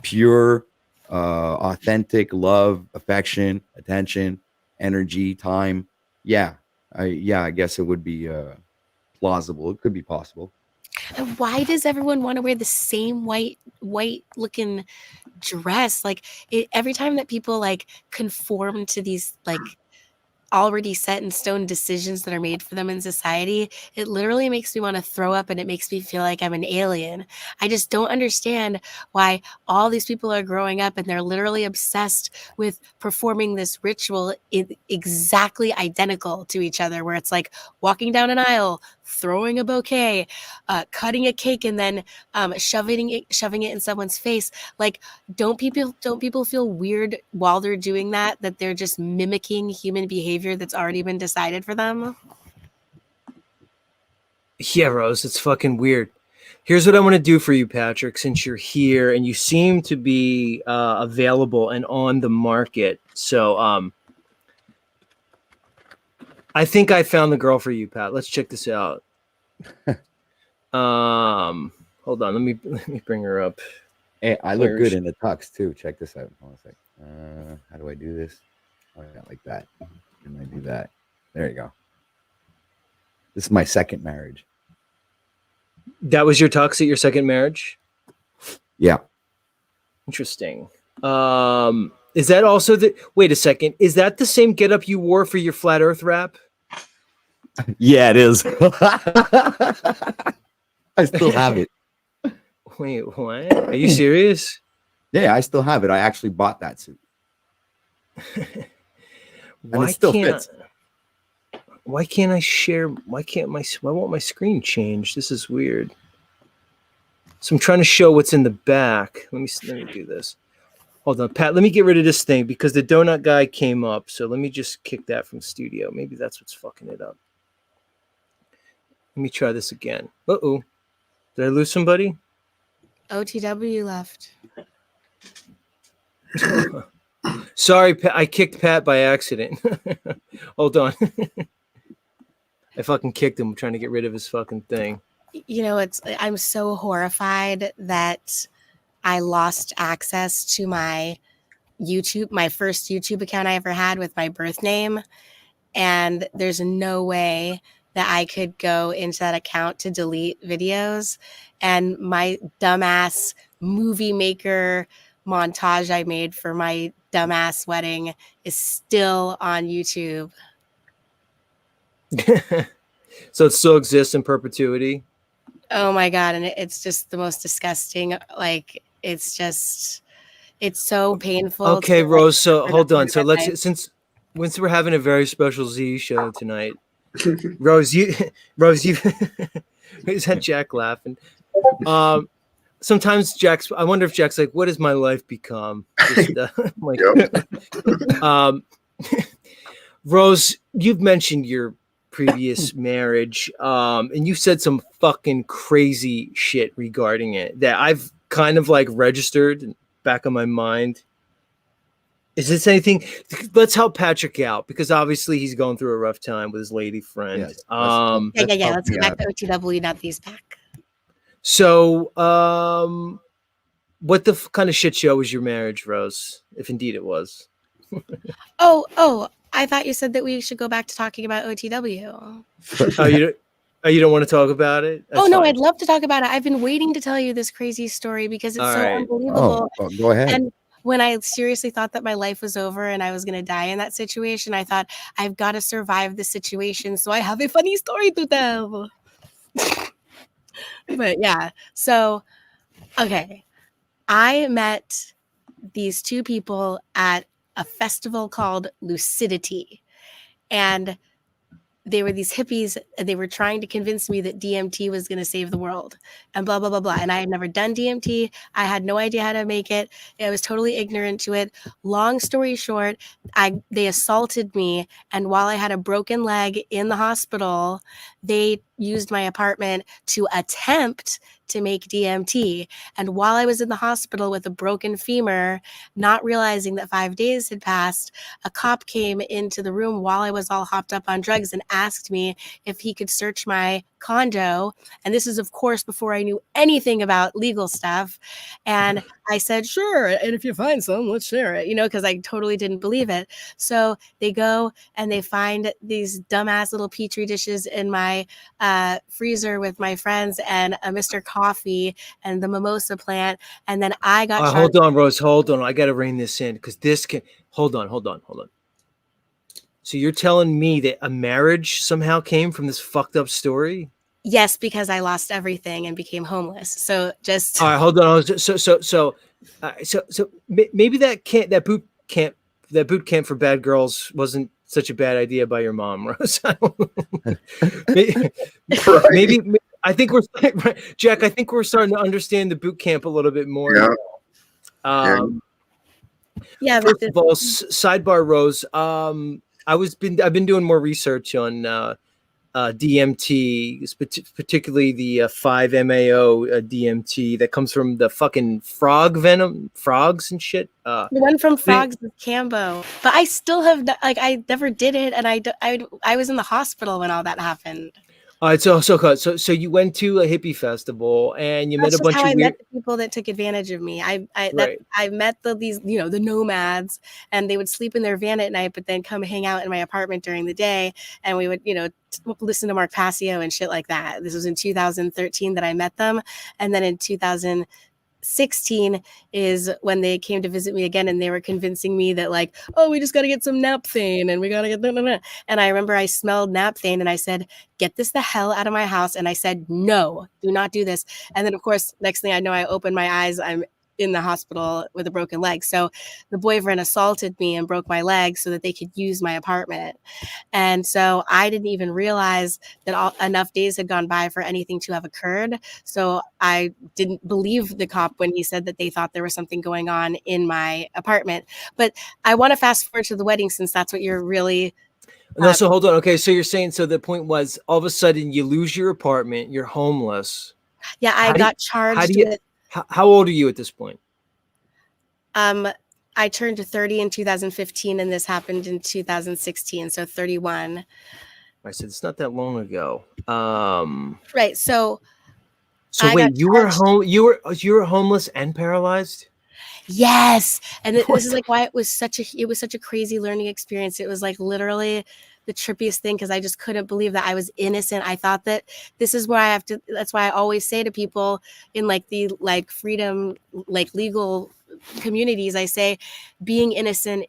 pure authentic love, affection, attention, energy, time, I guess it would be plausible. It could be possible. And why does everyone want to wear the same white looking dress? Like every time that people like conform to these like already set in stone decisions that are made for them in society, it literally makes me want to throw up and it makes me feel like I'm an alien. I just don't understand why all these people are growing up and they're literally obsessed with performing this ritual exactly identical to each other, where it's like walking down an aisle, throwing a bouquet, cutting a cake, and then shoving it in someone's face. Like, don't people feel weird while they're doing that they're just mimicking human behavior that's already been decided for them? Yeah, Rose, it's fucking weird. Here's what I want to do for you, Patrick, since you're here and you seem to be available and on the market. So I think I found the girl for you, Pat. Let's check this out. Hold on, let me bring her up. Hey, I look good in the tux too. Check this out. Hold on a sec. How do I do this? Oh yeah, like that. And I do that. There you go. This is my second marriage. That was your tux at your second marriage? Yeah. Interesting. Is that also the? Wait a second. Is that the same getup you wore for your flat Earth rap? Yeah, it is. I still have it. Wait, what? Are you serious? Yeah, I still have it. I actually bought that suit. And it still fits. Why can't I share? Why won't my screen change? This is weird. So I'm trying to show what's in the back. Let me do this. Hold on, Pat. Let me get rid of this thing because the donut guy came up. So let me just kick that from studio. Maybe that's what's fucking it up. Let me try this again. Uh-oh. Did I lose somebody? OTW left. Sorry, Pat. I kicked Pat by accident. Hold on. I fucking kicked him trying to get rid of his fucking thing. You know, I'm so horrified that I lost access to my first YouTube account I ever had with my birth name. And there's no way that I could go into that account to delete videos. And my dumbass movie maker montage I made for my dumbass wedding is still on YouTube. So it still exists in perpetuity? Oh my God. And it's just the most disgusting. Like, it's so painful. Okay, Rose. So hold on. So once we're having a very special Z show tonight, Rose, you is that Jack laughing? Sometimes I wonder if Jack's like, what has my life become? Just, like, Rose, you've mentioned your previous marriage, and you said some fucking crazy shit regarding it that I've kind of like registered in the back of my mind. Is this anything? Let's help Patrick out because obviously he's going through a rough time with his lady friend. Yes, Yeah. Let's get back to OTW, not these pack. So, what the kind of shit show was your marriage, Rose? If indeed it was. Oh, I thought you said that we should go back to talking about OTW. You don't want to talk about it? That's No, fine. I'd love to talk about it. I've been waiting to tell you this crazy story because it's All so right. unbelievable. Oh, well, go ahead. And when I seriously thought that my life was over and I was going to die in that situation, I thought I've got to survive the situation. So I have a funny story to tell. But yeah, so, okay. I met these two people at a festival called Lucidity. And they were these hippies and they were trying to convince me that DMT was going to save the world and blah, blah, blah, blah. And I had never done DMT. I had no idea how to make it. I was totally ignorant to it. Long story short, they assaulted me. And while I had a broken leg in the hospital, they used my apartment to attempt to make DMT. And while I was in the hospital with a broken femur, not realizing that 5 days had passed, a cop came into the room while I was all hopped up on drugs and asked me if he could search my condo. And this is, of course, before I knew anything about legal stuff. And I said, sure. And if you find some, let's share it, because I totally didn't believe it. So they go and they find these dumbass little Petri dishes in my freezer with my friends and a Mr. Coffee and the mimosa plant. And then I got Hold on, Rose. Hold on. I got to rein this in because this can. Hold on. So you're telling me that a marriage somehow came from this fucked up story? Yes, because I lost everything and became homeless. So just all right. Hold on. So maybe that boot camp for bad girls wasn't such a bad idea by your mom, Rose. maybe I think Jack. I think we're starting to understand the boot camp a little bit more. Yeah. First of all, sidebar, Rose. I've been doing more research on DMT, particularly the 5-MAO DMT that comes from the fucking frogs and shit. The one from frogs is Cambo, but I still have I never did it, and I was in the hospital when all that happened. All right, so you went to a hippie festival and you met a bunch of I weird. met the people that took advantage of me. I met these the nomads, and they would sleep in their van at night, but then come hang out in my apartment during the day, and we would listen to Mark Passio and shit like that. This was in 2013 that I met them, and then in 2016 is when they came to visit me again, and they were convincing me that we just got to get some naphthane and we got to get and I remember I smelled naphthane and I said, get this the hell out of my house. And I said, no, do not do this. And then of course, next thing I know, I opened my eyes, I'm in the hospital with a broken leg. So the boyfriend assaulted me and broke my leg so that they could use my apartment. And so I didn't even realize that enough days had gone by for anything to have occurred. So I didn't believe the cop when he said that they thought there was something going on in my apartment. But I want to fast forward to the wedding since that's what you're really... No, so hold on. Okay, so you're saying, so the point was all of a sudden you lose your apartment, you're homeless. Yeah, I got charged with... How old are you at this point? I turned 30 in 2015, and this happened in 2016, so 31. I said it's not that long ago. Right. So wait, you were homeless and paralyzed? Yes, and this is why it was such a crazy learning experience. It was literally the trippiest thing because I just couldn't believe that I was innocent. I thought that this is where I have to. That's why I always say to people in the freedom legal communities, I say being innocent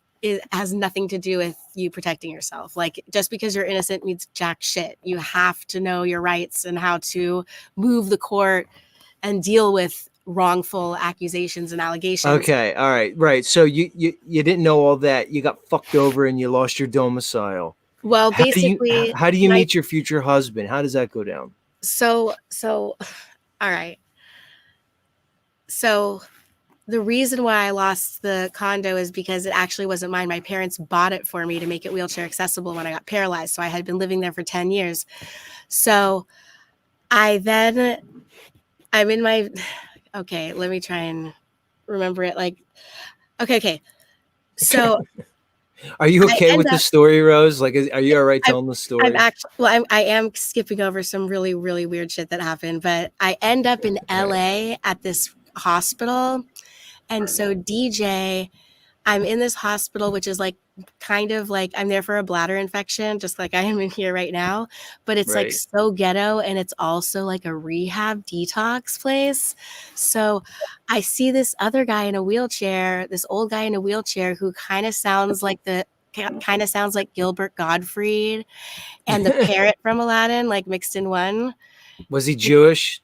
has nothing to do with you protecting yourself. Just because you're innocent means jack shit. You have to know your rights and how to move the court and deal with wrongful accusations and allegations. Okay, all right, right. So you didn't know all that. You got fucked over and you lost your domicile. Well, basically, how do you my meet your future husband? How does that go down? so all right. So the reason why I lost the condo is because it actually wasn't mine. My parents bought it for me to make it wheelchair accessible when I got paralyzed. So I had been living there for 10 years. So I'm in my, okay, let me try and remember it. Like, okay. So Are you I okay end with the up, story, Rose? Like, are you all right telling the I'm story? actually, well, I am skipping over some really, really weird shit that happened, but I end up in LA at this hospital. And so DJ, I'm in this hospital, which is like kind of like I'm there for a bladder infection, just like I am in here right now. But it's like Right. so ghetto, and it's also like a rehab detox place. So I see this other guy in a wheelchair, this old guy in a wheelchair who kind of sounds like Gilbert Gottfried and the parrot from Aladdin, like mixed in one. Was he Jewish?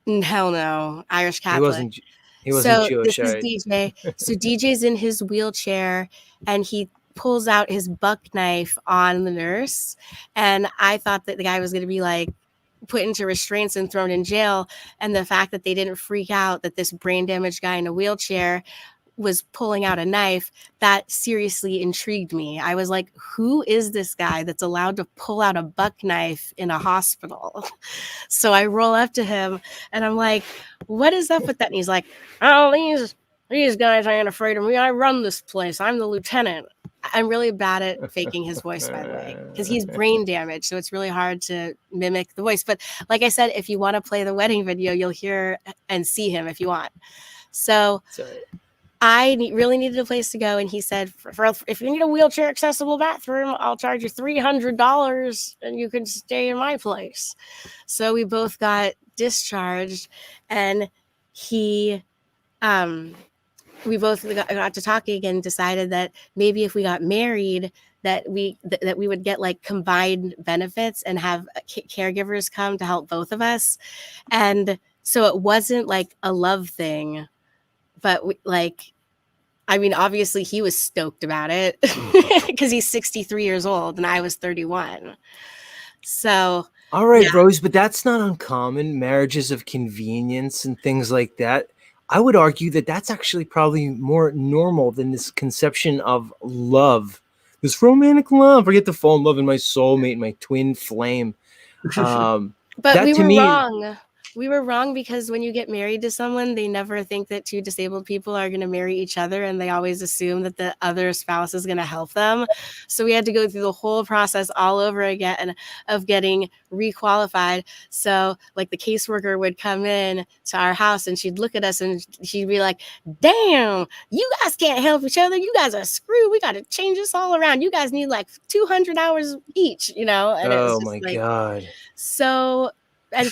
Hell no, Irish He Catholic. wasn't. He wasn't So Jewish. this All is right. DJ. So DJ's in his wheelchair and he pulls out his buck knife on the nurse. And I thought that the guy was going to be like put into restraints and thrown in jail. And the fact that they didn't freak out that this brain damaged guy in a wheelchair was pulling out a knife, that seriously intrigued me. I was like, who is this guy that's allowed to pull out a buck knife in a hospital? So I roll up to him and I'm like, what is up with that? And he's like, oh, these guys aren't afraid of me. I run this place. I'm the lieutenant. I'm really bad at faking his voice, by the way, because he's brain damaged. So it's really hard to mimic the voice. But like I said, if you want to play the wedding video, you'll hear and see him if you want. So Sorry. I really needed a place to go. And he said, if you need a wheelchair accessible bathroom, I'll charge you $300 and you can stay in my place. So we both got discharged and we both got to talking and decided that maybe if we got married, that we would get like combined benefits and have caregivers come to help both of us. And so it wasn't like a love thing, but obviously he was stoked about it because he's 63 years old and I was 31. So, all right, yeah. Rose, but that's not uncommon. Marriages of convenience and things like that. I would argue that that's actually probably more normal than this conception of love, this romantic love. I get to fall in love with my soulmate, my twin flame. But that we to were me, wrong. We were wrong because when you get married to someone, they never think that two disabled people are going to marry each other, and they always assume that the other spouse is going to help them. So we had to go through the whole process all over again of getting requalified. So like the caseworker would come in to our house and she'd look at us and she'd be like, damn, you guys can't help each other. You guys are screwed. We got to change this all around. You guys need like 200 hours each, And it was oh just my like, God. so, and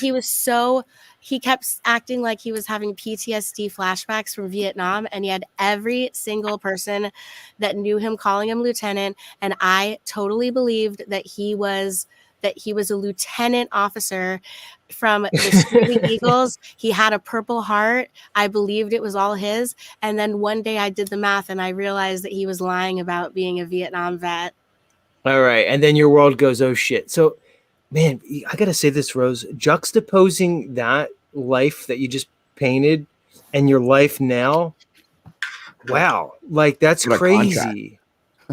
he kept acting like he was having PTSD flashbacks from Vietnam, and he had every single person that knew him calling him lieutenant. And I totally believed that he was a lieutenant officer from the Screaming Eagles. He had a Purple Heart. I believed it was all his. And then one day I did the math and I realized that he was lying about being a Vietnam vet. All right. And then your world goes, oh shit. So, man, I got to say this, Rose, juxtaposing that life that you just painted and your life now. Wow. Like that's What a contrast. crazy.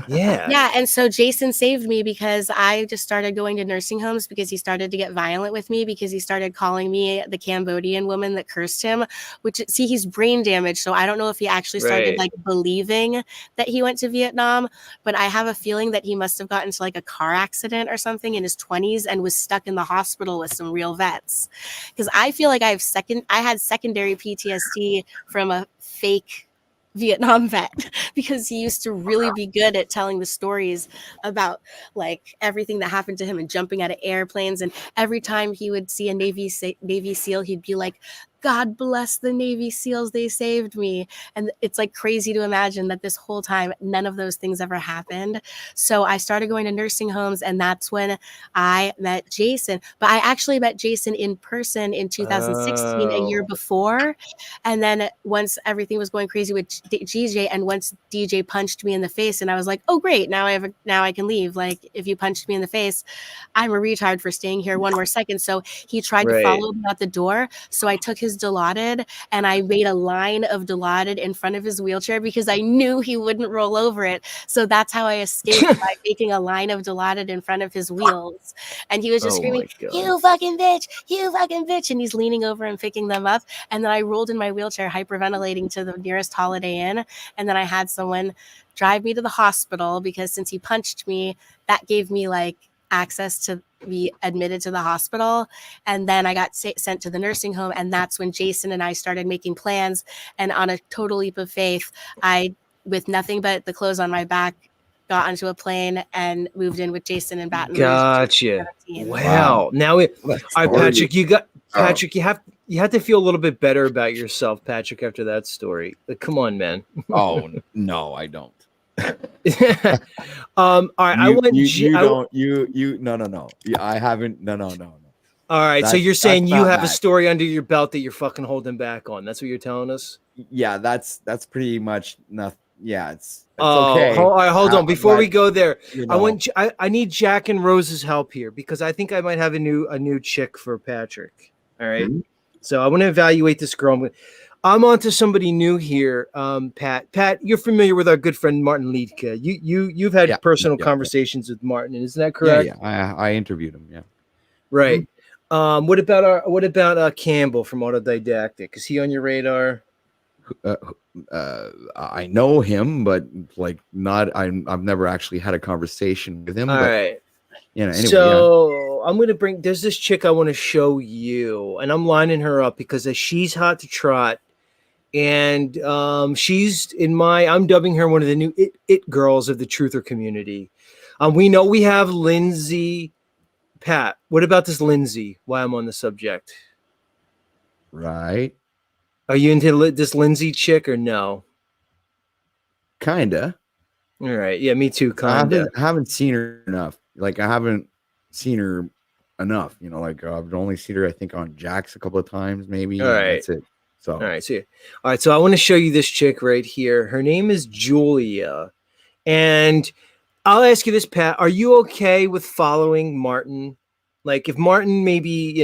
Yeah. Yeah, and so Jason saved me because I just started going to nursing homes because he started to get violent with me because he started calling me the Cambodian woman that cursed him, which, see, he's brain damaged, so I don't know if he actually started Right. like believing that he went to Vietnam, but I have a feeling that he must have gotten into like a car accident or something in his 20s and was stuck in the hospital with some real vets. Because I feel like I had secondary PTSD from a fake Vietnam vet because he used to really be good at telling the stories about like everything that happened to him and jumping out of airplanes. And every time he would see a Navy SEAL, he'd be like, God bless the Navy SEALs, they saved me. And it's like crazy to imagine that this whole time none of those things ever happened. So I started going to nursing homes, and that's when I met Jason. But I actually met Jason in person in 2016, a year before. And then once everything was going crazy with DJ, and once DJ punched me in the face, and I was like, oh great, now I can leave. Like, if you punched me in the face, I'm a retard for staying here one more second. So he tried to follow me out the door. So I took his Dilaudid and I made a line of Dilaudid in front of his wheelchair because I knew he wouldn't roll over it. So that's how I escaped, by making a line of Dilaudid in front of his wheels. And he was just screaming, you fucking bitch, you fucking bitch. And he's leaning over and picking them up. And then I rolled in my wheelchair, hyperventilating, to the nearest Holiday Inn. And then I had someone drive me to the hospital, because since he punched me, that gave me like access to be admitted to the hospital. And then I got sent to the nursing home. And that's when Jason and I started making plans. And on a total leap of faith, I, with nothing but the clothes on my back, got onto a plane and moved in with Jason in Baton Rouge. Gotcha. Wow. Now all right, Patrick, Patrick, you have to feel a little bit better about yourself, Patrick, after that story. Like, come on, man. Oh no, I don't. All right, I went. No. Yeah, I haven't. No. All right, so you're saying you have a story under your belt that you're fucking holding back on. That's what you're telling us? Yeah, that's pretty much nothing. Yeah, it's okay. Hold on. Before we go there, you know. I need Jack and Rose's help here, because I think I might have a new chick for Patrick. All right. Mhm. So I want to evaluate this girl. I'm on to somebody new here. Pat, you're familiar with our good friend Martin Liedtke. You've had personal conversations with Martin, isn't that correct? Yeah, I interviewed him. Yeah. Right. What about Campbell from Autodidactic? Is he on your radar? I know him, but like not. I've never actually had a conversation with him. All but, right. You know. Anyway, so I'm gonna bring. There's this chick I want to show you, and I'm lining her up because she's hot to trot, and she's in my. I'm dubbing her one of the new it girls of the truther community. We know we have Lindsay. Pat, what about this Lindsay? Why I'm on the subject? Right. Are you into this Lindsay chick or no? Kinda. All right. Yeah, me too. Kinda. I haven't seen her enough. Like, I haven't seen her enough. You know, like I've only seen her, I think, on Jack's a couple of times, maybe. All right. That's it. So. All right. So I want to show you this chick right here. Her name is Julia, and I'll ask you this, Pat. Are you okay with following Martin? Like, if Martin maybe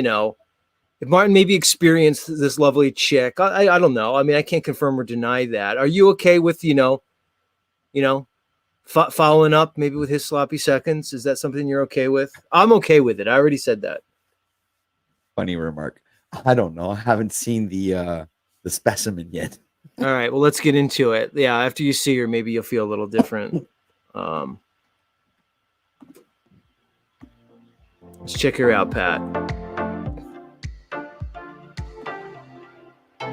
experienced this lovely chick, I don't know. I mean, I can't confirm or deny that. Are you okay with following up maybe with his sloppy seconds? Is that something you're okay with? I'm okay with it. I already said that. Funny remark. I don't know. I haven't seen the specimen yet. All right. Well, let's get into it. Yeah. After you see her, maybe you'll feel a little different. Let's check her out, Pat.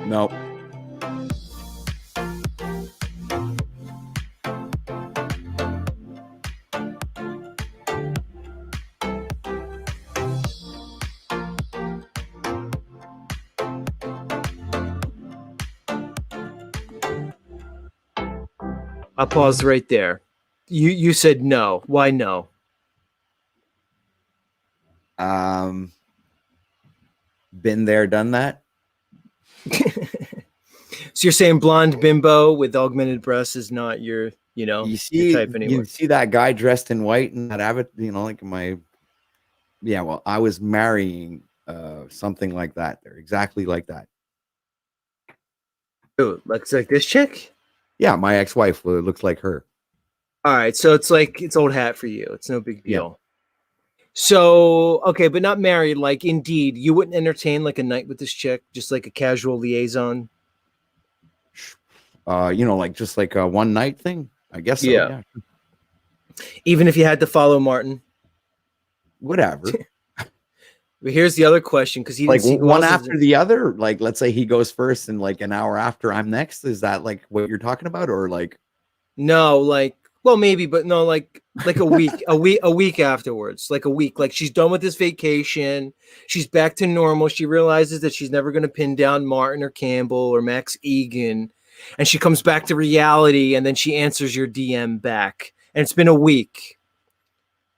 No. I'll pause right there. You said no. Why no? Been there, done that. So you're saying blonde bimbo with augmented breasts is not your, your your type anymore. You see that guy dressed in white and that like well, I was marrying something like that. They're exactly like that. Ooh, looks like this chick? Yeah, my ex-wife looks like her. All right, so it's old hat for you. It's no big deal. So, okay, but not married. Like, indeed, you wouldn't entertain like a night with this chick, just like a casual liaison. Like just like a one night thing. I guess so. Yeah. Even if you had to follow Martin. Whatever. But here's the other question, because he like one after the other. Like, let's say he goes first, and like an hour after I'm next. Is that like what you're talking about, or like? No, like Well, maybe, but no, like a week afterwards, like a week. Like she's done with this vacation. She's back to normal. She realizes that she's never going to pin down Martin or Campbell or Max Egan, and she comes back to reality. And then she answers your DM back. And it's been a week.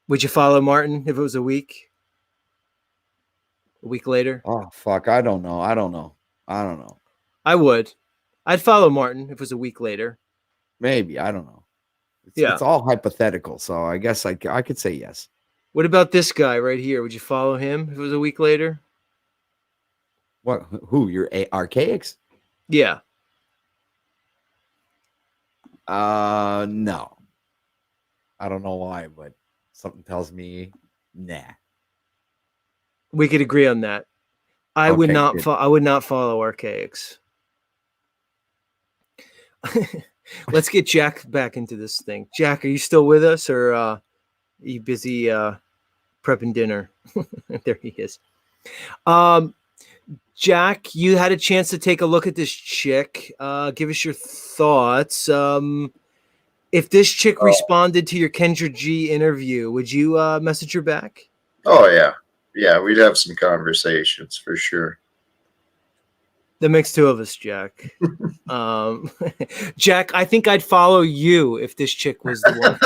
Would you follow Martin if it was a week? A week later? Oh fuck! I don't know. I don't know. I don't know. I would. I'd follow Martin if it was a week later. Maybe I don't know. Yeah. It's all hypothetical, so I guess I could say yes. What about this guy right here? Would you follow him if it was a week later? What? Who? Your archaics? Yeah. No. I don't know why, but something tells me nah. We could agree on that. I would Okay, not. good. I would not follow Archaics. Let's get Jack back into this thing. Jack, are you still with us, or are you busy prepping dinner? There he is. Jack, you had a chance to take a look at this chick. Give us your thoughts. If this chick responded to your Kendra G interview, would you message her back? Oh yeah, yeah, we'd have some conversations for sure. That makes two of us, Jack. Jack, I think I'd follow you if this chick was the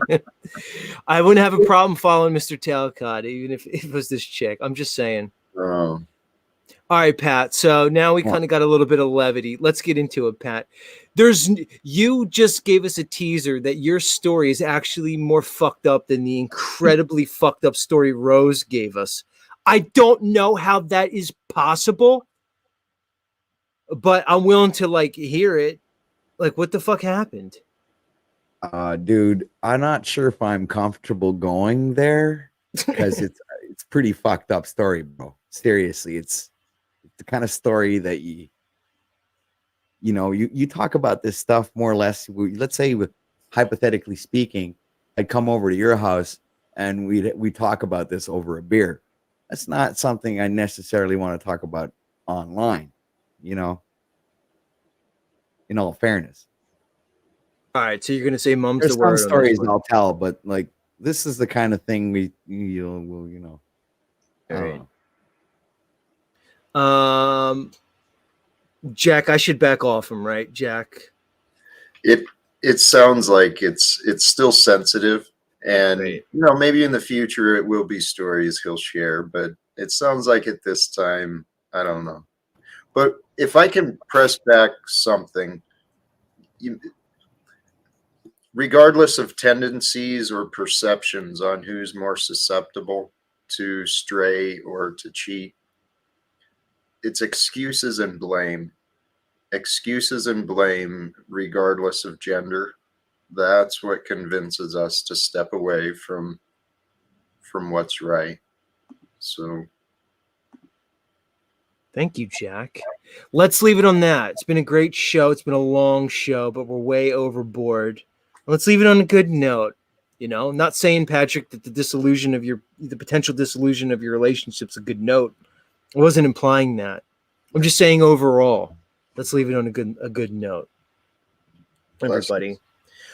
one. I wouldn't have a problem following Mr. Talcott, even if it was this chick. I'm just saying. All right, Pat. So now we kind of got a little bit of levity. Let's get into it, Pat. You just gave us a teaser that your story is actually more fucked up than the incredibly fucked up story Rose gave us. I don't know how that is possible, but I'm willing to hear it. Like, what the fuck happened? Dude, I'm not sure if I'm comfortable going there because it's pretty fucked up story, bro. Seriously, it's the kind of story that you talk about this stuff more or less. Let's say, hypothetically speaking, I'd come over to your house and we talk about this over a beer. That's not something I necessarily want to talk about online, in all fairness. All right, so you're gonna say "mum's There's the word." some stories I'll tell, but this is the kind of thing All right. Jack, I should back off him, right, Jack? It sounds like it's still sensitive, and maybe in the future it will be stories he'll share, but it sounds like at this time, I don't know. But if I can press back something, regardless of tendencies or perceptions on who's more susceptible to stray or to cheat, it's excuses and blame. Excuses and blame, regardless of gender. That's what convinces us to step away from what's right. So thank you, Jack. Let's leave it on that. It's been a great show. It's been a long show, but we're way overboard. Let's leave it on a good note. I'm not saying, Patrick, that the potential disillusion of your relationship's a good note. I wasn't implying that. I'm just saying overall, let's leave it on a good note. Everybody.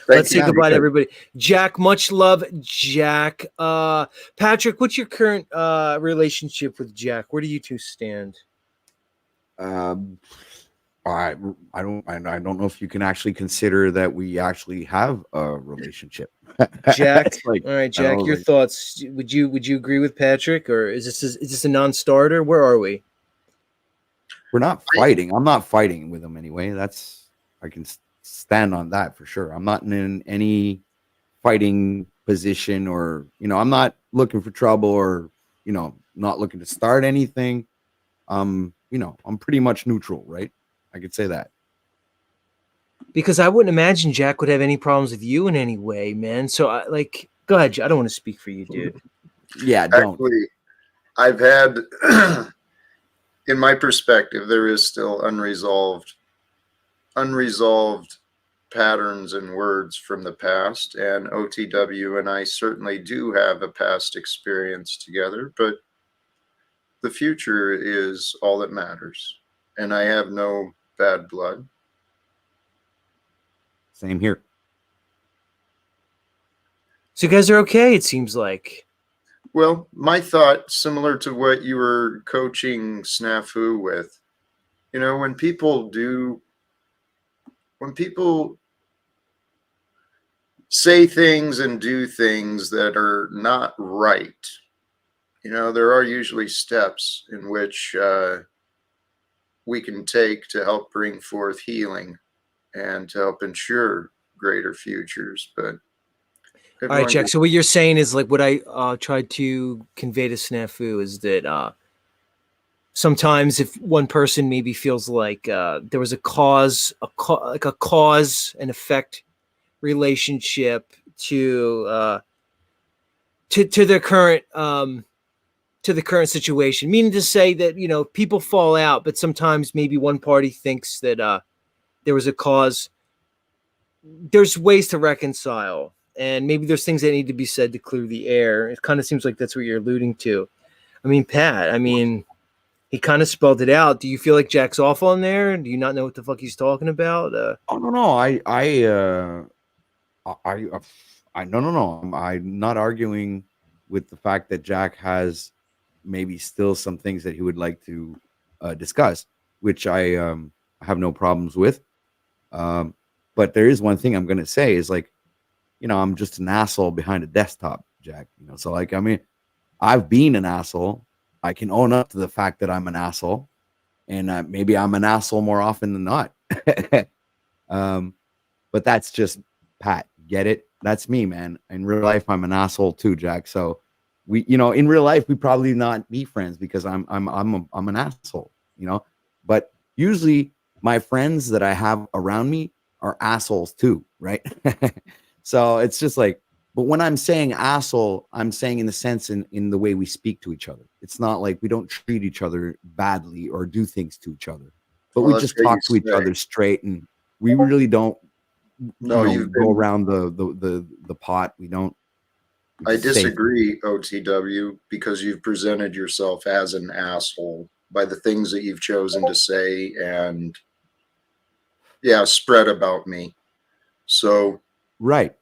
Let's say goodbye to everybody. Jack, much love, Jack. Patrick, what's your current relationship with Jack? Where do you two stand? I don't know if you can actually consider that we actually have a relationship. Jack, all right, Jack, your thoughts. Would you agree with Patrick, or is this a non-starter? Where are we? We're not fighting. I'm not fighting with him anyway. I can stand on that for sure. I'm not in any fighting position, or I'm not looking for trouble, or not looking to start anything. I'm pretty much neutral, right? I could say that. Because I wouldn't imagine Jack would have any problems with you in any way, man. So go ahead. I don't want to speak for you, dude. Yeah, don't. Actually, I've had, in my perspective, there is still unresolved patterns and words from the past, and OTW and I certainly do have a past experience together, but the future is all that matters, and I have no bad blood. Same here. So you guys are okay, it seems like. Well, my thought, similar to what you were coaching Snafu with, you know, when people say things and do things that are not right, you know, there are usually steps in which we can take to help bring forth healing and to help ensure greater futures. But All right, Jack. So what you're saying is like what I tried to convey to Snafu is that sometimes if one person maybe feels like there was a cause and effect relationship to their current to the current situation, meaning to say that, you know, people fall out, but sometimes maybe one party thinks that there was a cause. There's ways to reconcile, and maybe there's things that need to be said to clear the air. It kind of seems like that's what you're alluding to. I mean, Pat, he kind of spelled it out. Do you feel like Jack's off on there? Do you not know what the fuck he's talking about? Oh no, no. I'm not arguing with the fact that Jack has maybe still some things that he would like to discuss, which I have no problems with. But there is one thing I'm going to say is like, you know, I'm just an asshole behind a desktop, Jack. You know, so like, I mean, I've been an asshole. I can own up to the fact that I'm an asshole, and maybe I'm an asshole more often than not. But that's just Pat. Get it? That's me, man. In real life, I'm an asshole too, Jack. So we, you know, in real life, we probably not be friends because I'm an asshole, you know. But usually, my friends that I have around me are assholes too, right? So it's just like, but when I'm saying asshole, I'm saying in the sense in the way we speak to each other. It's not like we don't treat each other badly or do things to each other, but Well, we that's just what talk you to each say. other straight, and we really don't, No, you know, you've go been. around the pot. We don't. We I just say things. disagree, OTW, because you've presented yourself as an asshole by the things that you've chosen to say and, yeah, spread about me. So, right.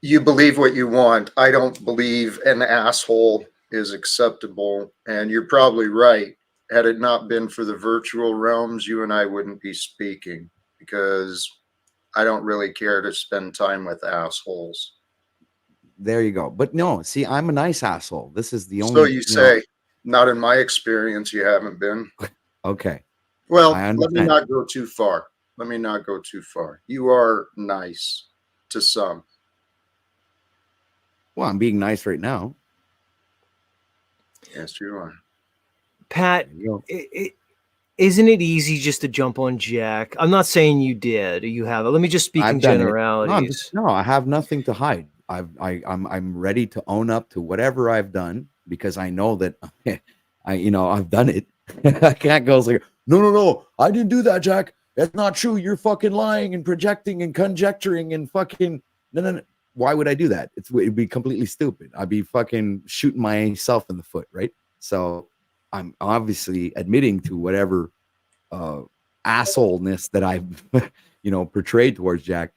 You believe what you want. I don't believe an asshole is acceptable. And you're probably right. Had it not been for the virtual realms, you and I wouldn't be speaking because I don't really care to spend time with assholes. There you go. But no, see, I'm a nice asshole. This is the So only, you know. say, not in my experience, you haven't been. Okay. Well, I let me understand. not go too far. Let me not go too far. You are nice to some. Well, I'm being nice right now. Yes, you are. Pat, isn't it easy just to jump on Jack? I'm not saying you did or you have. Let me just speak in generalities. No, I have nothing to hide. I'm ready to own up to whatever I've done because I know that I've done it. I can't go like, no, I didn't do that, Jack. That's not true. You're fucking lying and projecting and conjecturing and fucking no. Why would I do that? It'd be completely stupid. I'd be fucking shooting myself in the foot, right? So I'm obviously admitting to whatever assholeness that I've portrayed towards Jack.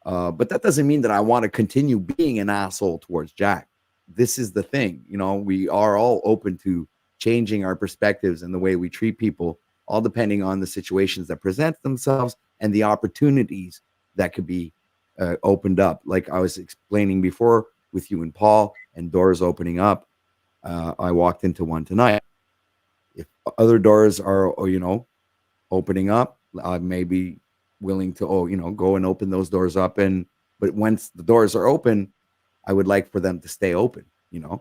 But that doesn't mean that I want to continue being an asshole towards Jack. This is the thing, we are all open to changing our perspectives and the way we treat people, all depending on the situations that present themselves and the opportunities that could be opened up. Like I was explaining before with you and Paul, and doors opening up. I walked into one tonight. If other doors are, opening up, I may be willing to, go and open those doors up. But once the doors are open, I would like for them to stay open, But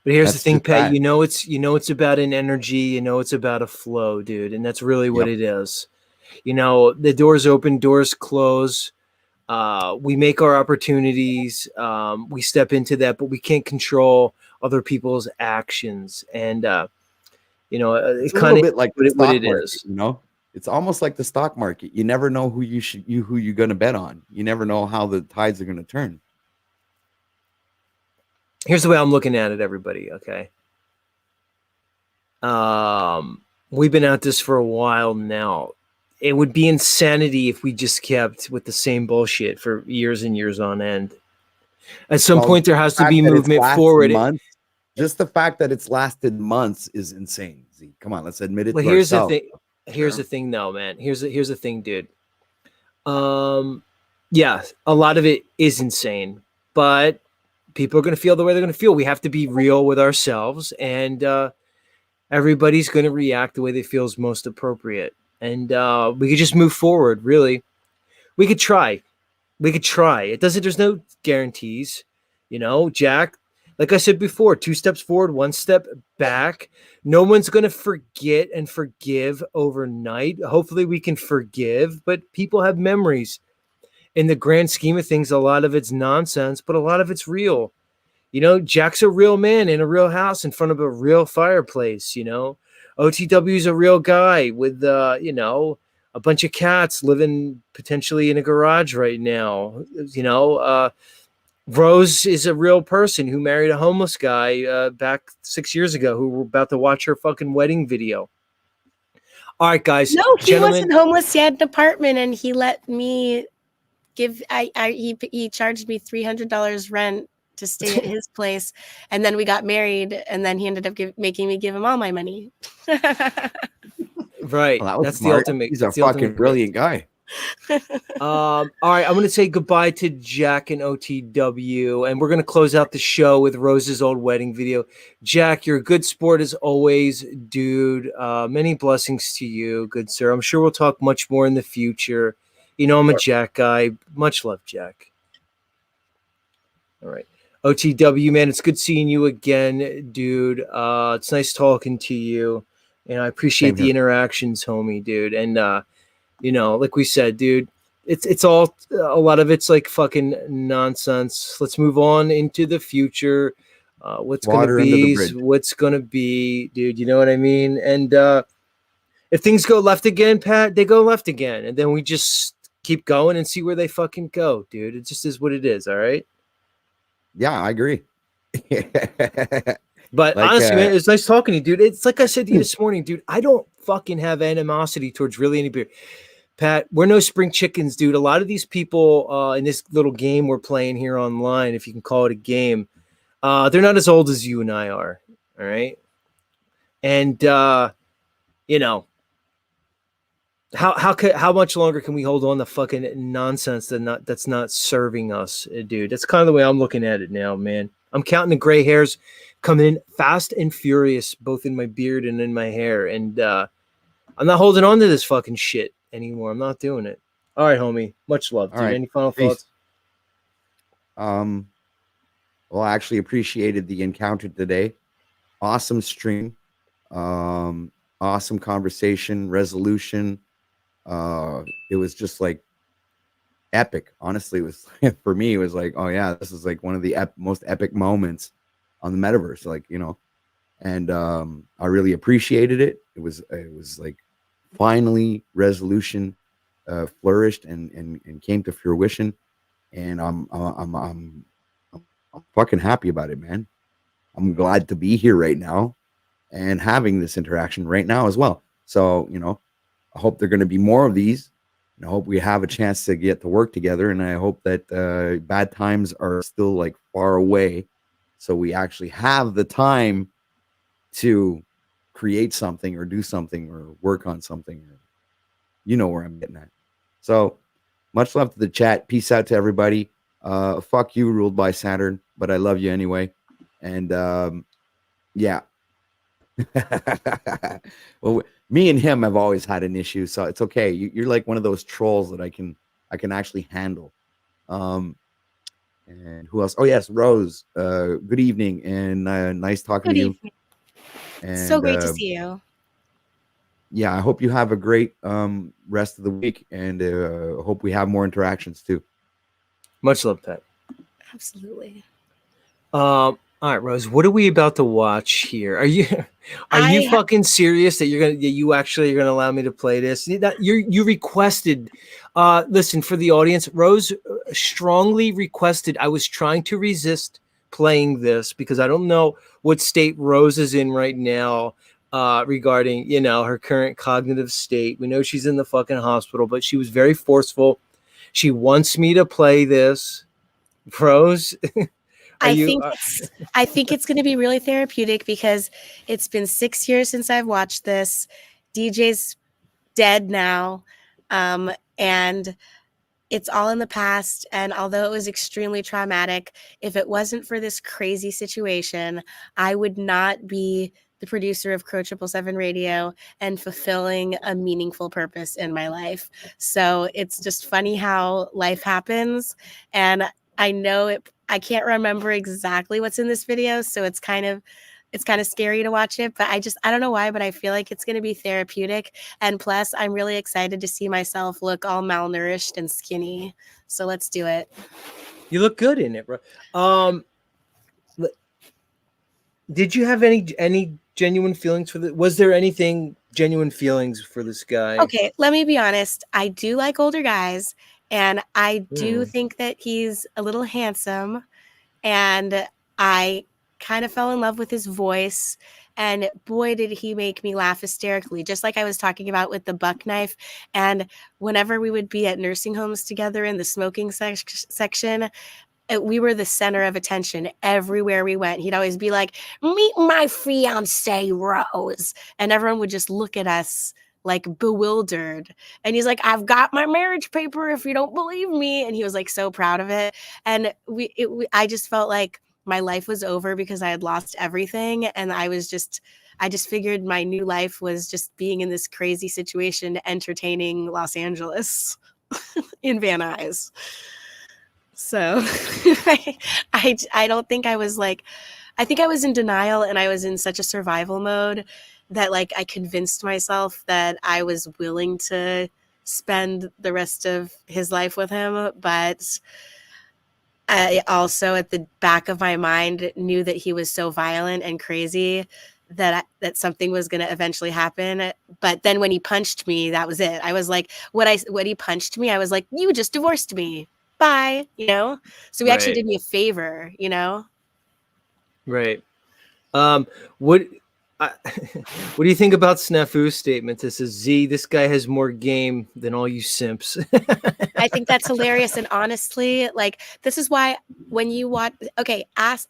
here's That's the thing, just Pat, that. it's about an energy, it's about a flow, dude. And that's really what it is. The doors open, doors close. We make our opportunities. We step into that, but we can't control other people's actions. And, It's it's a kind little of bit like the what stock it market, is. It's almost like the stock market. You never know who you're going to bet on. You never know how the tides are going to turn. Here's the way I'm looking at it, everybody. Okay. We've been at this for a while now. It would be insanity if we just kept with the same bullshit for years and years on end. At some Well, point, there the has to fact be that it's movement lasted forward. months, just the fact that it's lasted months is insane. Z, come on, let's admit it Well, to here's the ourselves. thing. Here's the thing, though, man. Here's the thing, dude. Yeah, a lot of it is insane, but people are going to feel the way they're going to feel. We have to be real with ourselves, and everybody's going to react the way they feel is most appropriate. And we could just move forward. Really, we could try. We could try. It doesn't. There's no guarantees. You know, Jack. Like I said before, 2 steps forward, 1 step back. No one's going to forget and forgive overnight. Hopefully, we can forgive, but people have memories. In the grand scheme of things, a lot of it's nonsense, but a lot of it's real. You know, Jack's a real man in a real house in front of a real fireplace. You know, OTW's a real guy with, you know, a bunch of cats living potentially in a garage right now. You know, Rose is a real person who married a homeless guy back 6 years ago who were about to watch her fucking wedding video. All right, guys. No, he gentlemen, wasn't homeless. He had an apartment, and he let me he charged me $300 rent to stay at his place, and then we got married, and then he ended up making me give him all my money. Right. Well, that was That's smart. the ultimate. He's a that's the ultimate fucking brilliant guy. All right, I'm going to say goodbye to Jack and OTW, and we're going to close out the show with Rose's old wedding video. Jack, you're a good sport as always, dude. Many blessings to you, good sir. I'm sure we'll talk much more in the future. You know, I'm a Jack guy. Much love, Jack. All right. OTW, man, it's good seeing you again, dude. It's nice talking to you, and I appreciate Same the here. interactions, homie, dude. And you know, like we said, dude, it's all a lot of it's like fucking nonsense. Let's move on into the future. What's gonna Water under the be, bridge. what's gonna be, dude. You know what I mean? And if things go left again, Pat, they go left again, and then we just keep going and see where they fucking go, dude. It just is what it is. All right. Yeah, I agree. But Like, honestly, man, it's nice talking to you, dude. It's like I said to you this morning, dude. I don't fucking have animosity towards really anybody. Pat, we're no spring chickens, dude. A lot of these people in this little game we're playing here online, if you can call it a game, they're not as old as you and I are. All right. And you know, how much longer can we hold on to fucking nonsense that's not serving us, dude? That's kind of the way I'm looking at it now, man. I'm counting the gray hairs coming in fast and furious, both in my beard and in my hair, and I'm not holding on to this fucking shit anymore. I'm not doing it. All right, homie. Much love, dude. all right. Any final Peace. thoughts? Well, I actually appreciated the encounter today. Awesome stream. Awesome conversation, resolution. It was just like epic. Honestly, it was for me, it was like, oh yeah, this is like one of the most epic moments on the metaverse. Like, you know, and I really appreciated it. It was like finally resolution flourished and came to fruition, and I'm fucking happy about it, man. I'm glad to be here right now and having this interaction right now as well. So, you know, I hope there are going to be more of these, and I hope we have a chance to get to work together, and I hope that bad times are still like far away, so we actually have the time to create something or do something or work on something. You know where I'm getting at. So much love to the chat. Peace out to everybody. Fuck you, ruled by Saturn, but I love you anyway. And yeah. Well, me and him have always had an issue, so it's okay. You're like one of those trolls that I can actually handle. And who else? Oh yes, Rose. Good evening, and nice talking Good to you. evening. And So great to see you. yeah, I hope you have a great rest of the week, and hope we have more interactions too. Much love, Pat. Absolutely. All right, Rose. What are we about to watch here? Are you fucking serious that you actually are gonna allow me to play this? You requested. Listen, for the audience, Rose strongly requested. I was trying to resist playing this because I don't know what state Rose is in right now regarding, you know, her current cognitive state. We know she's in the fucking hospital, but she was very forceful. She wants me to play this. Rose, I think it's going to be really therapeutic because it's been 6 years since I've watched this. DJ's dead now, and it's all in the past. And although it was extremely traumatic, if it wasn't for this crazy situation, I would not be the producer of Crow 777 Radio and fulfilling a meaningful purpose in my life. So it's just funny how life happens. And I know I can't remember exactly what's in this video, so it's kind of scary to watch it, but I don't know why, but I feel like it's going to be therapeutic. And plus, I'm really excited to see myself look all malnourished and skinny. So let's do it. You look good in it, bro. Did you have any genuine feelings for the? Was there anything genuine feelings for this guy? Okay, let me be honest. I do like older guys, and I do think that he's a little handsome, and I kind of fell in love with his voice, and boy did he make me laugh hysterically, just like I was talking about with the buck knife. And whenever we would be at nursing homes together in the smoking section, we were the center of attention everywhere we went. He'd always be like, "Meet my fiance Rose," and everyone would just look at us like bewildered. And he's like, "I've got my marriage paper if you don't believe me." And he was like so proud of it. And I just felt like my life was over because I had lost everything. And I just figured my new life was just being in this crazy situation, entertaining Los Angeles in Van Nuys. So I don't think I was like, I think I was in denial, and I was in such a survival mode that like I convinced myself that I was willing to spend the rest of his life with him. But I also at the back of my mind knew that he was so violent and crazy that something was going to eventually happen. But then when he punched me, that was it. I was like, when he punched me, I was like, "You just divorced me. Bye," so he actually Right. did me a favor, Right. What do you think about Snafu's statement? This is Z. This guy has more game than all you simps. I think that's hilarious. And honestly, like, this is why when you watch, okay,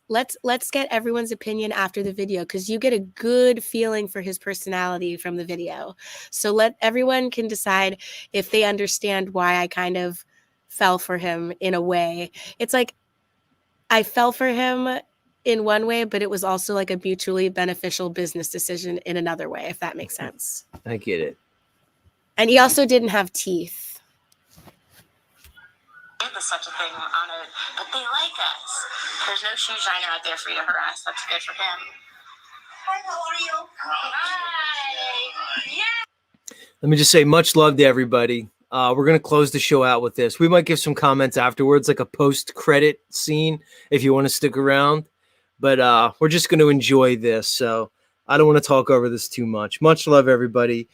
let's get everyone's opinion after the video, because you get a good feeling for his personality from the video. So everyone can decide if they understand why I kind of fell for him in a way. It's like I fell for him in one way, but it was also like a mutually beneficial business decision in another way, if that makes sense. I get it. And he also didn't have teeth. There's such a thing, we're honored, but they like us. There's no shoe shiner out there for you to harass. That's good for him. Hi, how are you? Hi. Yeah. Let me just say much love to everybody. We're going to close the show out with this. We might give some comments afterwards, like a post-credit scene, if you want to stick around. But we're just going to enjoy this. So I don't want to talk over this too much. Much love, everybody.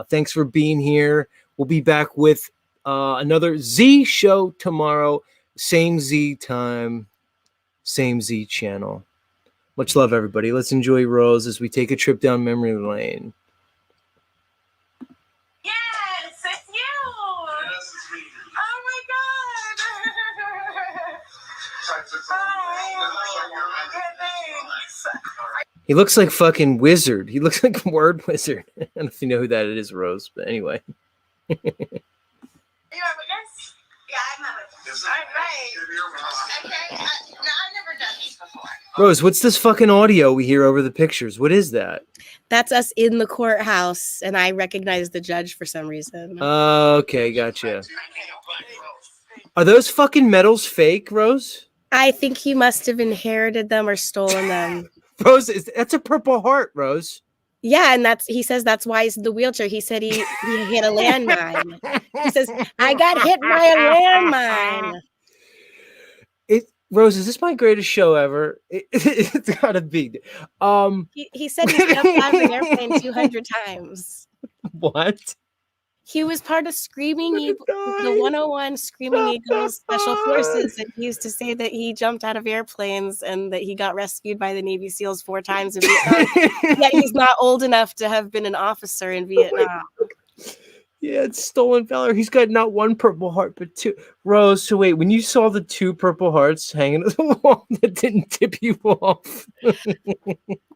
Thanks for being here. We'll be back with another Z show tomorrow. Same Z time, same Z channel. Much love, everybody. Let's enjoy Rose as we take a trip down memory lane. Yes, it's you. Yes, it's me. Oh my God. Hi. Thanks. He looks like fucking Wizard. He looks like Word Wizard. I don't know if you know who that is, Rose, but anyway. Are you a witness? Yeah, I'm a witness. All right. Okay. No, I've never done these before. Rose, what's this fucking audio we hear over the pictures? What is that? That's us in the courthouse, and I recognize the judge for some reason. Okay, gotcha. Are those fucking medals fake, Rose? I think he must have inherited them or stolen them. Rose, that's a Purple Heart, Rose. Yeah, and he says that's why he's in the wheelchair. He said he hit a landmine. He says, "I got hit by a landmine." Rose, is this my greatest show ever? It's gotta be. He said he jumped out of an airplane 200 times. What? He was part of Screaming Eagle, the 101 Screaming Eagles Special Forces, and he used to say that he jumped out of airplanes and that he got rescued by the Navy SEALs 4 times in Vietnam. Yet he's not old enough to have been an officer in Vietnam. Yeah, it's stolen valor. He's got not one purple heart, but two. Rose, so wait, when you saw the two purple hearts hanging on the wall, that didn't tip you off.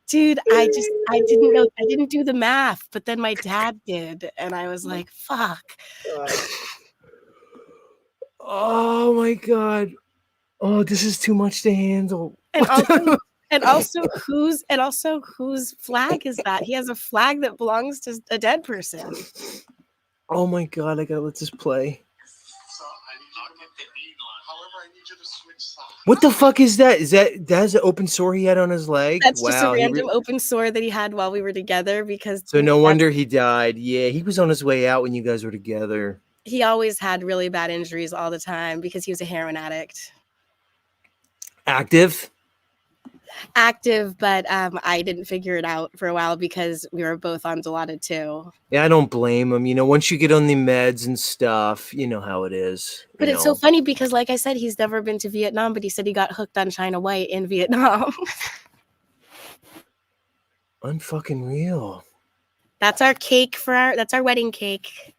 Dude, I didn't know, I didn't do the math, but then my dad did, and I was like, fuck. Oh my god. Oh, this is too much to handle. And also whose flag is that? He has a flag that belongs to a dead person. Oh my god, I gotta let this play. What the fuck is that? That's an open sore he had on his leg? That's just a Wow, random open sore that he had while we were together because so no wonder he died. Yeah, he was on his way out when you guys were together. he always had really bad injuries all the time because he was a heroin addict. Active, but I didn't figure it out for a while because we were both on Dilaudid too. Yeah, I don't blame him. You know, once you get on the meds and stuff, you know how it is. But it's so funny because, like I said, he's never been to Vietnam, but he said he got hooked on China White in Vietnam. Unfucking real. That's our cake that's our wedding cake.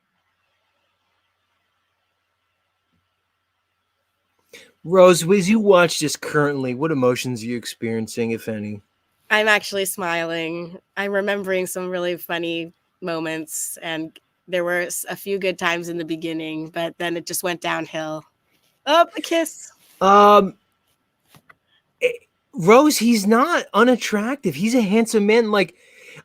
Rose, as you watch this currently, what emotions are you experiencing, if any? I'm actually smiling. I'm remembering some really funny moments, and there were a few good times in the beginning, but then it just went downhill. Oh, a kiss. Rose, he's not unattractive. He's a handsome man. Like,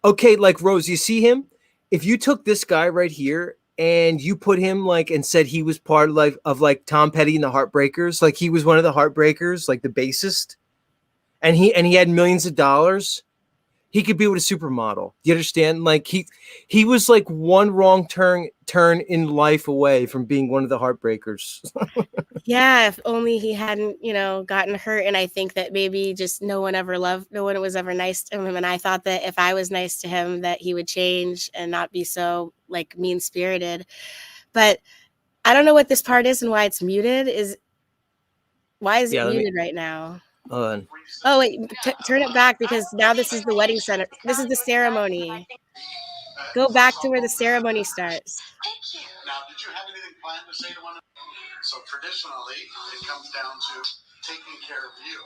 okay, like Rose, you see him? If you took this guy right here and you put him like and said he was part of Tom Petty and the Heartbreakers, like he was one of the Heartbreakers, like the bassist, and he had millions of dollars, he could be with a supermodel. Do you understand? Like he was like one wrong turn in life away from being one of the Heartbreakers. Yeah, if only he hadn't, gotten hurt. And I think that maybe just no one was ever nice to him. And I thought that if I was nice to him, that he would change and not be so like mean-spirited. But I don't know what this part is and why it's muted. Why is it muted right now? Hold on. Oh wait, turn it back because now this is the wedding center. This is the ceremony. Go back to where the ceremony starts. Now, did you have anything planned to say to one another? So traditionally, it comes down to taking care of you.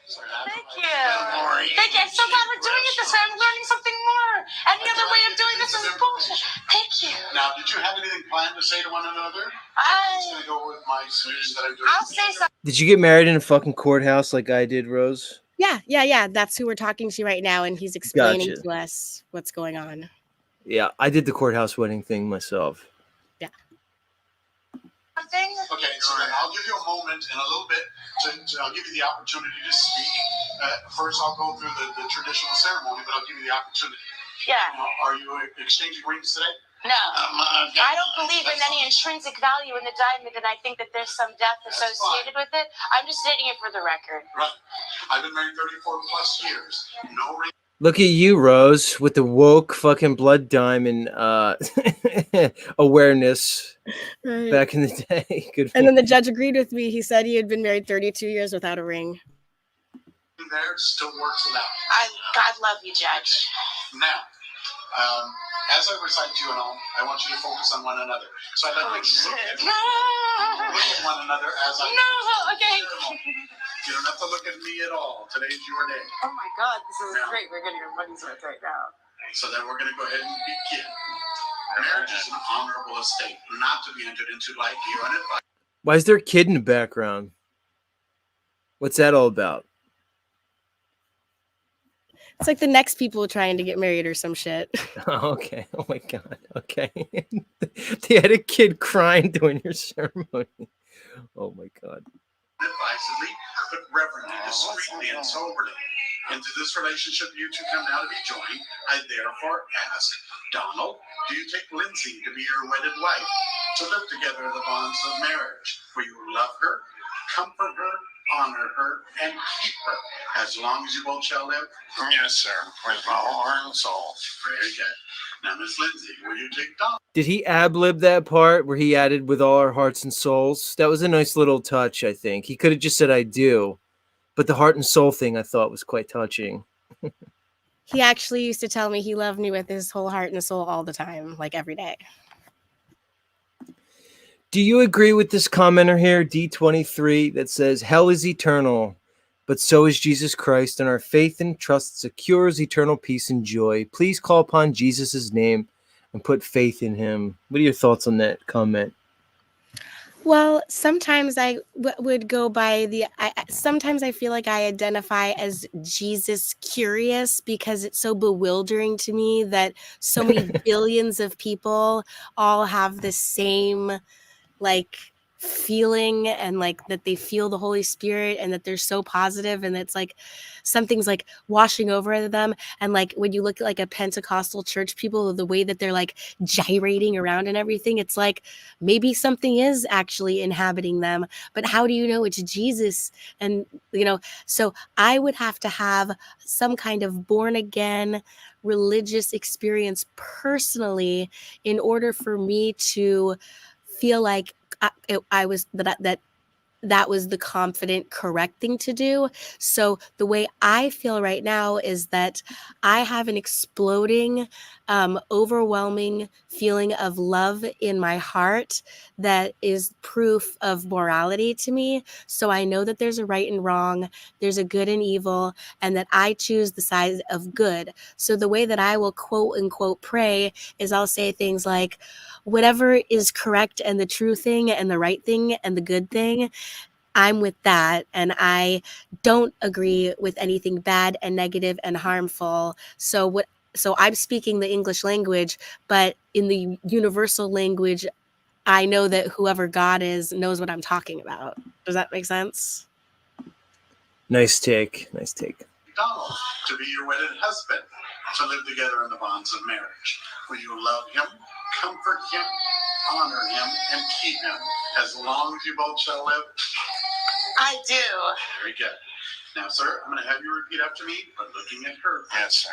So Thank you. Thank you. I'm so glad we're doing it this way. I'm learning something more. Any other way of doing this is bullshit. Thank you. Now, did you have anything planned to say to one another? I'm just going to go with my speech that I'm doing. I'll say something. Did you get married in a fucking courthouse like I did, Rose? Yeah. That's who we're talking to right now, and he's explaining to us what's going on. Yeah, I did the courthouse wedding thing myself. Yeah. Okay, so then I'll give you a moment in a little bit. I'll give you the opportunity to speak. First, I'll go through the traditional ceremony, but I'll give you the opportunity. Yeah. Now, are you exchanging rings today? No. I don't believe in any intrinsic value in the diamond, and I think that there's some death associated with it. I'm just stating it for the record. Right. I've been married 34 plus years. No ring. Look at you, Rose, with the woke fucking blood diamond awareness back in the day. Good. And then the judge agreed with me. He said he had been married 32 years without a ring. There still works it out. God love you, Judge. Now, as I recite to you and all, I want you to focus on one another. So I'd like you to look at one another as I. No, okay. You don't have to look at me at all. Today's your day. Oh my God, this is great. We're getting our money's worth right now. So then we're going to go ahead and begin. Marriage is an honorable estate, not to be entered into like you and advice. Why is there a kid in the background? What's that all about? It's like the next people trying to get married or some shit. Oh, okay. Oh my God. Okay. They had a kid crying during your ceremony. Oh my God. Advisedly, but reverently, discreetly, and soberly. Into this relationship you two come now to be joined, I therefore ask, Donald, do you take Lindsay to be your wedded wife, to live together in the bonds of marriage, where you love her, comfort her, honor her, and keep her, as long as you both shall live? Yes, sir. With my heart and soul. Very good. Now, Miss Lindsay, will you take Donald? Did he ad-lib that part where he added with all our hearts and souls? That was a nice little touch, I think. He could have just said, I do. But the heart and soul thing I thought was quite touching. He actually used to tell me he loved me with his whole heart and soul all the time, like every day. Do you agree with this commenter here, D23, that says hell is eternal, but so is Jesus Christ, and our faith and trust secures eternal peace and joy. Please call upon Jesus' name and put faith in him. What are your thoughts on that comment? Well, sometimes I would go by sometimes I feel like I identify as Jesus curious because it's so bewildering to me that so many billions of people all have the same like feeling, and like that they feel the Holy Spirit and that they're so positive, and it's like something's like washing over them. And like when you look at like a Pentecostal church, people, the way that they're like gyrating around and everything, it's like maybe something is actually inhabiting them, but how do you know it's Jesus? And so I would have to have some kind of born again religious experience personally in order for me to feel like I was that was the confident, correct thing to do. So the way I feel right now is that I have an exploding, overwhelming feeling of love in my heart that is proof of morality to me. So I know that there's a right and wrong, there's a good and evil, and that I choose the side of good. So the way that I will quote unquote pray is I'll say things like, whatever is correct and the true thing and the right thing and the good thing, I'm with that, and I don't agree with anything bad and negative and harmful. So I'm speaking the English language, but in the universal language, I know that whoever God is knows what I'm talking about. Does that make sense? Nice take. Donald, to be your wedded husband, to live together in the bonds of marriage. Will you love him, comfort him, honor him, and keep him as long as you both shall live? I do. Very good. Now, sir, I'm going to have you repeat after me, but looking at her. Yes, sir.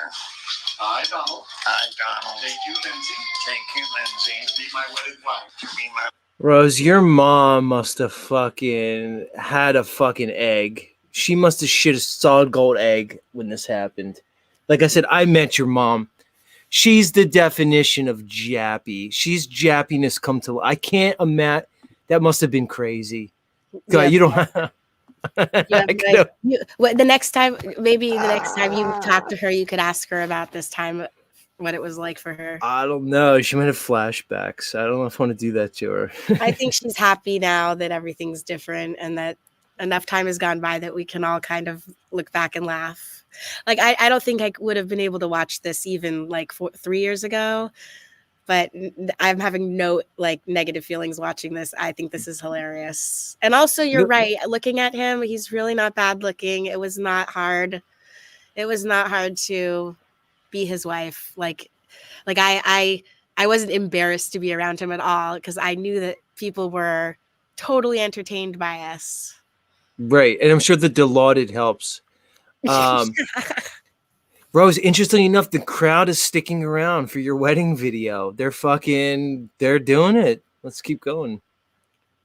I, Donald. I, Donald. Take you, Lindsay. Take you, Lindsay. To be my wedded wife. To be my. Rose, your mom must have fucking had a fucking egg. She must have shit a solid gold egg when this happened. Like I said, I met your mom. She's the definition of jappy. She's jappiness come to. I can't imagine. That must have been crazy. God, you don't. The next time you talk to her, you could ask her about this time, what it was like for her. I don't know. She might have flashbacks. I don't know if I want to do that to her. I think she's happy now that everything's different and that enough time has gone by that we can all kind of look back and laugh. Like, I don't think I would have been able to watch this even like 3 years ago, but I'm having no like negative feelings watching this. I think this is hilarious. And also, you're right. Looking at him, he's really not bad looking. It was not hard. It was not hard to be his wife. Like I wasn't embarrassed to be around him at all because I knew that people were totally entertained by us. Right. And I'm sure the Dilaudid helps. Rose, interestingly enough, the crowd is sticking around for your wedding video. They're doing it. Let's keep going.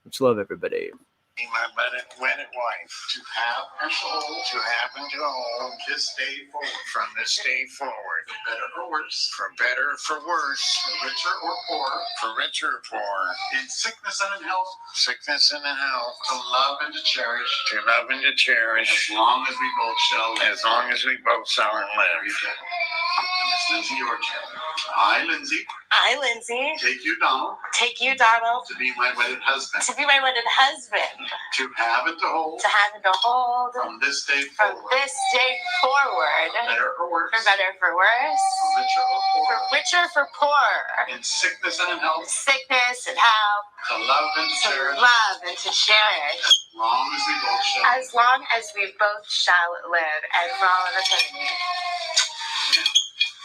Much love, everybody. Be my wedded wife. To have and to hold. To have and to hold. From this day forward. From this day forward. For better or worse. For better or for worse. For richer or poorer. For richer or poor. In sickness and in health. Sickness and in health. To love and to cherish. To love and to cherish. As long as we both shall live. As long as we both shall live. Miss Lindsay, your turn. I, Lindsay. I, Lindsay. Take you, Donald. Take you, Donald. To be my wedded husband. To be my wedded husband. To have and to hold. To have and to hold. From this day From forward. this day forward. For better or worse. For better or for worse. For richer or poorer. For richer or for poorer. In sickness and in health. Sickness and health. To love and to cherish. Love and to cherish. As long as we both shall live. As long as we both shall live. And for all of eternity.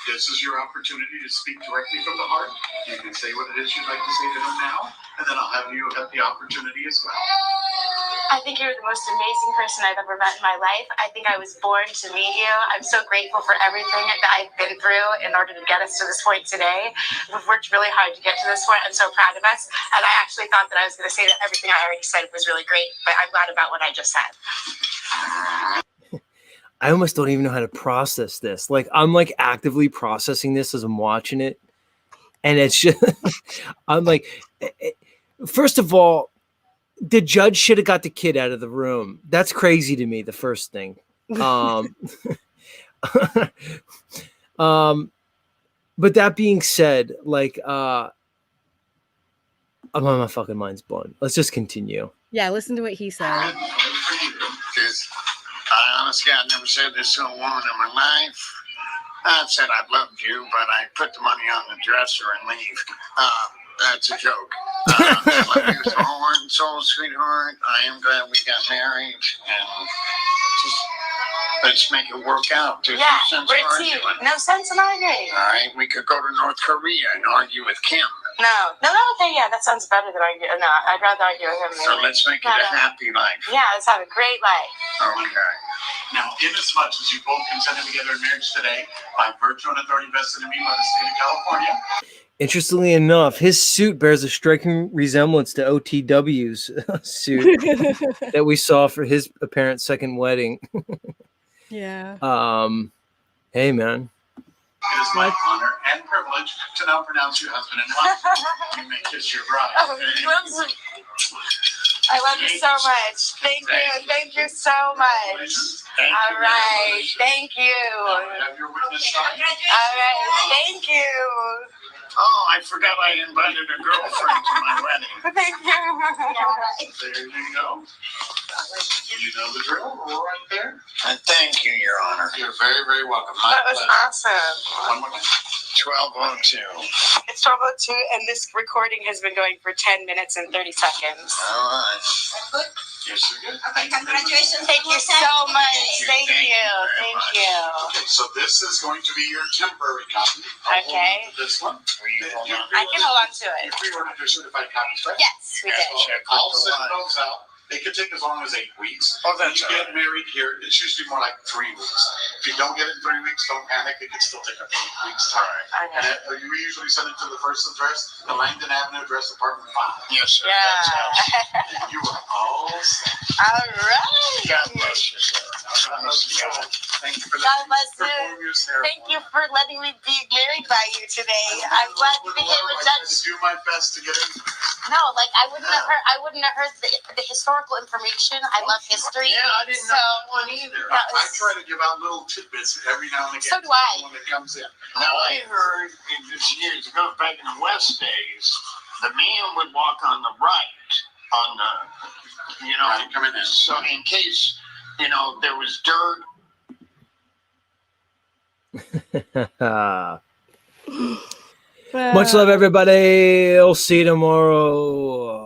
This is your opportunity to speak directly from the heart. You can say what it is you'd like to say to them now, and then I'll have you have the opportunity as well. I think you're the most amazing person I've ever met in my life. I think I was born to meet you. I'm so grateful for everything that I've been through in order to get us to this point today. We've worked really hard to get to this point. I'm so proud of us. And I actually thought that I was going to say that everything I already said was really great, but I'm glad about what I just said. I almost don't even know how to process this. Like, I'm like actively processing this as I'm watching it. And it's just, I'm like, First of all, the judge should have got the kid out of the room. That's crazy to me. The first thing. But that being said, like, my fucking mind's blown. Let's just continue. Yeah, listen to what he said. Because I honestly, I never said this to a woman in my life. I said I loved you, but I put the money on the dresser and leave. That's a joke. I love you with my heart and soul, sweetheart. I am glad we got married, and just let's make it work out. There's Yeah, no sense we're in a team. arguing. No sense in arguing. All right, we could go to North Korea and argue with Kim. No, okay, yeah, that sounds better than arguing. No, I'd rather argue with him. So let's make it a happy life. Yeah, let's have a great life. Okay. Now, inasmuch as you both consented together in marriage today, by virtue and authority vested in me by the state of California. Interestingly enough, his suit bears a striking resemblance to OTW's suit that we saw for his apparent second wedding. Yeah. Hey, man. It is my honor and privilege to now pronounce you husband and wife. You may kiss your bride. Oh, I love you so much. Thank you. Thank you so much. All right. Thank you. Have your witness signed. All right. Thank you. Oh, I forgot I invited a girlfriend to my wedding. Thank you. There you go. You know the drill. We're right there. And thank you, Your Honor. You're very, very welcome. That was awesome. One more time. 12:02. It's 12:02, and this recording has been going for 10 minutes and 30 seconds. All right. Yes, you're good. Okay, congratulations. Thank you so much. Thank you. Thank you. Okay, so this is going to be your temporary copy. Okay. This one. I can hold on to it. You pre-ordered your certified copies, right? Yes, we did. I'll send those out. They could take as long as 8 weeks. Oh, that's you get married here, it's usually more like 3 weeks. If you don't get it in 3 weeks, don't panic. It can still take up to 8 weeks time. Okay. And we usually send it to the first address, the Langdon Avenue address, apartment 5. Yes, sir. Yeah. And you are all set. All right. God bless you, sir. Thank you for God bless perform you. your ceremony. Thank you for letting me be married by you today. I'm glad you became a I judge. do my best to get in. No, like I wouldn't have heard the historical information. I love history. Yeah, I didn't know that one either. That I was- try to give out little tidbits every now and again. So do I. When it comes in. Now, I heard this years ago, back in the West days, the man would walk on the right, on the, you know, Coming in. so in case, you know, there was dirt. Much love, everybody. I'll see you tomorrow.